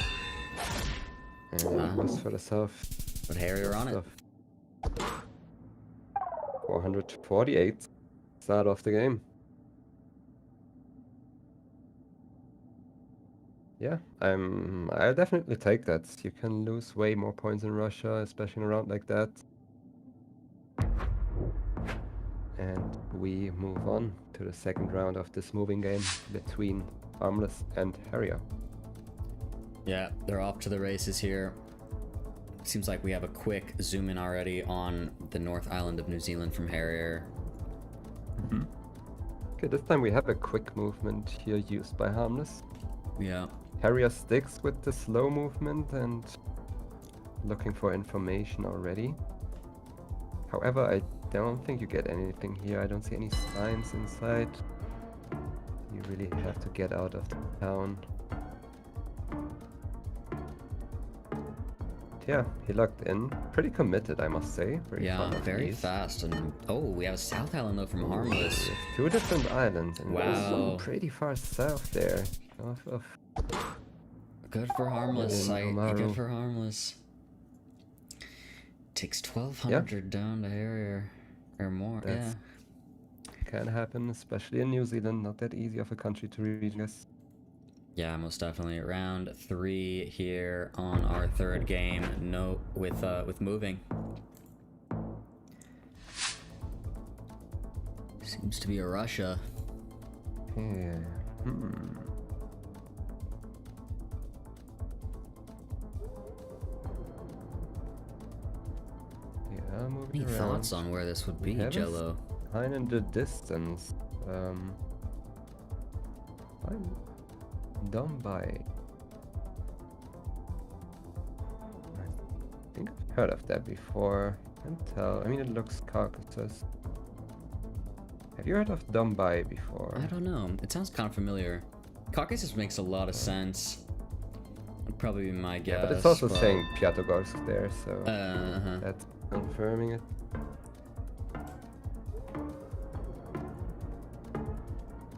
Speaker 2: And what's for the south?
Speaker 3: But Harrier on it.
Speaker 2: 448. Start of the game. Yeah, I'll definitely take that. You can lose way more points in Russia, especially in a round like that. And we move on to the second round of this moving game between Harmless and Harrier.
Speaker 3: Yeah, they're off to the races here. Seems like we have a quick zoom in already on the North Island of New Zealand from Harrier.
Speaker 2: Okay, this time we have a quick movement here used by Harmless.
Speaker 3: Yeah.
Speaker 2: Harrier sticks with the slow movement and looking for information already. However, I don't think you get anything here. I don't see any signs inside. You really have to get out of the town. Yeah, he locked in. Pretty committed, I must say.
Speaker 3: Yeah, very fast. And oh, we have a South Island though from Harmless.
Speaker 2: Yes, 2 different islands. And
Speaker 3: Wow.
Speaker 2: pretty far south there.
Speaker 3: Good for Harmless.
Speaker 2: Yeah, Omaru.
Speaker 3: Good for Harmless. Takes 1,200 down to Harrier. Or more,
Speaker 2: That's can happen, especially in New Zealand. Not that easy of a country to reach, I guess.
Speaker 3: Yeah, most definitely. Round 3 here on our third game. No, with moving. Seems to be a Russia.
Speaker 2: Yeah. Yeah, moving
Speaker 3: Any
Speaker 2: around.
Speaker 3: thoughts on where this would be,
Speaker 2: We have a
Speaker 3: Jello?
Speaker 2: sign in the distance. I'm done by. I think I've heard of that before. Can't tell. I mean, it looks Caucasus. Have you heard of Dombai before?
Speaker 3: I don't know. It sounds kind of familiar. Caucasus makes a lot of sense. Would probably be my guess.
Speaker 2: Yeah, but it's also saying Piatogorsk there, so that's confirming it.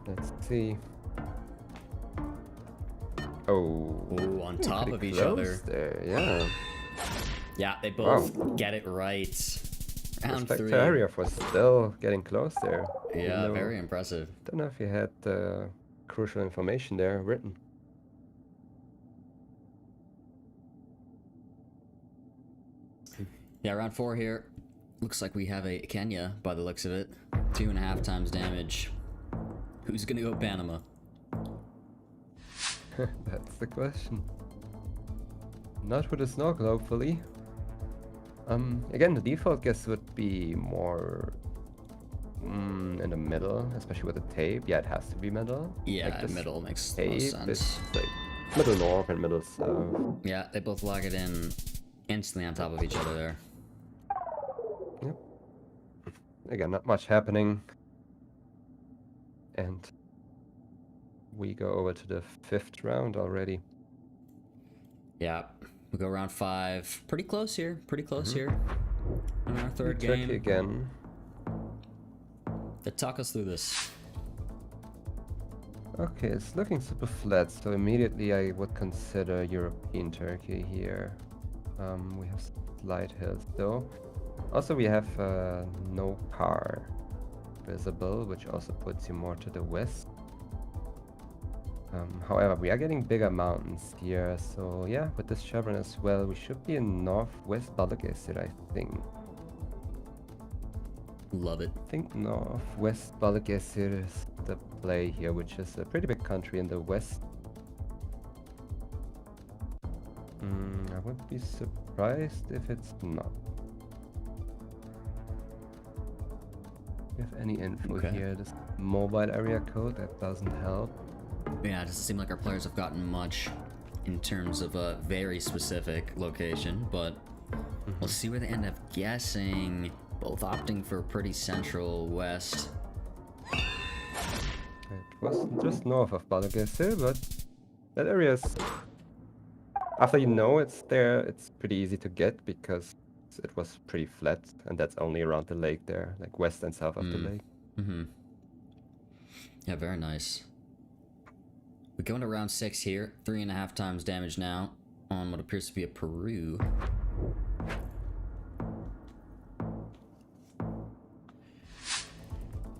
Speaker 2: Let's see. Oh,
Speaker 3: on top of each
Speaker 2: close
Speaker 3: other.
Speaker 2: There, yeah.
Speaker 3: Yeah, they both get it right. Round
Speaker 2: Respect
Speaker 3: 3.
Speaker 2: to Area for still getting close there.
Speaker 3: Yeah, very impressive.
Speaker 2: Don't know if you had crucial information there written.
Speaker 3: Yeah, round 4 here. Looks like we have a Kenya by the looks of it. 2.5 times damage. Who's gonna go Panama?
Speaker 2: That's the question. Not with a snorkel, hopefully. Again, the default guess would be more in the middle, especially with the tape. Yeah, it has to be middle.
Speaker 3: Yeah,
Speaker 2: like
Speaker 3: middle makes
Speaker 2: tape
Speaker 3: the most sense.
Speaker 2: is like middle north and middle south.
Speaker 3: Yeah, they both lock it in instantly on top of each other there.
Speaker 2: Yep. Again, not much happening. And we go over to the 5th round already.
Speaker 3: Yeah, we go round 5. Pretty close here. Pretty close here. On our 3rd
Speaker 2: Tricky
Speaker 3: game.
Speaker 2: again.
Speaker 3: Talk us through this.
Speaker 2: Okay, it's looking super flat, so immediately I would consider European Turkey here. We have slight hills though. Also, we have no car visible, which also puts you more to the west. However, we are getting bigger mountains here, so yeah, with this chevron as well, we should be in northwest Balıkesir, I think.
Speaker 3: Love it.
Speaker 2: I think northwest Balıkesir is the play here, which is a pretty big country in the west. I wouldn't be surprised if it's not. Do you have any info here? This mobile area code, that doesn't help.
Speaker 3: Yeah, it doesn't seem like our players have gotten much in terms of a very specific location, but we'll see where they end up guessing. Both opting for pretty central west.
Speaker 2: It was just north of Balıkesir, but that area is... After you know it's there, it's pretty easy to get because it was pretty flat, and that's only around the lake there, like west and south of the lake.
Speaker 3: Yeah, very nice. We go into round 6 here. 3.5 times damage now on what appears to be a Peru.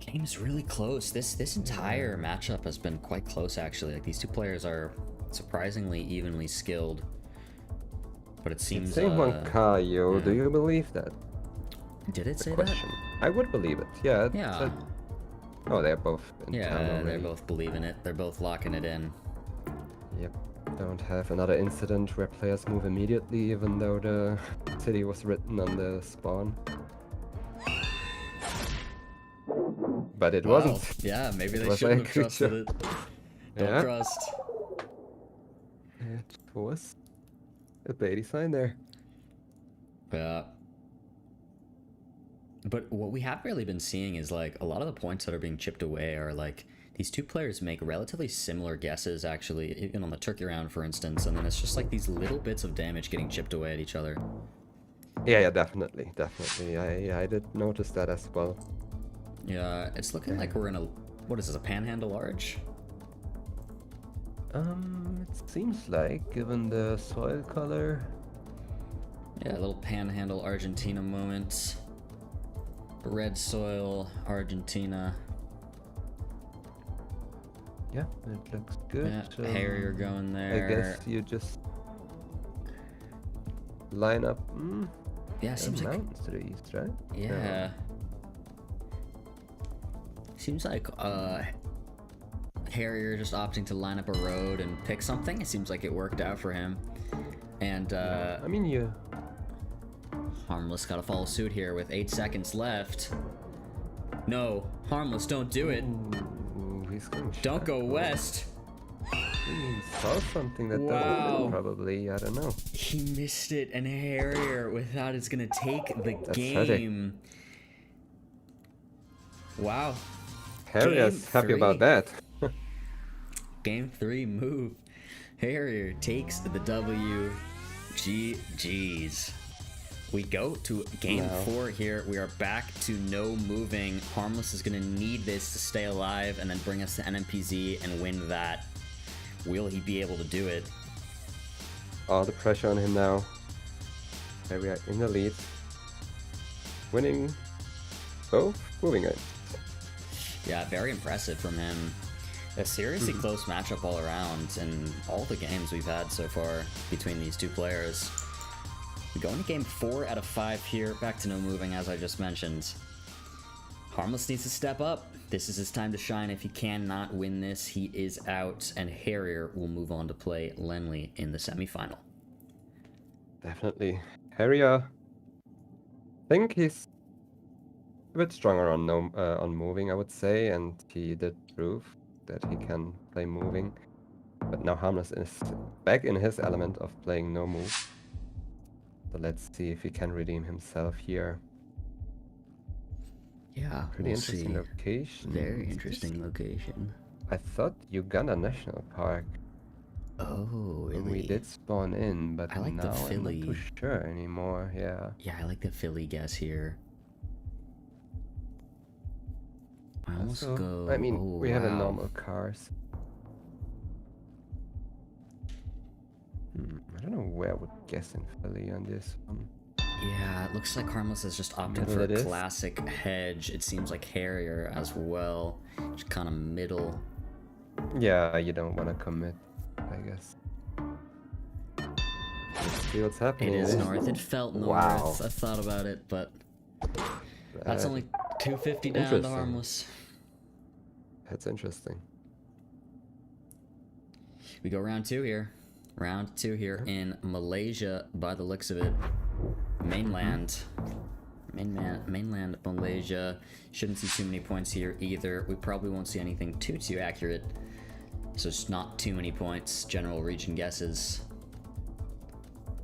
Speaker 3: Game's really close. This entire matchup has been quite close, actually. Like, these two players are surprisingly evenly skilled. But it seems...
Speaker 2: Same one, Kayo. Do you believe that?
Speaker 3: Did it say
Speaker 2: that? I would believe it. Yeah.
Speaker 3: Yeah.
Speaker 2: Oh, they're both in town
Speaker 3: Yeah,
Speaker 2: already.
Speaker 3: they're both believing it. They're both locking it in.
Speaker 2: Yep. Don't have another incident where players move immediately, even though the city was written on the spawn. But it wasn't.
Speaker 3: Yeah, maybe they
Speaker 2: Was
Speaker 3: shouldn't
Speaker 2: I
Speaker 3: have trusted
Speaker 2: creature?
Speaker 3: it. Don't
Speaker 2: Yeah.
Speaker 3: trust.
Speaker 2: It was a baity sign there.
Speaker 3: Yeah. But what we have really been seeing is like a lot of the points that are being chipped away are like these two players make relatively similar guesses, actually, even on the turkey round, for instance, and then it's just like these little bits of damage getting chipped away at each other.
Speaker 2: Yeah, definitely. I did notice that as well.
Speaker 3: Yeah, it's looking like we're in a, what is this, a panhandle arch?
Speaker 2: It seems like, given the soil color.
Speaker 3: Yeah, a little panhandle Argentina moment. Red soil, Argentina.
Speaker 2: Yeah, it looks good.
Speaker 3: Yeah, Harrier going there.
Speaker 2: I guess you just line up.
Speaker 3: Yeah, seems like
Speaker 2: mountains to the east, right?
Speaker 3: Yeah. Seems like Harrier just opting to line up a road and pick something. It seems like it worked out for him. And
Speaker 2: I mean, you.
Speaker 3: Harmless got to follow suit here with 8 seconds left. No, Harmless, don't do it.
Speaker 2: Ooh, he's going
Speaker 3: Don't go
Speaker 2: shotgun.
Speaker 3: west.
Speaker 2: He saw something that
Speaker 3: Wow.
Speaker 2: doesn't fit, probably. I don't know.
Speaker 3: He missed it, and Harrier with that is gonna take the
Speaker 2: That's
Speaker 3: game. Wow.
Speaker 2: Harrier's
Speaker 3: Game
Speaker 2: happy
Speaker 3: 3.
Speaker 2: about that.
Speaker 3: Game 3 move. Harrier takes the W. GG's. We go to game 4 here. We are back to no moving. Harmless is gonna need this to stay alive and then bring us to NMPZ and win that. Will he be able to do it?
Speaker 2: All the pressure on him now. There we are in the lead. Winning both moving games.
Speaker 3: Yeah, very impressive from him. A seriously close matchup all around in all the games we've had so far between these two players. We go into game 4 out of 5 here. Back to no moving, as I just mentioned. Harmless needs to step up. This is his time to shine. If he cannot win this, he is out, and Harrier will move on to play Lenley in the semifinal.
Speaker 2: Definitely. Harrier, I think he's a bit stronger on on moving, I would say, and he did prove that he can play moving. But now Harmless is back in his element of playing no move. So let's see if he can redeem himself here.
Speaker 3: Yeah,
Speaker 2: Pretty
Speaker 3: we'll
Speaker 2: interesting
Speaker 3: see.
Speaker 2: location.
Speaker 3: Very interesting location.
Speaker 2: I thought Uganda National Park.
Speaker 3: Oh, really?
Speaker 2: We did spawn in, but
Speaker 3: I like the
Speaker 2: now I'm
Speaker 3: Philly.
Speaker 2: not too sure anymore. Yeah.
Speaker 3: Yeah, I like the Philly guess here. I almost
Speaker 2: So,
Speaker 3: go...
Speaker 2: I mean,
Speaker 3: oh,
Speaker 2: we have a
Speaker 3: wow.
Speaker 2: normal cars. I don't know where I would guess in Philly on this one.
Speaker 3: Yeah, it looks like Harmless is just opting
Speaker 2: Middle
Speaker 3: for
Speaker 2: it
Speaker 3: a
Speaker 2: is.
Speaker 3: classic hedge. It seems like Harrier as well. Just kind of middle.
Speaker 2: Yeah, you don't want to commit, I guess. Let's see what's happening.
Speaker 3: It is north. It felt north.
Speaker 2: Wow.
Speaker 3: I thought about it, but that's
Speaker 2: Uh,
Speaker 3: only 250 down to
Speaker 2: interesting.
Speaker 3: Harmless.
Speaker 2: That's interesting.
Speaker 3: We go round 2 here. Round 2 here in Malaysia, by the looks of it. Mainland. Mainland Malaysia. Shouldn't see too many points here either. We probably won't see anything too accurate. So it's not too many points. General region guesses.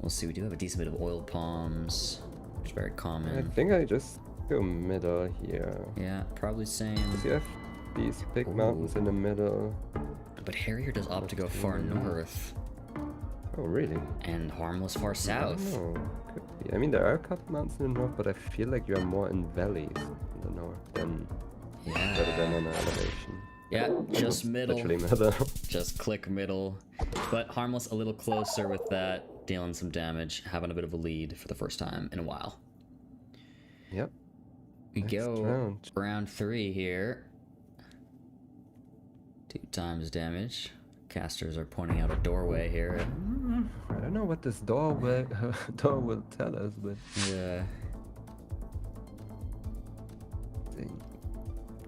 Speaker 3: We'll see. We do have a decent bit of oil palms, which is very
Speaker 2: I
Speaker 3: common.
Speaker 2: think I just go middle here.
Speaker 3: Yeah, probably same.
Speaker 2: Because you have these big mountains in the middle.
Speaker 3: But Harrier does opt to go far north.
Speaker 2: Oh, really?
Speaker 3: And Harmless far south.
Speaker 2: Oh, could be. I mean, there are a couple mountains in the north, but I feel like you're more in valleys in the north than rather than on an elevation.
Speaker 3: Yeah, just middle.
Speaker 2: Literally middle.
Speaker 3: Just click middle. But Harmless a little closer with that, dealing some damage, having a bit of a lead for the first time in a while.
Speaker 2: Yep.
Speaker 3: We
Speaker 2: Next
Speaker 3: go round 3 here. 2 times damage. Casters are pointing out a doorway here.
Speaker 2: I don't know what this door will tell us, but
Speaker 3: yeah.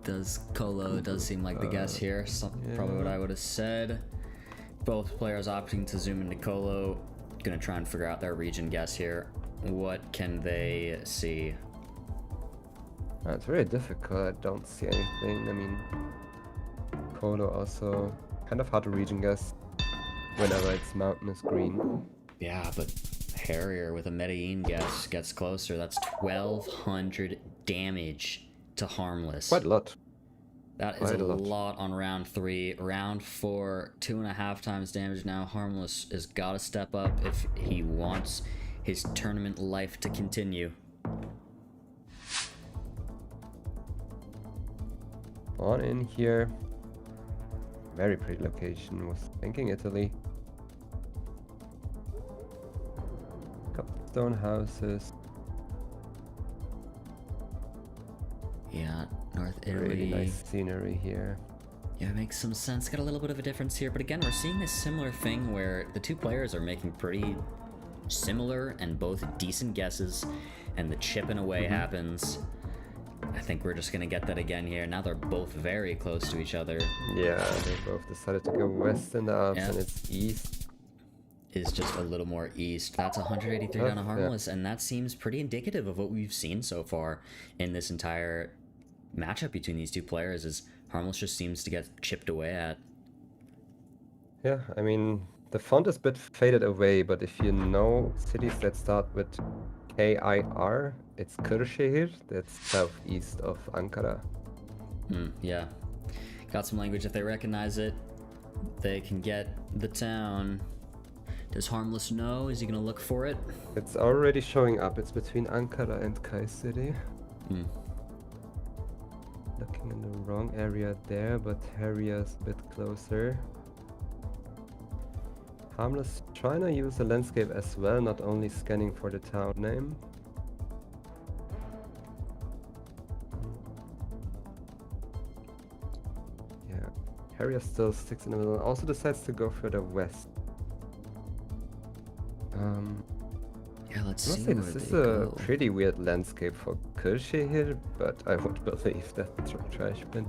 Speaker 3: Does seem like the guess here. Probably what I would have said. Both players opting to zoom into Colo. Gonna try and figure out their region guess here. What can they see?
Speaker 2: It's very difficult. I don't see anything. I mean, Colo also kind of hard to region guess whenever it's mountainous green.
Speaker 3: Yeah, but Harrier with a Medellin guess gets closer. That's 1200 damage to Harmless.
Speaker 2: Quite a lot.
Speaker 3: That is a lot on round 3. Round 4, 2.5 times damage now. Harmless has got to step up if he wants his tournament life to continue.
Speaker 2: On in here. Very pretty location. Was thinking Italy. Couple stone houses.
Speaker 3: Yeah, North Italy.
Speaker 2: Really nice scenery here.
Speaker 3: Yeah, it makes some sense. Got a little bit of a difference here, but again, we're seeing this similar thing where the two players are making pretty similar and both decent guesses, and the chipping away happens. I think we're just gonna get that again here. Now they're both very close to each other.
Speaker 2: Yeah, they both decided to go west in the Alps, and it's east.
Speaker 3: Is just a little more east. That's 183 down to Harmless, and that seems pretty indicative of what we've seen so far in this entire matchup between these two players is Harmless just seems to get chipped away at.
Speaker 2: Yeah, I mean, the font is a bit faded away, but if you know cities that start with K-I-R, it's Kırşehir, that's southeast of Ankara.
Speaker 3: Yeah. Got some language. If they recognize it, they can get the town. Does Harmless know? Is he gonna look for it?
Speaker 2: It's already showing up. It's between Ankara and Kayseri. Looking in the wrong area there, but Harria's a bit closer. Harmless trying to use the landscape as well, not only scanning for the town name. Yeah, Harria still sticks in the middle, also decides to go further west.
Speaker 3: Yeah, let's
Speaker 2: I must
Speaker 3: see
Speaker 2: say,
Speaker 3: where
Speaker 2: this is
Speaker 3: they
Speaker 2: a
Speaker 3: go.
Speaker 2: pretty weird landscape for Kırşehir, but I would believe that trash bin.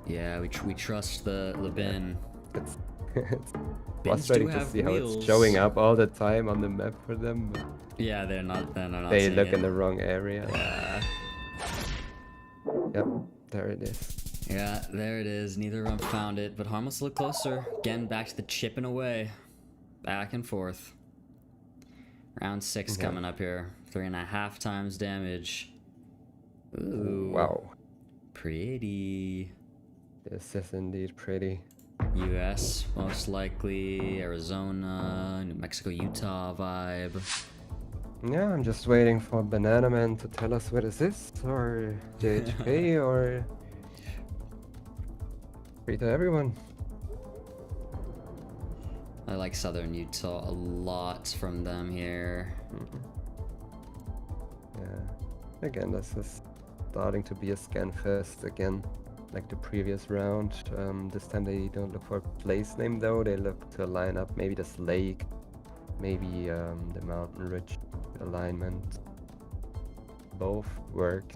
Speaker 3: Yeah, we trust the bin.
Speaker 2: It's
Speaker 3: Bins
Speaker 2: frustrating
Speaker 3: do
Speaker 2: to
Speaker 3: have
Speaker 2: see how
Speaker 3: wheels.
Speaker 2: it's showing up all the time on the map for them. But
Speaker 3: Yeah, they're not
Speaker 2: they
Speaker 3: seeing
Speaker 2: look
Speaker 3: it.
Speaker 2: in the wrong area.
Speaker 3: Yeah.
Speaker 2: Yep, there it is.
Speaker 3: Yeah, there it is. Neither of them found it, but Harmless look closer. Again, back to the chipping away. Back and forth. Round 6 coming up here. 3.5 times damage. Ooh.
Speaker 2: Wow.
Speaker 3: Pretty.
Speaker 2: This is indeed pretty.
Speaker 3: US, most likely. Arizona, New Mexico, Utah vibe.
Speaker 2: Yeah, I'm just waiting for Banana Man to tell us what is this, or JHP, or free to everyone.
Speaker 3: I like Southern Utah a lot from them here.
Speaker 2: Yeah. Again, this is starting to be a scan fest again, like the previous round. This time they don't look for a place name though, they look to line up maybe this lake, maybe the mountain ridge alignment. Both work.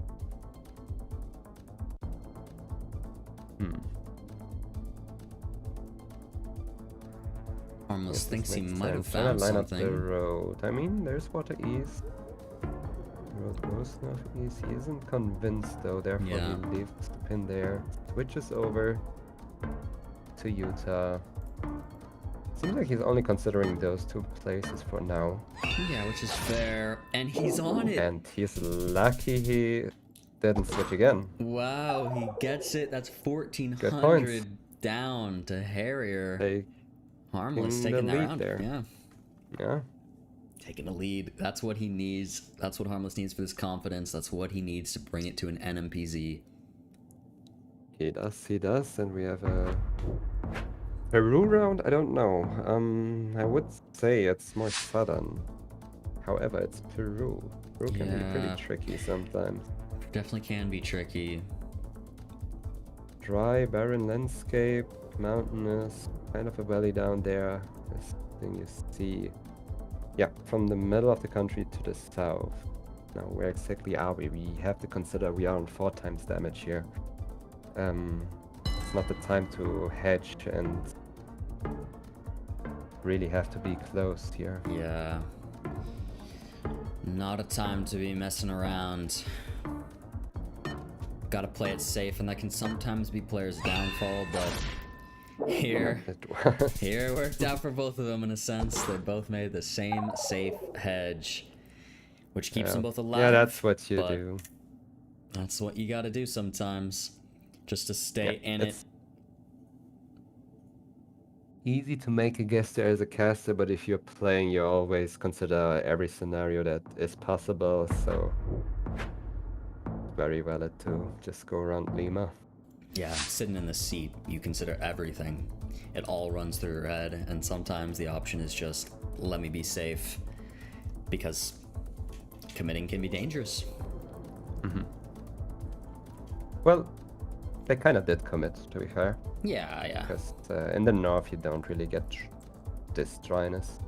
Speaker 3: Harmless thinks he
Speaker 2: makes
Speaker 3: might have
Speaker 2: sense. Trying
Speaker 3: found
Speaker 2: to line
Speaker 3: something.
Speaker 2: up the road. I mean, there's water east. Road goes northeast. He isn't convinced though, therefore
Speaker 3: Yeah.
Speaker 2: he leaves the pin there. Switches over to Utah. Seems like he's only considering those two places for now.
Speaker 3: Yeah, which is fair. And he's on it.
Speaker 2: And he's lucky he didn't switch again.
Speaker 3: Wow, he gets it. That's
Speaker 2: points.
Speaker 3: 1,400 down to Harrier. Harmless taking
Speaker 2: the
Speaker 3: that
Speaker 2: lead
Speaker 3: round.
Speaker 2: there.
Speaker 3: Yeah.
Speaker 2: Yeah.
Speaker 3: Taking the lead. That's what he needs. That's what Harmless needs for this confidence. That's what he needs to bring it to an NMPZ.
Speaker 2: He does, and we have a Peru round? I don't know. I would say it's more southern. However, it's Peru. Peru can be
Speaker 3: Yeah.
Speaker 2: pretty tricky sometimes.
Speaker 3: Definitely can be tricky.
Speaker 2: Dry, barren landscape, mountainous, kind of a valley down there. This thing you see. Yeah, from the middle of the country to the south. Now, where exactly are we? We have to consider we are on 4 times damage here. It's not the time to hedge and really have to be close here.
Speaker 3: Yeah. Not a time to be messing around. Gotta play it safe, and that can sometimes be players' downfall, but here it worked out for both of them in a sense. They both made the same safe hedge, which keeps them both alive.
Speaker 2: Yeah, that's what you
Speaker 3: but
Speaker 2: do.
Speaker 3: That's what you gotta do sometimes, just to stay in it.
Speaker 2: Easy to make a guess there as a caster, but if you're playing, you always consider every scenario that is possible, so very valid to just go around Lima.
Speaker 3: Yeah, sitting in the seat, you consider everything. It all runs through your head, and sometimes the option is just, let me be safe, because committing can be dangerous.
Speaker 2: Well, they kind of did commit, to be fair.
Speaker 3: Yeah.
Speaker 2: Because in the north, you don't really get this dryness.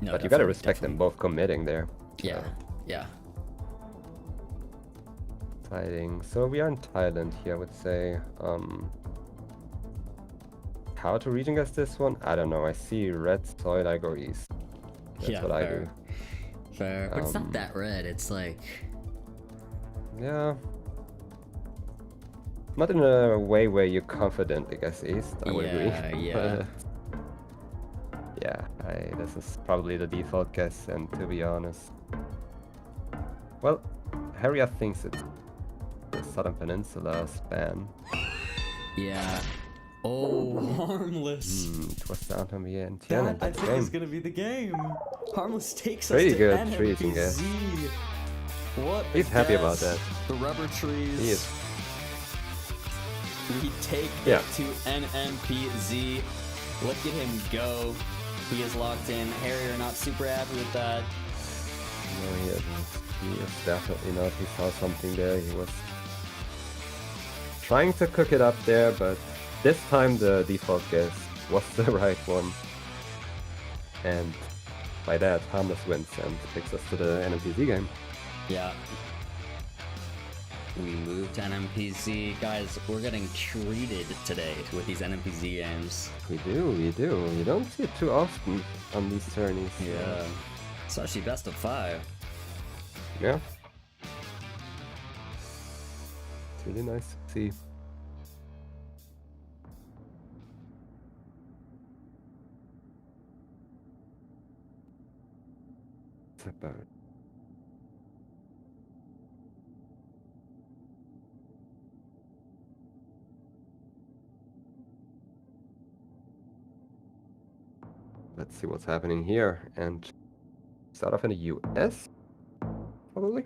Speaker 3: No,
Speaker 2: but you gotta respect them both committing there.
Speaker 3: Yeah, yeah.
Speaker 2: Fighting. So we are in Thailand here, I would say. How to region guess this one? I don't know. I see red soil, I go east. That's what I do.
Speaker 3: Fair. But it's not that red, it's like...
Speaker 2: Yeah. Not in a way where you're confident against East, I would agree.
Speaker 3: Yeah.
Speaker 2: Yeah, this is probably the default guess, and to be honest... Well, Harrier thinks it's the Southern Peninsula span.
Speaker 3: Yeah. Oh, Harmless.
Speaker 2: It was down to me and
Speaker 3: That, I
Speaker 2: the
Speaker 3: think,
Speaker 2: game.
Speaker 3: is gonna be the game. Harmless takes
Speaker 2: Pretty
Speaker 3: us to
Speaker 2: good
Speaker 3: NMPZ.
Speaker 2: trees, I guess.
Speaker 3: What a
Speaker 2: He's happy about
Speaker 3: guess.
Speaker 2: that.
Speaker 3: The rubber trees.
Speaker 2: He is.
Speaker 3: We take
Speaker 2: Yeah.
Speaker 3: it to NMPZ. Look at him go. He is locked in. Harrier not super happy with that.
Speaker 2: No, he isn't. He is definitely not. He saw something there. He was trying to cook it up there, but this time the default guess was the right one. And by that, Harmless wins and takes us to the NMPZ game.
Speaker 3: Yeah. We move to NMPZ. Guys, we're getting treated today with these NMPZ games.
Speaker 2: We do. You don't see it too often on these tourneys.
Speaker 3: Yeah. Especially best of 5.
Speaker 2: Yeah. It's really nice to see. It's about... Let's see what's happening here, and start off in the US, probably.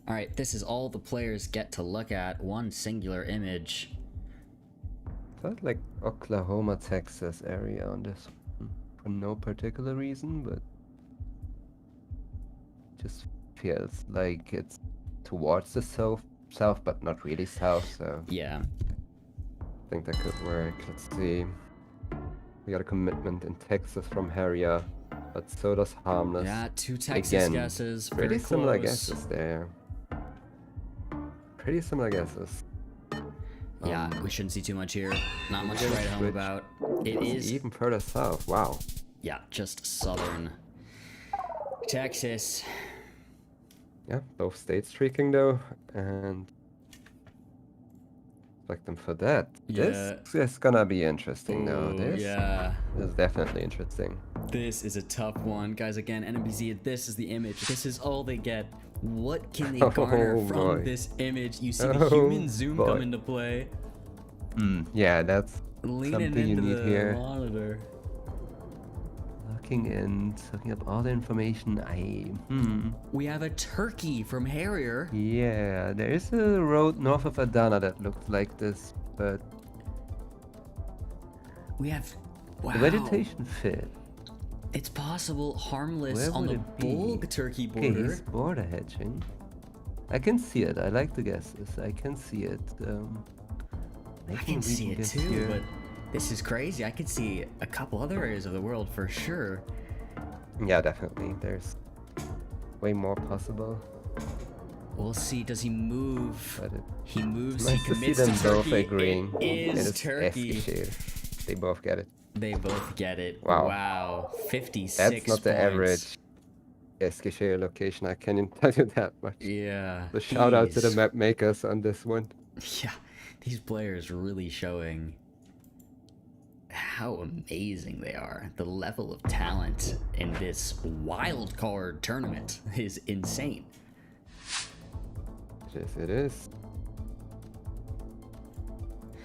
Speaker 3: All right, this is all the players get to look at. One singular image.
Speaker 2: Felt like Oklahoma, Texas area on this one, for no particular reason, but just feels like it's towards the south, but not really south, so
Speaker 3: yeah,
Speaker 2: I think that could work. Let's see. We got a commitment in Texas from Harrier, but so does Harmless.
Speaker 3: Yeah, 2 Texas
Speaker 2: Again,
Speaker 3: guesses.
Speaker 2: pretty
Speaker 3: Very
Speaker 2: similar
Speaker 3: close.
Speaker 2: guesses there. Pretty similar guesses.
Speaker 3: Yeah, we shouldn't see too much here. Not much to
Speaker 2: Good
Speaker 3: write home
Speaker 2: switch.
Speaker 3: about. It is
Speaker 2: even further south. Wow.
Speaker 3: Yeah, just southern Texas.
Speaker 2: Yeah, both states streaking though, and respect them for that.
Speaker 3: Yeah.
Speaker 2: This is gonna be interesting though.
Speaker 3: Ooh,
Speaker 2: This
Speaker 3: yeah.
Speaker 2: is definitely interesting.
Speaker 3: This is a tough one. Guys, again, NMPZ, this is the image. This is all they get. What can they garner
Speaker 2: Oh,
Speaker 3: from
Speaker 2: boy.
Speaker 3: this image? You see the
Speaker 2: Oh,
Speaker 3: human zoom
Speaker 2: boy.
Speaker 3: come into play.
Speaker 2: Yeah, that's
Speaker 3: Leaning
Speaker 2: something you
Speaker 3: into
Speaker 2: need
Speaker 3: the
Speaker 2: here.
Speaker 3: monitor.
Speaker 2: Looking in, looking up all the information.
Speaker 3: We have a turkey from Harrier.
Speaker 2: Yeah, there is a road north of Adana that looks like this, but
Speaker 3: We have... Wow.
Speaker 2: the vegetation fit.
Speaker 3: It's possible Harmless
Speaker 2: Where
Speaker 3: on
Speaker 2: would
Speaker 3: the
Speaker 2: it be?
Speaker 3: bulk turkey
Speaker 2: Okay,
Speaker 3: border.
Speaker 2: he's border hedging. I can see it. I like the guesses. I can see it.
Speaker 3: I can see it
Speaker 2: guess
Speaker 3: too,
Speaker 2: here.
Speaker 3: but this is crazy. I could see a couple other areas of the world for sure.
Speaker 2: Yeah, definitely. There's way more possible.
Speaker 3: We'll see. Does he move?
Speaker 2: But
Speaker 3: He moves.
Speaker 2: nice
Speaker 3: He
Speaker 2: to see
Speaker 3: commits
Speaker 2: them
Speaker 3: to
Speaker 2: both
Speaker 3: turkey.
Speaker 2: agreeing.
Speaker 3: It
Speaker 2: And
Speaker 3: is
Speaker 2: it's
Speaker 3: turkey.
Speaker 2: Eskişehir. They both get it.
Speaker 3: They both get it.
Speaker 2: Wow.
Speaker 3: Wow. 56
Speaker 2: That's not the
Speaker 3: points.
Speaker 2: average Eskişehir location. I can't even tell you that much.
Speaker 3: Yeah.
Speaker 2: So shout out to the
Speaker 3: these-
Speaker 2: map makers on this one.
Speaker 3: Yeah. These players really showing how amazing they are. The level of talent in this wildcard tournament is insane.
Speaker 2: Yes, it is.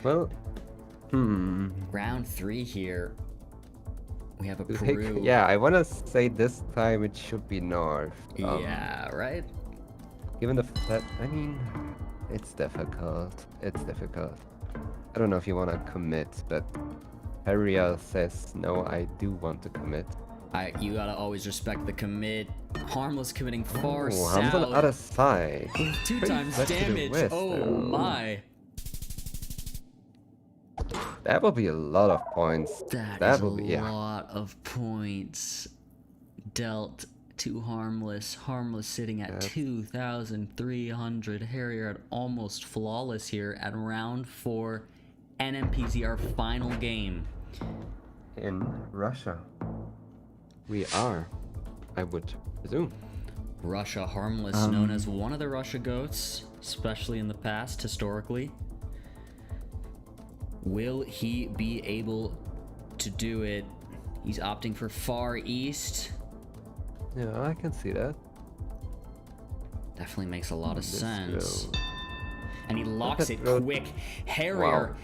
Speaker 2: Well,
Speaker 3: Round 3 here. We have a
Speaker 2: Like,
Speaker 3: Peru.
Speaker 2: yeah, I want to say this time it should be north.
Speaker 3: Yeah, right?
Speaker 2: Given the fact, I mean, it's difficult. It's difficult. I don't know if you want to commit, but Harrier says, no, I do want to commit.
Speaker 3: You gotta always respect the commit. Harmless committing far
Speaker 2: Ooh,
Speaker 3: south.
Speaker 2: Ham's on the other side.
Speaker 3: With 2
Speaker 2: Pretty
Speaker 3: times
Speaker 2: back to the
Speaker 3: damage.
Speaker 2: west,
Speaker 3: Oh
Speaker 2: though.
Speaker 3: my.
Speaker 2: That will be a lot of points.
Speaker 3: That is
Speaker 2: will
Speaker 3: a
Speaker 2: be, yeah.
Speaker 3: lot of points dealt to Harmless. Harmless sitting at 2,300. Harrier at almost flawless here at round 4. NMPZ, our final game.
Speaker 2: In Russia. We are, I would presume.
Speaker 3: Russia Harmless, known as one of the Russia goats, especially in the past, historically. Will he be able to do it? He's opting for Far East.
Speaker 2: Yeah, I can see that.
Speaker 3: Definitely makes a lot of
Speaker 2: This
Speaker 3: sense.
Speaker 2: will-
Speaker 3: And he locks it
Speaker 2: road-
Speaker 3: quick. Harrier
Speaker 2: Wow.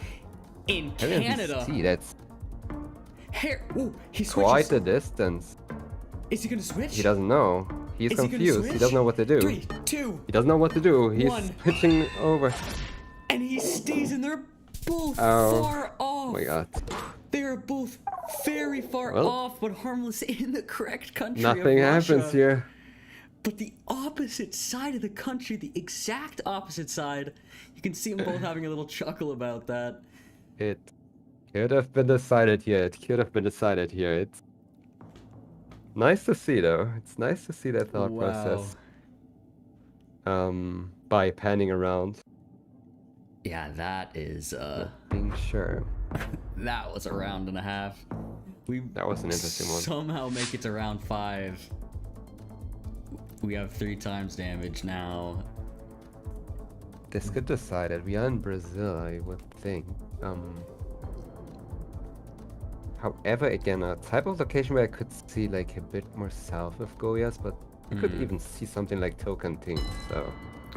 Speaker 3: in
Speaker 2: Harrier
Speaker 3: Canada.
Speaker 2: VC, that's
Speaker 3: Ooh, he switches.
Speaker 2: quite a distance.
Speaker 3: Is he gonna switch?
Speaker 2: He doesn't know. He's
Speaker 3: Is he gonna
Speaker 2: confused. He
Speaker 3: switch?
Speaker 2: doesn't know what to do.
Speaker 3: 3, 2,
Speaker 2: He doesn't know what to do. He's
Speaker 3: One.
Speaker 2: pitching over.
Speaker 3: and he stays in there. Both
Speaker 2: Oh.
Speaker 3: far off.
Speaker 2: Oh my god.
Speaker 3: They are both very far
Speaker 2: Well,
Speaker 3: off, but Harmless in the correct country.
Speaker 2: Nothing
Speaker 3: of
Speaker 2: happens
Speaker 3: Russia.
Speaker 2: here.
Speaker 3: But the opposite side of the country, the exact opposite side, you can see them both having a little chuckle about that.
Speaker 2: It could have been decided here. It could have been decided here. It's nice to see, though. It's nice to see that thought
Speaker 3: Wow.
Speaker 2: process. By panning around,
Speaker 3: Yeah, that is
Speaker 2: being sure.
Speaker 3: that was a round and a half. We
Speaker 2: That was an interesting one.
Speaker 3: somehow make it to round 5. We have 3 times damage now.
Speaker 2: This could decide it. We are in Brazil, I would think. However, again, a type of location where I could see like a bit more south of Goiás, but you could even see something like Tocantins. So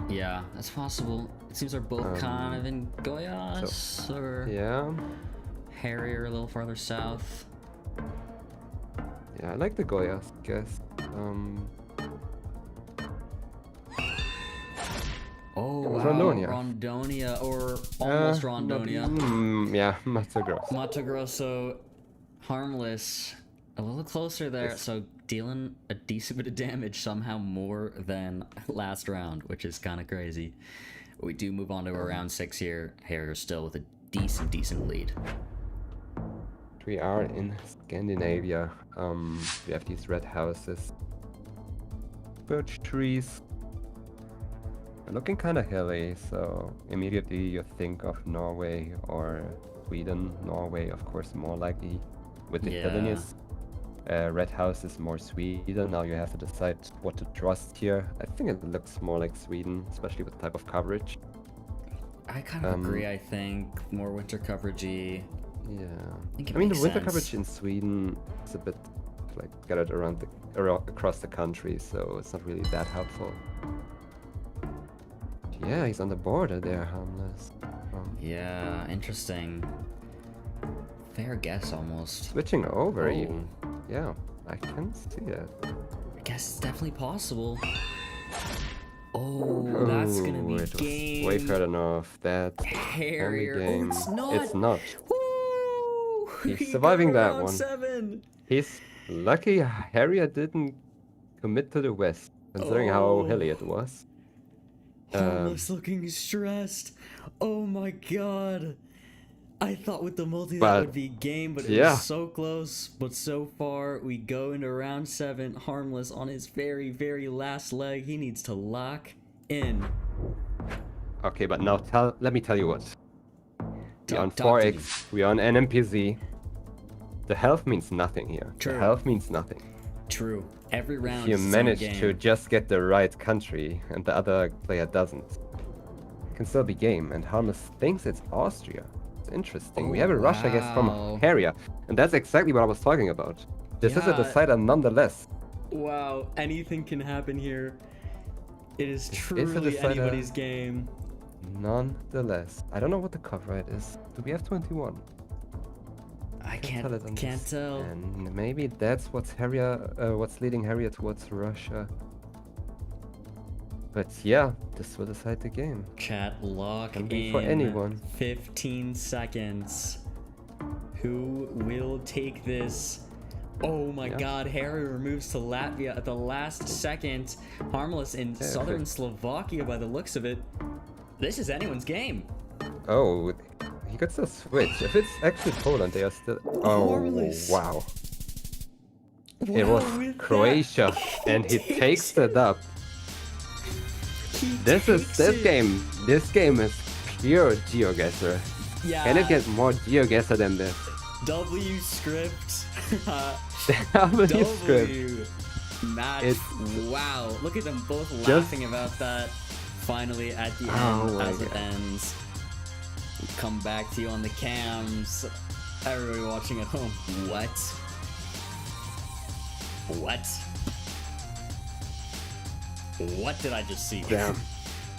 Speaker 3: Yeah, that's possible. It seems they're both kind of in Goiás or
Speaker 2: yeah,
Speaker 3: Harrier a little farther south.
Speaker 2: yeah, I like the Goiás, I guess.
Speaker 3: Oh, wow.
Speaker 2: Rondonia.
Speaker 3: Rondonia, or almost Rondonia.
Speaker 2: Yeah, Mato Grosso.
Speaker 3: Mato Grosso, Harmless, a little closer there,
Speaker 2: Yes.
Speaker 3: so dealing a decent bit of damage, somehow more than last round, which is kind of crazy. We do move on to a round 6 here. Harrier still with a decent lead.
Speaker 2: We are in Scandinavia. We have these red houses, birch trees. They're looking kind of hilly, so immediately you think of Norway or Sweden. Norway, of course, more likely with the
Speaker 3: Yeah.
Speaker 2: Vilnius. Red house is more Sweden. Now you have to decide what to trust here. I think it looks more like Sweden, especially with the type of coverage.
Speaker 3: I kind of agree, I think. More winter coveragey.
Speaker 2: Yeah.
Speaker 3: think it
Speaker 2: I mean, the
Speaker 3: makes
Speaker 2: winter
Speaker 3: sense.
Speaker 2: coverage in Sweden is a bit like scattered around across the country, so it's not really that helpful. Yeah, he's on the border there, Harmless.
Speaker 3: Yeah, interesting. Fair guess, almost.
Speaker 2: Switching over,
Speaker 3: Oh.
Speaker 2: even. Yeah, I can see that.
Speaker 3: I guess it's definitely possible. Oh, that's gonna be
Speaker 2: it was
Speaker 3: game.
Speaker 2: way further north. That's
Speaker 3: Harrier.
Speaker 2: only
Speaker 3: Oh,
Speaker 2: game.
Speaker 3: it's not.
Speaker 2: It's not.
Speaker 3: Woo!
Speaker 2: He's
Speaker 3: We
Speaker 2: surviving
Speaker 3: go
Speaker 2: that
Speaker 3: round
Speaker 2: one.
Speaker 3: 7.
Speaker 2: He's lucky Harrier didn't commit to the west, considering how hilly it was.
Speaker 3: Harmless looking stressed. Oh my god. I thought with the multi that
Speaker 2: But,
Speaker 3: would be game, but it
Speaker 2: yeah.
Speaker 3: was so close. But so far, we go into round 7. Harmless on his very last leg. He needs to lock in.
Speaker 2: Okay, but now let me tell you what. We are on
Speaker 3: talk to
Speaker 2: 4x, we are on NMPZ. The health means nothing here.
Speaker 3: True.
Speaker 2: The health means nothing.
Speaker 3: True. Every round
Speaker 2: If you
Speaker 3: is its own
Speaker 2: manage
Speaker 3: game.
Speaker 2: to just get the right country and the other player doesn't, it can still be game. And Harmless thinks it's Austria. It's interesting. We have a Russia guess
Speaker 3: wow.
Speaker 2: from Harrier, and that's exactly what I was talking about. This is a
Speaker 3: Yeah.
Speaker 2: decider nonetheless.
Speaker 3: Wow, anything can happen here. It is
Speaker 2: This is a
Speaker 3: truly
Speaker 2: decider.
Speaker 3: anybody's game.
Speaker 2: Nonetheless. I don't know what the cover rate is. Do we have 21?
Speaker 3: I
Speaker 2: tell it on
Speaker 3: can't
Speaker 2: this.
Speaker 3: tell.
Speaker 2: And maybe that's what's leading Harrier towards Russia. But yeah, this will decide the game.
Speaker 3: Chat lock
Speaker 2: Can
Speaker 3: in.
Speaker 2: be for anyone.
Speaker 3: 15 seconds. Who will take this? Oh my
Speaker 2: Yeah.
Speaker 3: god, Harrier moves to Latvia at the last second. Harmless in southern Slovakia by the looks of it. This is anyone's game.
Speaker 2: Oh, he could still switch. If it's actually Poland, they are still. Oh,
Speaker 3: Harmless.
Speaker 2: wow. It was
Speaker 3: with
Speaker 2: Croatia, and he takes it up. This game. This game is pure GeoGuessr.
Speaker 3: Yeah.
Speaker 2: Can it get more GeoGuessr than this?
Speaker 3: W script.
Speaker 2: W script.
Speaker 3: W match.
Speaker 2: It's-
Speaker 3: Wow, look at them both
Speaker 2: Just-
Speaker 3: laughing about that. Finally, at the end,
Speaker 2: my
Speaker 3: as it
Speaker 2: God.
Speaker 3: ends, we come back to you on the cams. Everybody watching at home. What? What? What did I just see?
Speaker 2: Damn.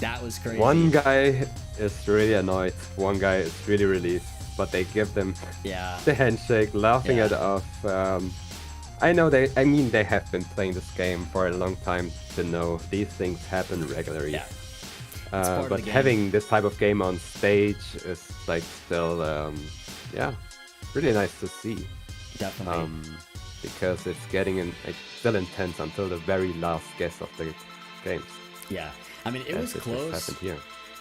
Speaker 3: That was crazy.
Speaker 2: One guy is really annoyed, one guy is really relieved, but they give them
Speaker 3: Yeah.
Speaker 2: the handshake, laughing
Speaker 3: Yeah.
Speaker 2: it off. I know they have been playing this game for a long time to know these things happen regularly.
Speaker 3: Yeah. part of
Speaker 2: But
Speaker 3: the game.
Speaker 2: having this type of game on stage is like still, yeah, really nice to see.
Speaker 3: Definitely.
Speaker 2: Because it's getting still intense until the very last guess of the games.
Speaker 3: Yeah. I mean, it
Speaker 2: as
Speaker 3: was
Speaker 2: just
Speaker 3: close.
Speaker 2: happened here.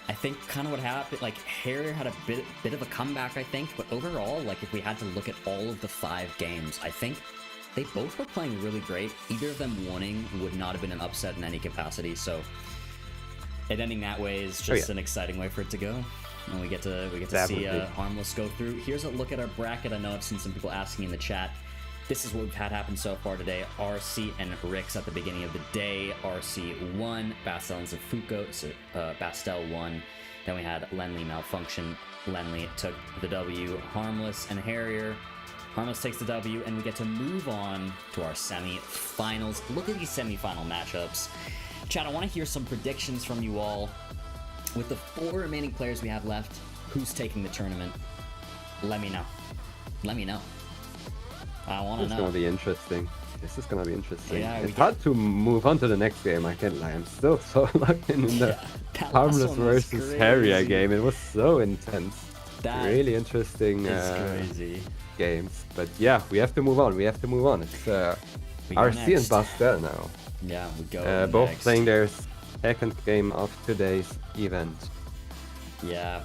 Speaker 3: I think kind of what happened, like Harrier had a bit of a comeback, I think, but overall, like if we had to look at all of the 5 games, I think they both were playing really great. Either of them winning would not have been an upset in any capacity, so it ending that way is just an exciting way for it to go. And we get to see Harmless go through. Here's a look at our bracket. I know I've seen some people asking in the chat. This is what we've had happen so far today. RC and Rix at the beginning of the day. RC won. Bastel and Zuko. So, Bastel won. Then we had Lenley Malfunction. Lenley took the W. Harmless and Harrier. Harmless takes the W, and we get to move on to our semi-finals. Look at these semi-final matchups. Chat, I want to hear some predictions from you all. With the 4 remaining players we have left, who's taking the tournament? Let me know. Let me know. I want to
Speaker 2: It's
Speaker 3: know.
Speaker 2: gonna be interesting. This is gonna be interesting.
Speaker 3: Yeah,
Speaker 2: it's hard to move on to the next game, I can't lie. I'm still so locked in the
Speaker 3: that
Speaker 2: Harmless
Speaker 3: last one was
Speaker 2: versus Harrier
Speaker 3: crazy.
Speaker 2: game. It was so intense.
Speaker 3: That
Speaker 2: really interesting
Speaker 3: is crazy.
Speaker 2: games. But yeah, we have to move on. We have to move on. It's
Speaker 3: We go
Speaker 2: RC and
Speaker 3: next.
Speaker 2: Bastel now.
Speaker 3: Yeah, we go
Speaker 2: both
Speaker 3: next.
Speaker 2: playing their second game of today's event.
Speaker 3: Yeah,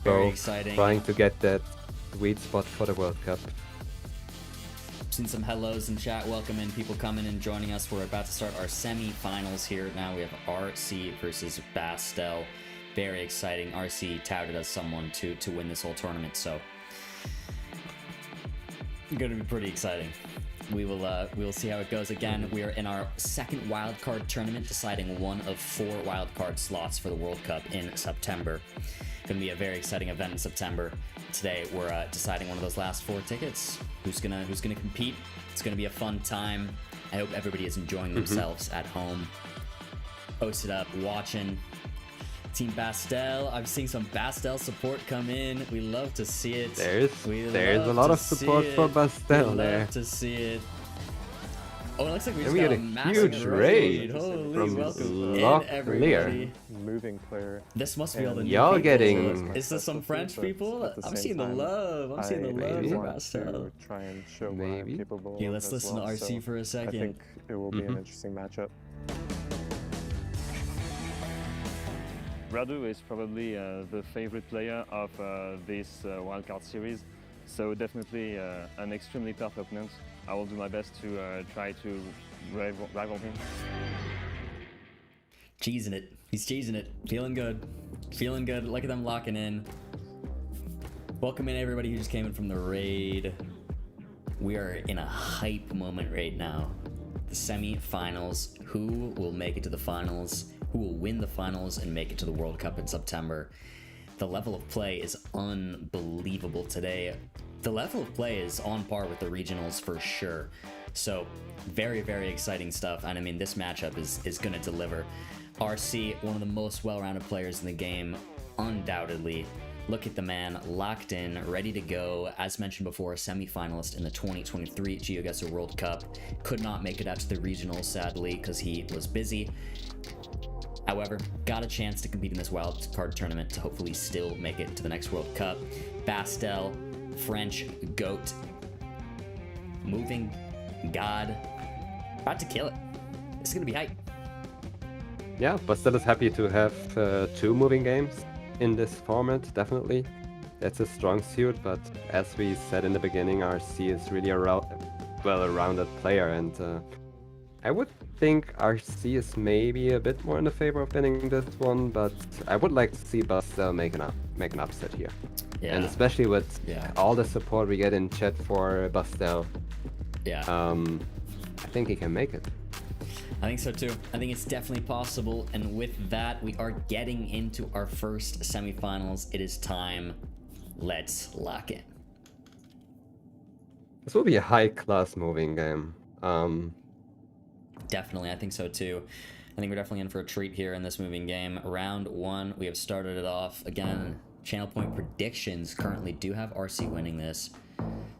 Speaker 3: very
Speaker 2: Both
Speaker 3: exciting.
Speaker 2: trying to get that sweet spot for the World Cup.
Speaker 3: Seen some hellos in chat. Welcome in people coming and joining us. We're about to start our semi-finals here. Now we have RC versus Bastel. Very exciting. RC touted as someone to win this whole tournament, so going to be pretty exciting. We will see how it goes. Again, we are in our second wildcard tournament, deciding one of 4 wildcard slots for the World Cup in September. Going to be a very exciting event in September. Today we're deciding one of those last 4 tickets. Who's gonna compete? It's gonna be a fun time. I hope everybody is enjoying themselves at home. Posted up, watching. Team Bastel. I'm seeing some Bastel support come in. We love to see it.
Speaker 2: There's
Speaker 3: love
Speaker 2: a lot
Speaker 3: to
Speaker 2: of support
Speaker 3: see
Speaker 2: for
Speaker 3: it.
Speaker 2: Bastel
Speaker 3: We
Speaker 2: there.
Speaker 3: love to see it. Oh, it looks like we just
Speaker 2: And we
Speaker 3: got
Speaker 2: had
Speaker 3: a
Speaker 2: a
Speaker 3: massive
Speaker 2: huge
Speaker 3: raid.
Speaker 2: raid
Speaker 3: Holy
Speaker 2: from
Speaker 3: welcome in,
Speaker 2: Lock
Speaker 3: everybody.
Speaker 9: Moving player.
Speaker 3: This must be all the new
Speaker 2: Y'all
Speaker 3: people.
Speaker 2: getting-
Speaker 3: Is this some French
Speaker 9: But
Speaker 3: people?
Speaker 9: at the
Speaker 3: I'm
Speaker 9: same
Speaker 3: seeing the
Speaker 9: time,
Speaker 3: love. I'm seeing the
Speaker 9: I
Speaker 3: love for
Speaker 9: want
Speaker 3: Bastel.
Speaker 9: to try and show what
Speaker 2: Maybe.
Speaker 9: I'm capable
Speaker 3: Yeah,
Speaker 9: of
Speaker 3: let's
Speaker 9: as
Speaker 3: listen to
Speaker 9: well,
Speaker 3: RC
Speaker 9: so
Speaker 3: for a second.
Speaker 9: I think it will be an interesting matchup.
Speaker 11: Radu is probably the favorite player of this wildcard series, so definitely an extremely tough opponent. I will do my best to try to rival him.
Speaker 3: Cheesing it. He's cheesing it. Feeling good. Feeling good. Look at them locking in. Welcome in everybody who just came in from the raid. We are in a hype moment right now. The semi-finals. Who will make it to the finals? Who will win the finals and make it to the World Cup in September? The level of play is unbelievable today. The level of play is on par with the regionals for sure. So very, very exciting stuff. And I mean, this matchup is going to deliver. RC, one of the most well-rounded players in the game, undoubtedly. Look at the man, locked in, ready to go. As mentioned before, a semi-finalist in the 2023 GeoGuessr World Cup. Could not make it out to the regionals, sadly, because he was busy. However, got a chance to compete in this wildcard tournament to hopefully still make it to the next World Cup. Bastel, French GOAT, moving God, about to kill it. This is going to be hype.
Speaker 2: Yeah, Bastel is happy to have 2 moving games in this format, definitely. That's a strong suit, but as we said in the beginning, RC is really a well-rounded player, and I would think RC is maybe a bit more in the favor of winning this one, but I would like to see Bastel make an upset here.
Speaker 3: Yeah.
Speaker 2: And especially with
Speaker 3: Yeah.
Speaker 2: all the support we get in chat for Bastel,
Speaker 3: Yeah.
Speaker 2: I think he can make it.
Speaker 3: I think so too. I think it's definitely possible. And with that, we are getting into our first semifinals. It is time. Let's lock in.
Speaker 2: This will be a high-class moving game.
Speaker 3: Definitely, I think so too. I think we're definitely in for a treat here in this moving game. Round 1, we have started it off. Again, channel point predictions currently do have RC winning this.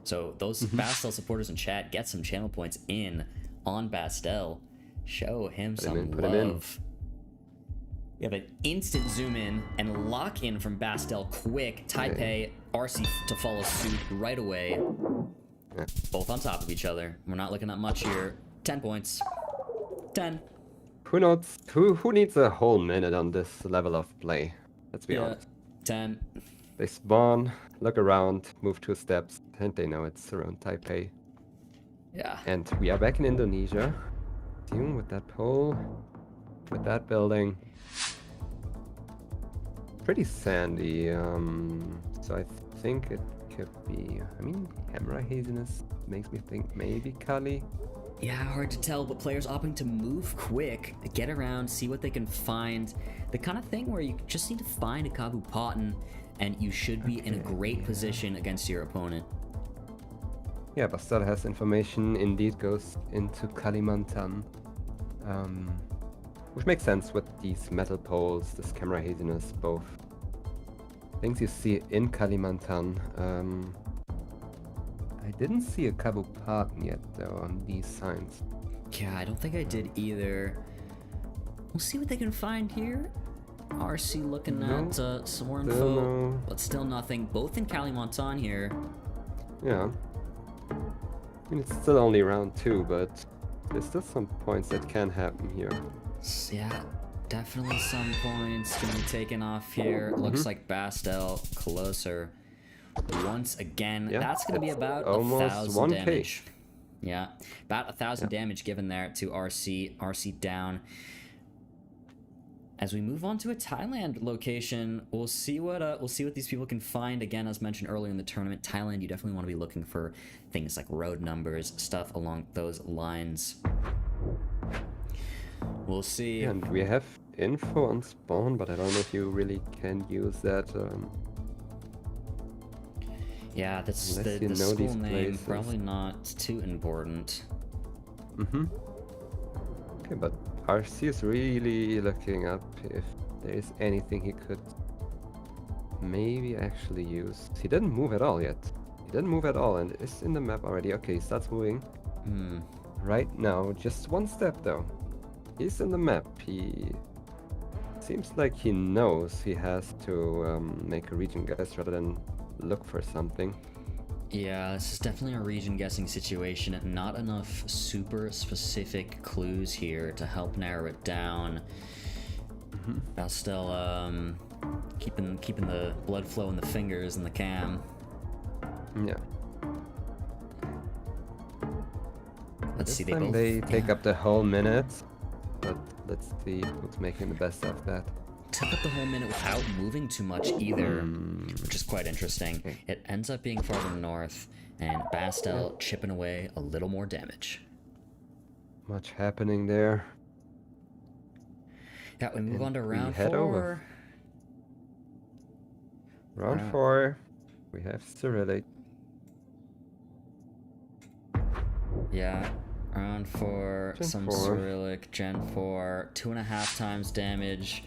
Speaker 3: So those Bastel supporters in chat, get some channel points in on Bastel. Show him some love. We have an instant zoom in and lock in from Bastel quick. Taipei, RC to follow suit right away. Both on top of each other. We're not looking at much here. 10 points. 10.
Speaker 2: Who needs a whole minute on this level of play? Let's be honest.
Speaker 3: 10.
Speaker 2: They spawn, look around, move 2 steps, and they know it's around Taipei.
Speaker 3: Yeah.
Speaker 2: And we are back in Indonesia. Assume with that pole, with that building. Pretty sandy, so I think it could be, I mean, camera haziness makes me think maybe Kali.
Speaker 3: Yeah, hard to tell, but players opting to move quick, get around, see what they can find. The kind of thing where you just need to find a Kabu Potten, and you should be in a great position against your opponent.
Speaker 2: Yeah, Bastel has information, indeed goes into Kalimantan. Which makes sense with these metal poles, this camera haziness, both things you see in Kalimantan. I didn't see a Kabu Potten yet, though, on these signs.
Speaker 3: Yeah, I don't think I did either. We'll see what they can find here. RC looking at some more info, but still nothing. Both in Kalimantan here.
Speaker 2: Yeah. I mean, it's still only round 2, but there's still some points that can happen here.
Speaker 3: Yeah, definitely some points gonna be taken off here. Looks like Bastel closer. Once again, that's gonna be about 1,000 damage. Yeah, about 1,000 damage given there to RC. RC down. As we move on to a Thailand location, we'll see what these people can find. Again, as mentioned earlier in the tournament, Thailand, you definitely want to be looking for things like road numbers, stuff along those lines. We'll see.
Speaker 2: And we have info on spawn, but I don't know if you really can use that.
Speaker 3: Yeah, that's the school name. Probably not too important.
Speaker 2: Okay, but RC is really looking up if there's anything he could maybe actually use. He didn't move at all yet. He didn't move at all and is in the map already. Okay, he starts moving. Right now, just 1 step though. He's in the map. He seems like he knows he has to make a region guess rather than look for something.
Speaker 3: Yeah, this is definitely a region guessing situation. Not enough super specific clues here to help narrow it down. Bastel keeping the blood flow in the fingers and the cam.
Speaker 2: Yeah.
Speaker 3: Let's see.
Speaker 2: They take up the whole minute, but let's see who's making the best of that.
Speaker 3: Took up the whole minute without moving too much either, which is quite interesting. It ends up being farther north, and Bastel chipping away a little more damage.
Speaker 2: Much happening there.
Speaker 3: Yeah, we move on to round 4.
Speaker 2: Round 4, we have Cyrillic.
Speaker 3: Yeah, round 4, some Cyrillic, Gen 4, 2.5 times damage.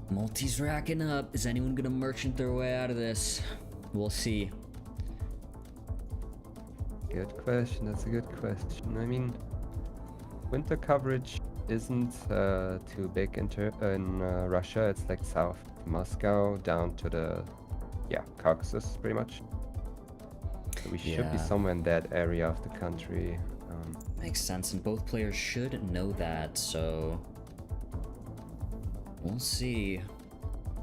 Speaker 3: Multi's racking up. Is anyone gonna merchant their way out of this? We'll see.
Speaker 2: Good question. That's a good question. I mean, winter coverage isn't too big in Russia. It's like south of Moscow down to the Caucasus, pretty much. So we should be somewhere in that area of the country.
Speaker 3: Makes sense, and both players should know that. So we'll see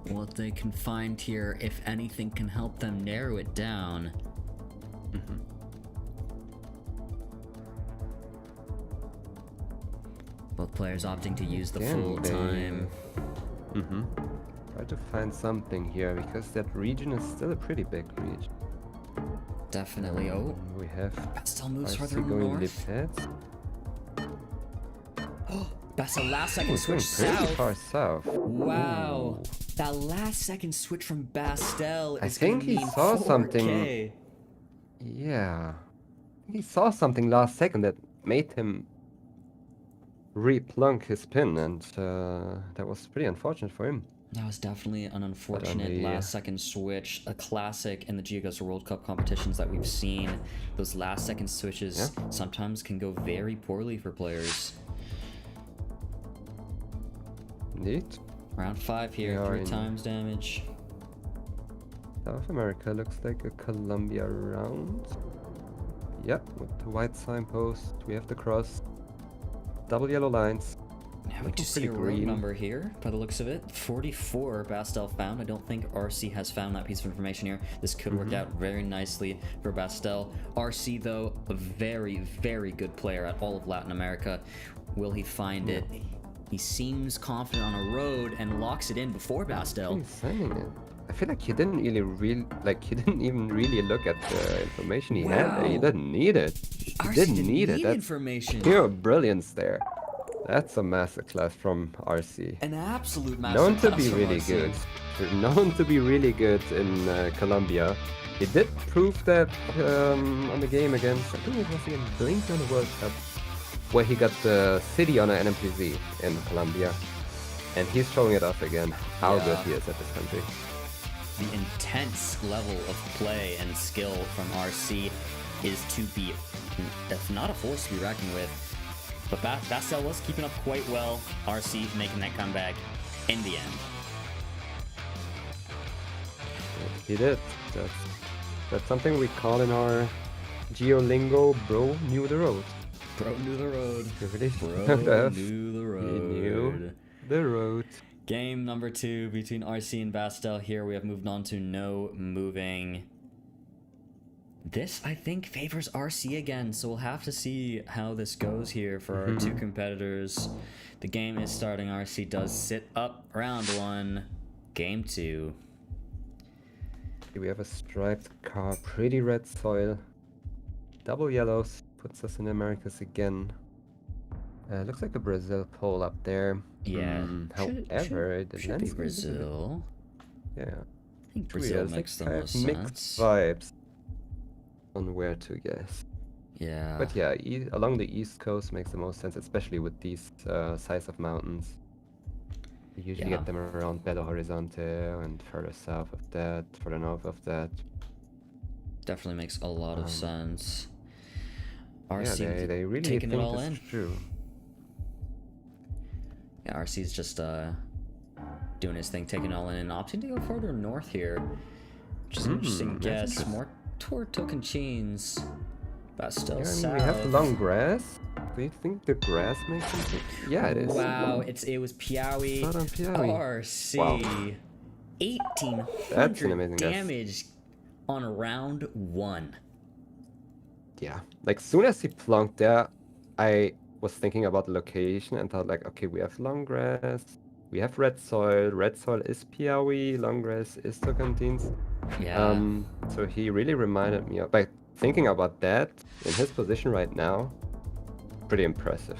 Speaker 3: what they can find here, if anything can help them narrow it down. Both players opting to use the full time.
Speaker 2: Try to find something here, because that region is still a pretty big region.
Speaker 3: Definitely. Oh,
Speaker 2: We have
Speaker 3: Bastel moves
Speaker 2: RC
Speaker 3: further
Speaker 2: going
Speaker 3: north.
Speaker 2: Lippets.
Speaker 3: Bastel last second
Speaker 2: It's going
Speaker 3: switch
Speaker 2: pretty
Speaker 3: south.
Speaker 2: far south.
Speaker 3: Wow.
Speaker 2: Ooh.
Speaker 3: That last second switch from Bastel
Speaker 2: I
Speaker 3: is gonna
Speaker 2: think he
Speaker 3: mean
Speaker 2: saw
Speaker 3: 4K.
Speaker 2: something. Yeah. He saw something last second that made him replunk his pin, and that was pretty unfortunate for him.
Speaker 3: That was definitely an unfortunate
Speaker 2: the-
Speaker 3: last second switch. A classic in the GeoGuessr World Cup competitions that we've seen. Those last second switches sometimes can go very poorly for players.
Speaker 2: Neat.
Speaker 3: Round 5 here,
Speaker 2: We are
Speaker 3: 3
Speaker 2: in-
Speaker 3: times damage.
Speaker 2: South America looks like a Colombia round. Yep, with the white signpost, we have the cross. Double yellow lines.
Speaker 3: Yeah, we
Speaker 2: Looking
Speaker 3: do see a
Speaker 2: pretty
Speaker 3: road
Speaker 2: green.
Speaker 3: number here, by the looks of it. 44 Bastel found. I don't think RC has found that piece of information here. This could work out very nicely for Bastel. RC, though, a very, very good player at all of Latin America. Will he find it? He seems confident on a road and locks it in before Bastel.
Speaker 2: He's sending it. I feel like he didn't he didn't even really look at the information he had there. He didn't need it. He
Speaker 3: RC
Speaker 2: didn't
Speaker 3: didn't
Speaker 2: need it.
Speaker 3: need
Speaker 2: That's
Speaker 3: information.
Speaker 2: pure brilliance there. That's a masterclass from RC.
Speaker 3: An absolute masterclass.
Speaker 2: Known to be
Speaker 3: from
Speaker 2: really
Speaker 3: RC.
Speaker 2: good. Known to be really good in Colombia. He did prove that on the game against, I think it was against Blink on the World Cup, where he got the city on an NMPZ in Colombia. And he's showing it off again, how good he is at this country.
Speaker 3: The intense level of play and skill from RC is to be, if not a force to be reckoned with. But Bastel was keeping up quite well. RC making that comeback in the end.
Speaker 2: He did. That's something we call in our Geolingo, bro knew the road.
Speaker 3: Bro knew the road.
Speaker 2: Bro
Speaker 3: knew the road.
Speaker 2: He knew the road.
Speaker 3: Game number 2 between RC and Bastel. Here we have moved on to no moving. This, I think, favors RC again, so we'll have to see how this goes here for our two competitors. The game is starting. RC does sit up. Round 1, game 2.
Speaker 2: We have a striped car, pretty red soil. Double yellows puts us in Americas again. Looks like a Brazil pole up there.
Speaker 3: Yeah.
Speaker 2: However, the
Speaker 3: should be Brazil.
Speaker 2: Yeah.
Speaker 3: I think Brazil makes the most
Speaker 2: mixed
Speaker 3: sense.
Speaker 2: vibes on where to guess.
Speaker 3: Yeah.
Speaker 2: But yeah, along the east coast makes the most sense, especially with these size of mountains. You usually get them around Belo Horizonte and further south of that, further north of that.
Speaker 3: Definitely makes a lot of sense.
Speaker 2: Yeah,
Speaker 3: RC
Speaker 2: they really
Speaker 3: taking
Speaker 2: think
Speaker 3: it all
Speaker 2: this
Speaker 3: in.
Speaker 2: is true.
Speaker 3: Yeah, RC's just doing his thing, taking it all in, and opting to go further north here. Which is an interesting
Speaker 2: that's
Speaker 3: guess. More toward Tocantins. Bastel
Speaker 2: Yeah, I mean,
Speaker 3: south.
Speaker 2: we have long grass. Do you think the grass makes it? Yeah, it is.
Speaker 3: Wow, it was Piauí.
Speaker 2: Southern Piauí.
Speaker 3: RC.
Speaker 2: Wow. That's an
Speaker 3: 1,800
Speaker 2: amazing guess.
Speaker 3: damage on round 1.
Speaker 2: Yeah, like soon as he plunked there, I was thinking about the location and thought like, okay, we have long grass, we have red soil. Red soil is Piauí, long grass is Tocantins.
Speaker 3: Yeah.
Speaker 2: So he really reminded me of, like, thinking about that in his position right now. Pretty impressive.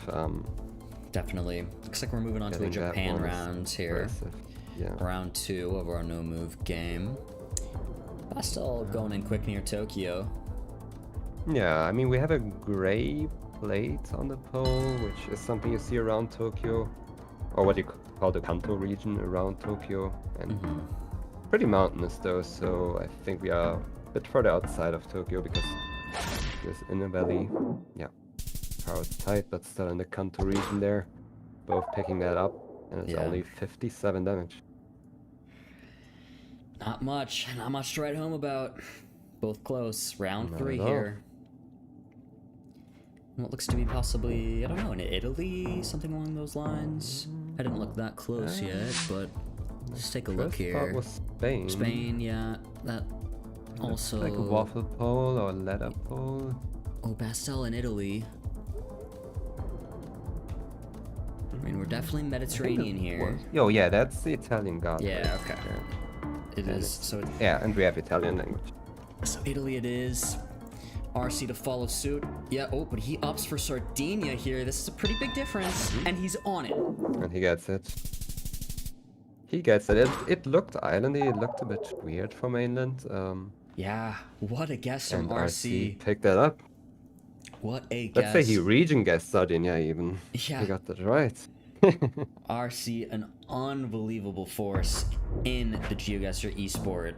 Speaker 3: Definitely. Looks like we're moving on to a
Speaker 2: Getting that
Speaker 3: Japan
Speaker 2: one is
Speaker 3: round here.
Speaker 2: impressive. Yeah.
Speaker 3: Round 2 of our no move game. Bastel going in quick near Tokyo.
Speaker 2: Yeah, I mean, we have a gray plate on the pole, which is something you see around Tokyo, or what you call the Kanto region around Tokyo, and pretty mountainous though, so I think we are a bit further outside of Tokyo because it's in the valley. Yeah, power's tight, but still in the Kanto region there. Both picking that up, and it's only 57 damage.
Speaker 3: Not much to write home about. Both close. Round
Speaker 2: Not
Speaker 3: 3
Speaker 2: at all.
Speaker 3: here. What looks to be possibly, I don't know, in Italy, something along those lines. I didn't look that close yet, but let's take a look
Speaker 2: First
Speaker 3: here.
Speaker 2: thought was Spain.
Speaker 3: Spain, yeah, that also.
Speaker 2: Like a waffle pole or a leather pole.
Speaker 3: Oh, Bastel in Italy. I mean, we're definitely Mediterranean here.
Speaker 2: Oh yeah, that's the Italian god.
Speaker 3: Yeah,
Speaker 2: right
Speaker 3: okay.
Speaker 2: there.
Speaker 3: It
Speaker 2: And
Speaker 3: is, so
Speaker 2: yeah, and we have Italian language.
Speaker 3: So Italy it is. RC to follow suit. Yeah, oh, but he opts for Sardinia here. This is a pretty big difference, and he's on it.
Speaker 2: And he gets it. He gets it. It looked islandy. It looked a bit weird for mainland.
Speaker 3: Yeah, what a guess from
Speaker 2: And
Speaker 3: RC.
Speaker 2: picked that up.
Speaker 3: What a
Speaker 2: Let's
Speaker 3: guess.
Speaker 2: say he region guessed Sardinia even.
Speaker 3: Yeah.
Speaker 2: He got that right.
Speaker 3: RC, an unbelievable force in the GeoGuessr esport.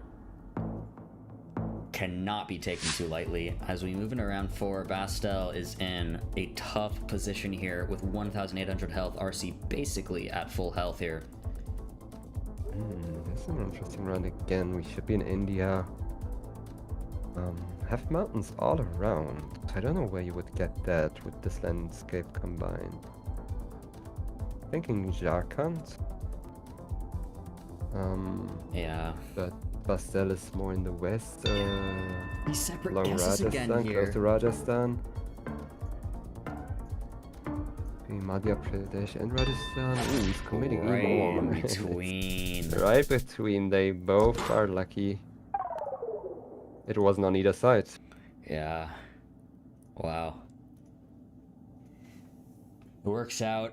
Speaker 3: Cannot be taken too lightly. As we move into round 4, Bastel is in a tough position here with 1,800 health. RC basically at full health here.
Speaker 2: This is an interesting round again. We should be in India. Have mountains all around. I don't know where you would get that with this landscape combined. Thinking Jharkhand.
Speaker 3: Yeah.
Speaker 2: But Bastel is more in the west.
Speaker 3: These separate
Speaker 2: along
Speaker 3: guesses
Speaker 2: Rajasthan,
Speaker 3: again here.
Speaker 2: close to Rajasthan. Madhya Pradesh and Rajasthan. Ooh, he's committing
Speaker 3: Right
Speaker 2: even more.
Speaker 3: in between.
Speaker 2: Right between. They both are lucky. It wasn't on either side.
Speaker 3: Yeah. Wow. It works out.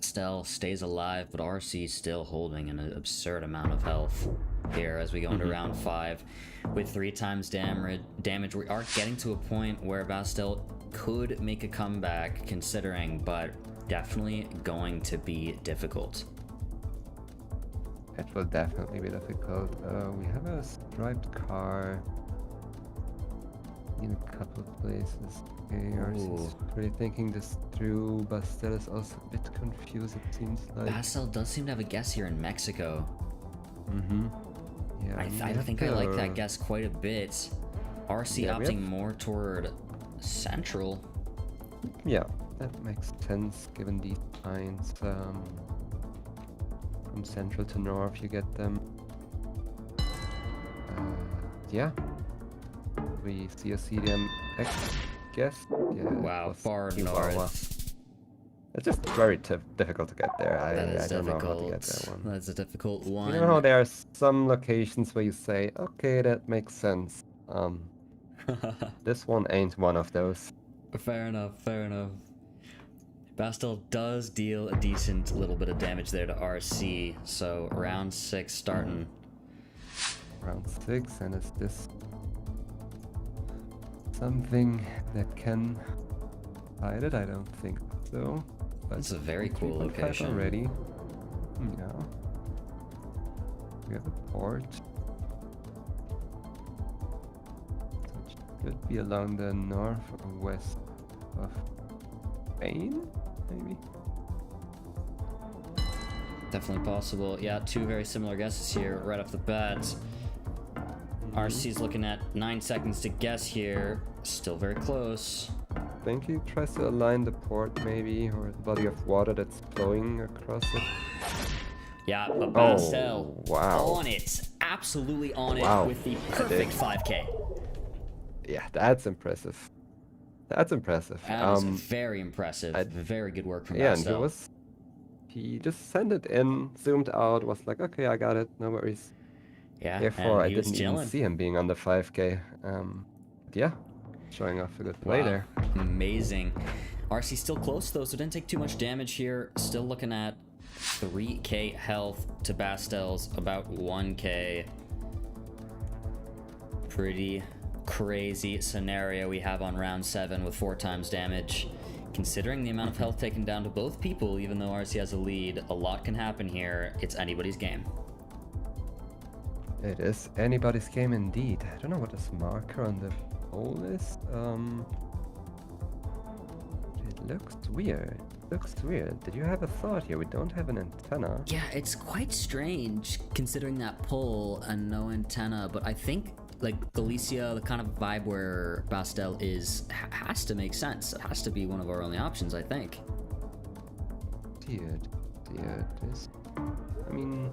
Speaker 3: Bastel stays alive, but RC still holding an absurd amount of health here as we go into round 5. With 3 times damage, we are getting to a point where Bastel could make a comeback considering, but definitely going to be difficult.
Speaker 2: It will definitely be difficult. We have a striped car in a couple of places. RC's really thinking this through. Bastel is also a bit confused, it seems like.
Speaker 3: Bastel does seem to have a guess here in Mexico.
Speaker 2: Yeah,
Speaker 3: I think I like that guess quite a bit. RC
Speaker 2: Yeah, we
Speaker 3: opting
Speaker 2: have-
Speaker 3: more toward central.
Speaker 2: Yeah, that makes sense given these lines. From central to north, you get them. Yeah. We see a CDM X guess. Yeah, it
Speaker 3: Wow,
Speaker 2: was
Speaker 3: far
Speaker 2: Chihuahua.
Speaker 3: north.
Speaker 2: It's just very difficult to get there.
Speaker 3: That
Speaker 2: I
Speaker 3: is
Speaker 2: don't know how to
Speaker 3: difficult.
Speaker 2: get that one.
Speaker 3: That's a difficult one.
Speaker 2: You know how there are some locations where you say, okay, that makes sense. This one ain't one of those.
Speaker 3: Fair enough, fair enough. Bastel does deal a decent little bit of damage there to RC, so round 6 starting.
Speaker 2: Round 6, and is this something that can hide it? I don't think so. But
Speaker 3: It's a very cool
Speaker 2: 3.5
Speaker 3: location.
Speaker 2: already. Yeah. We have a port. So it should be along the north or west of Spain, maybe?
Speaker 3: Definitely possible. Yeah, 2 very similar guesses here right off the bat. RC's looking at 9 seconds to guess here. Still very close.
Speaker 2: I think he tries to align the port maybe, or the body of water that's flowing across it.
Speaker 3: Yeah, but Bastel
Speaker 2: wow.
Speaker 3: on it. Absolutely on it
Speaker 2: Wow.
Speaker 3: with the perfect 5K.
Speaker 2: Yeah, that's impressive. That's impressive.
Speaker 3: That is very impressive. Very good work from
Speaker 2: Yeah,
Speaker 3: Bastel.
Speaker 2: and he just sent it in, zoomed out, was like, okay, I got it, no worries.
Speaker 3: Yeah,
Speaker 2: Therefore,
Speaker 3: and
Speaker 2: I
Speaker 3: he was
Speaker 2: didn't even
Speaker 3: chilling.
Speaker 2: see him being on the 5K. Yeah, showing off a good play
Speaker 3: Wow.
Speaker 2: there.
Speaker 3: Amazing. RC still close though, so didn't take too much damage here. Still looking at 3k health to Bastel's about 1k. Pretty crazy scenario we have on round 7 with 4 times damage. Considering the amount of health taken down to both people, even though RC has a lead, a lot can happen here. It's anybody's game.
Speaker 2: It is anybody's game indeed. I don't know what this marker on the pole is. It looks weird. Looks weird. Did you have a thought here? We don't have an antenna.
Speaker 3: Yeah, it's quite strange considering that pole and no antenna, but I think like Galicia, the kind of vibe where Bastel is, has to make sense. It has to be one of our only options, I think.
Speaker 2: Weird. This. I mean,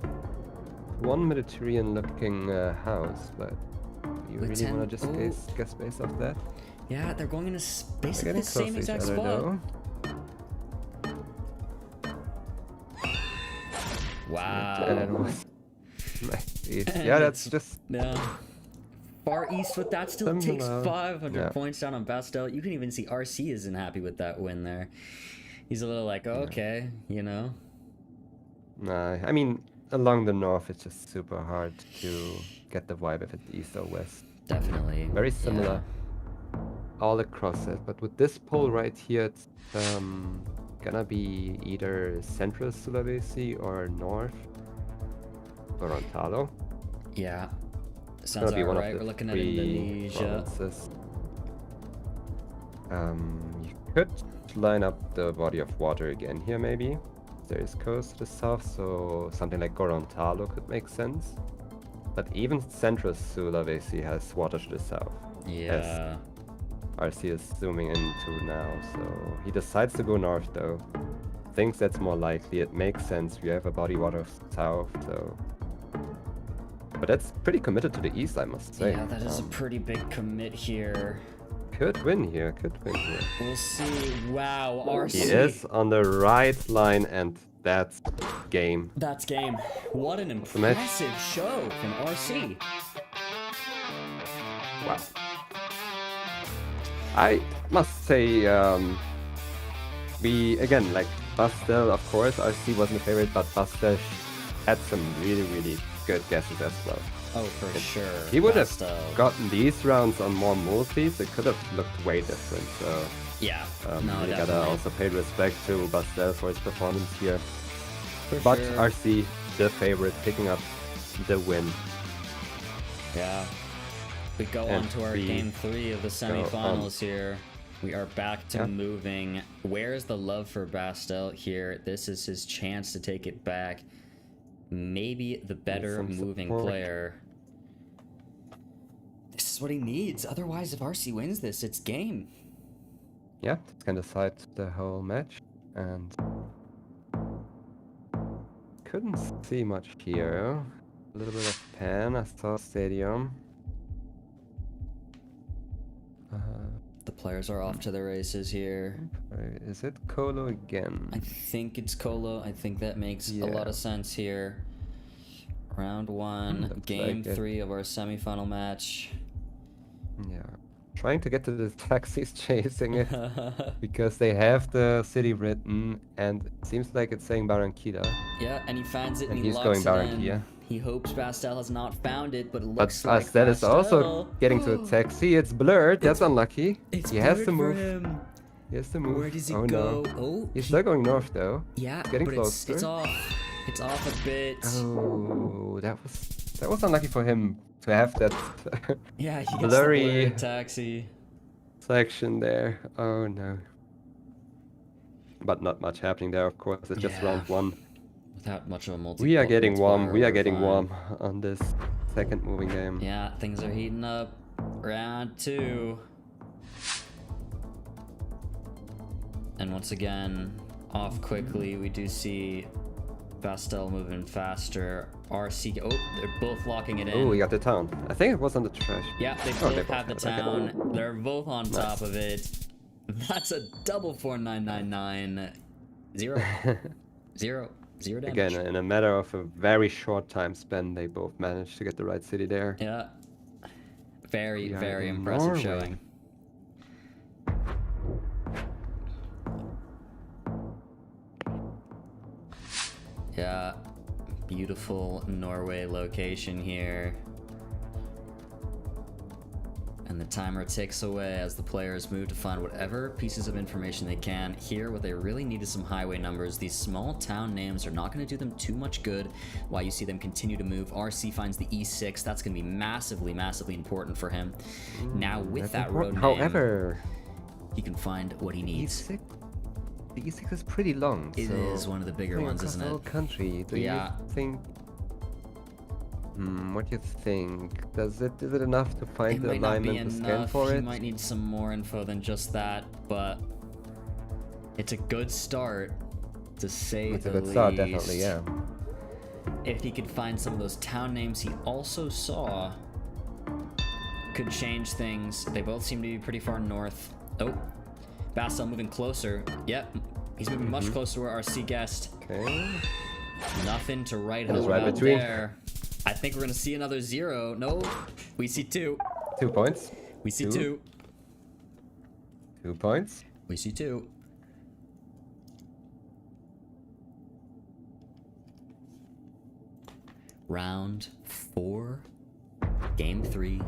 Speaker 2: one Mediterranean-looking house, but do you really want to just guess based off that?
Speaker 3: Yeah, they're going in a
Speaker 2: They're
Speaker 3: basically
Speaker 2: getting
Speaker 3: the same
Speaker 2: close to each
Speaker 3: exact
Speaker 2: other,
Speaker 3: spot.
Speaker 2: though.
Speaker 3: Wow.
Speaker 2: And it was nice. Yeah, that's just
Speaker 3: Far East with that still takes
Speaker 2: Similar.
Speaker 3: 500
Speaker 2: Yeah.
Speaker 3: points down on Bastel. You can even see RC isn't happy with that win there. He's a little like, oh, okay, you know.
Speaker 2: Nah, I mean, along the north, it's just super hard to get the vibe if it's east or west.
Speaker 3: Definitely.
Speaker 2: Very similar all across it. But with this poll right here, it's gonna be either Central Sulawesi or North Gorontalo.
Speaker 3: Yeah.
Speaker 2: It's
Speaker 3: Sounds
Speaker 2: gonna be one
Speaker 3: alright.
Speaker 2: of the
Speaker 3: We're looking at
Speaker 2: three
Speaker 3: Indonesia.
Speaker 2: provinces. You could line up the body of water again here, maybe. There is coast to the south, so something like Gorontalo could make sense. But even Central Sulawesi has water to the south.
Speaker 3: Yeah.
Speaker 2: As RC is zooming into now, so he decides to go north though. Thinks that's more likely. It makes sense. We have a body water south, so. But that's pretty committed to the east, I must say.
Speaker 3: Yeah, that is a pretty big commit here.
Speaker 2: Could win here. Could win here.
Speaker 3: We'll see. Wow, RC.
Speaker 2: He is on the right line, and that's game.
Speaker 3: That's game. What an impressive show from RC.
Speaker 2: Wow. I must say, we, again, like Bastel, of course, RC wasn't the favorite, but Bastel had some really, really good guesses as well.
Speaker 3: Oh, for sure.
Speaker 2: He would
Speaker 3: Bastel.
Speaker 2: have gotten these rounds on more multis, it could have looked way different, so...
Speaker 3: Yeah, no,
Speaker 2: you
Speaker 3: definitely.
Speaker 2: gotta also pay respect to Bastel for his performance here.
Speaker 3: For
Speaker 2: But
Speaker 3: sure.
Speaker 2: RC, the favorite, picking up the win.
Speaker 3: Yeah. We go
Speaker 2: And
Speaker 3: on to our
Speaker 2: we
Speaker 3: game 3 of the
Speaker 2: go on.
Speaker 3: semifinals here. We are back to
Speaker 2: Yeah.
Speaker 3: moving. Where's the love for Bastel here? This is his chance to take it back. Maybe the better
Speaker 2: some
Speaker 3: moving
Speaker 2: support.
Speaker 3: player. This is what he needs. Otherwise, if RC wins this, it's game.
Speaker 2: Yeah, it's gonna decide the whole match, and couldn't see much here. A little bit of pan, I saw stadium.
Speaker 3: The players are off to the races here.
Speaker 2: Is it Colo again?
Speaker 3: I think it's Colo. I think that makes a lot of sense here. Round 1,
Speaker 2: Looks
Speaker 3: game
Speaker 2: like it.
Speaker 3: 3 of our semifinal match.
Speaker 2: Yeah, trying to get to the taxis chasing it because they have the city written, and it seems like it's saying Barranquilla.
Speaker 3: Yeah, and he finds it
Speaker 2: And
Speaker 3: and he
Speaker 2: he's
Speaker 3: locks
Speaker 2: going
Speaker 3: it in.
Speaker 2: Barranquilla.
Speaker 3: He hopes Bastel has not found it, but it
Speaker 2: But
Speaker 3: looks like
Speaker 2: Bastel is also
Speaker 3: Bastel-
Speaker 2: getting to a taxi. It's blurred. That's unlucky.
Speaker 3: It's
Speaker 2: He has to
Speaker 3: blurred
Speaker 2: move.
Speaker 3: for him.
Speaker 2: He has to move.
Speaker 3: Where does he
Speaker 2: oh,
Speaker 3: go?
Speaker 2: No.
Speaker 3: Oh,
Speaker 2: He's still going north though.
Speaker 3: yeah,
Speaker 2: He's getting
Speaker 3: but
Speaker 2: closer.
Speaker 3: it's off. It's off a bit.
Speaker 2: Oh, that was unlucky for him to have that
Speaker 3: Yeah, he gets
Speaker 2: blurry
Speaker 3: the blurred taxi.
Speaker 2: section there. Oh no. But not much happening there, of course. It's just
Speaker 3: Yeah.
Speaker 2: round 1.
Speaker 3: Without much of a multi.
Speaker 2: We are getting warm. We are
Speaker 3: we're
Speaker 2: getting
Speaker 3: fine.
Speaker 2: warm on this second moving game.
Speaker 3: Yeah, things are heating up. Round 2. And once again, off quickly. We do see Bastel moving faster. RC. Oh, they're both locking it in.
Speaker 2: Oh, we got the town. I think it was on the trash.
Speaker 3: Yeah, they
Speaker 2: Oh,
Speaker 3: both have the
Speaker 2: it. Okay.
Speaker 3: town. They're both on
Speaker 2: Nice.
Speaker 3: top of it. That's a double 4999. 0. 0. 0 damage.
Speaker 2: Again, in a matter of a very short time span, they both managed to get the right city there.
Speaker 3: Yeah. Very,
Speaker 2: We are
Speaker 3: very
Speaker 2: in
Speaker 3: impressive
Speaker 2: Norway.
Speaker 3: showing. Yeah. Beautiful Norway location here. And the timer ticks away as the players move to find whatever pieces of information they can. Here, what they really need is some highway numbers. These small town names are not going to do them too much good while you see them continue to move. RC finds the E6. That's going to be massively, massively important for him. Now, with
Speaker 2: That's
Speaker 3: that road
Speaker 2: important.
Speaker 3: name,
Speaker 2: However,
Speaker 3: he can find what he needs.
Speaker 2: the E6 is pretty long.
Speaker 3: It
Speaker 2: so
Speaker 3: is one of the bigger ones,
Speaker 2: across
Speaker 3: isn't
Speaker 2: the whole
Speaker 3: it?
Speaker 2: country. Do
Speaker 3: Yeah.
Speaker 2: you think? What do you think? Is it enough to find
Speaker 3: It
Speaker 2: the
Speaker 3: might not be
Speaker 2: alignment to scan
Speaker 3: enough.
Speaker 2: for
Speaker 3: He
Speaker 2: it?
Speaker 3: might need some more info than just that, but it's a good start, to say
Speaker 2: It's
Speaker 3: the
Speaker 2: a good
Speaker 3: least.
Speaker 2: start, definitely. Yeah.
Speaker 3: If he could find some of those town names he also saw, could change things. They both seem to be pretty far north. Oh, Bastel moving closer. Yep, he's moving much closer to where RC guessed.
Speaker 2: Okay.
Speaker 3: Nothing to write
Speaker 2: And it's
Speaker 3: home
Speaker 2: right
Speaker 3: about
Speaker 2: between.
Speaker 3: there. I think we're gonna see another 0. No, we see 2.
Speaker 2: 2 points.
Speaker 3: We see two.
Speaker 2: 2 points.
Speaker 3: We see two. Round 4, game 3.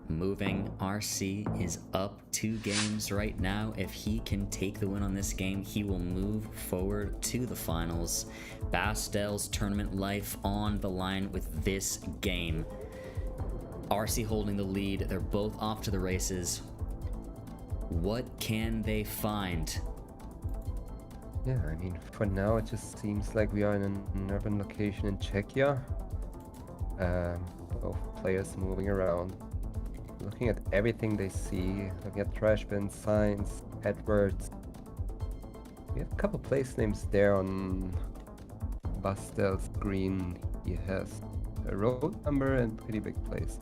Speaker 3: Moving RC is up 2 games right now. If he can take the win on this game, he will move forward to the finals. Bastel's tournament life on the line with this game. RC holding the lead. They're both off to the races. What can they find?
Speaker 2: Yeah, I mean, for now it just seems like we are in an urban location in Czechia. Both players moving around, looking at everything they see, looking at trash bins, signs, adverts. We have a couple place names there on Bastel's screen. He has a road number and pretty big place.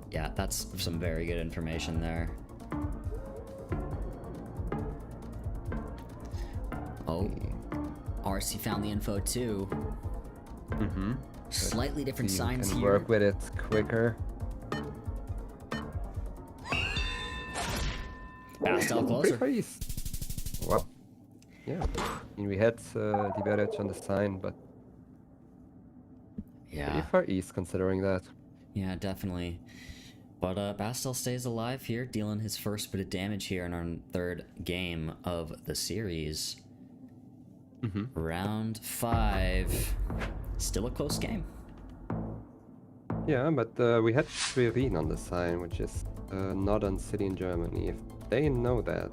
Speaker 3: Yeah, that's some very good information there. Oh, RC found the info too.
Speaker 2: Mm-hmm.
Speaker 3: Slightly different signs
Speaker 2: can
Speaker 3: here.
Speaker 2: Work with it quicker.
Speaker 3: Bastel closer.
Speaker 2: Pretty far east. Well, yeah. I mean, we had Liberec on the sign, but
Speaker 3: yeah,
Speaker 2: pretty far east considering that.
Speaker 3: Yeah, definitely. But Bastel stays alive here, dealing his first bit of damage here in our 3rd game of the series.
Speaker 2: Mm-hmm.
Speaker 3: Round 5. Still a close game.
Speaker 2: Yeah, but we had Schwerin on the sign, which is a northern city in Germany. If they know that.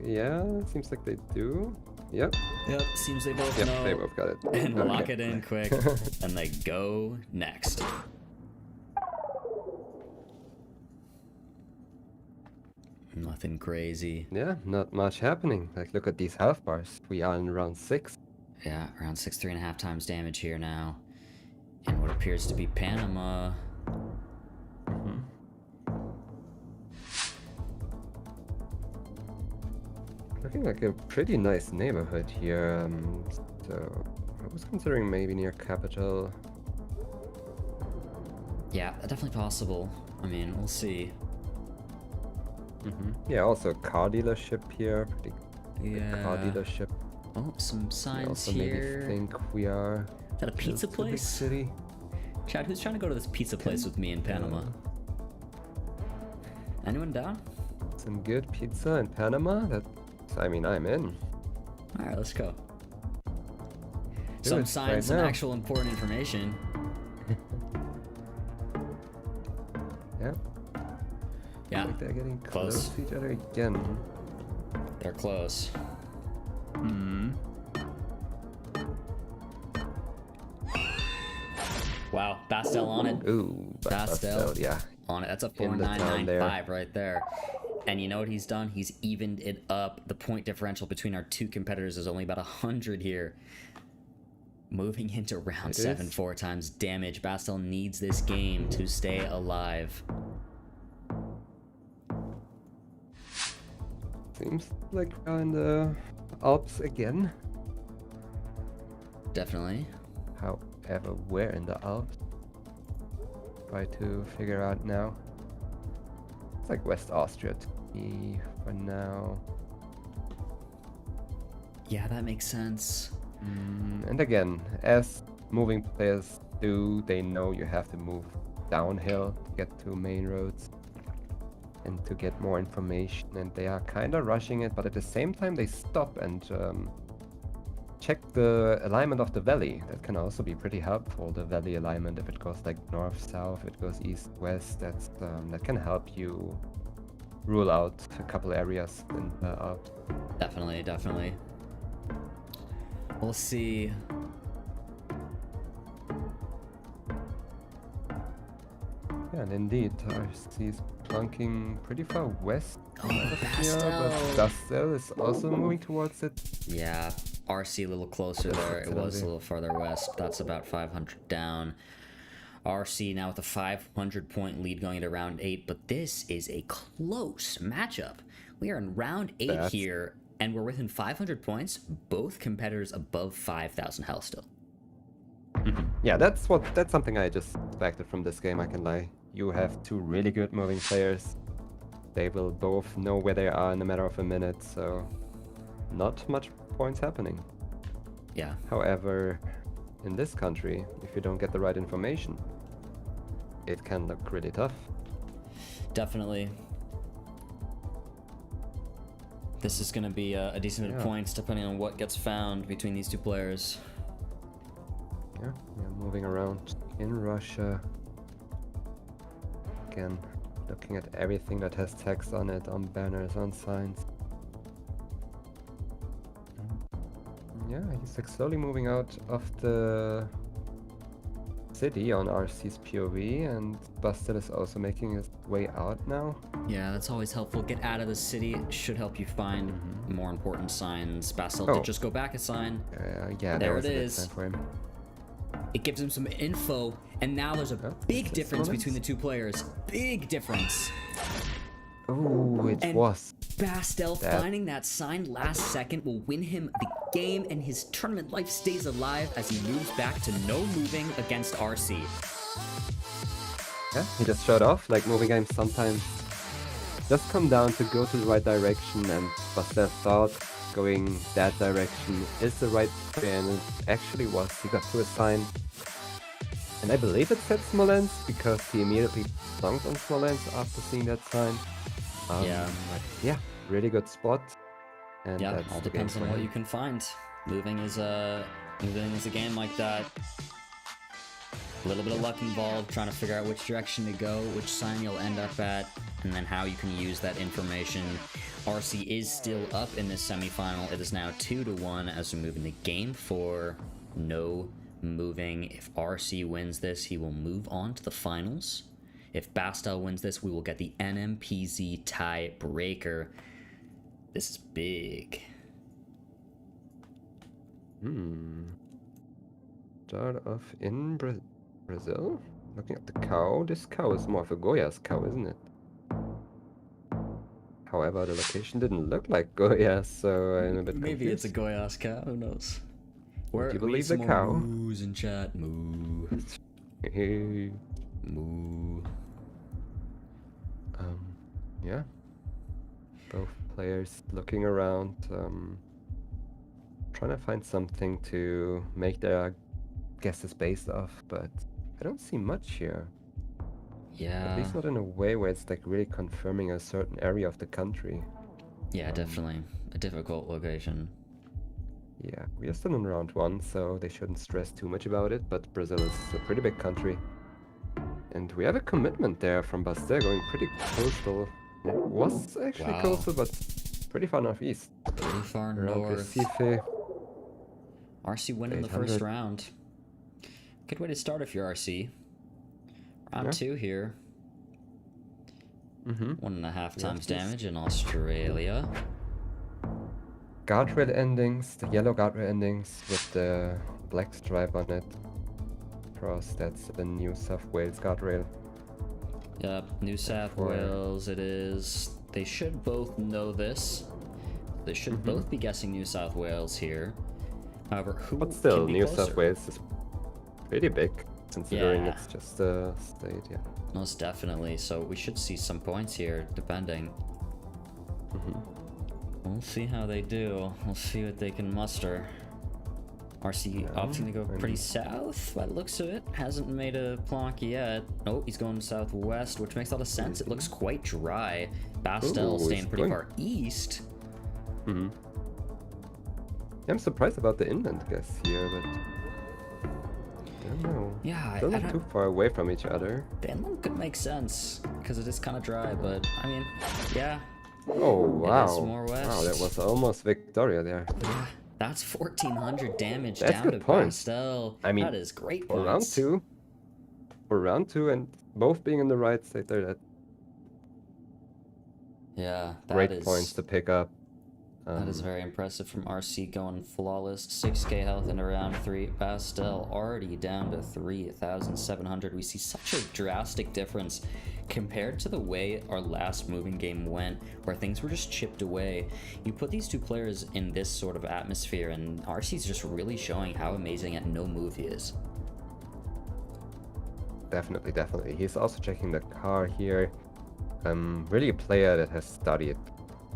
Speaker 2: Yeah, it seems like they do. Yep.
Speaker 3: Yep, seems they both
Speaker 2: Yep,
Speaker 3: know.
Speaker 2: they both got it.
Speaker 3: And
Speaker 2: Okay.
Speaker 3: lock it in quick, and they go next. Nothing crazy.
Speaker 2: Yeah, not much happening. Like, look at these health bars. We are in round 6.
Speaker 3: Yeah, around 6, 3.5 times damage here now. And what appears to be Panama.
Speaker 2: Mm-hmm. Looking like a pretty nice neighborhood here. So I was considering maybe near capital.
Speaker 3: Yeah, definitely possible. I mean, we'll see.
Speaker 2: Mm-hmm. Yeah, also a car dealership here. Pretty big car
Speaker 3: Yeah.
Speaker 2: dealership.
Speaker 3: Oh, some
Speaker 2: I
Speaker 3: signs
Speaker 2: also
Speaker 3: here.
Speaker 2: maybe think we are.
Speaker 3: Is that a pizza
Speaker 2: just a big
Speaker 3: place?
Speaker 2: city.
Speaker 3: Chad, who's trying to go to this pizza place with me in Panama? Anyone down?
Speaker 2: Some good pizza in Panama. I mean, I'm in.
Speaker 3: All right, let's go.
Speaker 2: Do
Speaker 3: Some
Speaker 2: it
Speaker 3: signs,
Speaker 2: right
Speaker 3: some
Speaker 2: now.
Speaker 3: actual important information.
Speaker 2: Yeah.
Speaker 3: Yeah,
Speaker 2: Like they're getting
Speaker 3: close.
Speaker 2: close to each other again.
Speaker 3: They're close.
Speaker 2: Hmm.
Speaker 3: Wow, Bastel on it.
Speaker 2: Ooh,
Speaker 3: Bastel,
Speaker 2: yeah.
Speaker 3: on it. That's a
Speaker 2: In the town there.
Speaker 3: 4.995 right there. And you know what he's done? He's evened it up. The point differential between our 2 competitors is only about 100 here. Moving into round
Speaker 2: It
Speaker 3: 7,
Speaker 2: is.
Speaker 3: 4 times damage. Bastel needs this game to stay alive.
Speaker 2: Seems like we're in the Alps again.
Speaker 3: Definitely.
Speaker 2: However, where in the Alps? Try to figure out now. It's like West Austria to me for now.
Speaker 3: Yeah, that makes sense.
Speaker 2: And again, as moving players do, they know you have to move downhill to get to main roads and to get more information, and they are kind of rushing it, but at the same time they stop and check the alignment of the valley. That can also be pretty helpful, the valley alignment, if it goes like north-south, if it goes east-west, that can help you rule out a couple areas in the Alps.
Speaker 3: Definitely, definitely. We'll see.
Speaker 2: Yeah, and indeed, RC is plunking pretty far west
Speaker 3: Oh,
Speaker 2: here,
Speaker 3: Bastel.
Speaker 2: but Bastel is also moving towards it.
Speaker 3: Yeah, RC a little closer there. It was a little farther west. That's about 500 down. RC now with a 500-point lead going into round 8, but this is a close matchup. We are in round 8 here, and we're within 500 points. Both competitors above 5,000 health still.
Speaker 2: Yeah, that's something I just expected from this game, I can lie. You have two really good moving players. They will both know where they are in a matter of a minute, so not much points happening.
Speaker 3: Yeah.
Speaker 2: However, in this country, if you don't get the right information, it can look really tough.
Speaker 3: Definitely. This is going to be a decent bit of points depending on what gets found between these two players.
Speaker 2: Yeah, moving around in Russia. Again, looking at everything that has text on it, on banners, on signs. Yeah, he's like slowly moving out of the city on RC's POV, and Bastel is also making his way out now.
Speaker 3: Yeah, that's always helpful. Get out of the city. It should help you find more important signs. Bastel did just go back a sign.
Speaker 2: Yeah,
Speaker 3: there
Speaker 2: was
Speaker 3: it
Speaker 2: a good
Speaker 3: is.
Speaker 2: sign for him.
Speaker 3: It gives him some info, and now there's a big difference between the two players. Big difference.
Speaker 2: Oh, it was.
Speaker 3: Bastel finding that sign last second will win him the game, and his tournament life stays alive as he moves back to no moving against RC.
Speaker 2: Yeah, he just showed off. Like, moving games sometimes just come down to go to the right direction, and Bastel thought going that direction is the right way, and it actually was. He got to a sign, and I believe it said Smolensk because he immediately plunked on Smolensk after seeing that sign. Yeah, really good spot. And
Speaker 3: Yeah,
Speaker 2: that's
Speaker 3: all
Speaker 2: the
Speaker 3: depends
Speaker 2: game
Speaker 3: on
Speaker 2: for
Speaker 3: what
Speaker 2: him.
Speaker 3: you can find. Moving is a game like that. A little bit of luck involved, trying to figure out which direction to go, which sign you'll end up at, and then how you can use that information. RC is still up in this semifinal. It is now 2-1 as we move into game 4. No moving. If RC wins this, he will move on to the finals. If Bastel wins this, we will get the NMPZ tiebreaker. This is big.
Speaker 2: Start off in Brazil. Looking at the cow. This cow is more of a Goiás cow, isn't it? However, the location didn't look like Goiás, so I'm a bit confused.
Speaker 3: Maybe it's a Goiás cow. Who knows?
Speaker 2: Would you believe the cow?
Speaker 3: Moos in chat. Moo. Moo.
Speaker 2: Yeah. Both players looking around, trying to find something to make their guesses based off, but I don't see much here.
Speaker 3: Yeah.
Speaker 2: At least not in a way where it's like really confirming a certain area of the country.
Speaker 3: Yeah, definitely. A difficult location.
Speaker 2: Yeah, we are still in round 1, so they shouldn't stress too much about it, but Brazil is a pretty big country. And we have a commitment there from Bastel going pretty coastal. It was actually coastal, but pretty far northeast.
Speaker 3: Pretty far
Speaker 2: Around
Speaker 3: north.
Speaker 2: Recife.
Speaker 3: RC winning the first round. Good way to start if you're RC. Round 2 here. 1.5 times damage in Australia.
Speaker 2: Guardrail endings, the yellow guardrail endings with the black stripe on it. Cross, that's the New South Wales guardrail.
Speaker 3: Yep, New South Wales it is. They should both know this. They should both be guessing New South Wales here. However, who
Speaker 2: But still,
Speaker 3: can be
Speaker 2: New
Speaker 3: closer?
Speaker 2: South Wales is pretty big, considering it's just a state, yeah.
Speaker 3: Most definitely, so we should see some points here, depending. We'll see how they do. We'll see what they can muster. RC opting to go pretty south by the looks of it. Hasn't made a plonk yet. Oh, he's going southwest, which makes a lot of sense. It looks quite dry. Bastel staying pretty far east.
Speaker 2: I'm surprised about the inland guess here, but I don't know.
Speaker 3: Yeah,
Speaker 2: They're
Speaker 3: I
Speaker 2: not
Speaker 3: don't...
Speaker 2: too far away from each other.
Speaker 3: The inland could make sense because it is kind of dry, but I mean, yeah.
Speaker 2: Oh wow!
Speaker 3: It is more west.
Speaker 2: Wow, that was almost Victoria there.
Speaker 3: Yeah, that's 1,400 damage
Speaker 2: That's
Speaker 3: down
Speaker 2: good
Speaker 3: to
Speaker 2: point.
Speaker 3: Bastel.
Speaker 2: I mean,
Speaker 3: that is great
Speaker 2: for
Speaker 3: points.
Speaker 2: round two, and both being in the right state there, that
Speaker 3: Yeah,
Speaker 2: great points to pick up.
Speaker 3: That is very impressive from RC going flawless. 6k health into round 3. Bastel already down to 3,700. We see such a drastic difference compared to the way our last moving game went, where things were just chipped away. You put these two players in this sort of atmosphere, and RC's just really showing how amazing at no move he is.
Speaker 2: Definitely, definitely. He's also checking the car here. Really a player that has studied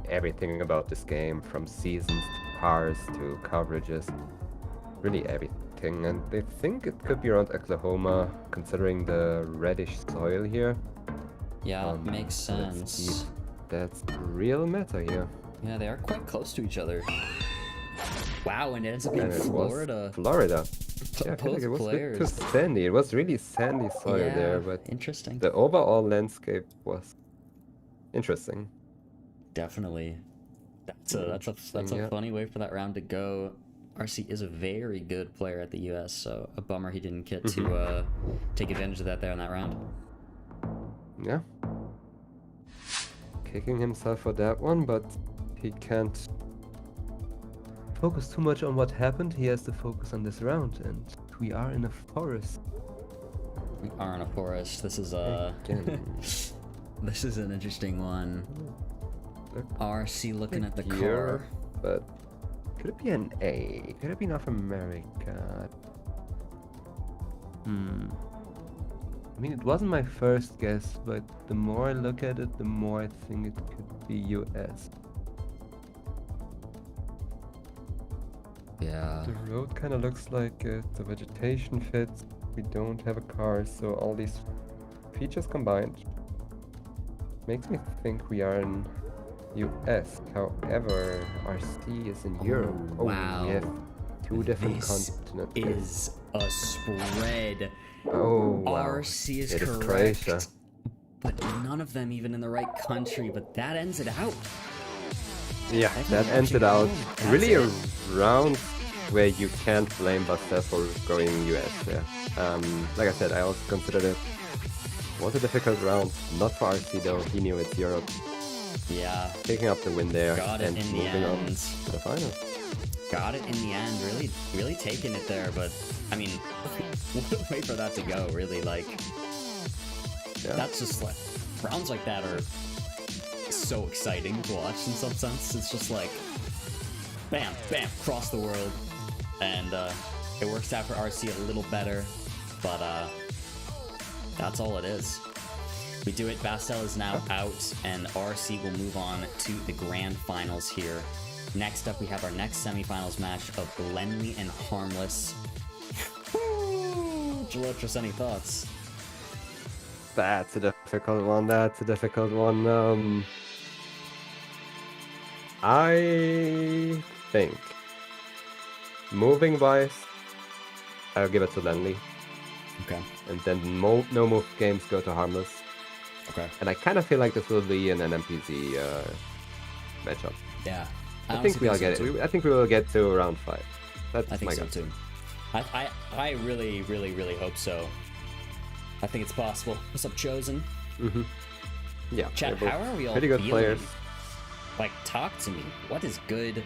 Speaker 2: everything about this game, from seasons to cars to coverages. Really everything. And they think it could be around Oklahoma, considering the reddish soil here.
Speaker 3: Yeah, makes
Speaker 2: let's see.
Speaker 3: sense.
Speaker 2: That's real meta here.
Speaker 3: Yeah, they are quite close to each other. Wow, and it ends up being
Speaker 2: And it was
Speaker 3: Florida.
Speaker 2: Florida. Yeah, I feel
Speaker 3: Both
Speaker 2: like it was a bit
Speaker 3: players.
Speaker 2: too sandy. It was really sandy soil
Speaker 3: Yeah,
Speaker 2: there, but
Speaker 3: interesting.
Speaker 2: the overall landscape was interesting.
Speaker 3: Definitely. That's a
Speaker 2: Yeah.
Speaker 3: funny way for that round to go. RC is a very good player at the US, so a bummer he didn't get to take advantage of that there in that round.
Speaker 2: Yeah. Kicking himself for that one, but he can't focus too much on what happened. He has to focus on this round, and we are in a forest.
Speaker 3: We are in a forest. This is
Speaker 2: Again.
Speaker 3: this is an interesting one. RC looking at the
Speaker 2: Here,
Speaker 3: car.
Speaker 2: but could it be an A? Could it be North America? I mean, it wasn't my first guess, but the more I look at it, the more I think it could be US.
Speaker 3: Yeah.
Speaker 2: The road kind of looks like it, the vegetation fits, we don't have a car, so all these features combined makes me think we are in US. However, RC is in Europe. Oh,
Speaker 3: wow.
Speaker 2: we have two different
Speaker 3: This
Speaker 2: continents.
Speaker 3: is a spread.
Speaker 2: Oh, wow.
Speaker 3: RC is
Speaker 2: It is
Speaker 3: correct.
Speaker 2: Croatia.
Speaker 3: But none of them even in the right country, but that ends it out.
Speaker 2: Yeah, that ends it out. Really a round where you can't blame Bastel for going US. Yeah. Like I said, I also considered it was a difficult round. Not for RC though. He knew it's Europe.
Speaker 3: Yeah.
Speaker 2: Taking up the win there
Speaker 3: Got it
Speaker 2: and
Speaker 3: in the
Speaker 2: moving on
Speaker 3: end.
Speaker 2: to the final.
Speaker 3: Got it in the end. Really taking it there. But I mean, what a way for that to go. Really, like, that's just like rounds like that are so exciting to watch in some sense. It's just like bam, bam, across the world, and it works out for RC a little better, but that's all it is. We do it. Bastel is now out, and RC will move on to the grand finals here. Next up, we have our next semifinals match of Lenley and Harmless. Gelotris, any thoughts?
Speaker 2: That's a difficult one. That's a difficult one. I think moving wise, I'll give it to Lenley.
Speaker 3: Okay.
Speaker 2: And then no move games go to Harmless.
Speaker 3: Okay.
Speaker 2: And I kind of feel like this will be an NMPZ matchup.
Speaker 3: Yeah.
Speaker 2: I think we'll get it. I think we will get to round 5. That's
Speaker 3: I think
Speaker 2: my
Speaker 3: so
Speaker 2: gut.
Speaker 3: too. I really hope so. I think it's possible. What's up, Chosen?
Speaker 2: Yeah.
Speaker 3: Chat,
Speaker 2: they're
Speaker 3: how
Speaker 2: both
Speaker 3: are we all
Speaker 2: pretty good
Speaker 3: feeling?
Speaker 2: players.
Speaker 3: Like, talk to me. What is good?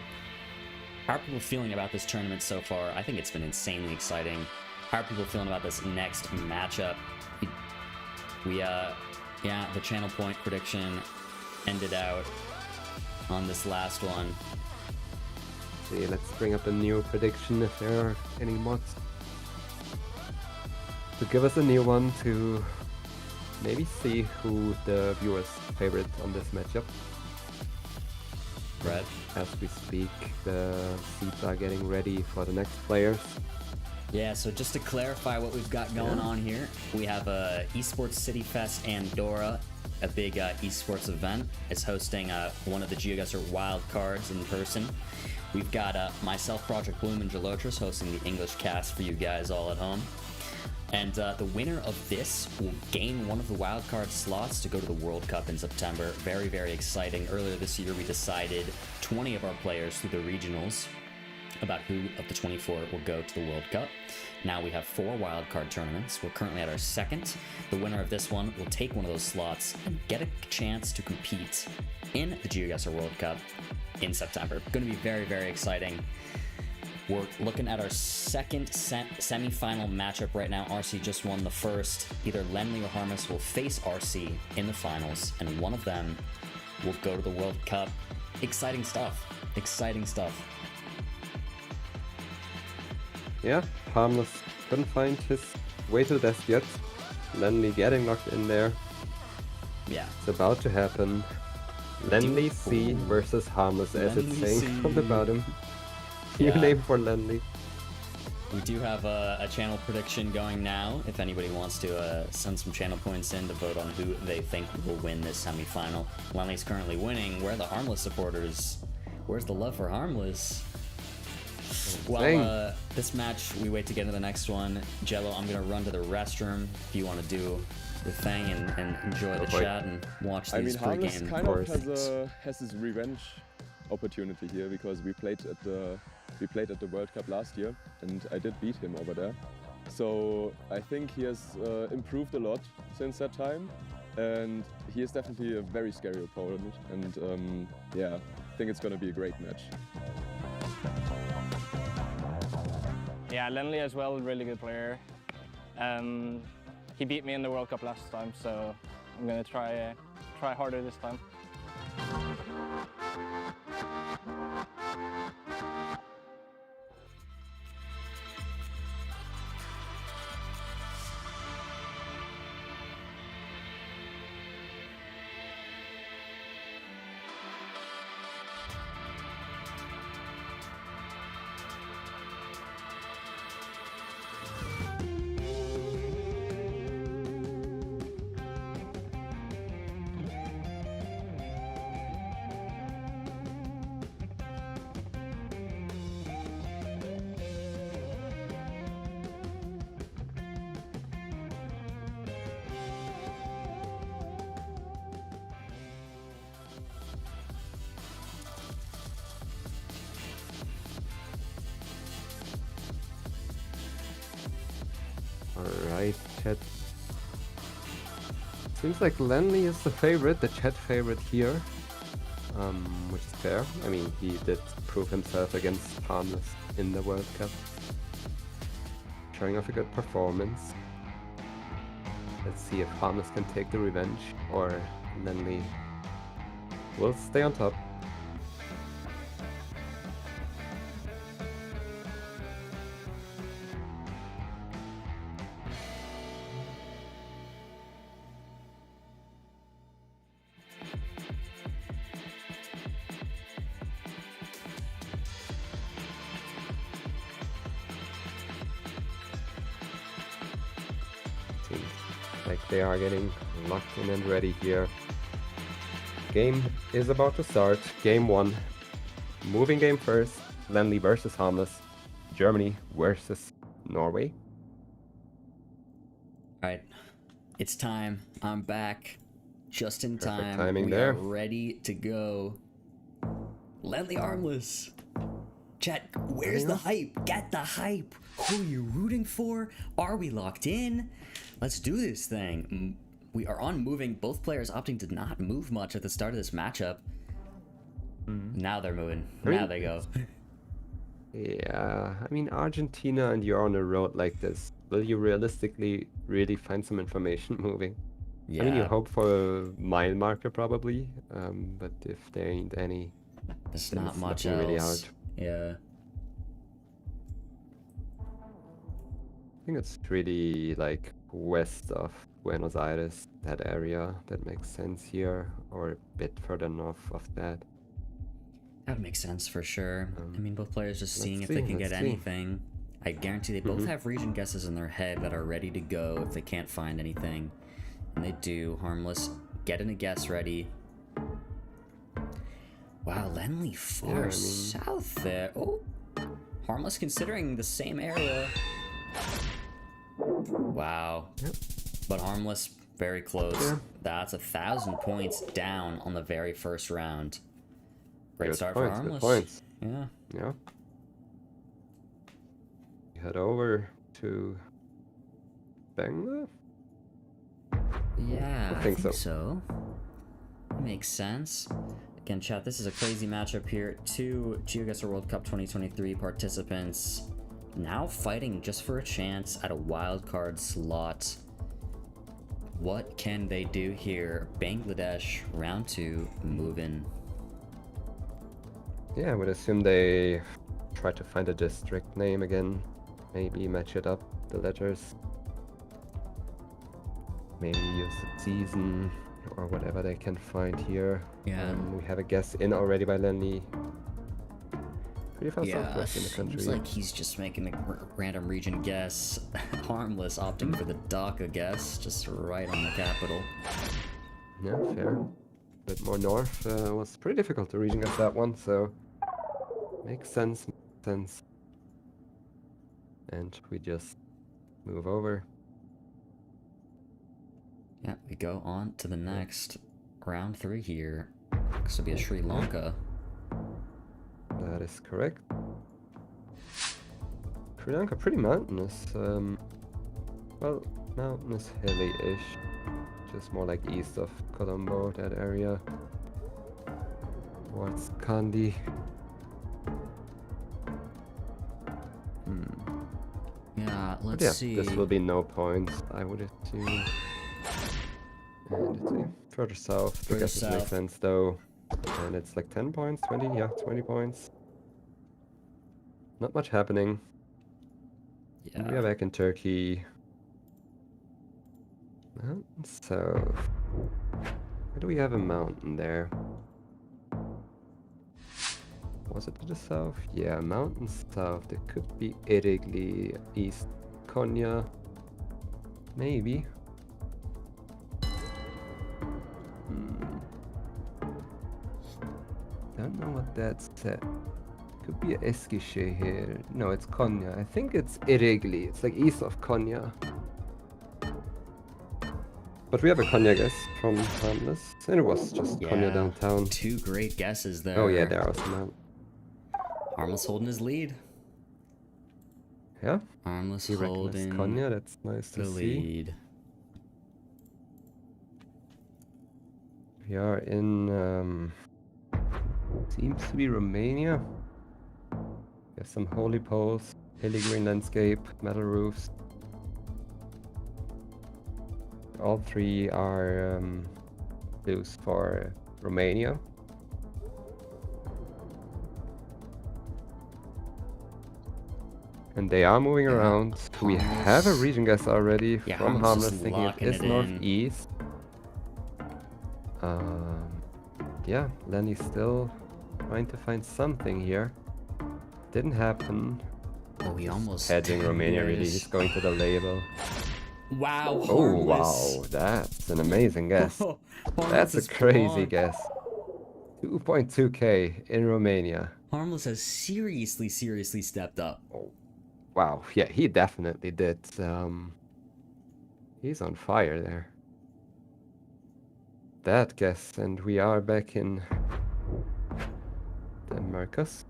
Speaker 3: How are people feeling about this tournament so far? I think it's been insanely exciting. How are people feeling about this next matchup? Yeah, the channel point prediction ended out on this last one.
Speaker 2: See, let's bring up a new prediction if there are any mods. To give us a new one to maybe see who the viewers' favorite on this matchup.
Speaker 3: Right.
Speaker 2: As we speak, the seats are getting ready for the next players.
Speaker 3: Yeah, so just to clarify what we've got going on here, we have Esports City Fest Andorra, a big esports event. It's hosting one of the GeoGuessr Wildcards in person. We've got myself, Project Bloom, and Gelotris hosting the English cast for you guys all at home. And the winner of this will gain one of the wildcard slots to go to the World Cup in September. Very, very exciting. Earlier this year, we decided 20 of our players through the regionals about who of the 24 will go to the World Cup. Now we have 4 wildcard tournaments. We're currently at our 2nd. The winner of this one will take one of those slots and get a chance to compete in the GeoGuessr World Cup in September. Going to be very, very exciting. We're looking at our second semi-final matchup right now. RC just won the first. Either Lenley or Harmless will face RC in the finals, and one of them will go to the World Cup. Exciting stuff. Exciting stuff.
Speaker 2: Yeah, Harmless couldn't find his way to the desk yet. Lenley getting locked in there.
Speaker 3: Yeah.
Speaker 2: It's about to happen. Lenley C versus Harmless, as it's saying from the bottom. New name for Lenley.
Speaker 3: We do have a channel prediction going now. If anybody wants to send some channel points in to vote on who they think will win this semifinal. Lenley's currently winning. Where are the Harmless supporters? Where's the love for Harmless? Well, this match, we wait to get into the next one. Jello, I'm going to run to the restroom if you want to do the thing and enjoy the chat and watch these
Speaker 14: Harmless
Speaker 3: pregame.
Speaker 14: kind of has his revenge opportunity here because we played at the World Cup last year and I did beat him over there. So I think he has improved a lot since that time, and he is definitely a very scary opponent. And yeah, I think it's going to be a great match.
Speaker 13: Yeah, Lenley as well, really good player. He beat me in the World Cup last time, so I'm gonna try harder this time.
Speaker 2: Alright, chat. Seems like Lenley is the favorite, the chat favorite here. Which is fair. I mean, he did prove himself against Harmless in the World Cup. Showing off a good performance. Let's see if Harmless can take the revenge or Lenley will stay on top. Like they are getting locked in and ready here. Game is about to start. Game 1. Moving game first. Lenley versus Harmless. Germany versus Norway.
Speaker 3: Alright. It's time. I'm back. Just in time.
Speaker 2: Timing
Speaker 3: we
Speaker 2: there.
Speaker 3: are ready to go. Lenley Harmless. Chat, where's the hype? Get the hype. Who are you rooting for? Are we locked in? Let's do this thing. We are on moving. Both players opting to not move much at the start of this matchup. Now they're moving. Now they go.
Speaker 2: Yeah, I mean, Argentina, and you're on a road like this. Will you realistically really find some information moving?
Speaker 3: Yeah.
Speaker 2: I mean, you hope for a mile marker probably, but if there ain't any,
Speaker 3: there's
Speaker 2: then
Speaker 3: not
Speaker 2: it's
Speaker 3: much
Speaker 2: looking
Speaker 3: else.
Speaker 2: really hard.
Speaker 3: Yeah.
Speaker 2: I think it's really like west of Buenos Aires, that area. That makes sense here, or a bit further north of that.
Speaker 3: That would make sense for sure. I mean, both players just seeing if
Speaker 2: see,
Speaker 3: they can
Speaker 2: let's
Speaker 3: get
Speaker 2: see.
Speaker 3: anything. I guarantee they both have region guesses in their head that are ready to go if they can't find anything. And they do. Harmless, getting a guess ready. Wow, Lenley far south there. Oh, Harmless considering the same area. Wow. But Harmless, very close. That's 1,000 points down on the very first round. Great
Speaker 2: Good
Speaker 3: start
Speaker 2: points,
Speaker 3: for Harmless.
Speaker 2: good points.
Speaker 3: Yeah.
Speaker 2: Yeah. Head over to Bangla?
Speaker 3: Yeah,
Speaker 2: I think
Speaker 3: so. Makes sense. Again, chat, this is a crazy matchup here. 2 GeoGuessr World Cup 2023 participants now fighting just for a chance at a wildcard slot. What can they do here? Bangladesh, round 2, moving.
Speaker 2: Yeah, I would assume they try to find a district name again. Maybe match it up, the letters. maybe use the season or whatever they can find here.
Speaker 3: Yeah.
Speaker 2: We have a guess in already by Lenley. Pretty far
Speaker 3: Yeah,
Speaker 2: southwest in the country.
Speaker 3: seems like he's just making a random region guess. Harmless opting for the DACA guess, just right on the capital.
Speaker 2: Yeah, fair. Bit more north was pretty difficult to region guess that one, so makes sense. And we just move over.
Speaker 3: Yeah, we go on to the next round 3 here. This will be a Sri Lanka.
Speaker 2: That is correct. Sri Lanka pretty mountainous. Well, mountainous hilly-ish. Just more like east of Colombo, that area. Towards Kandy.
Speaker 3: Yeah,
Speaker 2: But
Speaker 3: let's see.
Speaker 2: This will be no points, I would assume. And let's see. Further south, the
Speaker 3: Further
Speaker 2: guesses make
Speaker 3: south.
Speaker 2: sense though. And it's like 10 points, 20, yeah, 20 points. Not much happening.
Speaker 3: Yeah.
Speaker 2: And we are back in Turkey. Mountain south. Where do we have a mountain there? Was it to the south? Yeah, mountain south. There could be Irigli, East Konya. Maybe. Don't know what that's at. Could be Eskişehir. No, it's Konya. I think it's Irigli. It's like east of Konya. But we have a Konya guess from Harmless. And it was just Konya downtown.
Speaker 3: 2 great guesses there.
Speaker 2: Oh yeah, there was a mountain.
Speaker 3: Harmless holding his lead.
Speaker 2: Yeah.
Speaker 3: Harmless
Speaker 2: He recognized
Speaker 3: holding
Speaker 2: Konya, that's nice to
Speaker 3: the
Speaker 2: see.
Speaker 3: lead.
Speaker 2: We are in, seems to be Romania. We have some holy poles, hilly green landscape, metal roofs. All 3 are blues for Romania. And they are moving around. We have a region guess already
Speaker 3: Yeah,
Speaker 2: from
Speaker 3: Harmless
Speaker 2: Harmless,
Speaker 3: is
Speaker 2: thinking it
Speaker 3: locking
Speaker 2: is
Speaker 3: it in.
Speaker 2: northeast. Yeah, Lenny's still trying to find something here. Didn't happen.
Speaker 3: Oh, he almost
Speaker 2: Hedging Romania, really.
Speaker 3: is.
Speaker 2: He's going to the label.
Speaker 3: Wow,
Speaker 2: Oh,
Speaker 3: Harmless.
Speaker 2: wow. That's an amazing guess.
Speaker 3: Harmless
Speaker 2: That's a
Speaker 3: is
Speaker 2: crazy
Speaker 3: blocked.
Speaker 2: guess. 2.2k in Romania.
Speaker 3: Harmless has seriously stepped up.
Speaker 2: Wow, yeah, he definitely did. He's on fire there. That guess, and we are back in the Americas.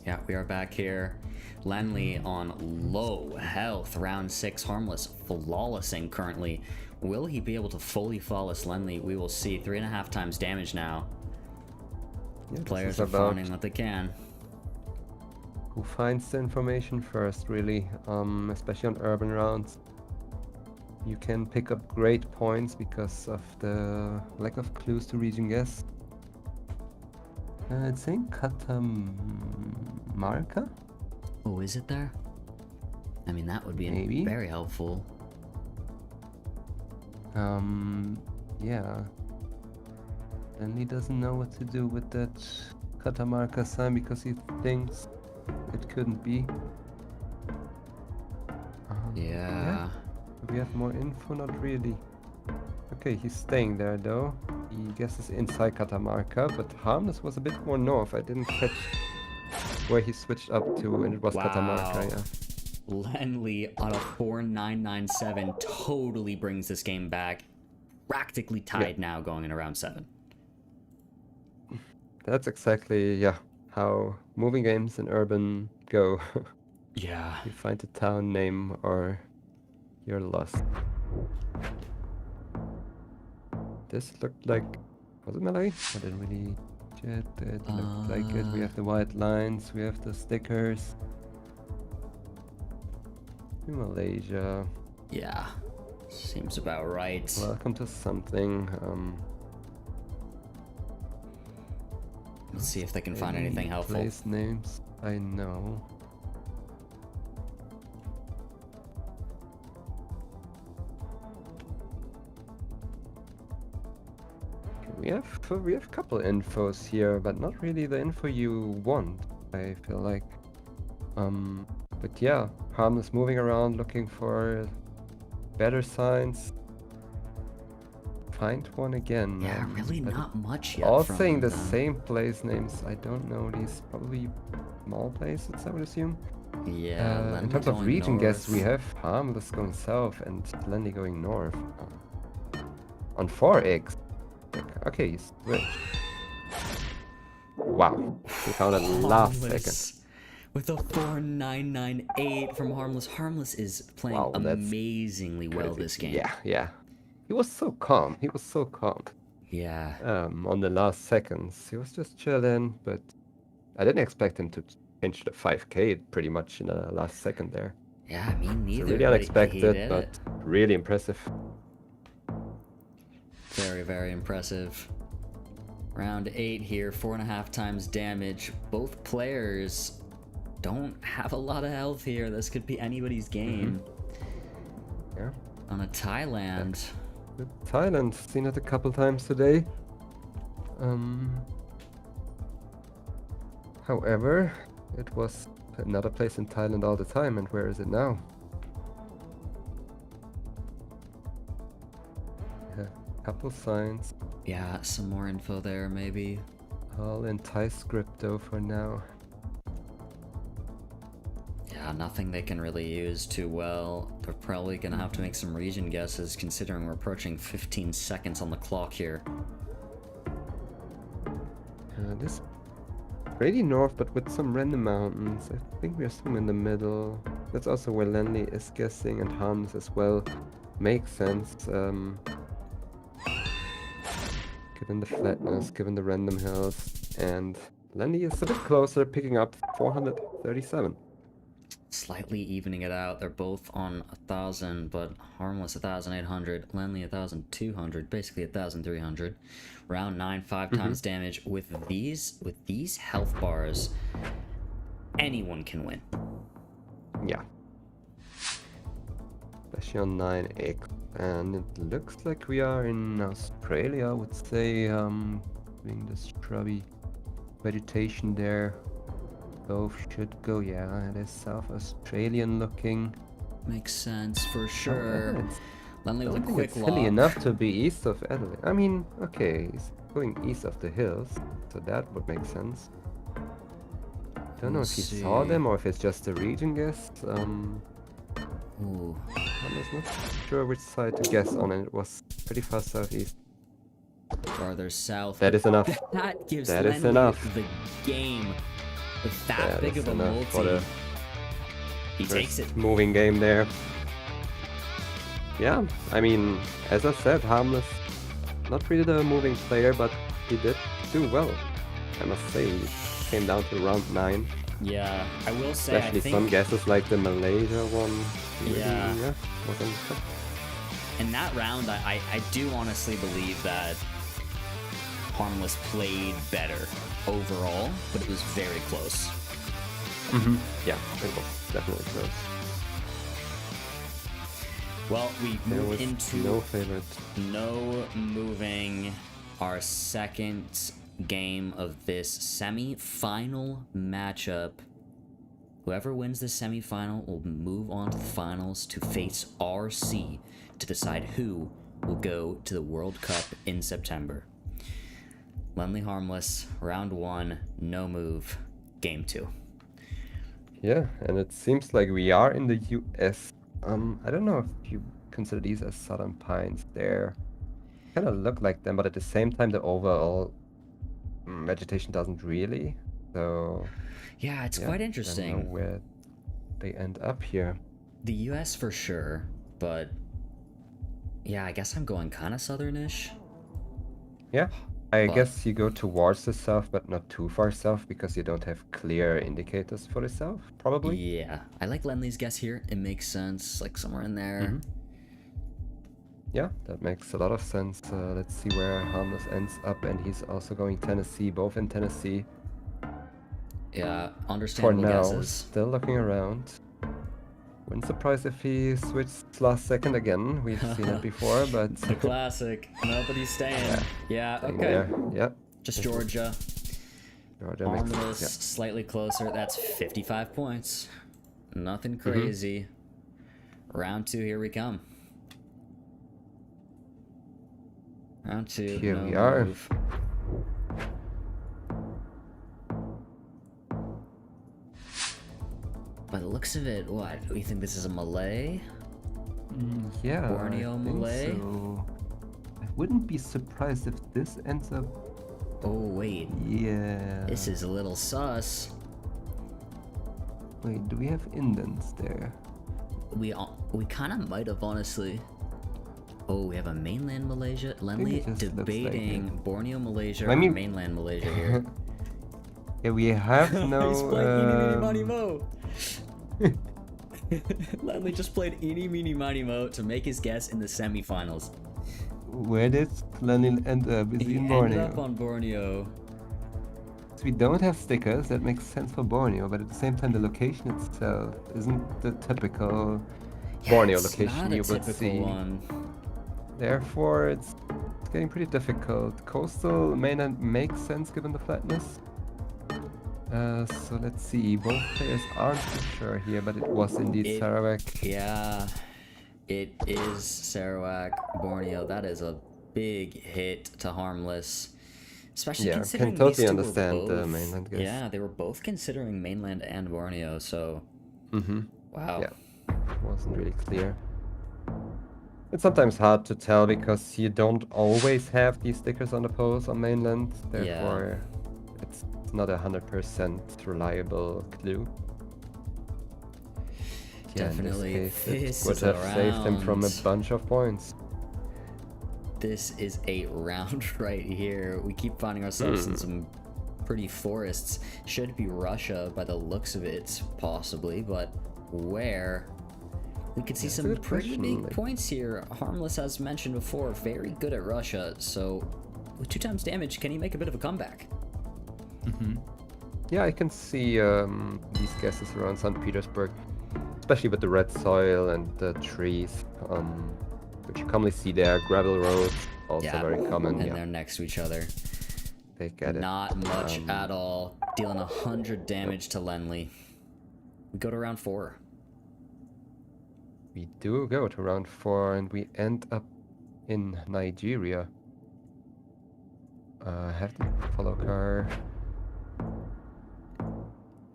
Speaker 3: Yeah, we are back here. Lenley on low health. Round 6, Harmless flawlessing currently. Will he be able to fully flawless Lenley? We will see. 3.5 times damage now.
Speaker 2: Yeah,
Speaker 3: Players
Speaker 2: this
Speaker 3: are
Speaker 2: is about
Speaker 3: finding what they can.
Speaker 2: who finds the information first, really, especially on urban rounds. You can pick up great points because of the lack of clues to region guess. It's in Catamarca?
Speaker 3: Oh, is it there? I mean, that would be
Speaker 2: Maybe.
Speaker 3: very helpful.
Speaker 2: Yeah. And he doesn't know what to do with that Catamarca sign because he thinks it couldn't be.
Speaker 3: Yeah.
Speaker 2: Do we have more info? Not really. Okay, he's staying there though. He guesses inside Catamarca, but Harmless was a bit more north. I didn't catch where he switched up to, and it was Catamarca, yeah.
Speaker 3: Lenley on a 4.997 totally brings this game back. Practically tied now going in round 7.
Speaker 2: That's exactly, yeah, how moving games in urban go.
Speaker 3: Yeah.
Speaker 2: You find a town name or you're lost. This looked like, was it Malay? I didn't really check. It looked like it. We have the white lines, we have the stickers. Malaysia.
Speaker 3: Yeah. Seems about right.
Speaker 2: Welcome to something.
Speaker 3: Let's see if they can find anything helpful.
Speaker 2: Place names, I know. we have a couple infos here, but not really the info you want, I feel like. But yeah, Harmless moving around looking for better signs. Find one again.
Speaker 3: Yeah, really not much yet.
Speaker 2: All
Speaker 3: from
Speaker 2: saying the
Speaker 3: them.
Speaker 2: same place names. I don't know these. Probably small places, I would assume.
Speaker 3: Yeah,
Speaker 2: in
Speaker 3: Lenley
Speaker 2: terms of
Speaker 3: going
Speaker 2: region guess, we
Speaker 3: north.
Speaker 2: have Harmless going south and Lenley going north. On 4x. Okay, he's switched. Wow, he found it last second.
Speaker 3: Harmless with a 4998 from Harmless. Harmless is playing
Speaker 2: Wow, that's
Speaker 3: amazingly well
Speaker 2: crazy.
Speaker 3: this game.
Speaker 2: Yeah. He was so calm.
Speaker 3: Yeah.
Speaker 2: On the last seconds, he was just chilling, but I didn't expect him to change the 5k pretty much in the last second there.
Speaker 3: Yeah, me neither.
Speaker 2: So really
Speaker 3: but he
Speaker 2: unexpected,
Speaker 3: did
Speaker 2: but
Speaker 3: it.
Speaker 2: really impressive.
Speaker 3: Very, very impressive. Round 8 here, 4.5 times damage. Both players don't have a lot of health here. This could be anybody's game.
Speaker 2: Yeah.
Speaker 3: On a Thailand.
Speaker 2: Good Thailand, seen it a couple times today. However, it was another place in Thailand all the time, and where is it now? Yeah, couple signs.
Speaker 3: Yeah, some more info there, maybe.
Speaker 2: All in Thai script though for now.
Speaker 3: Yeah, nothing they can really use too well. They're probably gonna have to make some region guesses, considering we're approaching 15 seconds on the clock here.
Speaker 2: This pretty north, but with some random mountains. I think we're somewhere in the middle. That's also where Lenley is guessing, and Harms as well. Makes sense. Given the flatness, given the random hills, and Lenley is a bit closer, picking up 437.
Speaker 3: Slightly evening it out. They're both on 1,000, but Harmless 1,800, Lenley 1,200, basically 1,300. Round 9, 5 times damage. With these health bars, anyone can win.
Speaker 2: Yeah. Especially on 9x. And it looks like we are in Australia, I would say, doing the scrubby vegetation there. Both should go, yeah, it is South Australian looking.
Speaker 3: Makes sense for sure. Lenley with a quick
Speaker 2: it's hilly
Speaker 3: lock.
Speaker 2: enough to be east of Adelaide. I mean, okay, he's going east of the hills, so that would make sense. Don't know if he saw them or if it's just a region guess.
Speaker 3: Ooh.
Speaker 2: I'm just not sure which side to guess on, and it was pretty far southeast.
Speaker 3: Farther south.
Speaker 2: That is enough.
Speaker 3: That gives
Speaker 2: That is
Speaker 3: Lenley
Speaker 2: enough.
Speaker 3: the game. With that
Speaker 2: That
Speaker 3: big
Speaker 2: is
Speaker 3: of a
Speaker 2: enough for
Speaker 3: multi,
Speaker 2: the
Speaker 3: he takes it.
Speaker 2: moving game there. Yeah, I mean, as I said, Harmless, not really the moving player, but he did do well. I must say, he came down to round 9.
Speaker 3: Yeah, I will say,
Speaker 2: Especially
Speaker 3: I think
Speaker 2: some guesses like the Malaysia one. Really,
Speaker 3: Yeah.
Speaker 2: was on top.
Speaker 3: in that round, I do honestly believe that Harmless played better overall, but it was very close.
Speaker 2: Yeah, it was definitely close.
Speaker 3: Well, we
Speaker 2: There
Speaker 3: move
Speaker 2: was
Speaker 3: into
Speaker 2: no favorite.
Speaker 3: no moving our second game of this semi-final matchup. Whoever wins the semi-final will move on to the finals to face RC to decide who will go to the World Cup in September. Lenley Harmless, round 1, no move, game 2.
Speaker 2: Yeah, and it seems like we are in the US. I don't know if you consider these as Southern Pines. They're kind of look like them, but at the same time, the overall vegetation doesn't really. So
Speaker 3: Yeah, it's
Speaker 2: yeah,
Speaker 3: quite
Speaker 2: I don't
Speaker 3: interesting.
Speaker 2: know where they end up here.
Speaker 3: The US for sure, but yeah, I guess I'm going kind of southernish.
Speaker 2: Yeah, I
Speaker 3: But-
Speaker 2: guess you go towards the south, but not too far south because you don't have clear indicators for the south, probably.
Speaker 3: Yeah, I like Lenley's guess here. It makes sense, like somewhere in there.
Speaker 2: Yeah, that makes a lot of sense. Let's see where Harmless ends up, and he's also going Tennessee, both in Tennessee.
Speaker 3: Yeah,
Speaker 2: For
Speaker 3: understandable
Speaker 2: now,
Speaker 3: guesses.
Speaker 2: still looking around. Wouldn't surprise if he switched last second again. We've seen it before, but
Speaker 3: The classic. Nobody's staying. Yeah,
Speaker 2: staying
Speaker 3: okay.
Speaker 2: there. Yep.
Speaker 3: Just Georgia.
Speaker 2: Georgia makes
Speaker 3: Harmless,
Speaker 2: sense.
Speaker 3: slightly closer. That's 55 points. Nothing crazy. Round 2, here we come. Round 2.
Speaker 2: Here
Speaker 3: no
Speaker 2: we are.
Speaker 3: move. By the looks of it, what? Do you think this is a Malay?
Speaker 2: Yeah.
Speaker 3: Borneo
Speaker 2: I think
Speaker 3: Malay?
Speaker 2: so. I wouldn't be surprised if this ends up.
Speaker 3: Oh, wait.
Speaker 2: Yeah.
Speaker 3: This is a little sus.
Speaker 2: Wait, do we have indents there?
Speaker 3: We kind of might have, honestly. Oh, we have a mainland Malaysia. Lenley
Speaker 2: just looks like
Speaker 3: debating
Speaker 2: it.
Speaker 3: Borneo Malaysia
Speaker 2: I
Speaker 3: or
Speaker 2: mean-
Speaker 3: mainland Malaysia here.
Speaker 2: Yeah, we have no.
Speaker 3: He's playing Eeny, Meeny, Miny, Mo. Lenley just played Eeny, Meeny, Miny, Mo to make his guess in the semifinals.
Speaker 2: Where did Lenley end up? Is he
Speaker 3: He
Speaker 2: in
Speaker 3: ended
Speaker 2: Borneo?
Speaker 3: up on Borneo.
Speaker 2: So we don't have stickers. That makes sense for Borneo, but at the same time, the location itself isn't the typical Borneo
Speaker 3: It's
Speaker 2: location
Speaker 3: not a
Speaker 2: you would
Speaker 3: typical
Speaker 2: see.
Speaker 3: one.
Speaker 2: Therefore, it's getting pretty difficult. Coastal mainland makes sense given the flatness. So let's see. Both players aren't too sure here, but it was indeed Sarawak.
Speaker 3: Yeah, it is Sarawak, Borneo. That is a big hit to Harmless. Especially
Speaker 2: Yeah, can
Speaker 3: considering
Speaker 2: totally
Speaker 3: these two
Speaker 2: understand
Speaker 3: were
Speaker 2: the
Speaker 3: both,
Speaker 2: mainland guess.
Speaker 3: Yeah, they were both considering mainland and Borneo, so... Wow.
Speaker 2: Yeah, wasn't really clear. It's sometimes hard to tell because you don't always have these stickers on the poles on mainland. Therefore, it's not 100% reliable clue. Yeah,
Speaker 3: Definitely.
Speaker 2: in this case,
Speaker 3: This
Speaker 2: it would
Speaker 3: is a
Speaker 2: have saved him from a
Speaker 3: round.
Speaker 2: bunch of points.
Speaker 3: This is a round right here. We keep finding ourselves in some pretty forests. Should be Russia by the looks of it, possibly, but where? We could see
Speaker 2: That's a
Speaker 3: some
Speaker 2: good
Speaker 3: pretty
Speaker 2: question,
Speaker 3: big
Speaker 2: like-
Speaker 3: points here. Harmless, as mentioned before, very good at Russia, so with 2 times damage, can he make a bit of a comeback?
Speaker 2: Yeah, I can see these guesses around St. Petersburg, especially with the red soil and the trees, which you commonly see there. Gravel roads, also
Speaker 3: Yeah,
Speaker 2: very common.
Speaker 3: and
Speaker 2: Yeah,
Speaker 3: they're next to each other.
Speaker 2: they get it.
Speaker 3: Not much at all. Dealing 100 damage to Lenley. We go to round 4.
Speaker 2: We do go to round 4 and we end up in Nigeria. Have the follow car.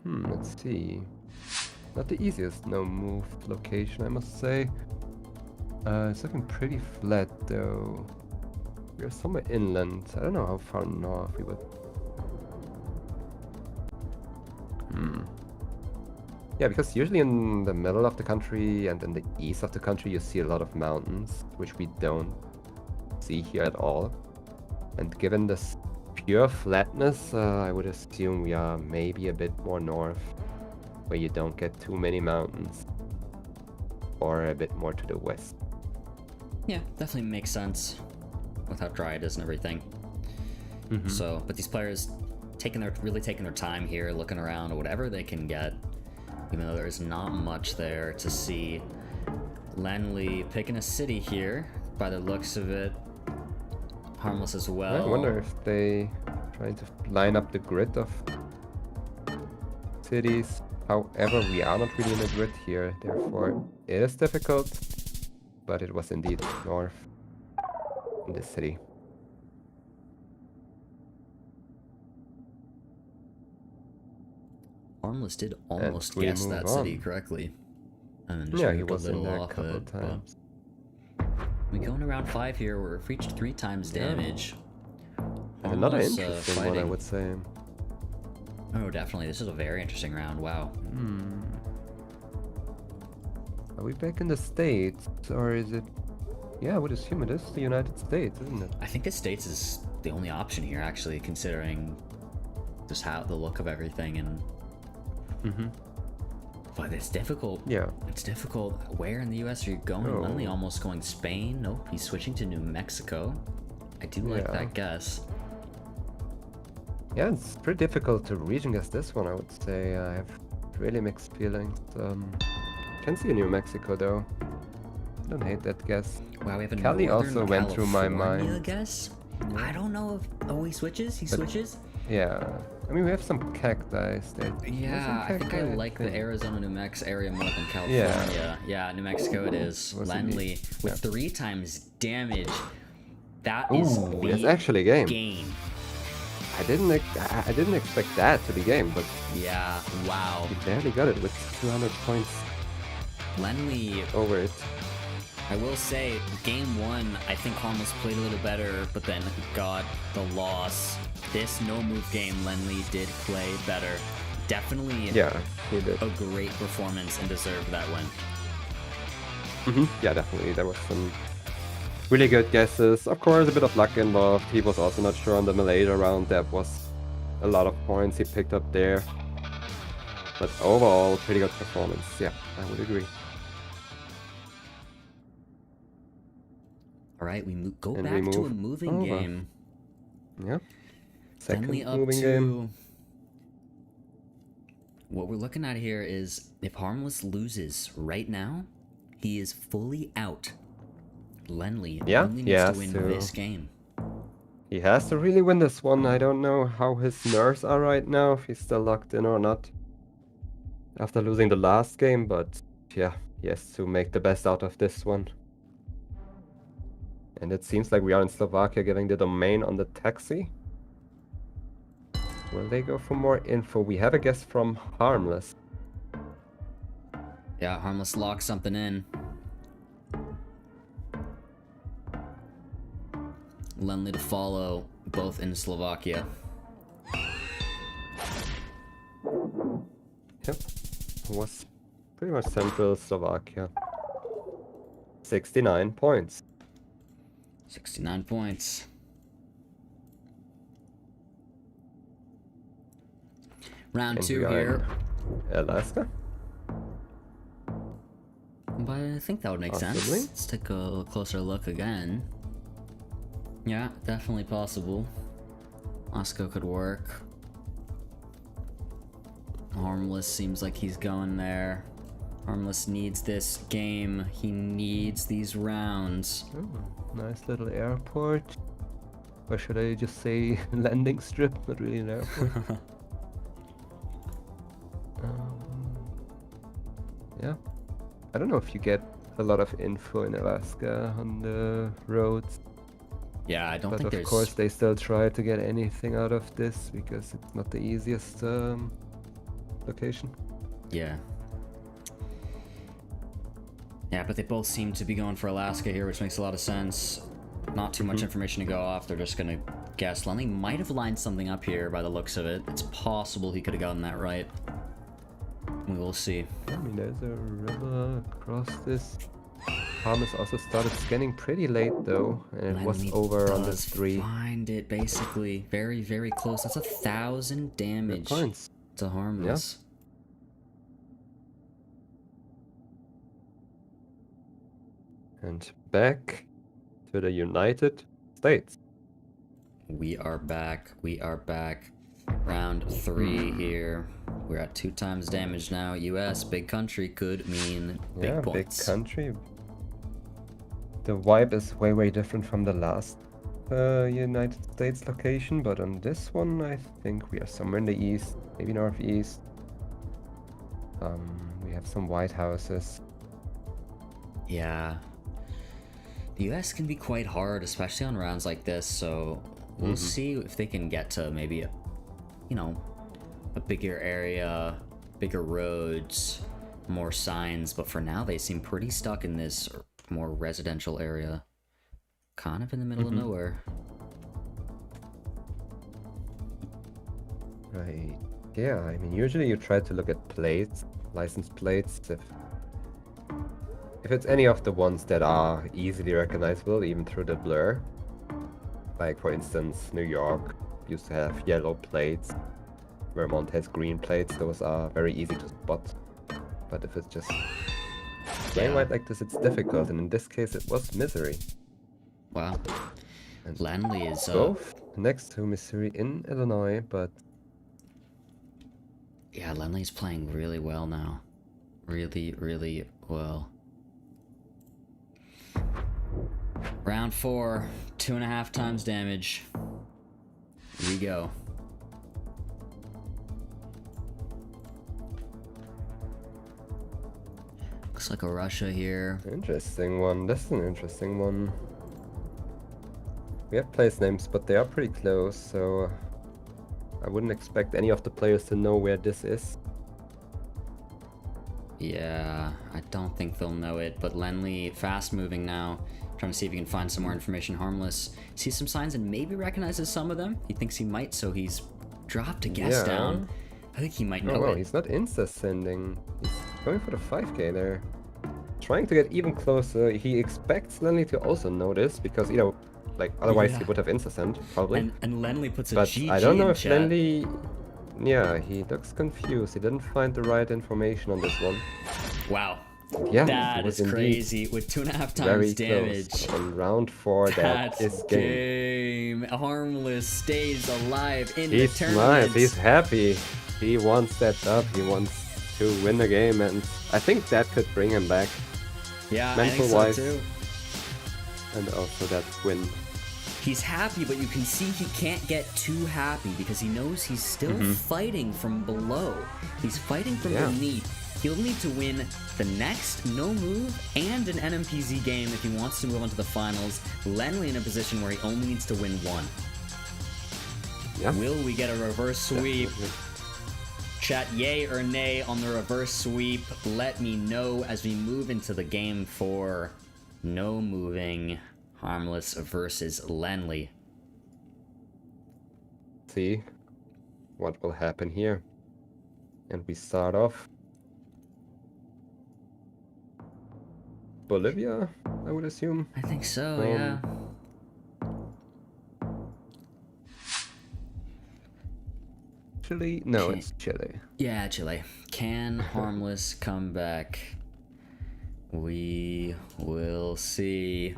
Speaker 2: Let's see. Not the easiest no move location, I must say. It's looking pretty flat though. We're somewhere inland. I don't know how far north we would. Yeah, because usually in the middle of the country and in the east of the country you see a lot of mountains, which we don't see here at all. And given this pure flatness, I would assume we are maybe a bit more north, where you don't get too many mountains, or a bit more to the west.
Speaker 3: Yeah, definitely makes sense with how dry it is and everything. So, but these players really taking their time here, looking around, whatever they can get, even though there's not much there to see. Lenley picking a city here, by the looks of it. Harmless as well.
Speaker 2: I wonder if they trying to line up the grid of cities. However, we are not really in a grid here, therefore it is difficult. But it was indeed north in this city.
Speaker 3: Harmless did almost
Speaker 2: we
Speaker 3: guess
Speaker 2: move
Speaker 3: that city
Speaker 2: on.
Speaker 3: correctly. And just
Speaker 2: Yeah, he
Speaker 3: moved a
Speaker 2: was in
Speaker 3: little
Speaker 2: there a
Speaker 3: off
Speaker 2: couple
Speaker 3: it,
Speaker 2: of
Speaker 3: but
Speaker 2: times.
Speaker 3: we go into round 5 here. We've reached 3 times damage.
Speaker 2: And another
Speaker 3: Harmless,
Speaker 2: interesting one, I
Speaker 3: fighting.
Speaker 2: would say.
Speaker 3: Oh, definitely. This is a very interesting round. Wow.
Speaker 2: Are we back in the States, or is it... Yeah, I would assume it is the United States, isn't it?
Speaker 3: I think the States is the only option here, actually, considering just how the look of everything and... But it's difficult.
Speaker 2: Yeah.
Speaker 3: It's difficult. Where in the US are you going?
Speaker 2: Oh.
Speaker 3: Lenley almost going Spain. Nope, he's switching to New Mexico. I do like
Speaker 2: Yeah.
Speaker 3: that guess.
Speaker 2: Yeah, it's pretty difficult to region guess this one, I would say. I have really mixed feelings. Can see New Mexico though. Don't hate that guess.
Speaker 3: Wow, we have a
Speaker 2: Cali
Speaker 3: Northern
Speaker 2: also went through my
Speaker 3: California
Speaker 2: mind.
Speaker 3: guess. I don't know if he switches. He switches.
Speaker 2: Yeah, I mean we have some cacti there.
Speaker 3: Yeah, I think I like the Arizona, New Mexico area more than California. Yeah, New Mexico it is. Lenley with 3 times damage. That is
Speaker 2: it's actually game.
Speaker 3: Game.
Speaker 2: I didn't expect that to be game, but
Speaker 3: yeah, wow.
Speaker 2: He barely got it with 200 points.
Speaker 3: Lenley
Speaker 2: over it.
Speaker 3: I will say, game 1, I think Harmless played a little better, but then got the loss. This no-move game, Lenley did play better. Definitely
Speaker 2: he did.
Speaker 3: A great performance and deserved that win.
Speaker 2: Yeah, definitely. There was some really good guesses. Of course, a bit of luck involved. He was also not sure on the Malaysia round. That was a lot of points he picked up there. But overall, pretty good performance. Yeah, I would agree.
Speaker 3: All right, we go back to a moving game.
Speaker 2: Yeah. Second
Speaker 3: moving
Speaker 2: game.
Speaker 3: What we're looking at here is if Harmless loses right now, he is fully out. Lenley only needs to win this game.
Speaker 2: He has to really win this one. I don't know how his nerves are right now, if he's still locked in or not. After losing the last game, but yeah, he has to make the best out of this one. And it seems like we are in Slovakia getting the domain on the taxi. Will they go for more info? We have a guess from Harmless.
Speaker 3: Yeah, Harmless locks something in. Lenley to follow, both in Slovakia.
Speaker 2: Yep, was pretty much central Slovakia. 69 points.
Speaker 3: 69 points. Round 2 here.
Speaker 2: Alaska?
Speaker 3: But I think that would make sense. Let's take a closer look again. Yeah, definitely possible. Alaska could work. Harmless seems like he's going there. Harmless needs this game. He needs these rounds.
Speaker 2: Nice little airport. Or should I just say landing strip? Not really an airport. Yeah. I don't know if you get a lot of info in Alaska on the roads.
Speaker 3: Yeah, I don't think there's...
Speaker 2: But of course they still try to get anything out of this because it's not the easiest location.
Speaker 3: Yeah. Yeah, but they both seem to be going for Alaska here, which makes a lot of sense. Not too much information to go off. They're just gonna guess. Lenley might have lined something up here by the looks of it. It's possible he could have gotten that right. We will see.
Speaker 2: I mean, there's a river across this. Harmless also started scanning pretty late though, and it was over on the 3.
Speaker 3: Find it basically very, very close. That's 1,000 damage to Harmless.
Speaker 2: Yeah. And back to the United States.
Speaker 3: We are back. We are back. Round 3 here. We're at 2 times damage now. US, big country, could mean big points.
Speaker 2: Big country. The vibe is way, way different from the last United States location, but on this one, I think we are somewhere in the east, maybe northeast. We have some white houses.
Speaker 3: Yeah. The US can be quite hard, especially on rounds like this, so we'll see if they can get to maybe a bigger area, bigger roads, more signs, but for now they seem pretty stuck in this more residential area. Kind of in the middle of nowhere.
Speaker 2: Right. Yeah, I mean, usually you try to look at plates, license plates, if it's any of the ones that are easily recognizable, even through the blur. Like, for instance, New York used to have yellow plates. Vermont has green plates. Those are very easy to spot. But if it's just plain white like this, it's difficult. And in this case, it was Missouri.
Speaker 3: Wow. And Lenley is
Speaker 2: both next to Missouri in Illinois, but
Speaker 3: yeah, Lenley's playing really well now. really, really well. Round 4, 2.5 times damage. Here we go. Looks like a Russia here.
Speaker 2: Interesting one. This is an interesting one. We have place names, but they are pretty close, so I wouldn't expect any of the players to know where this is.
Speaker 3: Yeah, I don't think they'll know it, but Lenley, fast moving now, trying to see if he can find some more information. Harmless sees some signs and maybe recognizes some of them. He thinks he might, so he's dropped a guess down. I think he might know it.
Speaker 2: He's not insta-sending. He's going for the 5k there. Trying to get even closer. He expects Lenley to also know this, because, you know, like, otherwise he would have insta-sent, probably.
Speaker 3: And Lenley puts a
Speaker 2: but
Speaker 3: GG
Speaker 2: I don't know
Speaker 3: in
Speaker 2: if
Speaker 3: chat.
Speaker 2: Lenley... Yeah, he looks confused. He didn't find the right information on this one.
Speaker 3: Wow.
Speaker 2: Yeah,
Speaker 3: that is crazy. With 2.5 times damage.
Speaker 2: Close. On round 4, that is game.
Speaker 3: Harmless stays alive in
Speaker 2: He's
Speaker 3: the tournament.
Speaker 2: nice. He's happy. He wants that up. He wants to win the game, and I think that could bring him back.
Speaker 3: Yeah,
Speaker 2: mental-wise,
Speaker 3: I think so too.
Speaker 2: And also that win.
Speaker 3: He's happy, but you can see he can't get too happy because he knows he's still fighting from below. He's fighting from beneath. He'll need to win the next no move and an NMPZ game if he wants to move on to the finals. Lenley in a position where he only needs to win one.
Speaker 2: Yeah.
Speaker 3: Will we get a reverse sweep?
Speaker 2: Definitely.
Speaker 3: Chat yay or nay on the reverse sweep. Let me know as we move into the game for no moving. Harmless versus Lenley.
Speaker 2: See what will happen here. And we start off Bolivia, I would assume.
Speaker 3: I think so, yeah.
Speaker 2: Chile? No, it's Chile.
Speaker 3: Yeah, Chile. Can Harmless come back? We will see.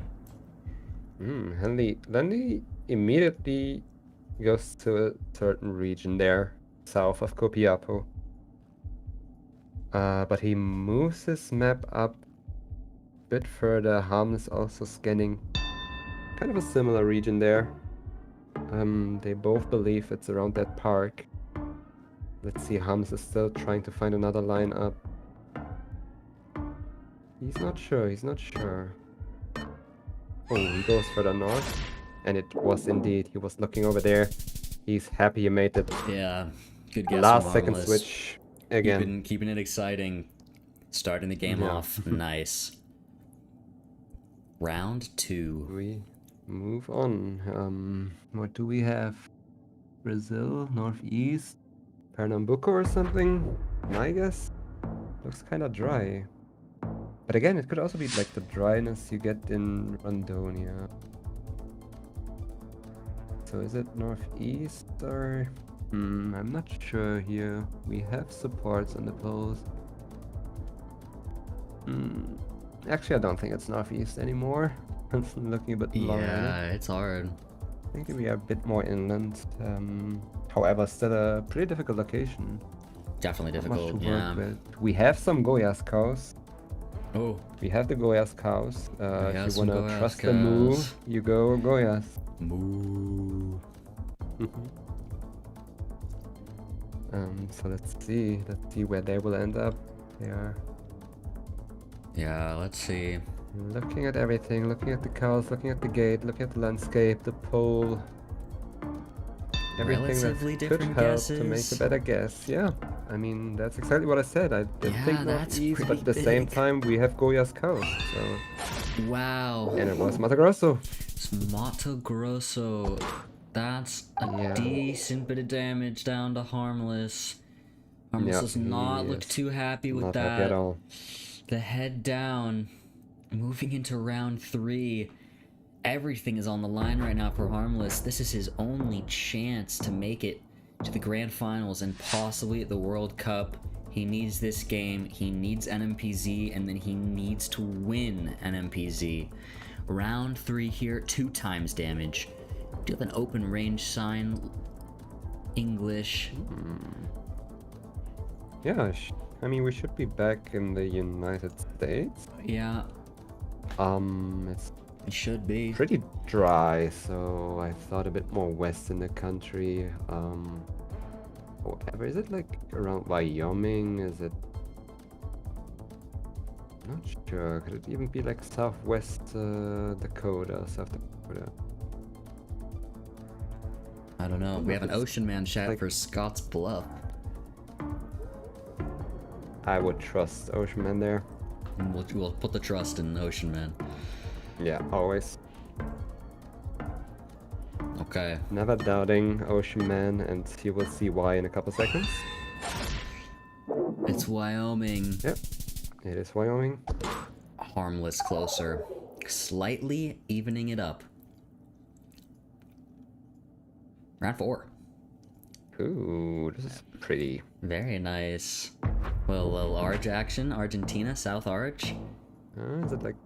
Speaker 2: Lenley immediately goes to a certain region there, south of Copiapo. But he moves his map up a bit further. Harmless also scanning kind of a similar region there. They both believe it's around that park. Let's see, Harmless is still trying to find another lineup. He's not sure. Oh, he goes further north, and it was indeed, he was looking over there. He's happy he made it.
Speaker 3: Yeah, good guess.
Speaker 2: Last second switch again.
Speaker 3: Keeping it exciting. Starting the game off. Nice. Round 2.
Speaker 2: We move on. What do we have? Brazil, Northeast, Pernambuco or something? My guess? Looks kind of dry. But again, it could also be like the dryness you get in Rondônia. So is it Northeast or... I'm not sure here. We have supports on the polls. Actually, I don't think it's Northeast anymore. I'm looking a bit longer.
Speaker 3: Yeah, it's hard.
Speaker 2: I think we are a bit more inland. However, still a pretty difficult location.
Speaker 3: Definitely
Speaker 2: Not much
Speaker 3: difficult,
Speaker 2: to
Speaker 3: yeah.
Speaker 2: work with. We have some Goiás cows.
Speaker 3: Oh.
Speaker 2: We have the Goiás cows. If you
Speaker 3: some
Speaker 2: wanna
Speaker 3: Goiás
Speaker 2: trust the moo,
Speaker 3: cows.
Speaker 2: you go Goiás.
Speaker 3: Moo.
Speaker 2: So let's see where they will end up. They are
Speaker 3: Yeah, let's see.
Speaker 2: looking at everything, looking at the cows, looking at the gate, looking at the landscape, the pole. Everything
Speaker 3: Relatively
Speaker 2: that could
Speaker 3: different
Speaker 2: help to make a
Speaker 3: guesses.
Speaker 2: better guess. Yeah, I mean, that's exactly what I said. I did
Speaker 3: Yeah,
Speaker 2: think
Speaker 3: that's
Speaker 2: Northeast, but at
Speaker 3: pretty
Speaker 2: the same
Speaker 3: big.
Speaker 2: time, we have Goiás cows. So.
Speaker 3: Wow.
Speaker 2: And it was Mato Grosso.
Speaker 3: It's Mato Grosso. That's a decent bit of damage down to Harmless. Harmless does not look too happy with
Speaker 2: Not
Speaker 3: that.
Speaker 2: happy at all.
Speaker 3: The head down. Moving into round 3. Everything is on the line right now for Harmless. This is his only chance to make it to the grand finals and possibly the World Cup. He needs this game, he needs NMPZ, and then he needs to win NMPZ. Round 3 here, 2 times damage. Do you have an open range sign? English.
Speaker 2: Yeah, I mean, we should be back in the United States.
Speaker 3: Yeah,
Speaker 2: It's
Speaker 3: it should be.
Speaker 2: pretty dry, so I thought a bit more west in the country. Whatever, is it like around Wyoming? Is it? Not sure. Could it even be like Southwest Dakota, South Dakota?
Speaker 3: I don't know. We have an Ocean Man chat
Speaker 2: like-
Speaker 3: for Scott's Bluff.
Speaker 2: I would trust Ocean Man there.
Speaker 3: And we'll put the trust in Ocean Man.
Speaker 2: Yeah, always.
Speaker 3: Okay.
Speaker 2: Never doubting Ocean Man, and you will see why in a couple seconds.
Speaker 3: It's Wyoming.
Speaker 2: Yep, it is Wyoming.
Speaker 3: Harmless closer. Slightly evening it up. Round 4.
Speaker 2: Ooh, this is pretty.
Speaker 3: Very nice. Well, a little Arch action. Argentina, South Arch.
Speaker 2: Is it like?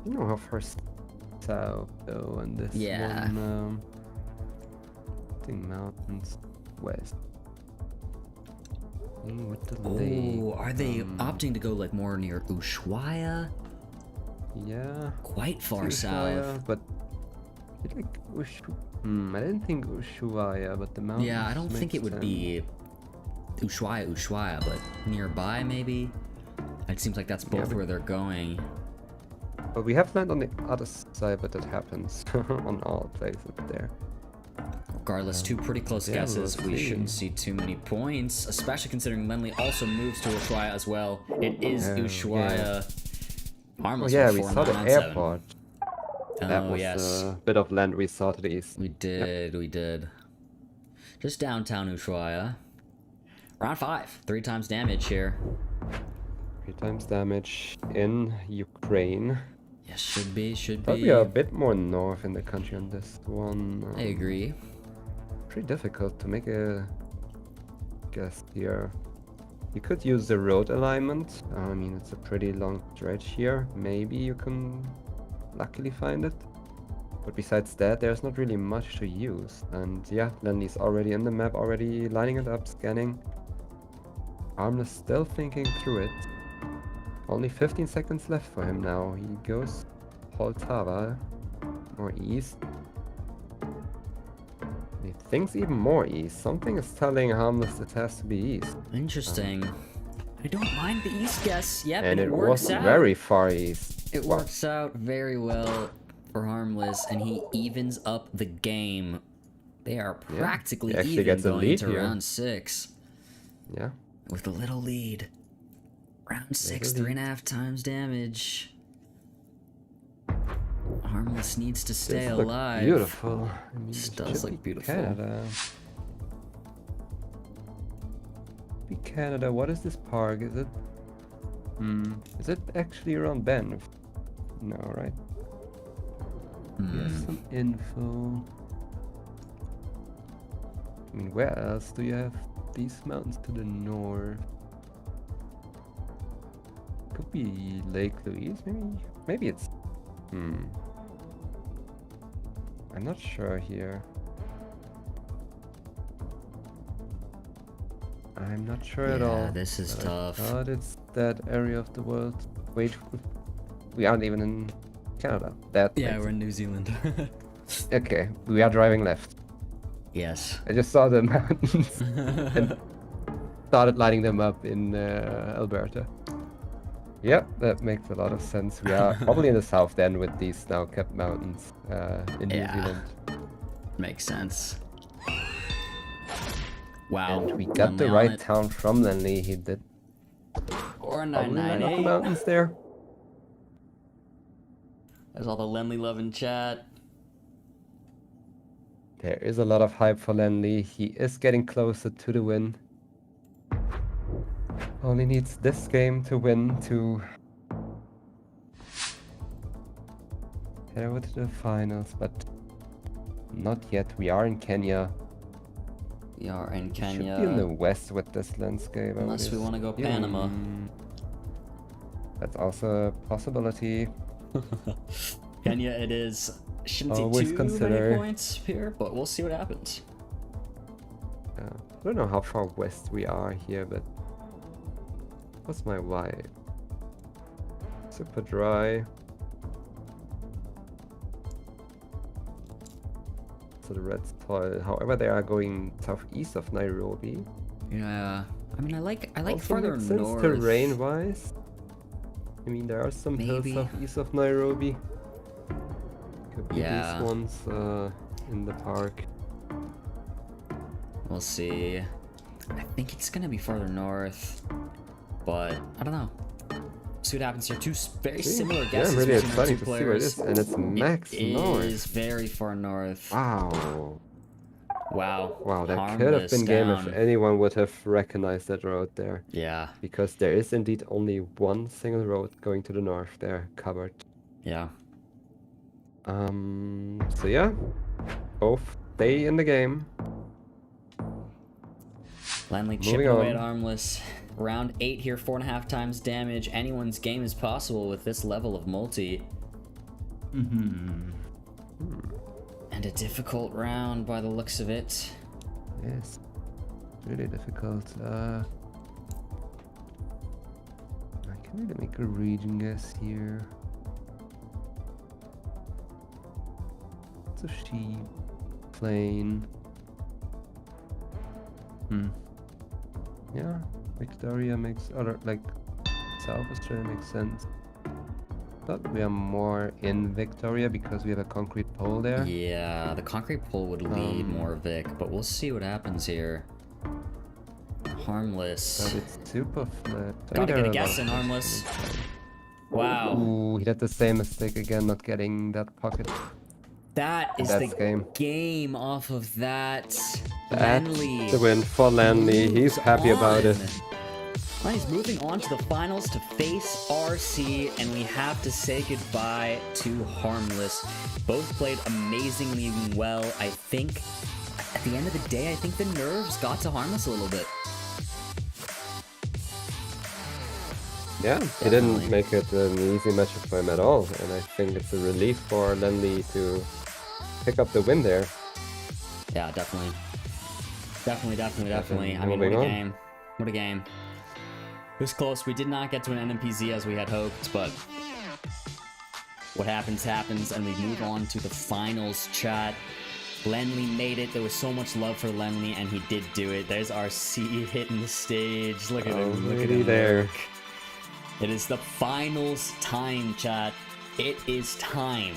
Speaker 2: You know how far south though on this
Speaker 3: Yeah.
Speaker 2: one? I think mountains west. With the lake.
Speaker 3: Oh, are they opting to go like more near Ushuaia?
Speaker 2: Yeah.
Speaker 3: Quite far
Speaker 2: Ushuaia,
Speaker 3: south.
Speaker 2: but it's like I didn't think Ushuaia, but the mountains.
Speaker 3: Yeah, I don't think it
Speaker 2: makes
Speaker 3: would be Ushuaia, but nearby maybe. It seems like that's both where they're going.
Speaker 2: But we have land on the other side, but that happens on all places there.
Speaker 3: Regardless, two pretty close
Speaker 2: yeah,
Speaker 3: guesses.
Speaker 2: we'll
Speaker 3: We
Speaker 2: see.
Speaker 3: shouldn't see too many points, especially considering Lenley also moves to Ushuaia as well. It is
Speaker 2: Oh,
Speaker 3: Ushuaia.
Speaker 2: yeah.
Speaker 3: Harmless
Speaker 2: Oh yeah,
Speaker 3: with
Speaker 2: we
Speaker 3: 4
Speaker 2: saw the
Speaker 3: 997.
Speaker 2: airport.
Speaker 3: Oh,
Speaker 2: That was
Speaker 3: yes.
Speaker 2: a bit of land we saw to the east.
Speaker 3: We did, we did. Just downtown Ushuaia. Round 5. 3 times damage here.
Speaker 2: 3 times damage in Ukraine.
Speaker 3: Yes, should be,
Speaker 2: Thought we are a bit more north in the country on this one.
Speaker 3: I agree.
Speaker 2: Pretty difficult to make a guess here. You could use the road alignment. I mean, it's a pretty long stretch here. Maybe you can luckily find it. But besides that, there's not really much to use. And yeah, Lenley's already in the map, already lining it up, scanning. Armless still thinking through it. Only 15 seconds left for him now. He goes Poltava, more east. He thinks even more east. Something is telling Harmless it has to be east.
Speaker 3: Interesting. I don't mind the east guess. Yep,
Speaker 2: And it
Speaker 3: works
Speaker 2: was
Speaker 3: out.
Speaker 2: very far east.
Speaker 3: It works out very well for Harmless, and he evens up the game. They are
Speaker 2: Yeah,
Speaker 3: practically
Speaker 2: he actually
Speaker 3: even
Speaker 2: gets a
Speaker 3: going
Speaker 2: lead
Speaker 3: into
Speaker 2: here.
Speaker 3: round 6.
Speaker 2: Yeah.
Speaker 3: With a little lead. Round 6,
Speaker 2: Little lead.
Speaker 3: 3.5 times damage. Harmless needs to stay
Speaker 2: This look
Speaker 3: alive.
Speaker 2: beautiful. I mean,
Speaker 3: This
Speaker 2: it
Speaker 3: does
Speaker 2: should
Speaker 3: look
Speaker 2: be
Speaker 3: beautiful.
Speaker 2: Canada. Be Canada. What is this park? Is it? Is it actually around Banff? No, right? We have some info. I mean, where else do you have these mountains to the north? Could be Lake Louise, maybe? Maybe it's... I'm not sure here. I'm not sure at all.
Speaker 3: Yeah, this is
Speaker 2: but
Speaker 3: tough.
Speaker 2: I thought it's that area of the world. Wait, we aren't even in Canada. That
Speaker 3: Yeah,
Speaker 2: makes
Speaker 3: we're in New Zealand.
Speaker 2: Okay, we are driving left.
Speaker 3: Yes.
Speaker 2: I just saw the mountains and started lining them up in Alberta. Yep, that makes a lot of sense. We are probably in the south then with these snow-capped mountains in New Zealand.
Speaker 3: Makes sense. Wow.
Speaker 2: And we got the
Speaker 3: Lenley on
Speaker 2: right
Speaker 3: it.
Speaker 2: town from Lenley. He did
Speaker 3: Or
Speaker 2: probably line up the
Speaker 3: 998.
Speaker 2: mountains there.
Speaker 3: There's all the Lenley love in chat.
Speaker 2: There is a lot of hype for Lenley. He is getting closer to the win. Only needs this game to win to head over to the finals, but not yet. We are in Kenya.
Speaker 3: We are in
Speaker 2: We
Speaker 3: Kenya.
Speaker 2: should be in the west with this landscape. I
Speaker 3: Unless
Speaker 2: would
Speaker 3: we wanna go
Speaker 2: assume.
Speaker 3: Panama.
Speaker 2: That's also a possibility.
Speaker 3: Kenya it is. Shouldn't see
Speaker 2: Always
Speaker 3: too
Speaker 2: consider.
Speaker 3: many points here, but we'll see what happens.
Speaker 2: I don't know how far west we are here, but was my vibe? Super dry. So the Reds toil. However, they are going southeast of Nairobi.
Speaker 3: Yeah. I mean, I like
Speaker 2: Also
Speaker 3: further
Speaker 2: makes sense
Speaker 3: north.
Speaker 2: terrain-wise. I mean, there are some hills
Speaker 3: Maybe.
Speaker 2: southeast of Nairobi. Could be
Speaker 3: Yeah.
Speaker 2: these ones in the park.
Speaker 3: We'll see. I think it's gonna be further north, but I don't know. See what happens here. Two very similar
Speaker 2: Yeah,
Speaker 3: guesses
Speaker 2: I'm really
Speaker 3: between our two
Speaker 2: excited to see where it is, and it's max
Speaker 3: It
Speaker 2: north.
Speaker 3: is very far north.
Speaker 2: Wow.
Speaker 3: Wow.
Speaker 2: Wow, that could have
Speaker 3: Harmless
Speaker 2: been game if
Speaker 3: down.
Speaker 2: anyone would have recognized that road there.
Speaker 3: Yeah.
Speaker 2: Because there is indeed only one single road going to the north there, covered.
Speaker 3: Yeah.
Speaker 2: So yeah, both stay in the game.
Speaker 3: Lenley
Speaker 2: Moving
Speaker 3: chipping away
Speaker 2: on.
Speaker 3: at Harmless. Round 8 here, 4.5 times damage. Anyone's game is possible with this level of multi. And a difficult round by the looks of it.
Speaker 2: Yes, really difficult. I can really make a region guess here. It's a sheep, plain. Yeah, Victoria makes South Australia makes sense. Thought we are more in Victoria because we have a concrete pole there.
Speaker 3: Yeah, the concrete pole would lead more Vic, but we'll see what happens here. Harmless.
Speaker 2: But it's super flat.
Speaker 3: Gotta get a guess in Harmless. Wow.
Speaker 2: Ooh, he did the same mistake again, not getting that pocket.
Speaker 3: That is
Speaker 2: That's
Speaker 3: the game off of that.
Speaker 2: That's
Speaker 3: Lenley.
Speaker 2: the win for Lenley. He's happy about it.
Speaker 3: Lenley's moving on to the finals to face RC, and we have to say goodbye to Harmless. Both played amazingly well. I think, at the end of the day, I think the nerves got to Harmless a little bit.
Speaker 2: Yeah, he didn't make it an easy matchup for him at all, and I think it's a relief for Lenley to pick up the win there.
Speaker 3: Yeah, definitely. Definitely. I mean, what
Speaker 2: Moving
Speaker 3: a
Speaker 2: on.
Speaker 3: game. What a game. It was close. We did not get to an NMPZ as we had hoped, but what happens, happens, and we move on to the finals, chat. Lenley made it. There was so much love for Lenley, and he did do it. There's RC hitting the stage. Look at him. Look at
Speaker 2: Already
Speaker 3: him
Speaker 2: there.
Speaker 3: work. It is the finals time, chat. It is time.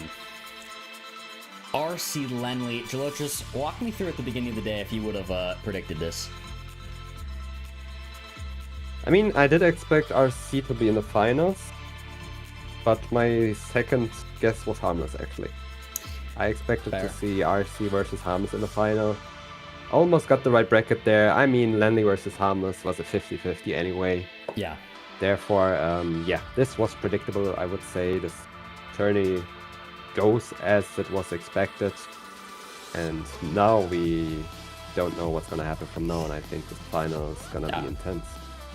Speaker 3: RC Lenley. Jalotris, walk me through at the beginning of the day if you would have predicted this.
Speaker 2: I mean, I did expect RC to be in the finals, but my second guess was Harmless, actually. I expected to see RC versus Harmless in the final. Almost got the right bracket there. I mean, Lenley versus Harmless was a 50-50 anyway.
Speaker 3: Yeah.
Speaker 2: Therefore, yeah, this was predictable, I would say. This tourney goes as it was expected. And now we don't know what's going to happen from now on. I think the final is going to be intense.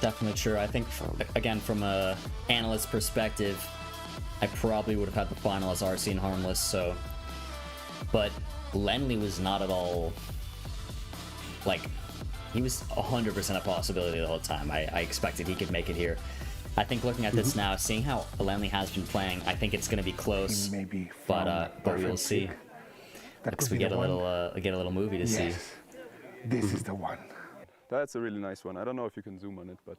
Speaker 3: Definitely true. I think, again, from a analyst perspective, I probably would have had the final as RC and Harmless, so... But Lenley was not at all... Like, he was 100% a possibility the whole time. I expected he could make it here. I think looking at this now, seeing how Lenley has been playing, I think it's going to be close. But we will see. Next we get a little movie to see.
Speaker 15: This is the one.
Speaker 14: That's a really nice one. I don't know if you can zoom on it, but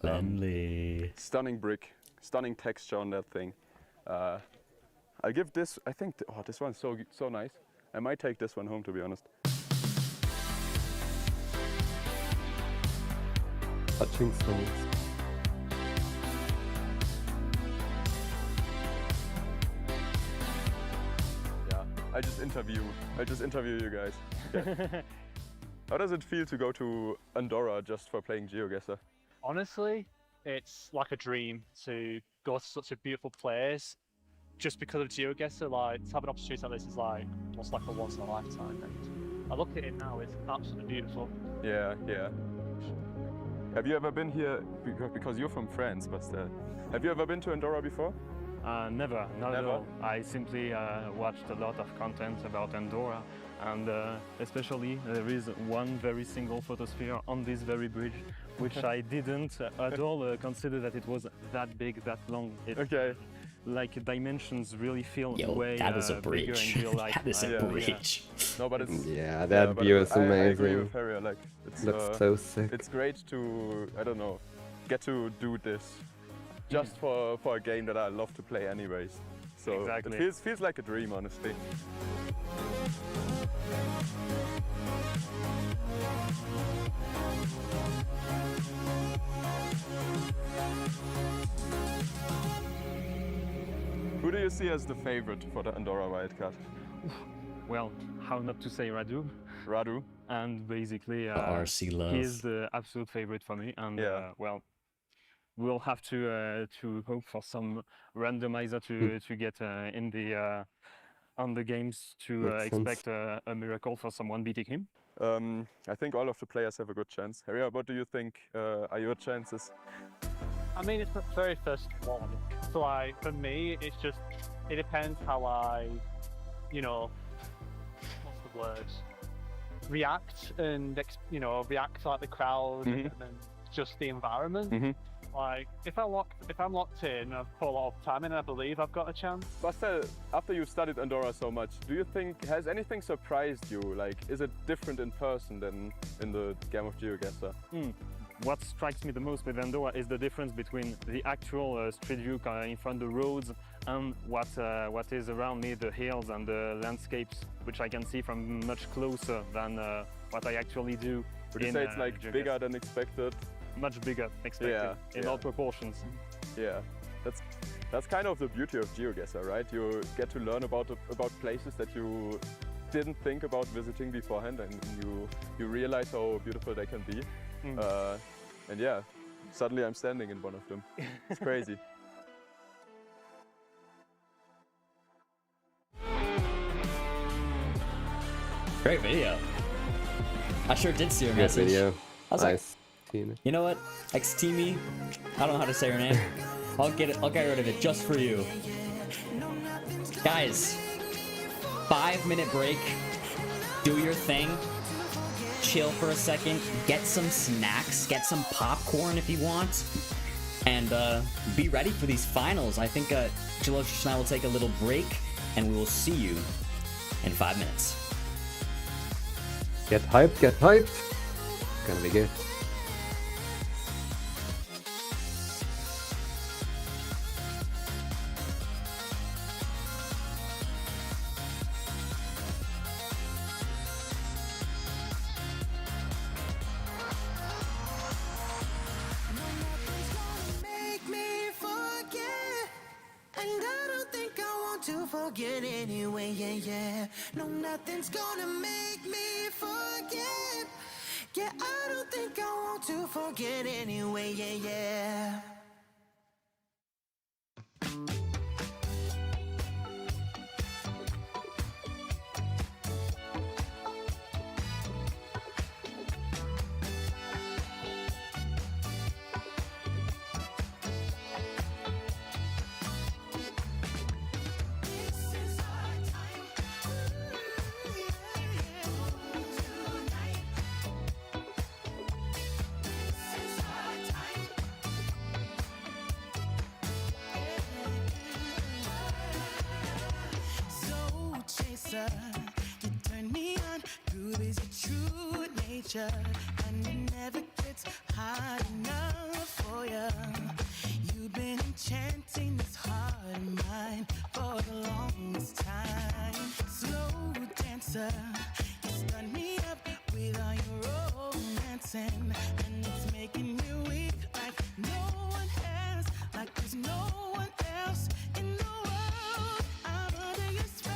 Speaker 3: Lenley.
Speaker 14: Stunning brick, stunning texture on that thing. I'll give this. I think this one's so nice. I might take this one home, to be honest.
Speaker 2: Touching stones.
Speaker 14: Yeah, I just interview you guys. Yeah. How does it feel to go to Andorra just for playing GeoGuessr?
Speaker 16: Honestly, it's like a dream to go to such a beautiful place just because of GeoGuessr. Like, to have an opportunity like this is like almost like a once in a lifetime. And I look at it now, it's absolutely beautiful.
Speaker 14: Yeah. Have you ever been here, because you're from France, but still, have you ever been to Andorra before?
Speaker 10: Never, not at all. I simply watched a lot of content about Andorra, and especially there is one very single photosphere on this very bridge, which I didn't at all consider that it was that big, that long. Like dimensions really feel way
Speaker 3: that is a
Speaker 10: bigger
Speaker 3: bridge.
Speaker 10: in real life.
Speaker 3: That is a bridge.
Speaker 14: No, but it's
Speaker 2: that view is amazing.
Speaker 14: I agree with Harry. Like, it's
Speaker 2: looks so sick.
Speaker 14: It's great to, I don't know, get to do this just for a game that I love to play anyways. So it feels like a dream, honestly. Who do you see as the favorite for the Andorra Wildcard?
Speaker 10: Well, how not to say Radu.
Speaker 14: Radu.
Speaker 10: And basically,
Speaker 3: RC love.
Speaker 10: he is the absolute favorite for me. And well, we'll have to hope for some randomizer to get in the on the games to expect a miracle for someone beating him.
Speaker 14: I think all of the players have a good chance. Harry, what do you think are your chances?
Speaker 16: I mean, it's the very first one. So, like, for me, it's just, it depends how I, you know, what's the word? React and, you know, react to, like, the crowd and then just the environment. Like, if I'm locked in, I've put a lot of time in, I believe I've got a chance.
Speaker 14: Bastel, after you've studied Andorra so much, do you think, has anything surprised you? Like, is it different in person than in the game of GeoGuessr?
Speaker 10: What strikes me the most with Andorra is the difference between the actual street view in front of the roads and what is around me, the hills and the landscapes, which I can see from much closer than what I actually do.
Speaker 14: Would you say it's like bigger than expected?
Speaker 10: Much bigger expected in all proportions.
Speaker 14: Yeah, that's kind of the beauty of GeoGuessr, right? You get to learn about places that you didn't think about visiting beforehand, and you realize how beautiful they can be. And yeah, suddenly I'm standing in one of them. It's crazy.
Speaker 3: Great video. I sure did see your
Speaker 2: Good
Speaker 3: message.
Speaker 2: video.
Speaker 3: I was
Speaker 2: Nice.
Speaker 3: like, you know what? X-Teamy, I don't know how to say her name. I'll get rid of it just for you. Guys, 5-minute break. Do your thing. Chill for a second. Get some snacks. Get some popcorn if you want. And be ready for these finals. I think GeoGuessr and I will take a little break, and we will see you in 5 minutes.
Speaker 2: Get hyped, get hyped. It's gonna be good.
Speaker 17: Forget anyway, yeah. No, nothing's gonna make me forget. Yeah, I don't think I want to forget anyway, yeah. You turn me on, groove is your true nature, and it never gets hard enough for you. You've been enchanting this heart of mine for the longest time. Slow dancer, you stun me up with all your romancing, and it's making me weak like no one has, like there's no one else in the world. I'm under your spell.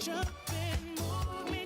Speaker 17: Jumping, move me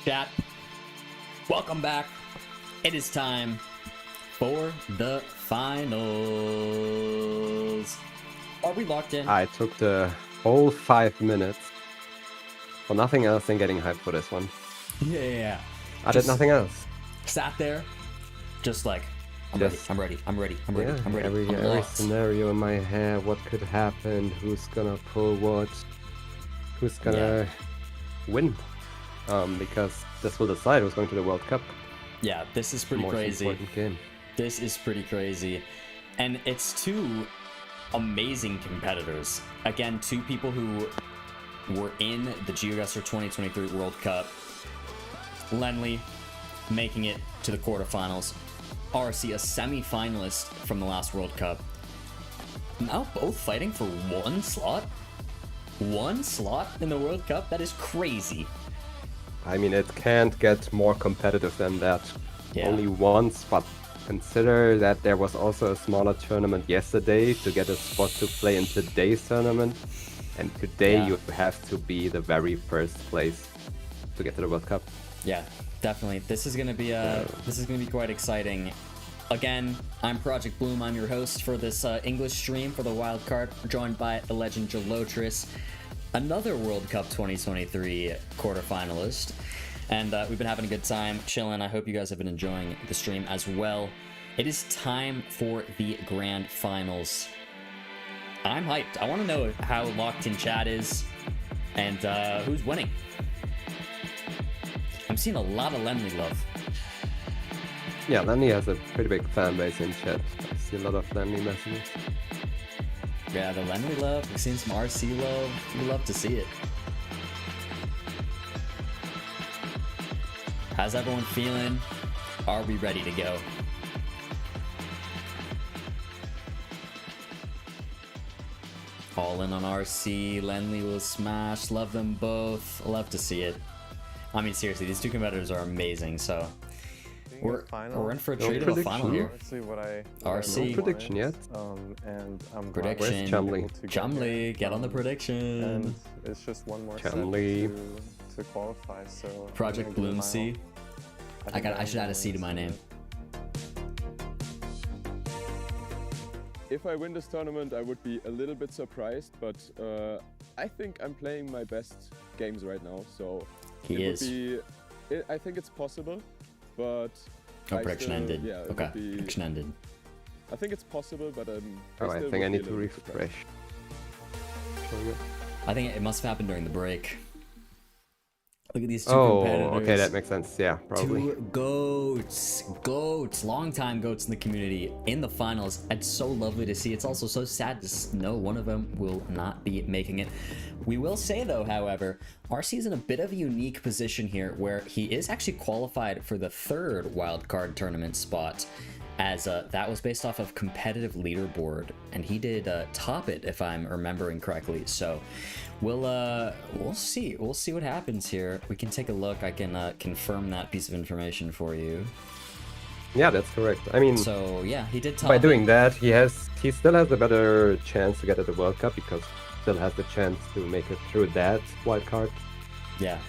Speaker 3: Chat, welcome back. It is time for the finals. Are we locked in?
Speaker 2: I took the whole 5 minutes for nothing else than getting hyped for this one.
Speaker 3: Yeah.
Speaker 2: I did nothing else.
Speaker 3: Sat there, just like, I'm
Speaker 2: Just-
Speaker 3: ready. I'm ready.
Speaker 2: Yeah,
Speaker 3: I'm
Speaker 2: every
Speaker 3: locked.
Speaker 2: scenario in my head, what could happen, who's gonna pull what, who's gonna win. Because this will decide who's going to the World Cup.
Speaker 3: Yeah, this is pretty
Speaker 2: Most
Speaker 3: crazy.
Speaker 2: important game.
Speaker 3: This is pretty crazy. And it's two amazing competitors. Again, two people who were in the GeoGuessr 2023 World Cup. Lenley making it to the quarterfinals. RC, a semi-finalist from the last World Cup. Now both fighting for one slot? One slot in the World Cup? That is crazy.
Speaker 2: I mean, it can't get more competitive than that.
Speaker 3: Yeah.
Speaker 2: Only once, but consider that there was also a smaller tournament yesterday to get a spot to play in today's tournament. And today
Speaker 3: Yeah.
Speaker 2: you have to be the very first place to get to the World Cup.
Speaker 3: Yeah, definitely. This is gonna be quite exciting. Again, I'm Project Bloom. I'm your host for this English stream for the Wildcard, joined by the legend Gelotris, another World Cup 2023 quarterfinalist. And we've been having a good time chilling. I hope you guys have been enjoying the stream as well. It is time for the grand finals. I'm hyped. I want to know how locked in chat is and who's winning. I'm seeing a lot of Lenley love.
Speaker 2: Yeah, Lenley has a pretty big fan base in chat. I see a lot of Lenley messages.
Speaker 3: Yeah, the Lenley love. We've seen some RC love. We love to see it. How's everyone feeling? Are we ready to go? All in on RC. Lenley will smash. Love them both. Love to see it. I mean, seriously, these two competitors are amazing. So we're in for a treat of a final here.
Speaker 9: Let's see what I
Speaker 3: RC.
Speaker 2: No prediction yet.
Speaker 9: And I'm
Speaker 3: Prediction. Chumley, get on the prediction.
Speaker 9: And it's just one more
Speaker 2: Chumley.
Speaker 9: set to qualify. So I'm
Speaker 3: Project
Speaker 9: gonna give it
Speaker 3: Bloom
Speaker 9: my
Speaker 3: C.
Speaker 9: all.
Speaker 3: I should add a C to my name.
Speaker 14: If I win this tournament, I would be a little bit surprised, but I think I'm playing my best games right now. So
Speaker 3: He
Speaker 14: it
Speaker 3: is.
Speaker 14: Would be, I think it's possible, but
Speaker 3: Oh,
Speaker 14: I
Speaker 3: prediction
Speaker 14: still-
Speaker 3: ended.
Speaker 14: Yeah, it
Speaker 3: Okay,
Speaker 14: would be,
Speaker 3: prediction ended.
Speaker 14: I think it's possible, but
Speaker 2: Oh, I
Speaker 14: still
Speaker 2: think I
Speaker 14: would
Speaker 2: need
Speaker 14: be a
Speaker 2: to
Speaker 14: little bit surprised.
Speaker 2: refresh. Showing it.
Speaker 3: I think it must have happened during the break. Look at these two
Speaker 2: Oh,
Speaker 3: competitors.
Speaker 2: okay, that makes sense. Yeah, probably.
Speaker 3: Two goats, long-time goats in the community in the finals. It's so lovely to see. It's also so sad to know one of them will not be making it. We will say, though, however, RC is in a bit of a unique position here where he is actually qualified for the third wildcard tournament spot, as that was based off of competitive leaderboard, and he did top it, if I'm remembering correctly. So we'll see what happens here. We can take a look. I can confirm that piece of information for you.
Speaker 2: Yeah, that's correct. I mean,
Speaker 3: So yeah, he did top
Speaker 2: by
Speaker 3: it.
Speaker 2: doing that, he still has a better chance to get at the World Cup because he still has the chance to make it through that wildcard
Speaker 3: Yeah.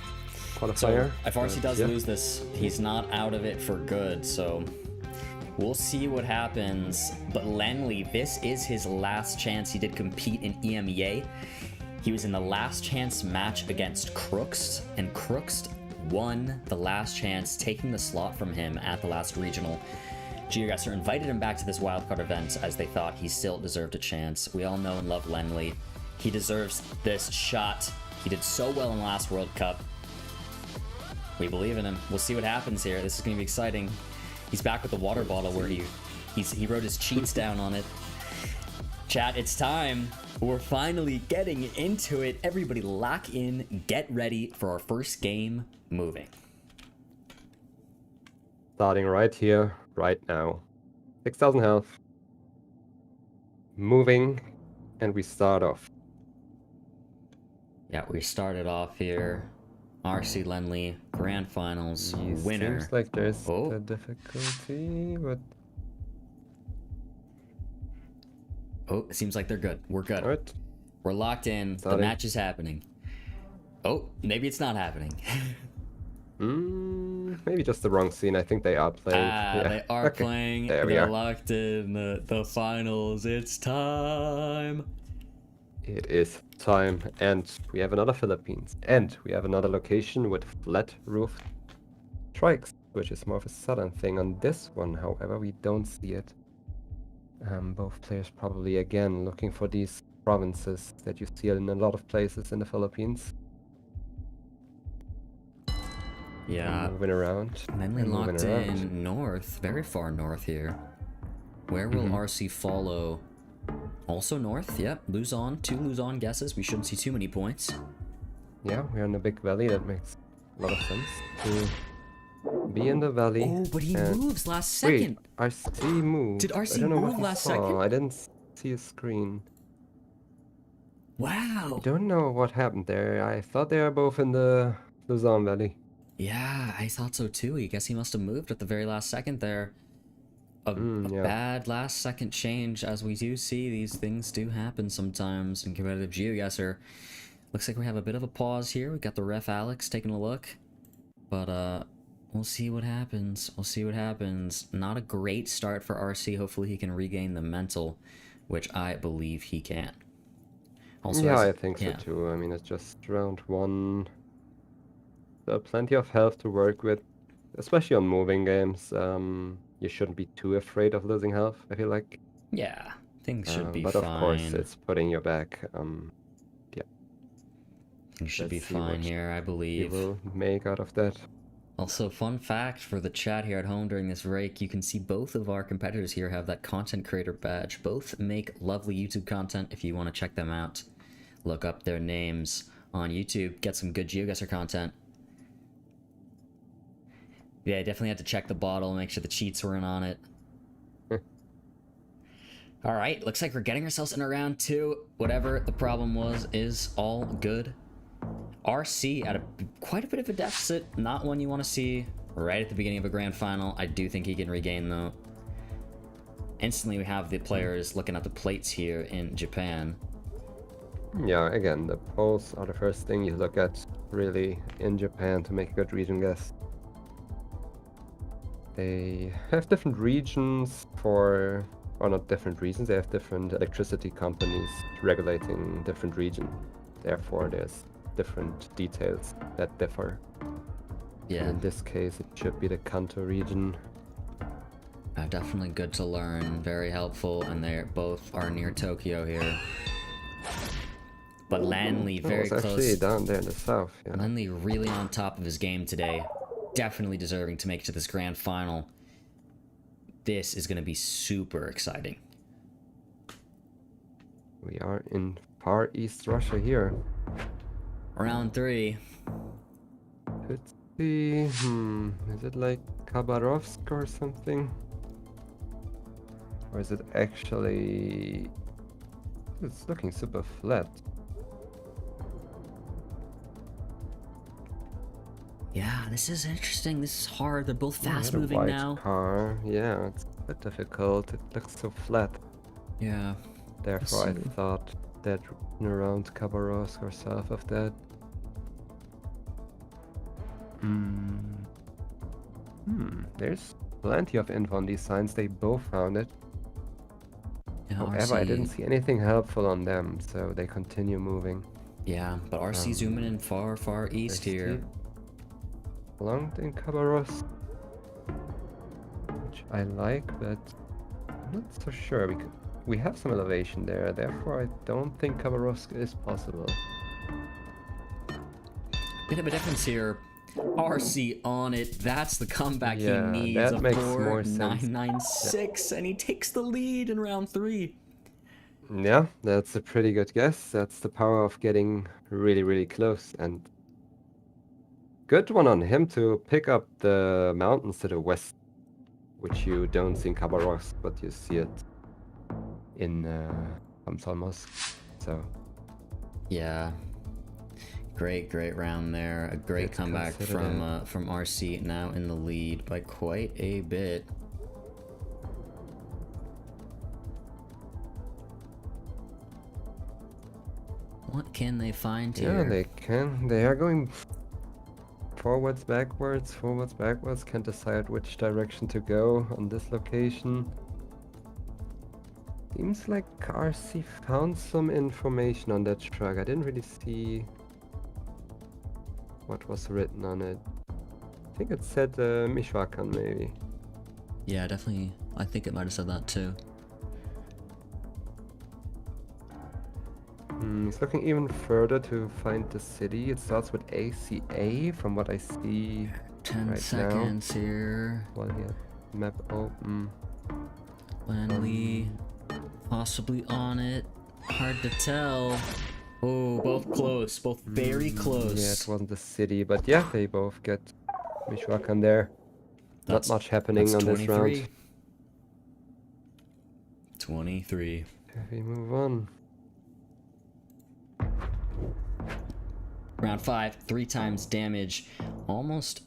Speaker 2: qualifier.
Speaker 3: So if RC does
Speaker 2: yeah.
Speaker 3: lose this, he's not out of it for good. So we'll see what happens. But Lenley, this is his last chance. He did compete in EMEA. He was in the last chance match against Crooks, and Crooks won the last chance, taking the slot from him at the last regional. GeoGuessr invited him back to this wildcard event as they thought he still deserved a chance. We all know and love Lenley. He deserves this shot. He did so well in the last World Cup. We believe in him. We'll see what happens here. This is going to be exciting. He's back with the water bottle where he wrote his cheats down on it. Chat, it's time. We're finally getting into it. Everybody lock in, get ready for our first game moving.
Speaker 2: Starting right here, right now. 6,000 health. Moving, and we start off.
Speaker 3: Yeah, we started off here. RC Lenley, Grand Finals, winner.
Speaker 2: Seems like there's a difficulty, but
Speaker 3: Oh, it seems like they're good. We're good.
Speaker 2: Alright.
Speaker 3: We're locked in. The
Speaker 2: Starting.
Speaker 3: match is happening. Oh, maybe it's not happening.
Speaker 2: Maybe just the wrong scene. I think they are playing.
Speaker 3: They are
Speaker 2: Okay.
Speaker 3: playing.
Speaker 2: There we
Speaker 3: They're
Speaker 2: are.
Speaker 3: locked in the finals. It's time.
Speaker 2: It is time, and we have another Philippines, and we have another location with flat roof strikes, which is more of a southern thing. On this one, however, we don't see it. Both players probably again looking for these provinces that you see in a lot of places in the Philippines.
Speaker 3: Yeah.
Speaker 2: Moving around.
Speaker 3: Lenley
Speaker 2: moving
Speaker 3: locked
Speaker 2: around.
Speaker 3: in north, very far north here. Where will RC follow? Also north, yep. Luzon, 2 Luzon guesses. We shouldn't see too many points.
Speaker 2: Yeah, we're in the big valley. That makes a lot of sense to be in the valley.
Speaker 3: Oh, but he
Speaker 2: and-
Speaker 3: moves last
Speaker 2: Wait,
Speaker 3: second.
Speaker 2: RC moved.
Speaker 3: Did RC
Speaker 2: I don't know what
Speaker 3: move
Speaker 2: he
Speaker 3: last
Speaker 2: saw.
Speaker 3: second?
Speaker 2: I didn't see a screen.
Speaker 3: Wow.
Speaker 2: I don't know what happened there. I thought they are both in the Luzon Valley.
Speaker 3: Yeah, I thought so too. I guess he must have moved at the very last second there. A
Speaker 2: yeah.
Speaker 3: bad last second change, as we do see these things do happen sometimes in competitive GeoGuessr. Looks like we have a bit of a pause here. We got the ref Alex taking a look. But we'll see what happens. We'll see what happens. Not a great start for RC. Hopefully he can regain the mental, which I believe he can. Also,
Speaker 2: Yeah,
Speaker 3: as-
Speaker 2: I think so too. I mean, it's just round 1. So plenty of health to work with, especially on moving games. You shouldn't be too afraid of losing health, I feel like.
Speaker 3: Yeah, things should be
Speaker 2: but
Speaker 3: fine.
Speaker 2: of course, it's putting you back. Yeah.
Speaker 3: Things should be
Speaker 2: Let's see
Speaker 3: fine
Speaker 2: what
Speaker 3: here, I
Speaker 2: you
Speaker 3: believe.
Speaker 2: will make out of that.
Speaker 3: Also, fun fact for the chat here at home during this break, you can see both of our competitors here have that content creator badge. Both make lovely YouTube content. If you want to check them out, look up their names on YouTube, get some good GeoGuessr content. Yeah, I definitely had to check the bottle, make sure the cheats weren't on it. Alright, looks like we're getting ourselves in a round 2. Whatever the problem was is all good. RC at quite a bit of a deficit, not one you want to see right at the beginning of a grand final. I do think he can regain though. Instantly we have the players looking at the plates here in Japan.
Speaker 2: Yeah, again, the polls are the first thing you look at really in Japan to make a good region guess. They have different regions or not different regions, they have different electricity companies regulating different regions. Therefore, there's different details that differ.
Speaker 3: Yeah.
Speaker 2: And in this case, it should be the Kanto region.
Speaker 3: Definitely good to learn, very helpful, and they both are near Tokyo here. But Lenley very
Speaker 2: it's actually
Speaker 3: close.
Speaker 2: down there in the south. Yeah.
Speaker 3: Lenley really on top of his game today. Definitely deserving to make it to this grand final. This is going to be super exciting.
Speaker 2: We are in Far East Russia here.
Speaker 3: Round 3.
Speaker 2: Let's see. Is it like Khabarovsk or something? Or is it actually... It's looking super flat.
Speaker 3: Yeah, this is interesting. This is hard. They're both
Speaker 2: Yeah,
Speaker 3: fast
Speaker 2: the
Speaker 3: moving
Speaker 2: white
Speaker 3: now.
Speaker 2: Car. Yeah, it's a bit difficult. It looks so flat.
Speaker 3: Yeah.
Speaker 2: Therefore, I
Speaker 3: see.
Speaker 2: thought that around Khabarovsk or south of that. There's plenty of info on these signs. They both found it.
Speaker 3: Yeah,
Speaker 2: However, I didn't
Speaker 3: RC
Speaker 2: see anything helpful on them, so they continue moving.
Speaker 3: Yeah, but RC zooming in far, far east here.
Speaker 2: Belonged in Khabarovsk, which I like, but I'm not so sure. We have some elevation there, therefore I don't think Khabarovsk is possible.
Speaker 3: Bit of a difference here. RC on it. That's the comeback
Speaker 2: Yeah,
Speaker 3: he needs.
Speaker 2: that
Speaker 3: A
Speaker 2: makes more sense.
Speaker 3: 4.996, and he takes the lead in round 3.
Speaker 2: Yeah, that's a pretty good guess. That's the power of getting really, really close. And good one on him to pick up the mountains to the west, which you don't see in Khabarovsk, but you see it in Komsomolsk. So
Speaker 3: Yeah. Great round there. A great
Speaker 2: Let's
Speaker 3: comeback
Speaker 2: consider
Speaker 3: from RC, now in the lead by quite a bit. What can they find here?
Speaker 2: yeah, they can. They are going forwards, backwards, can't decide which direction to go on this location. Seems like RC found some information on that truck. I didn't really see what was written on it. I think it said Michoacan maybe.
Speaker 3: Yeah, definitely. I think it might have said that too.
Speaker 2: He's looking even further to find the city. It starts with ACA from what I see
Speaker 3: 10
Speaker 2: right
Speaker 3: seconds
Speaker 2: now.
Speaker 3: here.
Speaker 2: Well, yeah. Map open.
Speaker 3: Lenley possibly on it. Hard to tell. Oh, both close. Both very close.
Speaker 2: Yeah, it wasn't the city, but yeah, they both get Michoacan there. Not much happening on this round.
Speaker 3: 23.
Speaker 2: We move on.
Speaker 3: Round 5, 3 times damage. Almost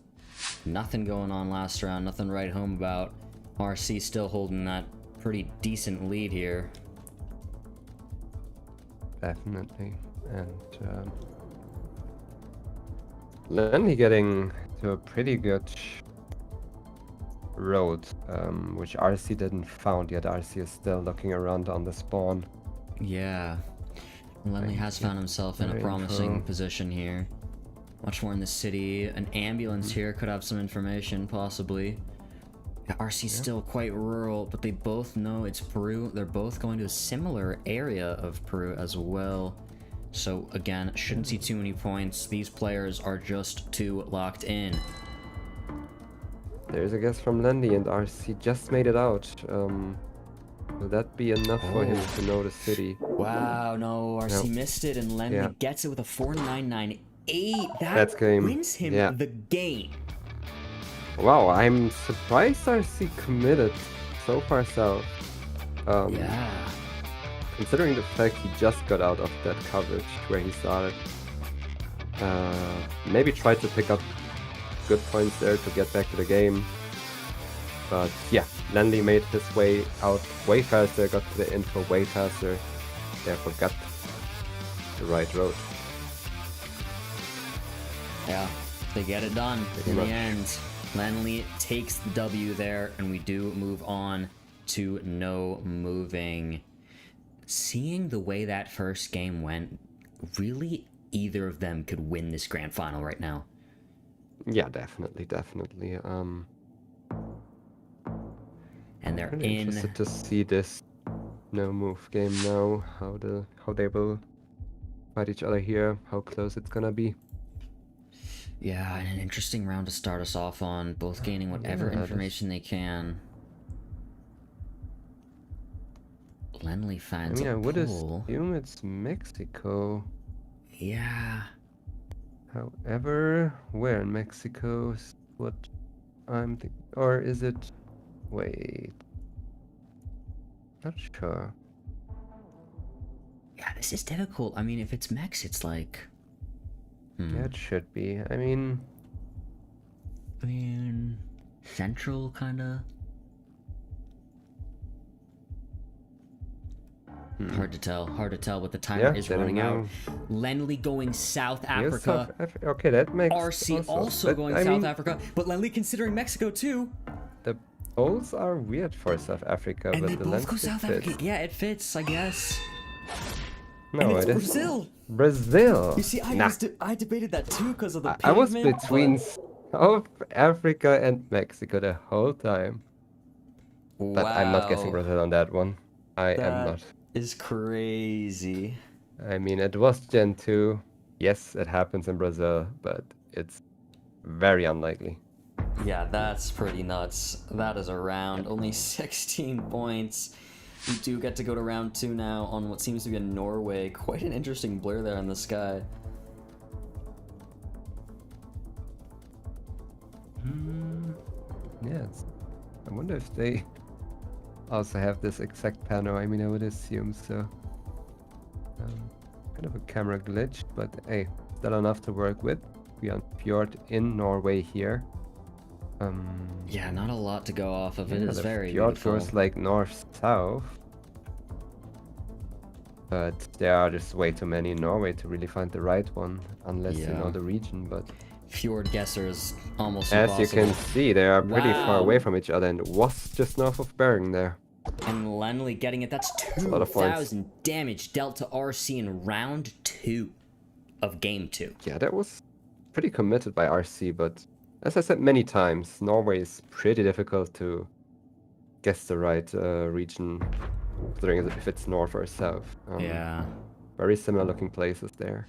Speaker 3: nothing going on last round. Nothing to write home about. RC still holding that pretty decent lead here.
Speaker 2: Definitely. And Lenley getting to a pretty good road, which RC didn't found yet. RC is still looking around on the spawn.
Speaker 3: Yeah. Lenley has found himself in a promising position here. Much more in the city. An ambulance here could have some information, possibly. Yeah, RC's still quite rural, but they both know it's Peru. They're both going to a similar area of Peru as well. So again, shouldn't see too many points. These players are just too locked in.
Speaker 2: There's a guess from Lenley, and RC just made it out. Will that be enough for him to know the city?
Speaker 3: Wow, no, RC missed it, and Lenley gets it with a 4998. That's
Speaker 2: game.
Speaker 3: Wins him the game.
Speaker 2: Wow, I'm surprised RC committed so far south.
Speaker 3: Yeah.
Speaker 2: Considering the fact he just got out of that coverage where he started. Maybe tried to pick up good points there to get back to the game. But yeah, Lenley made his way out way faster, got to the info way faster, therefore got the right road.
Speaker 3: Yeah, they get it done in the end. Lenley takes the W there, and we do move on to no moving. Seeing the way that first game went, really either of them could win this grand final right now.
Speaker 2: Yeah, definitely.
Speaker 3: And they're
Speaker 2: really interested to see this no move game now, how they will fight each other here, how close it's gonna be.
Speaker 3: Yeah, and an interesting round to start us off on, both gaining whatever information they can. Lenley finds
Speaker 2: I would assume it's Mexico.
Speaker 3: Yeah.
Speaker 2: However, where in Mexico is what I'm thinking, or is it? Wait, not sure.
Speaker 3: Yeah, this is difficult. I mean, if it's Mex, it's like.
Speaker 2: Yeah, it should be. I mean,
Speaker 3: central kinda. Hard to tell, but the timer is running out. Lenley going South Africa.
Speaker 2: Okay, that makes
Speaker 3: RC also going South Africa, but Lenley considering Mexico too.
Speaker 2: The polls are weird for South Africa,
Speaker 3: and
Speaker 2: but
Speaker 3: they
Speaker 2: the
Speaker 3: both go
Speaker 2: landscape
Speaker 3: South
Speaker 2: fits.
Speaker 3: Africa. Yeah, it fits, I guess.
Speaker 2: No,
Speaker 3: and it's
Speaker 2: it is
Speaker 3: Brazil.
Speaker 2: Brazil.
Speaker 3: You see, I debated that too because of the pavement.
Speaker 2: I was between South Africa and Mexico the whole time. But I'm not guessing Brazil on that one. I am not.
Speaker 3: Is crazy.
Speaker 2: I mean, it was Gen 2. Yes, it happens in Brazil, but it's very unlikely.
Speaker 3: Yeah, that's pretty nuts. That is a round. Only 16 points. We do get to go to round 2 now on what seems to be a Norway. Quite an interesting blur there in the sky.
Speaker 2: Yes. I wonder if they also have this exact panel. I mean, I would assume so. Kind of a camera glitch, but hey, still enough to work with. We are fjord in Norway here.
Speaker 3: Yeah, not a lot to go off of. It is very
Speaker 2: fjord
Speaker 3: beautiful.
Speaker 2: goes like north-south. But there are just way too many in Norway to really find the right one, unless you know the region, but...
Speaker 3: Fjord Guesser is almost
Speaker 2: As
Speaker 3: impossible.
Speaker 2: you can see, they are pretty far
Speaker 3: Wow.
Speaker 2: away from each other, and it was just north of Bergen there.
Speaker 3: And Lenley getting it. That's
Speaker 2: a lot of points.
Speaker 3: 2,000 damage dealt to RC in round 2 of game 2.
Speaker 2: Yeah, that was pretty committed by RC, but as I said many times, Norway is pretty difficult to guess the right region, considering if it's north or south.
Speaker 3: Yeah.
Speaker 2: Very similar looking places there.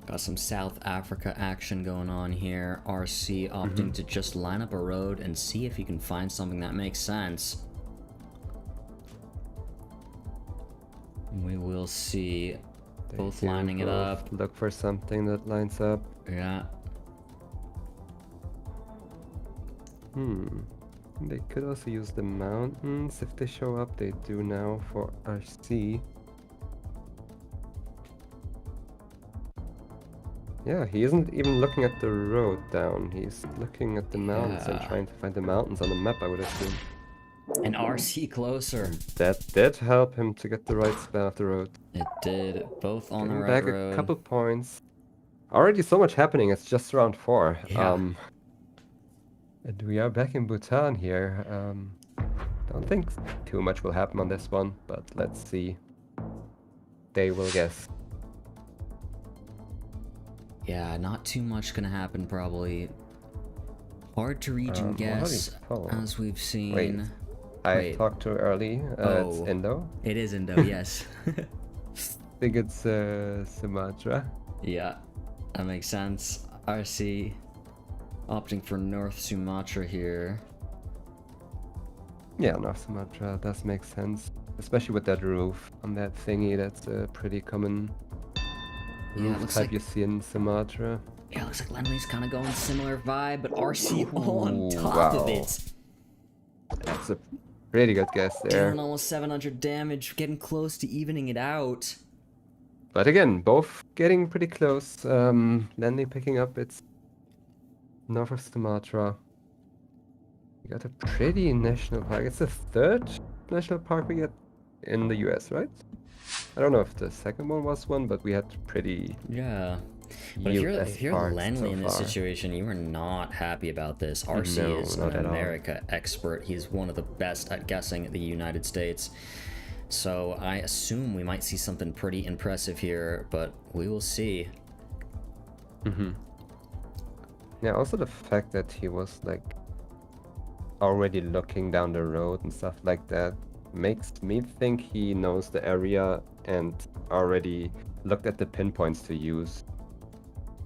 Speaker 3: Got some South Africa action going on here. RC opting to just line up a road and see if he can find something that makes sense. We will see. Both lining it up.
Speaker 2: Look for something that lines up.
Speaker 3: Yeah.
Speaker 2: They could also use the mountains if they show up. They do now for RC. Yeah, he isn't even looking at the road down. He's looking at the mountains and trying to find the mountains on the map, I would assume.
Speaker 3: And RC closer.
Speaker 2: That did help him to get the right span of the road.
Speaker 3: It did. Both on the
Speaker 2: Getting
Speaker 3: right
Speaker 2: back
Speaker 3: road.
Speaker 2: a couple points. Already so much happening. It's just round 4.
Speaker 3: Yeah.
Speaker 2: And we are back in Bhutan here. Don't think too much will happen on this one, but let's see. They will guess.
Speaker 3: Yeah, not too much gonna happen probably. Hard to region guess, as we've seen.
Speaker 2: Wait, I talked too early. It's Indo.
Speaker 3: It is Indo, yes.
Speaker 2: I think it's Sumatra.
Speaker 3: Yeah, that makes sense. RC opting for North Sumatra here.
Speaker 2: Yeah, North Sumatra does make sense. Especially with that roof on that thingy. That's a pretty common roof type you see in Sumatra.
Speaker 3: Yeah, looks like Lenley's kind of going similar vibe, but RC on top of it.
Speaker 2: That's a pretty good guess there.
Speaker 3: Doing almost 700 damage, getting close to evening it out.
Speaker 2: But again, both getting pretty close. Lenley picking up its north of Sumatra. We got a pretty national park. It's the 3rd national park we get in the US, right? I don't know if the second one was one, but we had pretty...
Speaker 3: Yeah. But if you're Lenley in this situation, you are not happy about this. RC is an America expert. He's one of the best at guessing the United States. So I assume we might see something pretty impressive here, but we will see.
Speaker 2: Yeah, also the fact that he was like already looking down the road and stuff like that makes me think he knows the area and already looked at the pinpoints to use.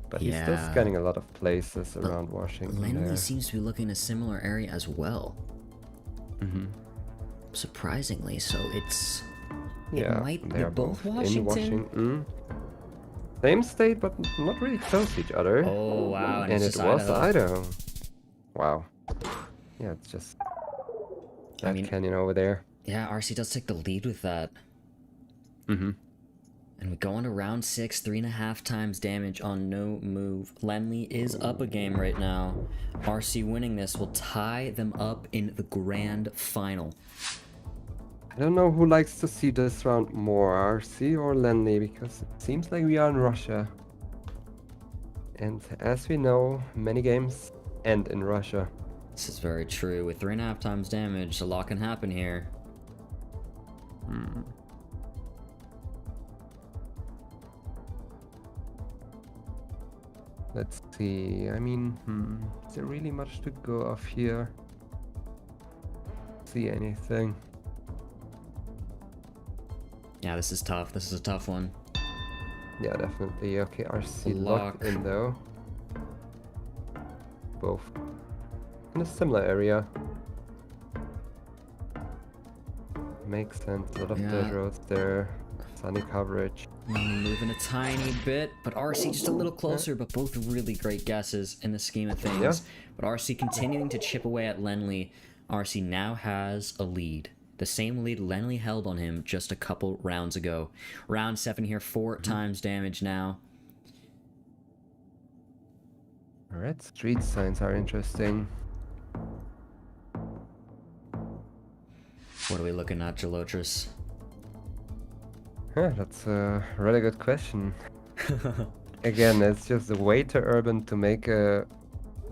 Speaker 2: But he's still scanning a lot of places around Washington.
Speaker 3: Lenley seems to be looking in a similar area as well. Surprisingly, so it's...
Speaker 2: Yeah,
Speaker 3: it might
Speaker 2: they
Speaker 3: be
Speaker 2: are
Speaker 3: both
Speaker 2: in
Speaker 3: Washington.
Speaker 2: Washington. Same state, but not really close to each other.
Speaker 3: Oh, wow, and
Speaker 2: And
Speaker 3: it's
Speaker 2: it
Speaker 3: just
Speaker 2: was Idaho. Wow. Yeah, it's just that canyon over there.
Speaker 3: Yeah, RC does take the lead with that. And we go on to round 6, 3.5 times damage on no move. Lenley is up a game right now. RC winning this will tie them up in the grand final.
Speaker 2: I don't know who likes to see this round more, RC or Lenley, because it seems like we are in Russia. And as we know, many games end in Russia.
Speaker 3: This is very true. With 3.5 times damage, a lot can happen here.
Speaker 2: Let's see. I mean, is there really much to go off here? See anything?
Speaker 3: Yeah, this is tough. This is a tough one.
Speaker 2: Yeah, definitely. Okay, RC locked in though. Both in a similar area. Makes sense. A lot of dirt roads there. Sunny coverage.
Speaker 3: Moving a tiny bit, but RC just a little closer, but both really great guesses in the scheme of things. But RC continuing to chip away at Lenley. RC now has a lead. The same lead Lenley held on him just a couple rounds ago. Round 7 here, 4 times damage now.
Speaker 2: Red street signs are interesting.
Speaker 3: What are we looking at, Gelotris?
Speaker 2: Yeah, that's a really good question. Again, it's just way too urban to make a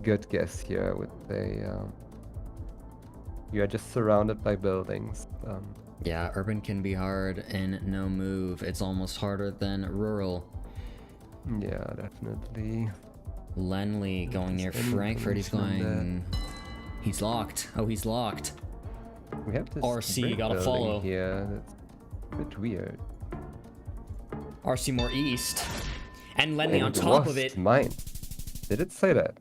Speaker 2: good guess here. I would say you are just surrounded by buildings.
Speaker 3: Yeah, urban can be hard and no move. It's almost harder than rural.
Speaker 2: Yeah, definitely.
Speaker 3: Lenley going near Frankfurt. He's going. He's locked. Oh, he's locked.
Speaker 2: We have this
Speaker 3: RC
Speaker 2: brick
Speaker 3: gotta
Speaker 2: building
Speaker 3: follow.
Speaker 2: here. That's a bit weird.
Speaker 3: RC more east. And Lenley on
Speaker 2: It
Speaker 3: top
Speaker 2: was
Speaker 3: of it.
Speaker 2: Mine. Did it say that?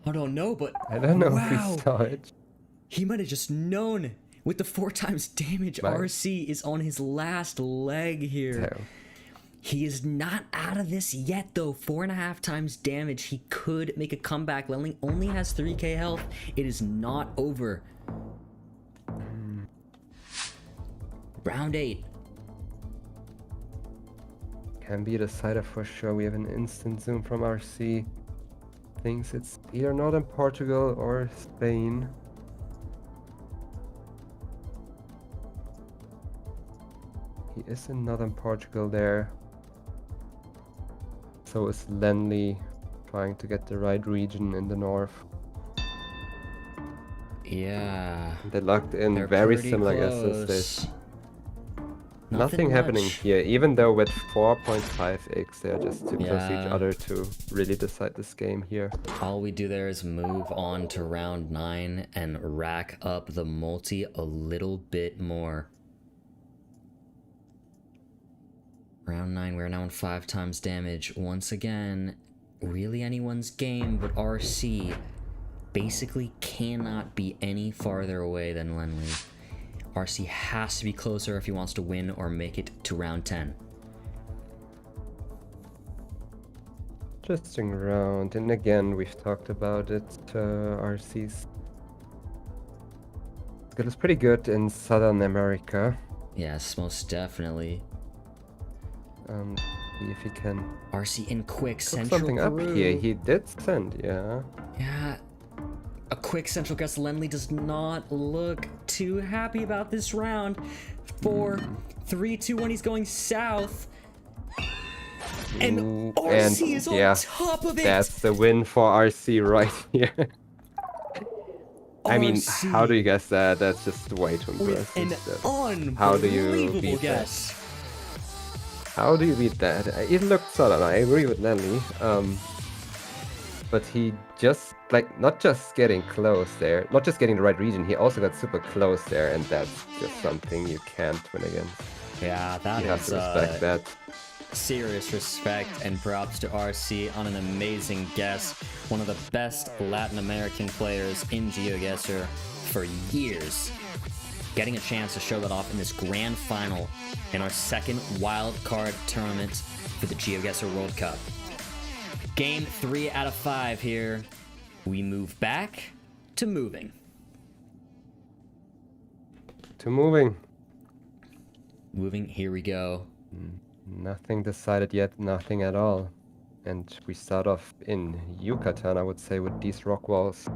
Speaker 3: I don't know, but
Speaker 2: I don't know
Speaker 3: wow.
Speaker 2: if we saw it.
Speaker 3: He might have just known. With the 4 times damage,
Speaker 2: Mine.
Speaker 3: RC is on his last leg here.
Speaker 2: So,
Speaker 3: He is not out of this yet, though. 4.5 times damage. He could make a comeback. Lenley only has 3k health. It is not over. Round 8.
Speaker 2: can be a decider for sure. We have an instant zoom from RC. Thinks it's either Northern Portugal or Spain. He is in Northern Portugal there. So is Lenley, trying to get the right region in the north.
Speaker 3: Yeah.
Speaker 2: They locked in
Speaker 3: They're
Speaker 2: very
Speaker 3: pretty
Speaker 2: similar
Speaker 3: close.
Speaker 2: guesses. There's
Speaker 3: Nothing
Speaker 2: nothing happening
Speaker 3: much.
Speaker 2: here, even though with 4.5x they're just too close to each
Speaker 3: Yeah.
Speaker 2: other to really decide this game here.
Speaker 3: All we do there is move on to round 9 and rack up the multi a little bit more. Round 9, we're now on 5 times damage. Once again, really anyone's game, but RC basically cannot be any farther away than Lenley. RC has to be closer if he wants to win or make it to round 10.
Speaker 2: Interesting round, and again we've talked about it. RC's skill is pretty good in Southern America.
Speaker 3: Yes, most definitely.
Speaker 2: See if he can
Speaker 3: RC in quick
Speaker 2: cook
Speaker 3: central
Speaker 2: something up
Speaker 3: Peru.
Speaker 2: here. He did send, yeah.
Speaker 3: Yeah, a quick central guess. Lenley does not look too happy about this round. 4, 3, 2, 1. He's going south. And
Speaker 2: Ooh,
Speaker 3: RC is on
Speaker 2: yeah,
Speaker 3: top of it.
Speaker 2: That's the win for RC right here. I mean,
Speaker 3: RC
Speaker 2: how do you guess that? That's just way too
Speaker 3: with
Speaker 2: impressive.
Speaker 3: an
Speaker 2: How do you
Speaker 3: unbelievable
Speaker 2: beat
Speaker 3: guess.
Speaker 2: that? How do you beat that? It looked solid. I agree with Lenley. But he just, like, not just getting close there, not just getting the right region, he also got super close there, and that's just something you can't win against.
Speaker 3: Yeah, that
Speaker 2: You have
Speaker 3: is
Speaker 2: to respect that.
Speaker 3: serious respect and props to RC on an amazing guess. One of the best Latin American players in GeoGuessr for years. Getting a chance to show that off in this grand final in our second Wildcard tournament for the GeoGuessr World Cup. Game 3 out of 5 here. We move back to moving.
Speaker 2: To moving.
Speaker 3: Moving, here we go.
Speaker 2: Nothing decided yet, nothing at all. And we start off in Yucatan, I would say, with these rock walls.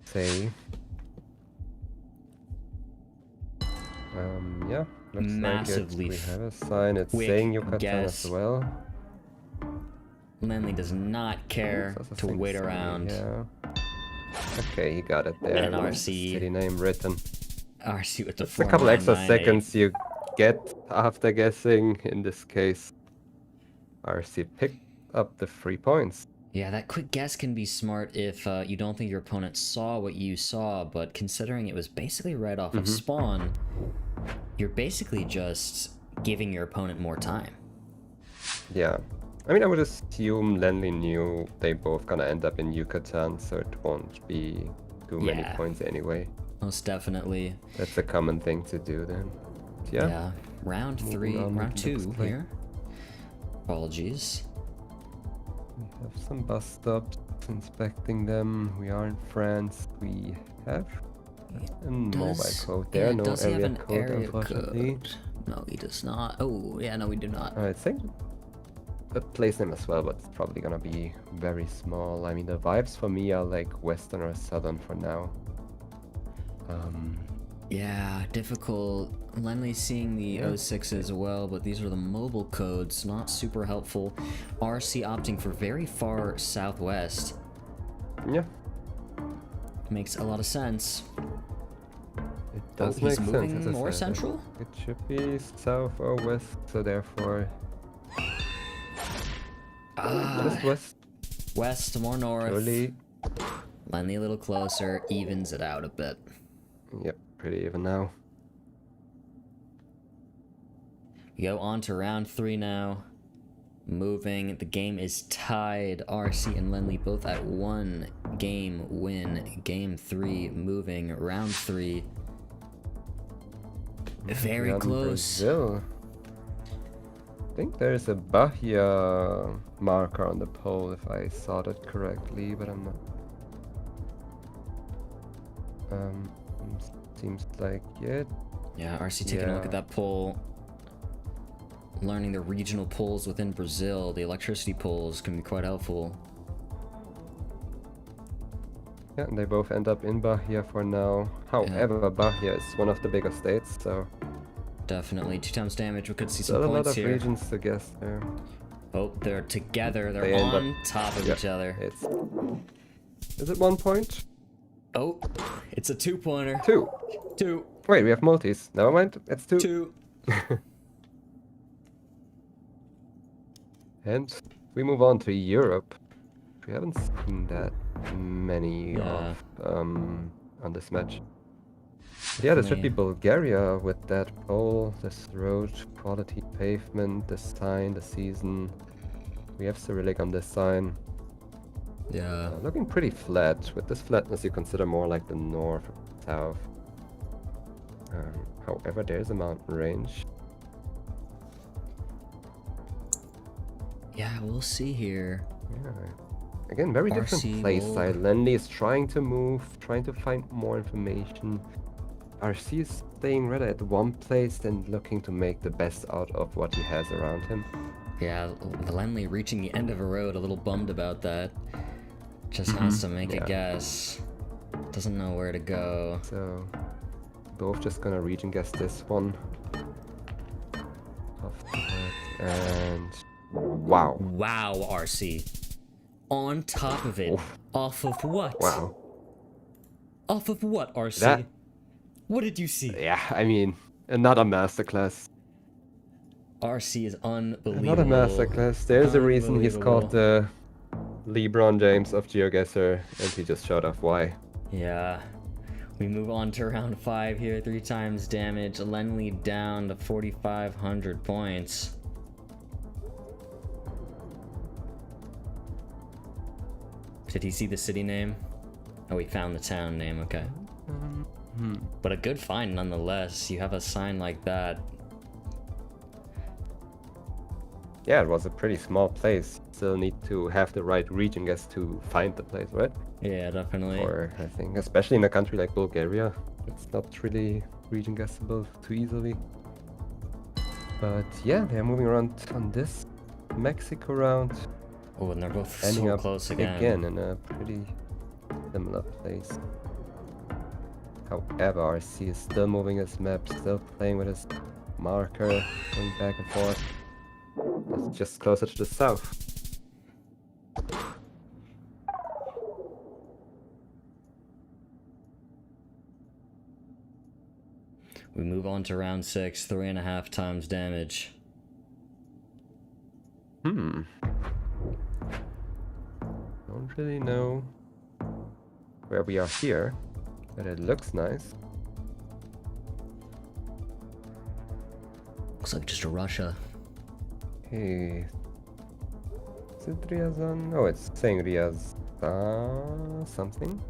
Speaker 2: Say. Yeah, looks
Speaker 3: Massively
Speaker 2: like we have a sign. It's
Speaker 3: quick
Speaker 2: saying Yucatan
Speaker 3: guess.
Speaker 2: as well.
Speaker 3: Lenley does not care
Speaker 2: Also
Speaker 3: to
Speaker 2: saying
Speaker 3: wait
Speaker 2: city,
Speaker 3: around.
Speaker 2: Yeah. Okay, he got it there.
Speaker 3: And
Speaker 2: What's the
Speaker 3: RC.
Speaker 2: city name written.
Speaker 3: RC with the
Speaker 2: It's a couple extra
Speaker 3: 4998.
Speaker 2: seconds you get after guessing. In this case, RC picked up the 3 points.
Speaker 3: Yeah, that quick guess can be smart if you don't think your opponent saw what you saw, but considering it was basically right off of spawn, you're basically just giving your opponent more time.
Speaker 2: Yeah. I mean, I would assume Lenley knew they both gonna end up in Yucatan, so it won't be too many
Speaker 3: Yeah.
Speaker 2: points anyway.
Speaker 3: Most definitely.
Speaker 2: That's a common thing to do then. Yeah.
Speaker 3: Round
Speaker 2: Moving
Speaker 3: 3,
Speaker 2: on with
Speaker 3: round
Speaker 2: the
Speaker 3: 2
Speaker 2: next play.
Speaker 3: here. Apologies.
Speaker 2: We have some bus stops, inspecting them. We are in France. We have a mobile code there, no
Speaker 3: does he have
Speaker 2: area
Speaker 3: an
Speaker 2: code,
Speaker 3: area
Speaker 2: unfortunately.
Speaker 3: code? No, he does not. Oh, yeah, no, we do not.
Speaker 2: I think a place name as well, but it's probably gonna be very small. I mean, the vibes for me are like Western or Southern for now.
Speaker 3: Yeah, difficult. Lenley seeing the 06 as well, but these are the mobile codes, not super helpful. RC opting for very far southwest.
Speaker 2: Yeah.
Speaker 3: Makes a lot of sense.
Speaker 2: It does
Speaker 3: he's
Speaker 2: make sense.
Speaker 3: moving
Speaker 2: as I
Speaker 3: more
Speaker 2: said.
Speaker 3: central?
Speaker 2: It should be south or west, so therefore... just west.
Speaker 3: West, more north.
Speaker 2: Surely.
Speaker 3: Lenley a little closer, evens it out a bit.
Speaker 2: Yep, pretty even now.
Speaker 3: We go on to round 3 now. Moving, the game is tied. RC and Lenley both at 1 game win. Game 3 moving, round 3. Very close.
Speaker 2: Brazil. I think there's a Bahia marker on the pole if I saw that correctly, but I'm not. Seems like it.
Speaker 3: Yeah, RC taking a look at that poll. Learning the regional polls within Brazil, the electricity polls can be quite helpful.
Speaker 2: Yeah, and they both end up in Bahia for now. However, Bahia is one of the bigger states, so...
Speaker 3: Definitely 2 times damage, we could see
Speaker 2: Still
Speaker 3: some
Speaker 2: a lot
Speaker 3: points
Speaker 2: of
Speaker 3: here.
Speaker 2: regions to guess there.
Speaker 3: Oh, they're together, they're
Speaker 2: They end
Speaker 3: on
Speaker 2: up-
Speaker 3: top of
Speaker 2: Yep,
Speaker 3: each other.
Speaker 2: Is it 1 point?
Speaker 3: Oh, it's a 2-pointer.
Speaker 2: 2.
Speaker 3: 2.
Speaker 2: Wait, we have multis. Never mind, it's 2.
Speaker 3: 2.
Speaker 2: And we move on to Europe. We haven't seen that many of on this match. But yeah, this should be Bulgaria with that pole, this road, quality pavement, the sign, the season. We have Cyrillic on this sign.
Speaker 3: Yeah.
Speaker 2: Looking pretty flat. With this flatness, you consider more like the north or south. However, there's a mountain range.
Speaker 3: Yeah, we'll see here.
Speaker 2: Yeah. Again, very different
Speaker 3: RC
Speaker 2: play
Speaker 3: will-
Speaker 2: style. Lenley is trying to move, trying to find more information. RC is staying rather at one place and looking to make the best out of what he has around him.
Speaker 3: Yeah, Lenley reaching the end of a road, a little bummed about that. Just has to make a guess. Doesn't know where to go.
Speaker 2: So, both just gonna region guess this one. And wow.
Speaker 3: Wow, RC. On top of it. Off of what?
Speaker 2: Wow.
Speaker 3: Off of what, RC?
Speaker 2: That-
Speaker 3: What did you see?
Speaker 2: Yeah, I mean, another masterclass.
Speaker 3: RC is unbelievable.
Speaker 2: Another masterclass. There's a reason he's called the LeBron James of GeoGuessr, and he just showed off why.
Speaker 3: Yeah. We move on to round 5 here. 3 times damage. Lenley down to 4,500 points. Did he see the city name? Oh, he found the town name. Okay. But a good find nonetheless. You have a sign like that.
Speaker 2: Yeah, it was a pretty small place. Still need to have the right region guess to find the place, right?
Speaker 3: Yeah, definitely.
Speaker 2: Or I think, especially in a country like Bulgaria, it's not really region guessable too easily. But yeah, they're moving around on this Mexico round.
Speaker 3: Oh, and they're both
Speaker 2: ending
Speaker 3: so
Speaker 2: up
Speaker 3: close again.
Speaker 2: in a pretty similar place. However, RC is still moving his map, still playing with his marker, going back and forth. It's just closer to the south.
Speaker 3: We move on to round 6, 3.5 times damage.
Speaker 2: Don't really know where we are here, but it looks nice.
Speaker 3: Looks like just a Russia.
Speaker 2: Hey, is it Ryazan? Oh, it's saying Ryazan something.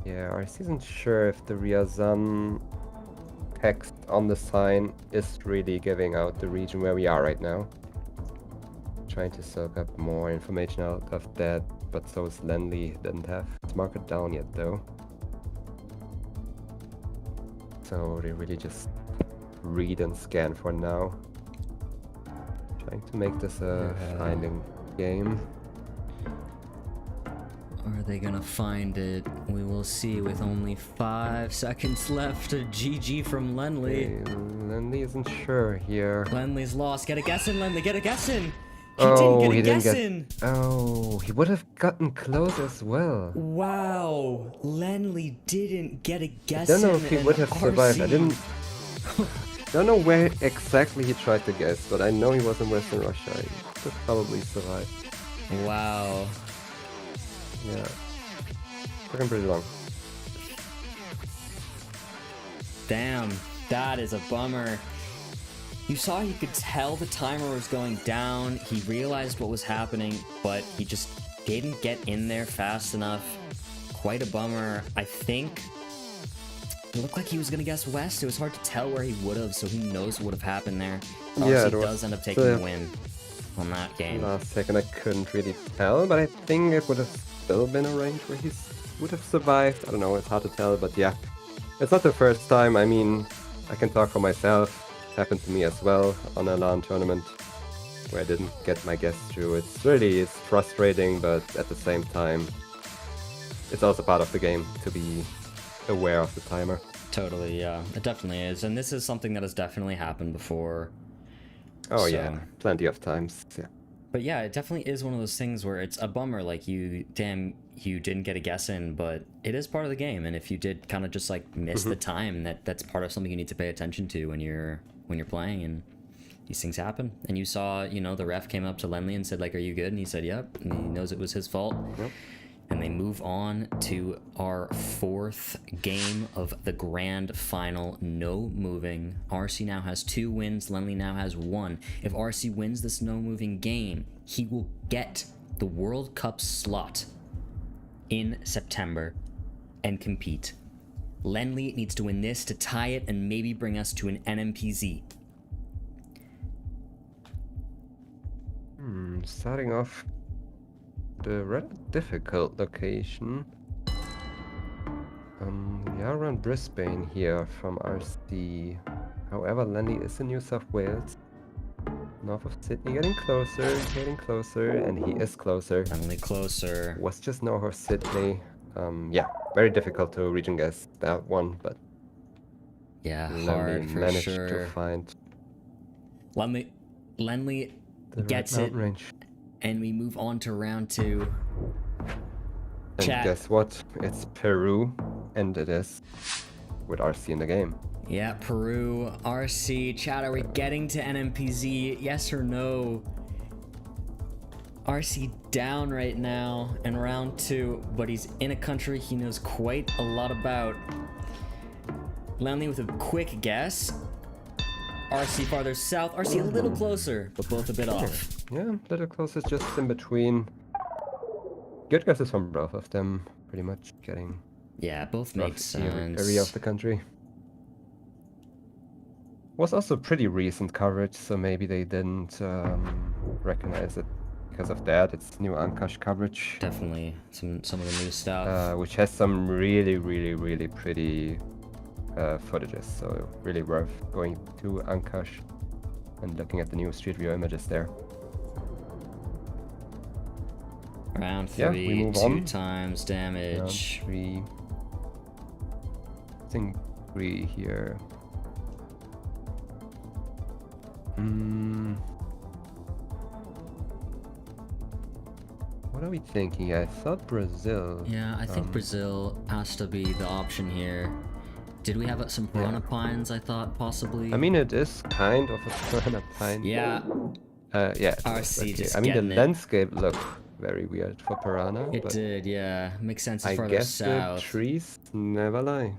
Speaker 2: Yeah, RC isn't sure if the Ryazan text on the sign is really giving out the region where we are right now. Trying to soak up more information out of that, but so is Lenley. Didn't have its marker down yet though. So they really just read and scan for now. Trying to make this a finding game.
Speaker 3: Are they gonna find it? We will see with only 5 seconds left. A GG from Lenley.
Speaker 2: Okay, Lenley isn't sure here.
Speaker 3: Lenley's lost. Get a guess in, Lenley. Get a guess in. He
Speaker 2: Oh, he
Speaker 3: didn't
Speaker 2: didn't
Speaker 3: get a guess in.
Speaker 2: Oh, he would have gotten close as well.
Speaker 3: Wow. Lenley didn't get a guess
Speaker 2: I
Speaker 3: in.
Speaker 2: don't know if he would have survived. I
Speaker 3: RC.
Speaker 2: don't know where exactly he tried to guess, but I know he was in Western Russia. He could probably survive.
Speaker 3: Wow.
Speaker 2: Yeah. Took him pretty long.
Speaker 3: Damn, that is a bummer. You saw he could tell the timer was going down. He realized what was happening, but he just didn't get in there fast enough. Quite a bummer. I think it looked like he was going to guess west. It was hard to tell where he would have, so who knows what would have happened there.
Speaker 2: Yeah,
Speaker 3: RC does end up taking the win on that game.
Speaker 2: Last second I couldn't really tell, but I think it would have still been a range where he would have survived. I don't know, it's hard to tell, but yeah. It's not the first time. I mean, I can talk for myself. It happened to me as well on a LAN tournament where I didn't get my guess through. It's frustrating, but at the same time, it's also part of the game to be aware of the timer.
Speaker 3: Totally, yeah. It definitely is. And this is something that has definitely happened before.
Speaker 2: Oh yeah, plenty of times, yeah.
Speaker 3: But yeah, it definitely is one of those things where it's a bummer, like you didn't get a guess in, but it is part of the game, and if you did kind of just like miss the time, that's part of something you need to pay attention to when you're playing, and these things happen. And you saw, the ref came up to Lenley and said like, "Are you good?" And he said, "Yep," and he knows it was his fault.
Speaker 2: Yep.
Speaker 3: And they move on to our 4th game of the grand final. No moving. RC now has 2 wins. Lenley now has 1. If RC wins this no moving game, he will get the World Cup slot in September and compete. Lenley needs to win this to tie it and maybe bring us to an NMPZ.
Speaker 2: Starting off the rather difficult location. We are around Brisbane here from RC. However, Lenley is in New South Wales. North of Sydney, getting closer, and he is closer.
Speaker 3: Lenley closer.
Speaker 2: Was just north of Sydney. Yeah, very difficult to region guess that one, but
Speaker 3: yeah,
Speaker 2: Lenley
Speaker 3: hard for
Speaker 2: managed
Speaker 3: sure.
Speaker 2: to find
Speaker 3: Lenley
Speaker 2: the
Speaker 3: gets
Speaker 2: right
Speaker 3: it.
Speaker 2: mountain range.
Speaker 3: And we move on to round 2.
Speaker 2: And guess what? It's Peru, and it is with RC in the game.
Speaker 3: Yeah, Peru, RC, chat, are we getting to NMPZ? Yes or no? RC down right now in round 2, but he's in a country he knows quite a lot about. Lenley with a quick guess. RC farther south, RC a little closer, but both a bit off.
Speaker 2: Yeah, a little closer, just in between. Good guesses from both of them, pretty much getting.
Speaker 3: Yeah, both make sense.
Speaker 2: Area of the country. Was also pretty recent coverage, so maybe they didn't recognize it because of that. It's new Ancash coverage.
Speaker 3: Definitely some of the new stuff.
Speaker 2: Which has some really pretty footages, so really worth going to Ancash and looking at the new Street View images there.
Speaker 3: Round 3,
Speaker 2: yeah, we move
Speaker 3: 2
Speaker 2: on.
Speaker 3: times damage.
Speaker 2: Round 3. I think 3 here. What are we thinking? I thought Brazil.
Speaker 3: Yeah, I think Brazil has to be the option here. Did we have some piranha pines? I thought possibly.
Speaker 2: I mean, it is kind of a piranha pine.
Speaker 3: Yeah.
Speaker 2: Yeah.
Speaker 3: RC just
Speaker 2: I mean, the
Speaker 3: getting it.
Speaker 2: landscape looked very weird for piranha.
Speaker 3: It
Speaker 2: but
Speaker 3: did, yeah. Makes sense
Speaker 2: I
Speaker 3: further
Speaker 2: guess
Speaker 3: south.
Speaker 2: the trees never lie.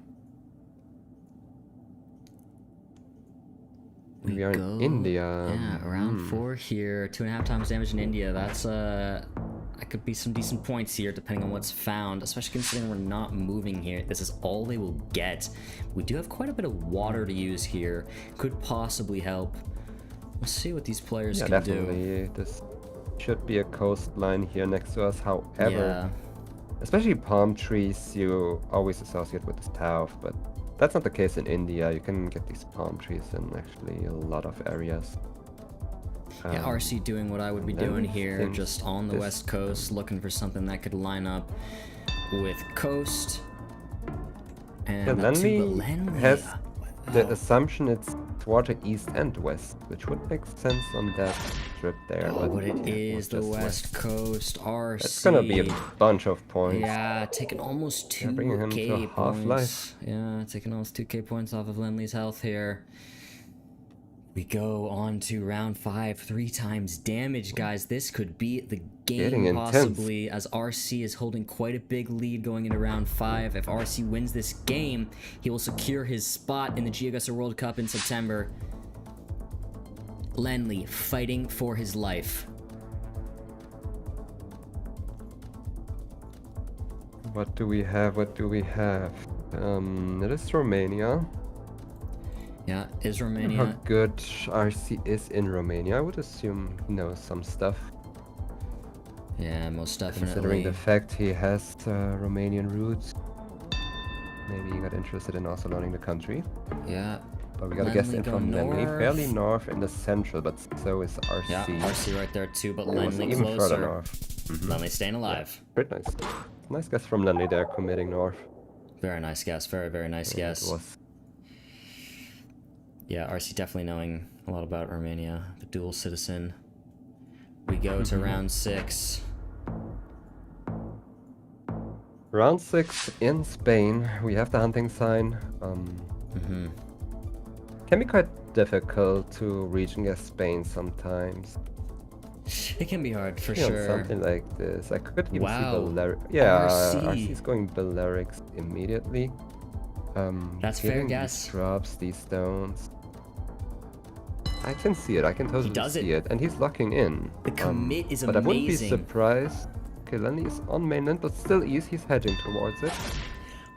Speaker 2: We are in India.
Speaker 3: Yeah, round 4 here. 2.5 times damage in India. That's that could be some decent points here, depending on what's found. Especially considering we're not moving here. This is all they will get. We do have quite a bit of water to use here. Could possibly help. Let's see what these players can
Speaker 2: definitely.
Speaker 3: do.
Speaker 2: This should be a coastline here next to us. However, especially palm trees, you always associate with the south, but that's not the case in India. You can get these palm trees in actually a lot of areas.
Speaker 3: Yeah, RC doing what I would be doing here,
Speaker 2: thinks
Speaker 3: just on the
Speaker 2: this-
Speaker 3: West Coast, looking for something that could line up with Coast. And
Speaker 2: Yeah,
Speaker 3: not too, but
Speaker 2: Lenley
Speaker 3: Lenley,
Speaker 2: has the assumption it's water east and west, which would make sense on that trip there.
Speaker 3: Oh, but it
Speaker 2: yeah,
Speaker 3: is the
Speaker 2: just
Speaker 3: West Coast RC.
Speaker 2: It's gonna be a bunch of points.
Speaker 3: Yeah, taking almost 2K
Speaker 2: bringing him to Half-Life.
Speaker 3: points. Yeah, taking almost 2K points off of Lenley's health here. We go on to round 5, 3 times damage, guys. This could be the
Speaker 2: Getting
Speaker 3: game
Speaker 2: intense.
Speaker 3: possibly, as RC is holding quite a big lead going into round 5. If RC wins this game, he will secure his spot in the GeoGuessr World Cup in September. Lenley fighting for his life.
Speaker 2: What do we have? What do we have? It is Romania.
Speaker 3: Yeah, is
Speaker 2: How
Speaker 3: Romania.
Speaker 2: good RC is in Romania? I would assume he knows some stuff.
Speaker 3: Yeah, most definitely.
Speaker 2: Considering the fact he has Romanian roots. Maybe he got interested in also learning the country.
Speaker 3: Yeah.
Speaker 2: But we got a guess
Speaker 3: Lenley
Speaker 2: in
Speaker 3: go
Speaker 2: from Lenley.
Speaker 3: north.
Speaker 2: Fairly north in the central, but so is RC.
Speaker 3: Yeah, RC right there too, but
Speaker 2: It was
Speaker 3: Lenley
Speaker 2: even
Speaker 3: closer.
Speaker 2: further north.
Speaker 3: Lenley staying alive.
Speaker 2: Pretty nice. Nice guess from Lenley there, committing north.
Speaker 3: Very nice guess. Very, very nice
Speaker 2: Yeah,
Speaker 3: guess.
Speaker 2: it was.
Speaker 3: Yeah, RC definitely knowing a lot about Romania, the dual citizen. We go to round 6.
Speaker 2: Round 6 in Spain. We have the hunting sign. Can be quite difficult to region guess Spain sometimes.
Speaker 3: It can be hard for
Speaker 2: Yeah,
Speaker 3: sure.
Speaker 2: something like this. I could even see
Speaker 3: Wow.
Speaker 2: Balearic. Yeah,
Speaker 3: RC.
Speaker 2: RC's going Balearics immediately.
Speaker 3: That's fair
Speaker 2: getting
Speaker 3: guess.
Speaker 2: These drops, these stones. I can see it. I can totally
Speaker 3: does
Speaker 2: see it. And he's locking in.
Speaker 3: The commit is
Speaker 2: but I wouldn't be
Speaker 3: amazing.
Speaker 2: surprised. Okay, Lenley is on mainland, but still east. He's hedging towards it.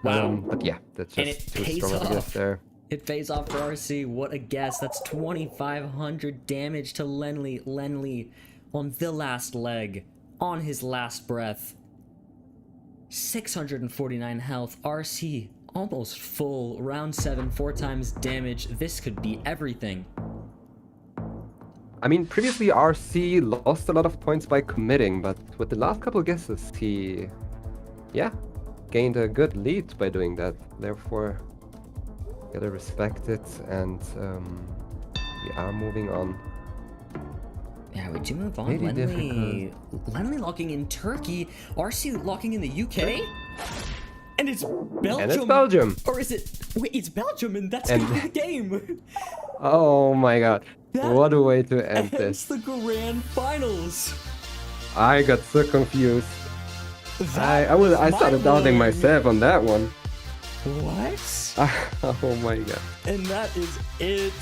Speaker 3: Wow.
Speaker 2: But yeah, that's
Speaker 3: And
Speaker 2: just
Speaker 3: it
Speaker 2: too
Speaker 3: pays
Speaker 2: strong of a guess
Speaker 3: off.
Speaker 2: there.
Speaker 3: It pays off for RC. What a guess. That's 2,500 damage to Lenley. Lenley on the last leg, on his last breath. 649 health. RC almost full. Round 7, 4 times damage. This could be everything.
Speaker 2: I mean, previously RC lost a lot of points by committing, but with the last couple guesses, he, yeah, gained a good lead by doing that. Therefore, gotta respect it, and we are moving on.
Speaker 3: Yeah, we do move on.
Speaker 2: Really
Speaker 3: Lenley locking in Turkey. RC locking in the UK. And it's Belgium.
Speaker 2: And it's Belgium.
Speaker 3: Or is it? Wait, it's Belgium, and that's
Speaker 2: And-
Speaker 3: gonna be the game.
Speaker 2: Oh my god,
Speaker 3: That
Speaker 2: what a way to end
Speaker 3: It's
Speaker 2: this.
Speaker 3: the grand finals.
Speaker 2: I got so confused. I started doubting myself on that one.
Speaker 3: What?
Speaker 2: Oh my god.
Speaker 3: And that is it.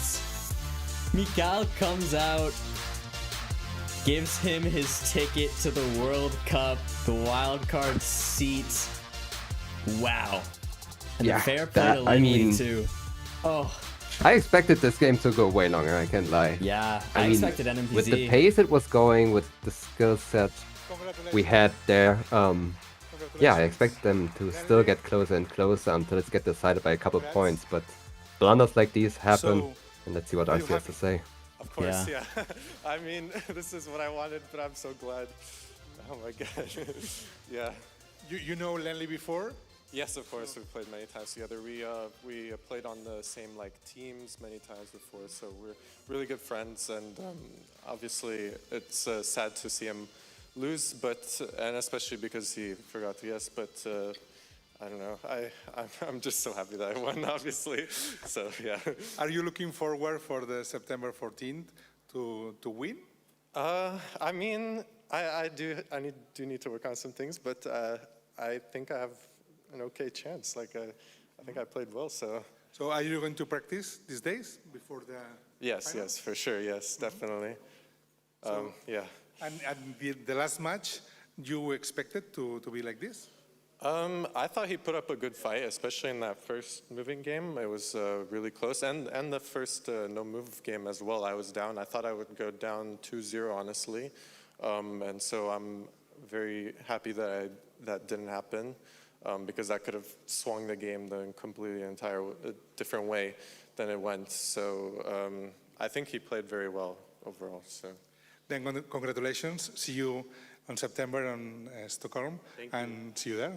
Speaker 3: Mikal comes out, gives him his ticket to the World Cup, the wildcard seat. Wow. And
Speaker 2: Yeah,
Speaker 3: the fair play
Speaker 2: that-
Speaker 3: to
Speaker 2: I
Speaker 3: Lenley
Speaker 2: mean-
Speaker 3: too. Oh.
Speaker 2: I expected this game to go way longer, I can't lie.
Speaker 3: Yeah, I
Speaker 2: mean,
Speaker 3: expected NMPZ.
Speaker 2: With the pace it was going, with the skill set we had there, yeah, I expect them to still get closer and closer until it's get decided by a couple points, but blunders like these happen,
Speaker 18: So,
Speaker 2: and let's see what
Speaker 18: are you
Speaker 2: RC has to
Speaker 18: happy?
Speaker 2: say.
Speaker 18: Of course, yeah. I mean, this is what I wanted, but I'm so glad. Oh my god. Yeah.
Speaker 5: You know Lenley before?
Speaker 18: Yes, of course. We've played many times together. We played on the same teams many times before, so we're really good friends. And obviously, it's sad to see him lose, and especially because he forgot to guess. But I don't know. I'm just so happy that I won, obviously. So yeah.
Speaker 5: Are you looking forward for the September 14th to win?
Speaker 18: I mean, I do need to work on some things, but I think I have an okay chance. I think I played well, so.
Speaker 5: So are you going to practice these days before the?
Speaker 18: Yes,
Speaker 5: final?
Speaker 18: yes, for sure. Yes, definitely.
Speaker 5: So,
Speaker 18: yeah.
Speaker 5: And the last match, you expected to be like this?
Speaker 18: I thought he put up a good fight, especially in that first moving game. It was really close, and the first no move game as well. I was down. I thought I would go down 2-0, honestly, and so I'm very happy that that didn't happen, because that could have swung the game the completely different way than it went. So I think he played very well. overall. So.
Speaker 5: Then congratulations. See you on September on Stockholm. And see you there.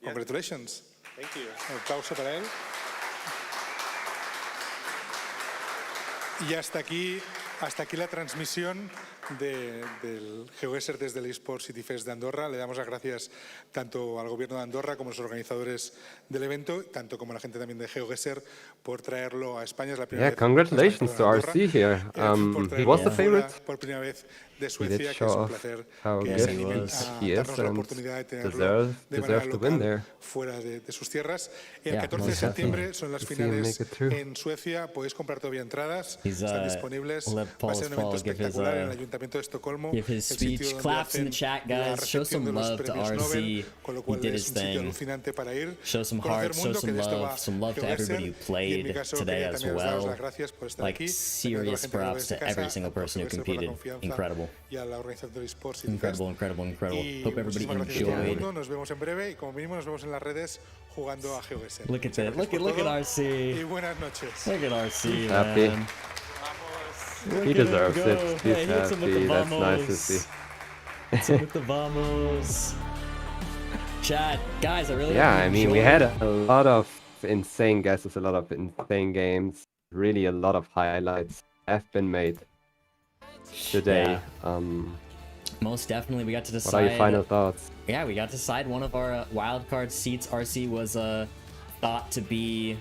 Speaker 5: Congratulations.
Speaker 18: Thank you.
Speaker 5: Un aplauso para él. Y hasta aquí la transmisión del GeoGuessr desde el eSports City Fest de Andorra. Le damos las gracias tanto al gobierno de Andorra como a los organizadores del evento, tanto como a la gente también de GeoGuessr por traerlo a España. Es la primera vez.
Speaker 2: Congratulations to RC here. He was the favorite.
Speaker 5: Por primera vez de
Speaker 2: He
Speaker 5: Suecia,
Speaker 2: did
Speaker 5: que
Speaker 2: show
Speaker 5: es un
Speaker 2: off
Speaker 5: placer
Speaker 2: how
Speaker 5: que
Speaker 2: good
Speaker 5: se animen
Speaker 2: he
Speaker 5: a
Speaker 2: is
Speaker 5: darnos la
Speaker 2: and
Speaker 5: oportunidad de tenerlo de manera
Speaker 2: deserves to win
Speaker 5: local
Speaker 2: there.
Speaker 5: fuera de sus tierras. El
Speaker 2: Yeah,
Speaker 5: 14 de
Speaker 2: most
Speaker 5: septiembre
Speaker 2: definitely.
Speaker 5: son las
Speaker 2: To see him
Speaker 5: finales
Speaker 2: make it through.
Speaker 5: en Suecia. Podéis comprar todavía entradas.
Speaker 3: He's,
Speaker 5: Están disponibles.
Speaker 3: let
Speaker 5: Va a ser un evento
Speaker 3: Paul give his,
Speaker 5: espectacular en el Ayuntamiento de Estocolmo.
Speaker 3: give his
Speaker 5: el sitio
Speaker 3: speech.
Speaker 5: donde
Speaker 3: Claps in the
Speaker 5: hacen
Speaker 3: chat,
Speaker 5: la
Speaker 3: guys. Show
Speaker 5: recepción
Speaker 3: some
Speaker 5: de los
Speaker 3: love to
Speaker 5: premios Nobel,
Speaker 3: RC.
Speaker 5: con lo
Speaker 3: He
Speaker 5: cual
Speaker 3: did
Speaker 5: es
Speaker 3: his
Speaker 5: un sitio
Speaker 3: thing.
Speaker 5: alucinante para ir.
Speaker 3: Show some
Speaker 5: Conocer
Speaker 3: hearts, show
Speaker 5: mundo,
Speaker 3: some
Speaker 5: que de esto
Speaker 3: love,
Speaker 5: va
Speaker 3: some love to
Speaker 5: GeoGuessr.
Speaker 3: everybody who
Speaker 5: Y en mi
Speaker 3: played
Speaker 5: caso,
Speaker 3: today
Speaker 5: quería
Speaker 3: as
Speaker 5: también daros
Speaker 3: well.
Speaker 5: las gracias por estar
Speaker 3: Like
Speaker 5: aquí.
Speaker 3: serious
Speaker 5: También a la gente
Speaker 3: props
Speaker 5: de
Speaker 3: to every
Speaker 5: casa,
Speaker 3: single person who
Speaker 5: GeoGuessr por la
Speaker 3: competed.
Speaker 5: confianza
Speaker 3: Incredible.
Speaker 5: Y a la organización del eSports City
Speaker 3: Incredible,
Speaker 5: Fest.
Speaker 3: incredible, incredible.
Speaker 5: Y
Speaker 3: Hope everybody
Speaker 5: muchísimas gracias a todo el
Speaker 3: enjoyed.
Speaker 5: mundo. Nos vemos en breve y como mínimo nos vemos en las redes jugando a GeoGuessr.
Speaker 3: Look at
Speaker 5: Muchas
Speaker 3: that.
Speaker 5: gracias
Speaker 3: Look
Speaker 5: por
Speaker 3: at
Speaker 5: todo
Speaker 3: RC.
Speaker 5: Y buenas noches.
Speaker 3: Look at RC,
Speaker 2: Happy.
Speaker 3: man. Look
Speaker 2: He
Speaker 3: at him
Speaker 2: deserves
Speaker 3: go.
Speaker 2: it.
Speaker 3: Yeah,
Speaker 2: He's
Speaker 3: he hits him with the
Speaker 2: happy. That's nice to
Speaker 3: vamos.
Speaker 2: see.
Speaker 3: Hits him with the vamos. Chat, guys, I really
Speaker 2: Yeah,
Speaker 3: hope you
Speaker 2: I mean, we
Speaker 3: enjoyed.
Speaker 2: had a lot of insane guesses, a lot of insane games. Really, a lot of highlights have been made today.
Speaker 3: Yeah. Most definitely, we got to decide.
Speaker 2: What are your final thoughts?
Speaker 3: Yeah, we got to decide one of our wildcard seats. RC was thought to be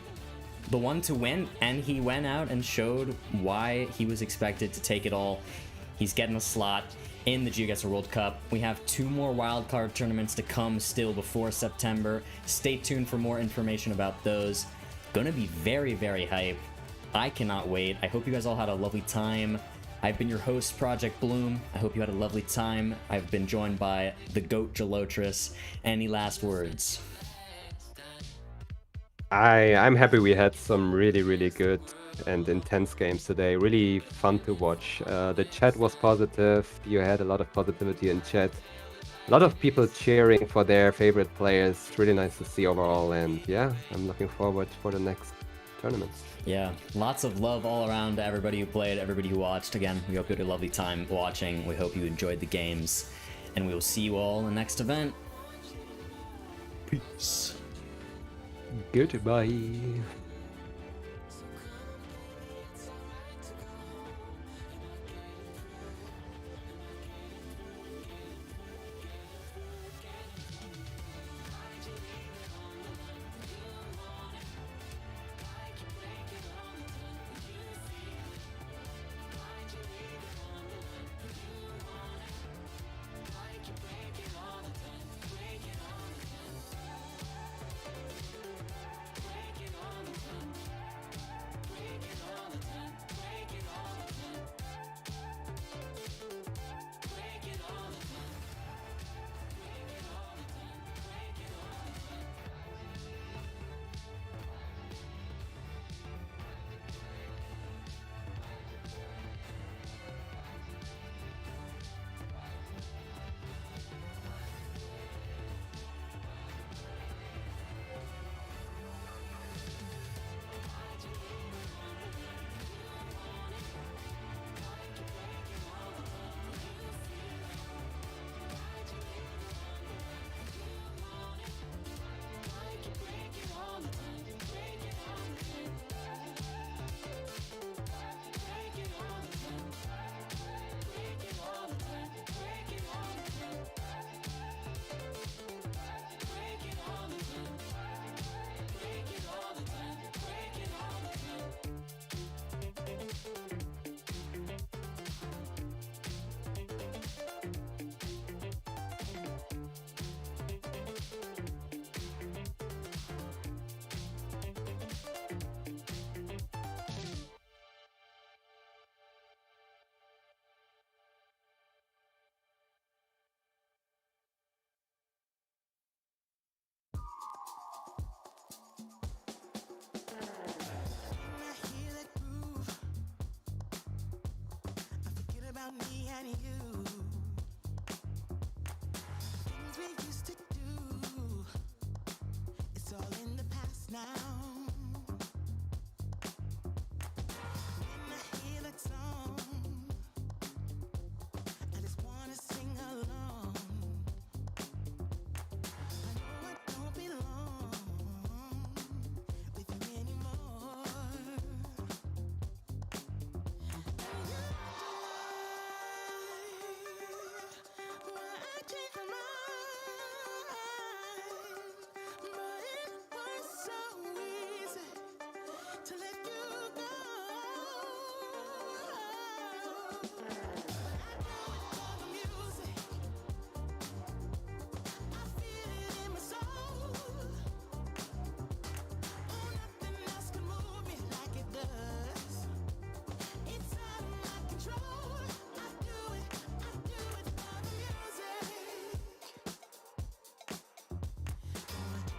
Speaker 3: the one to win, and he went out and showed why he was expected to take it all. He's getting a slot in the GeoGuessr World Cup. We have 2 more wildcard tournaments to come still before September. Stay tuned for more information about those. Gonna be very, very hype. I cannot wait. I hope you guys all had a lovely time. I've been your host, Project Bloom. I hope you had a lovely time. I've been joined by the GOAT Gelotris. Any last words?
Speaker 2: I'm happy we had some really, really good and intense games today. Really fun to watch. The chat was positive. You had a lot of positivity in chat. A lot of people cheering for their favorite players. Really nice to see overall. And yeah, I'm looking forward for the next tournaments.
Speaker 3: Yeah, lots of love all around to everybody who played, everybody who watched. Again, we hope you had a lovely time watching. We hope you enjoyed the games. And we will see you all in the next event. Peace.
Speaker 2: Goodbye.
Speaker 17: about me and you.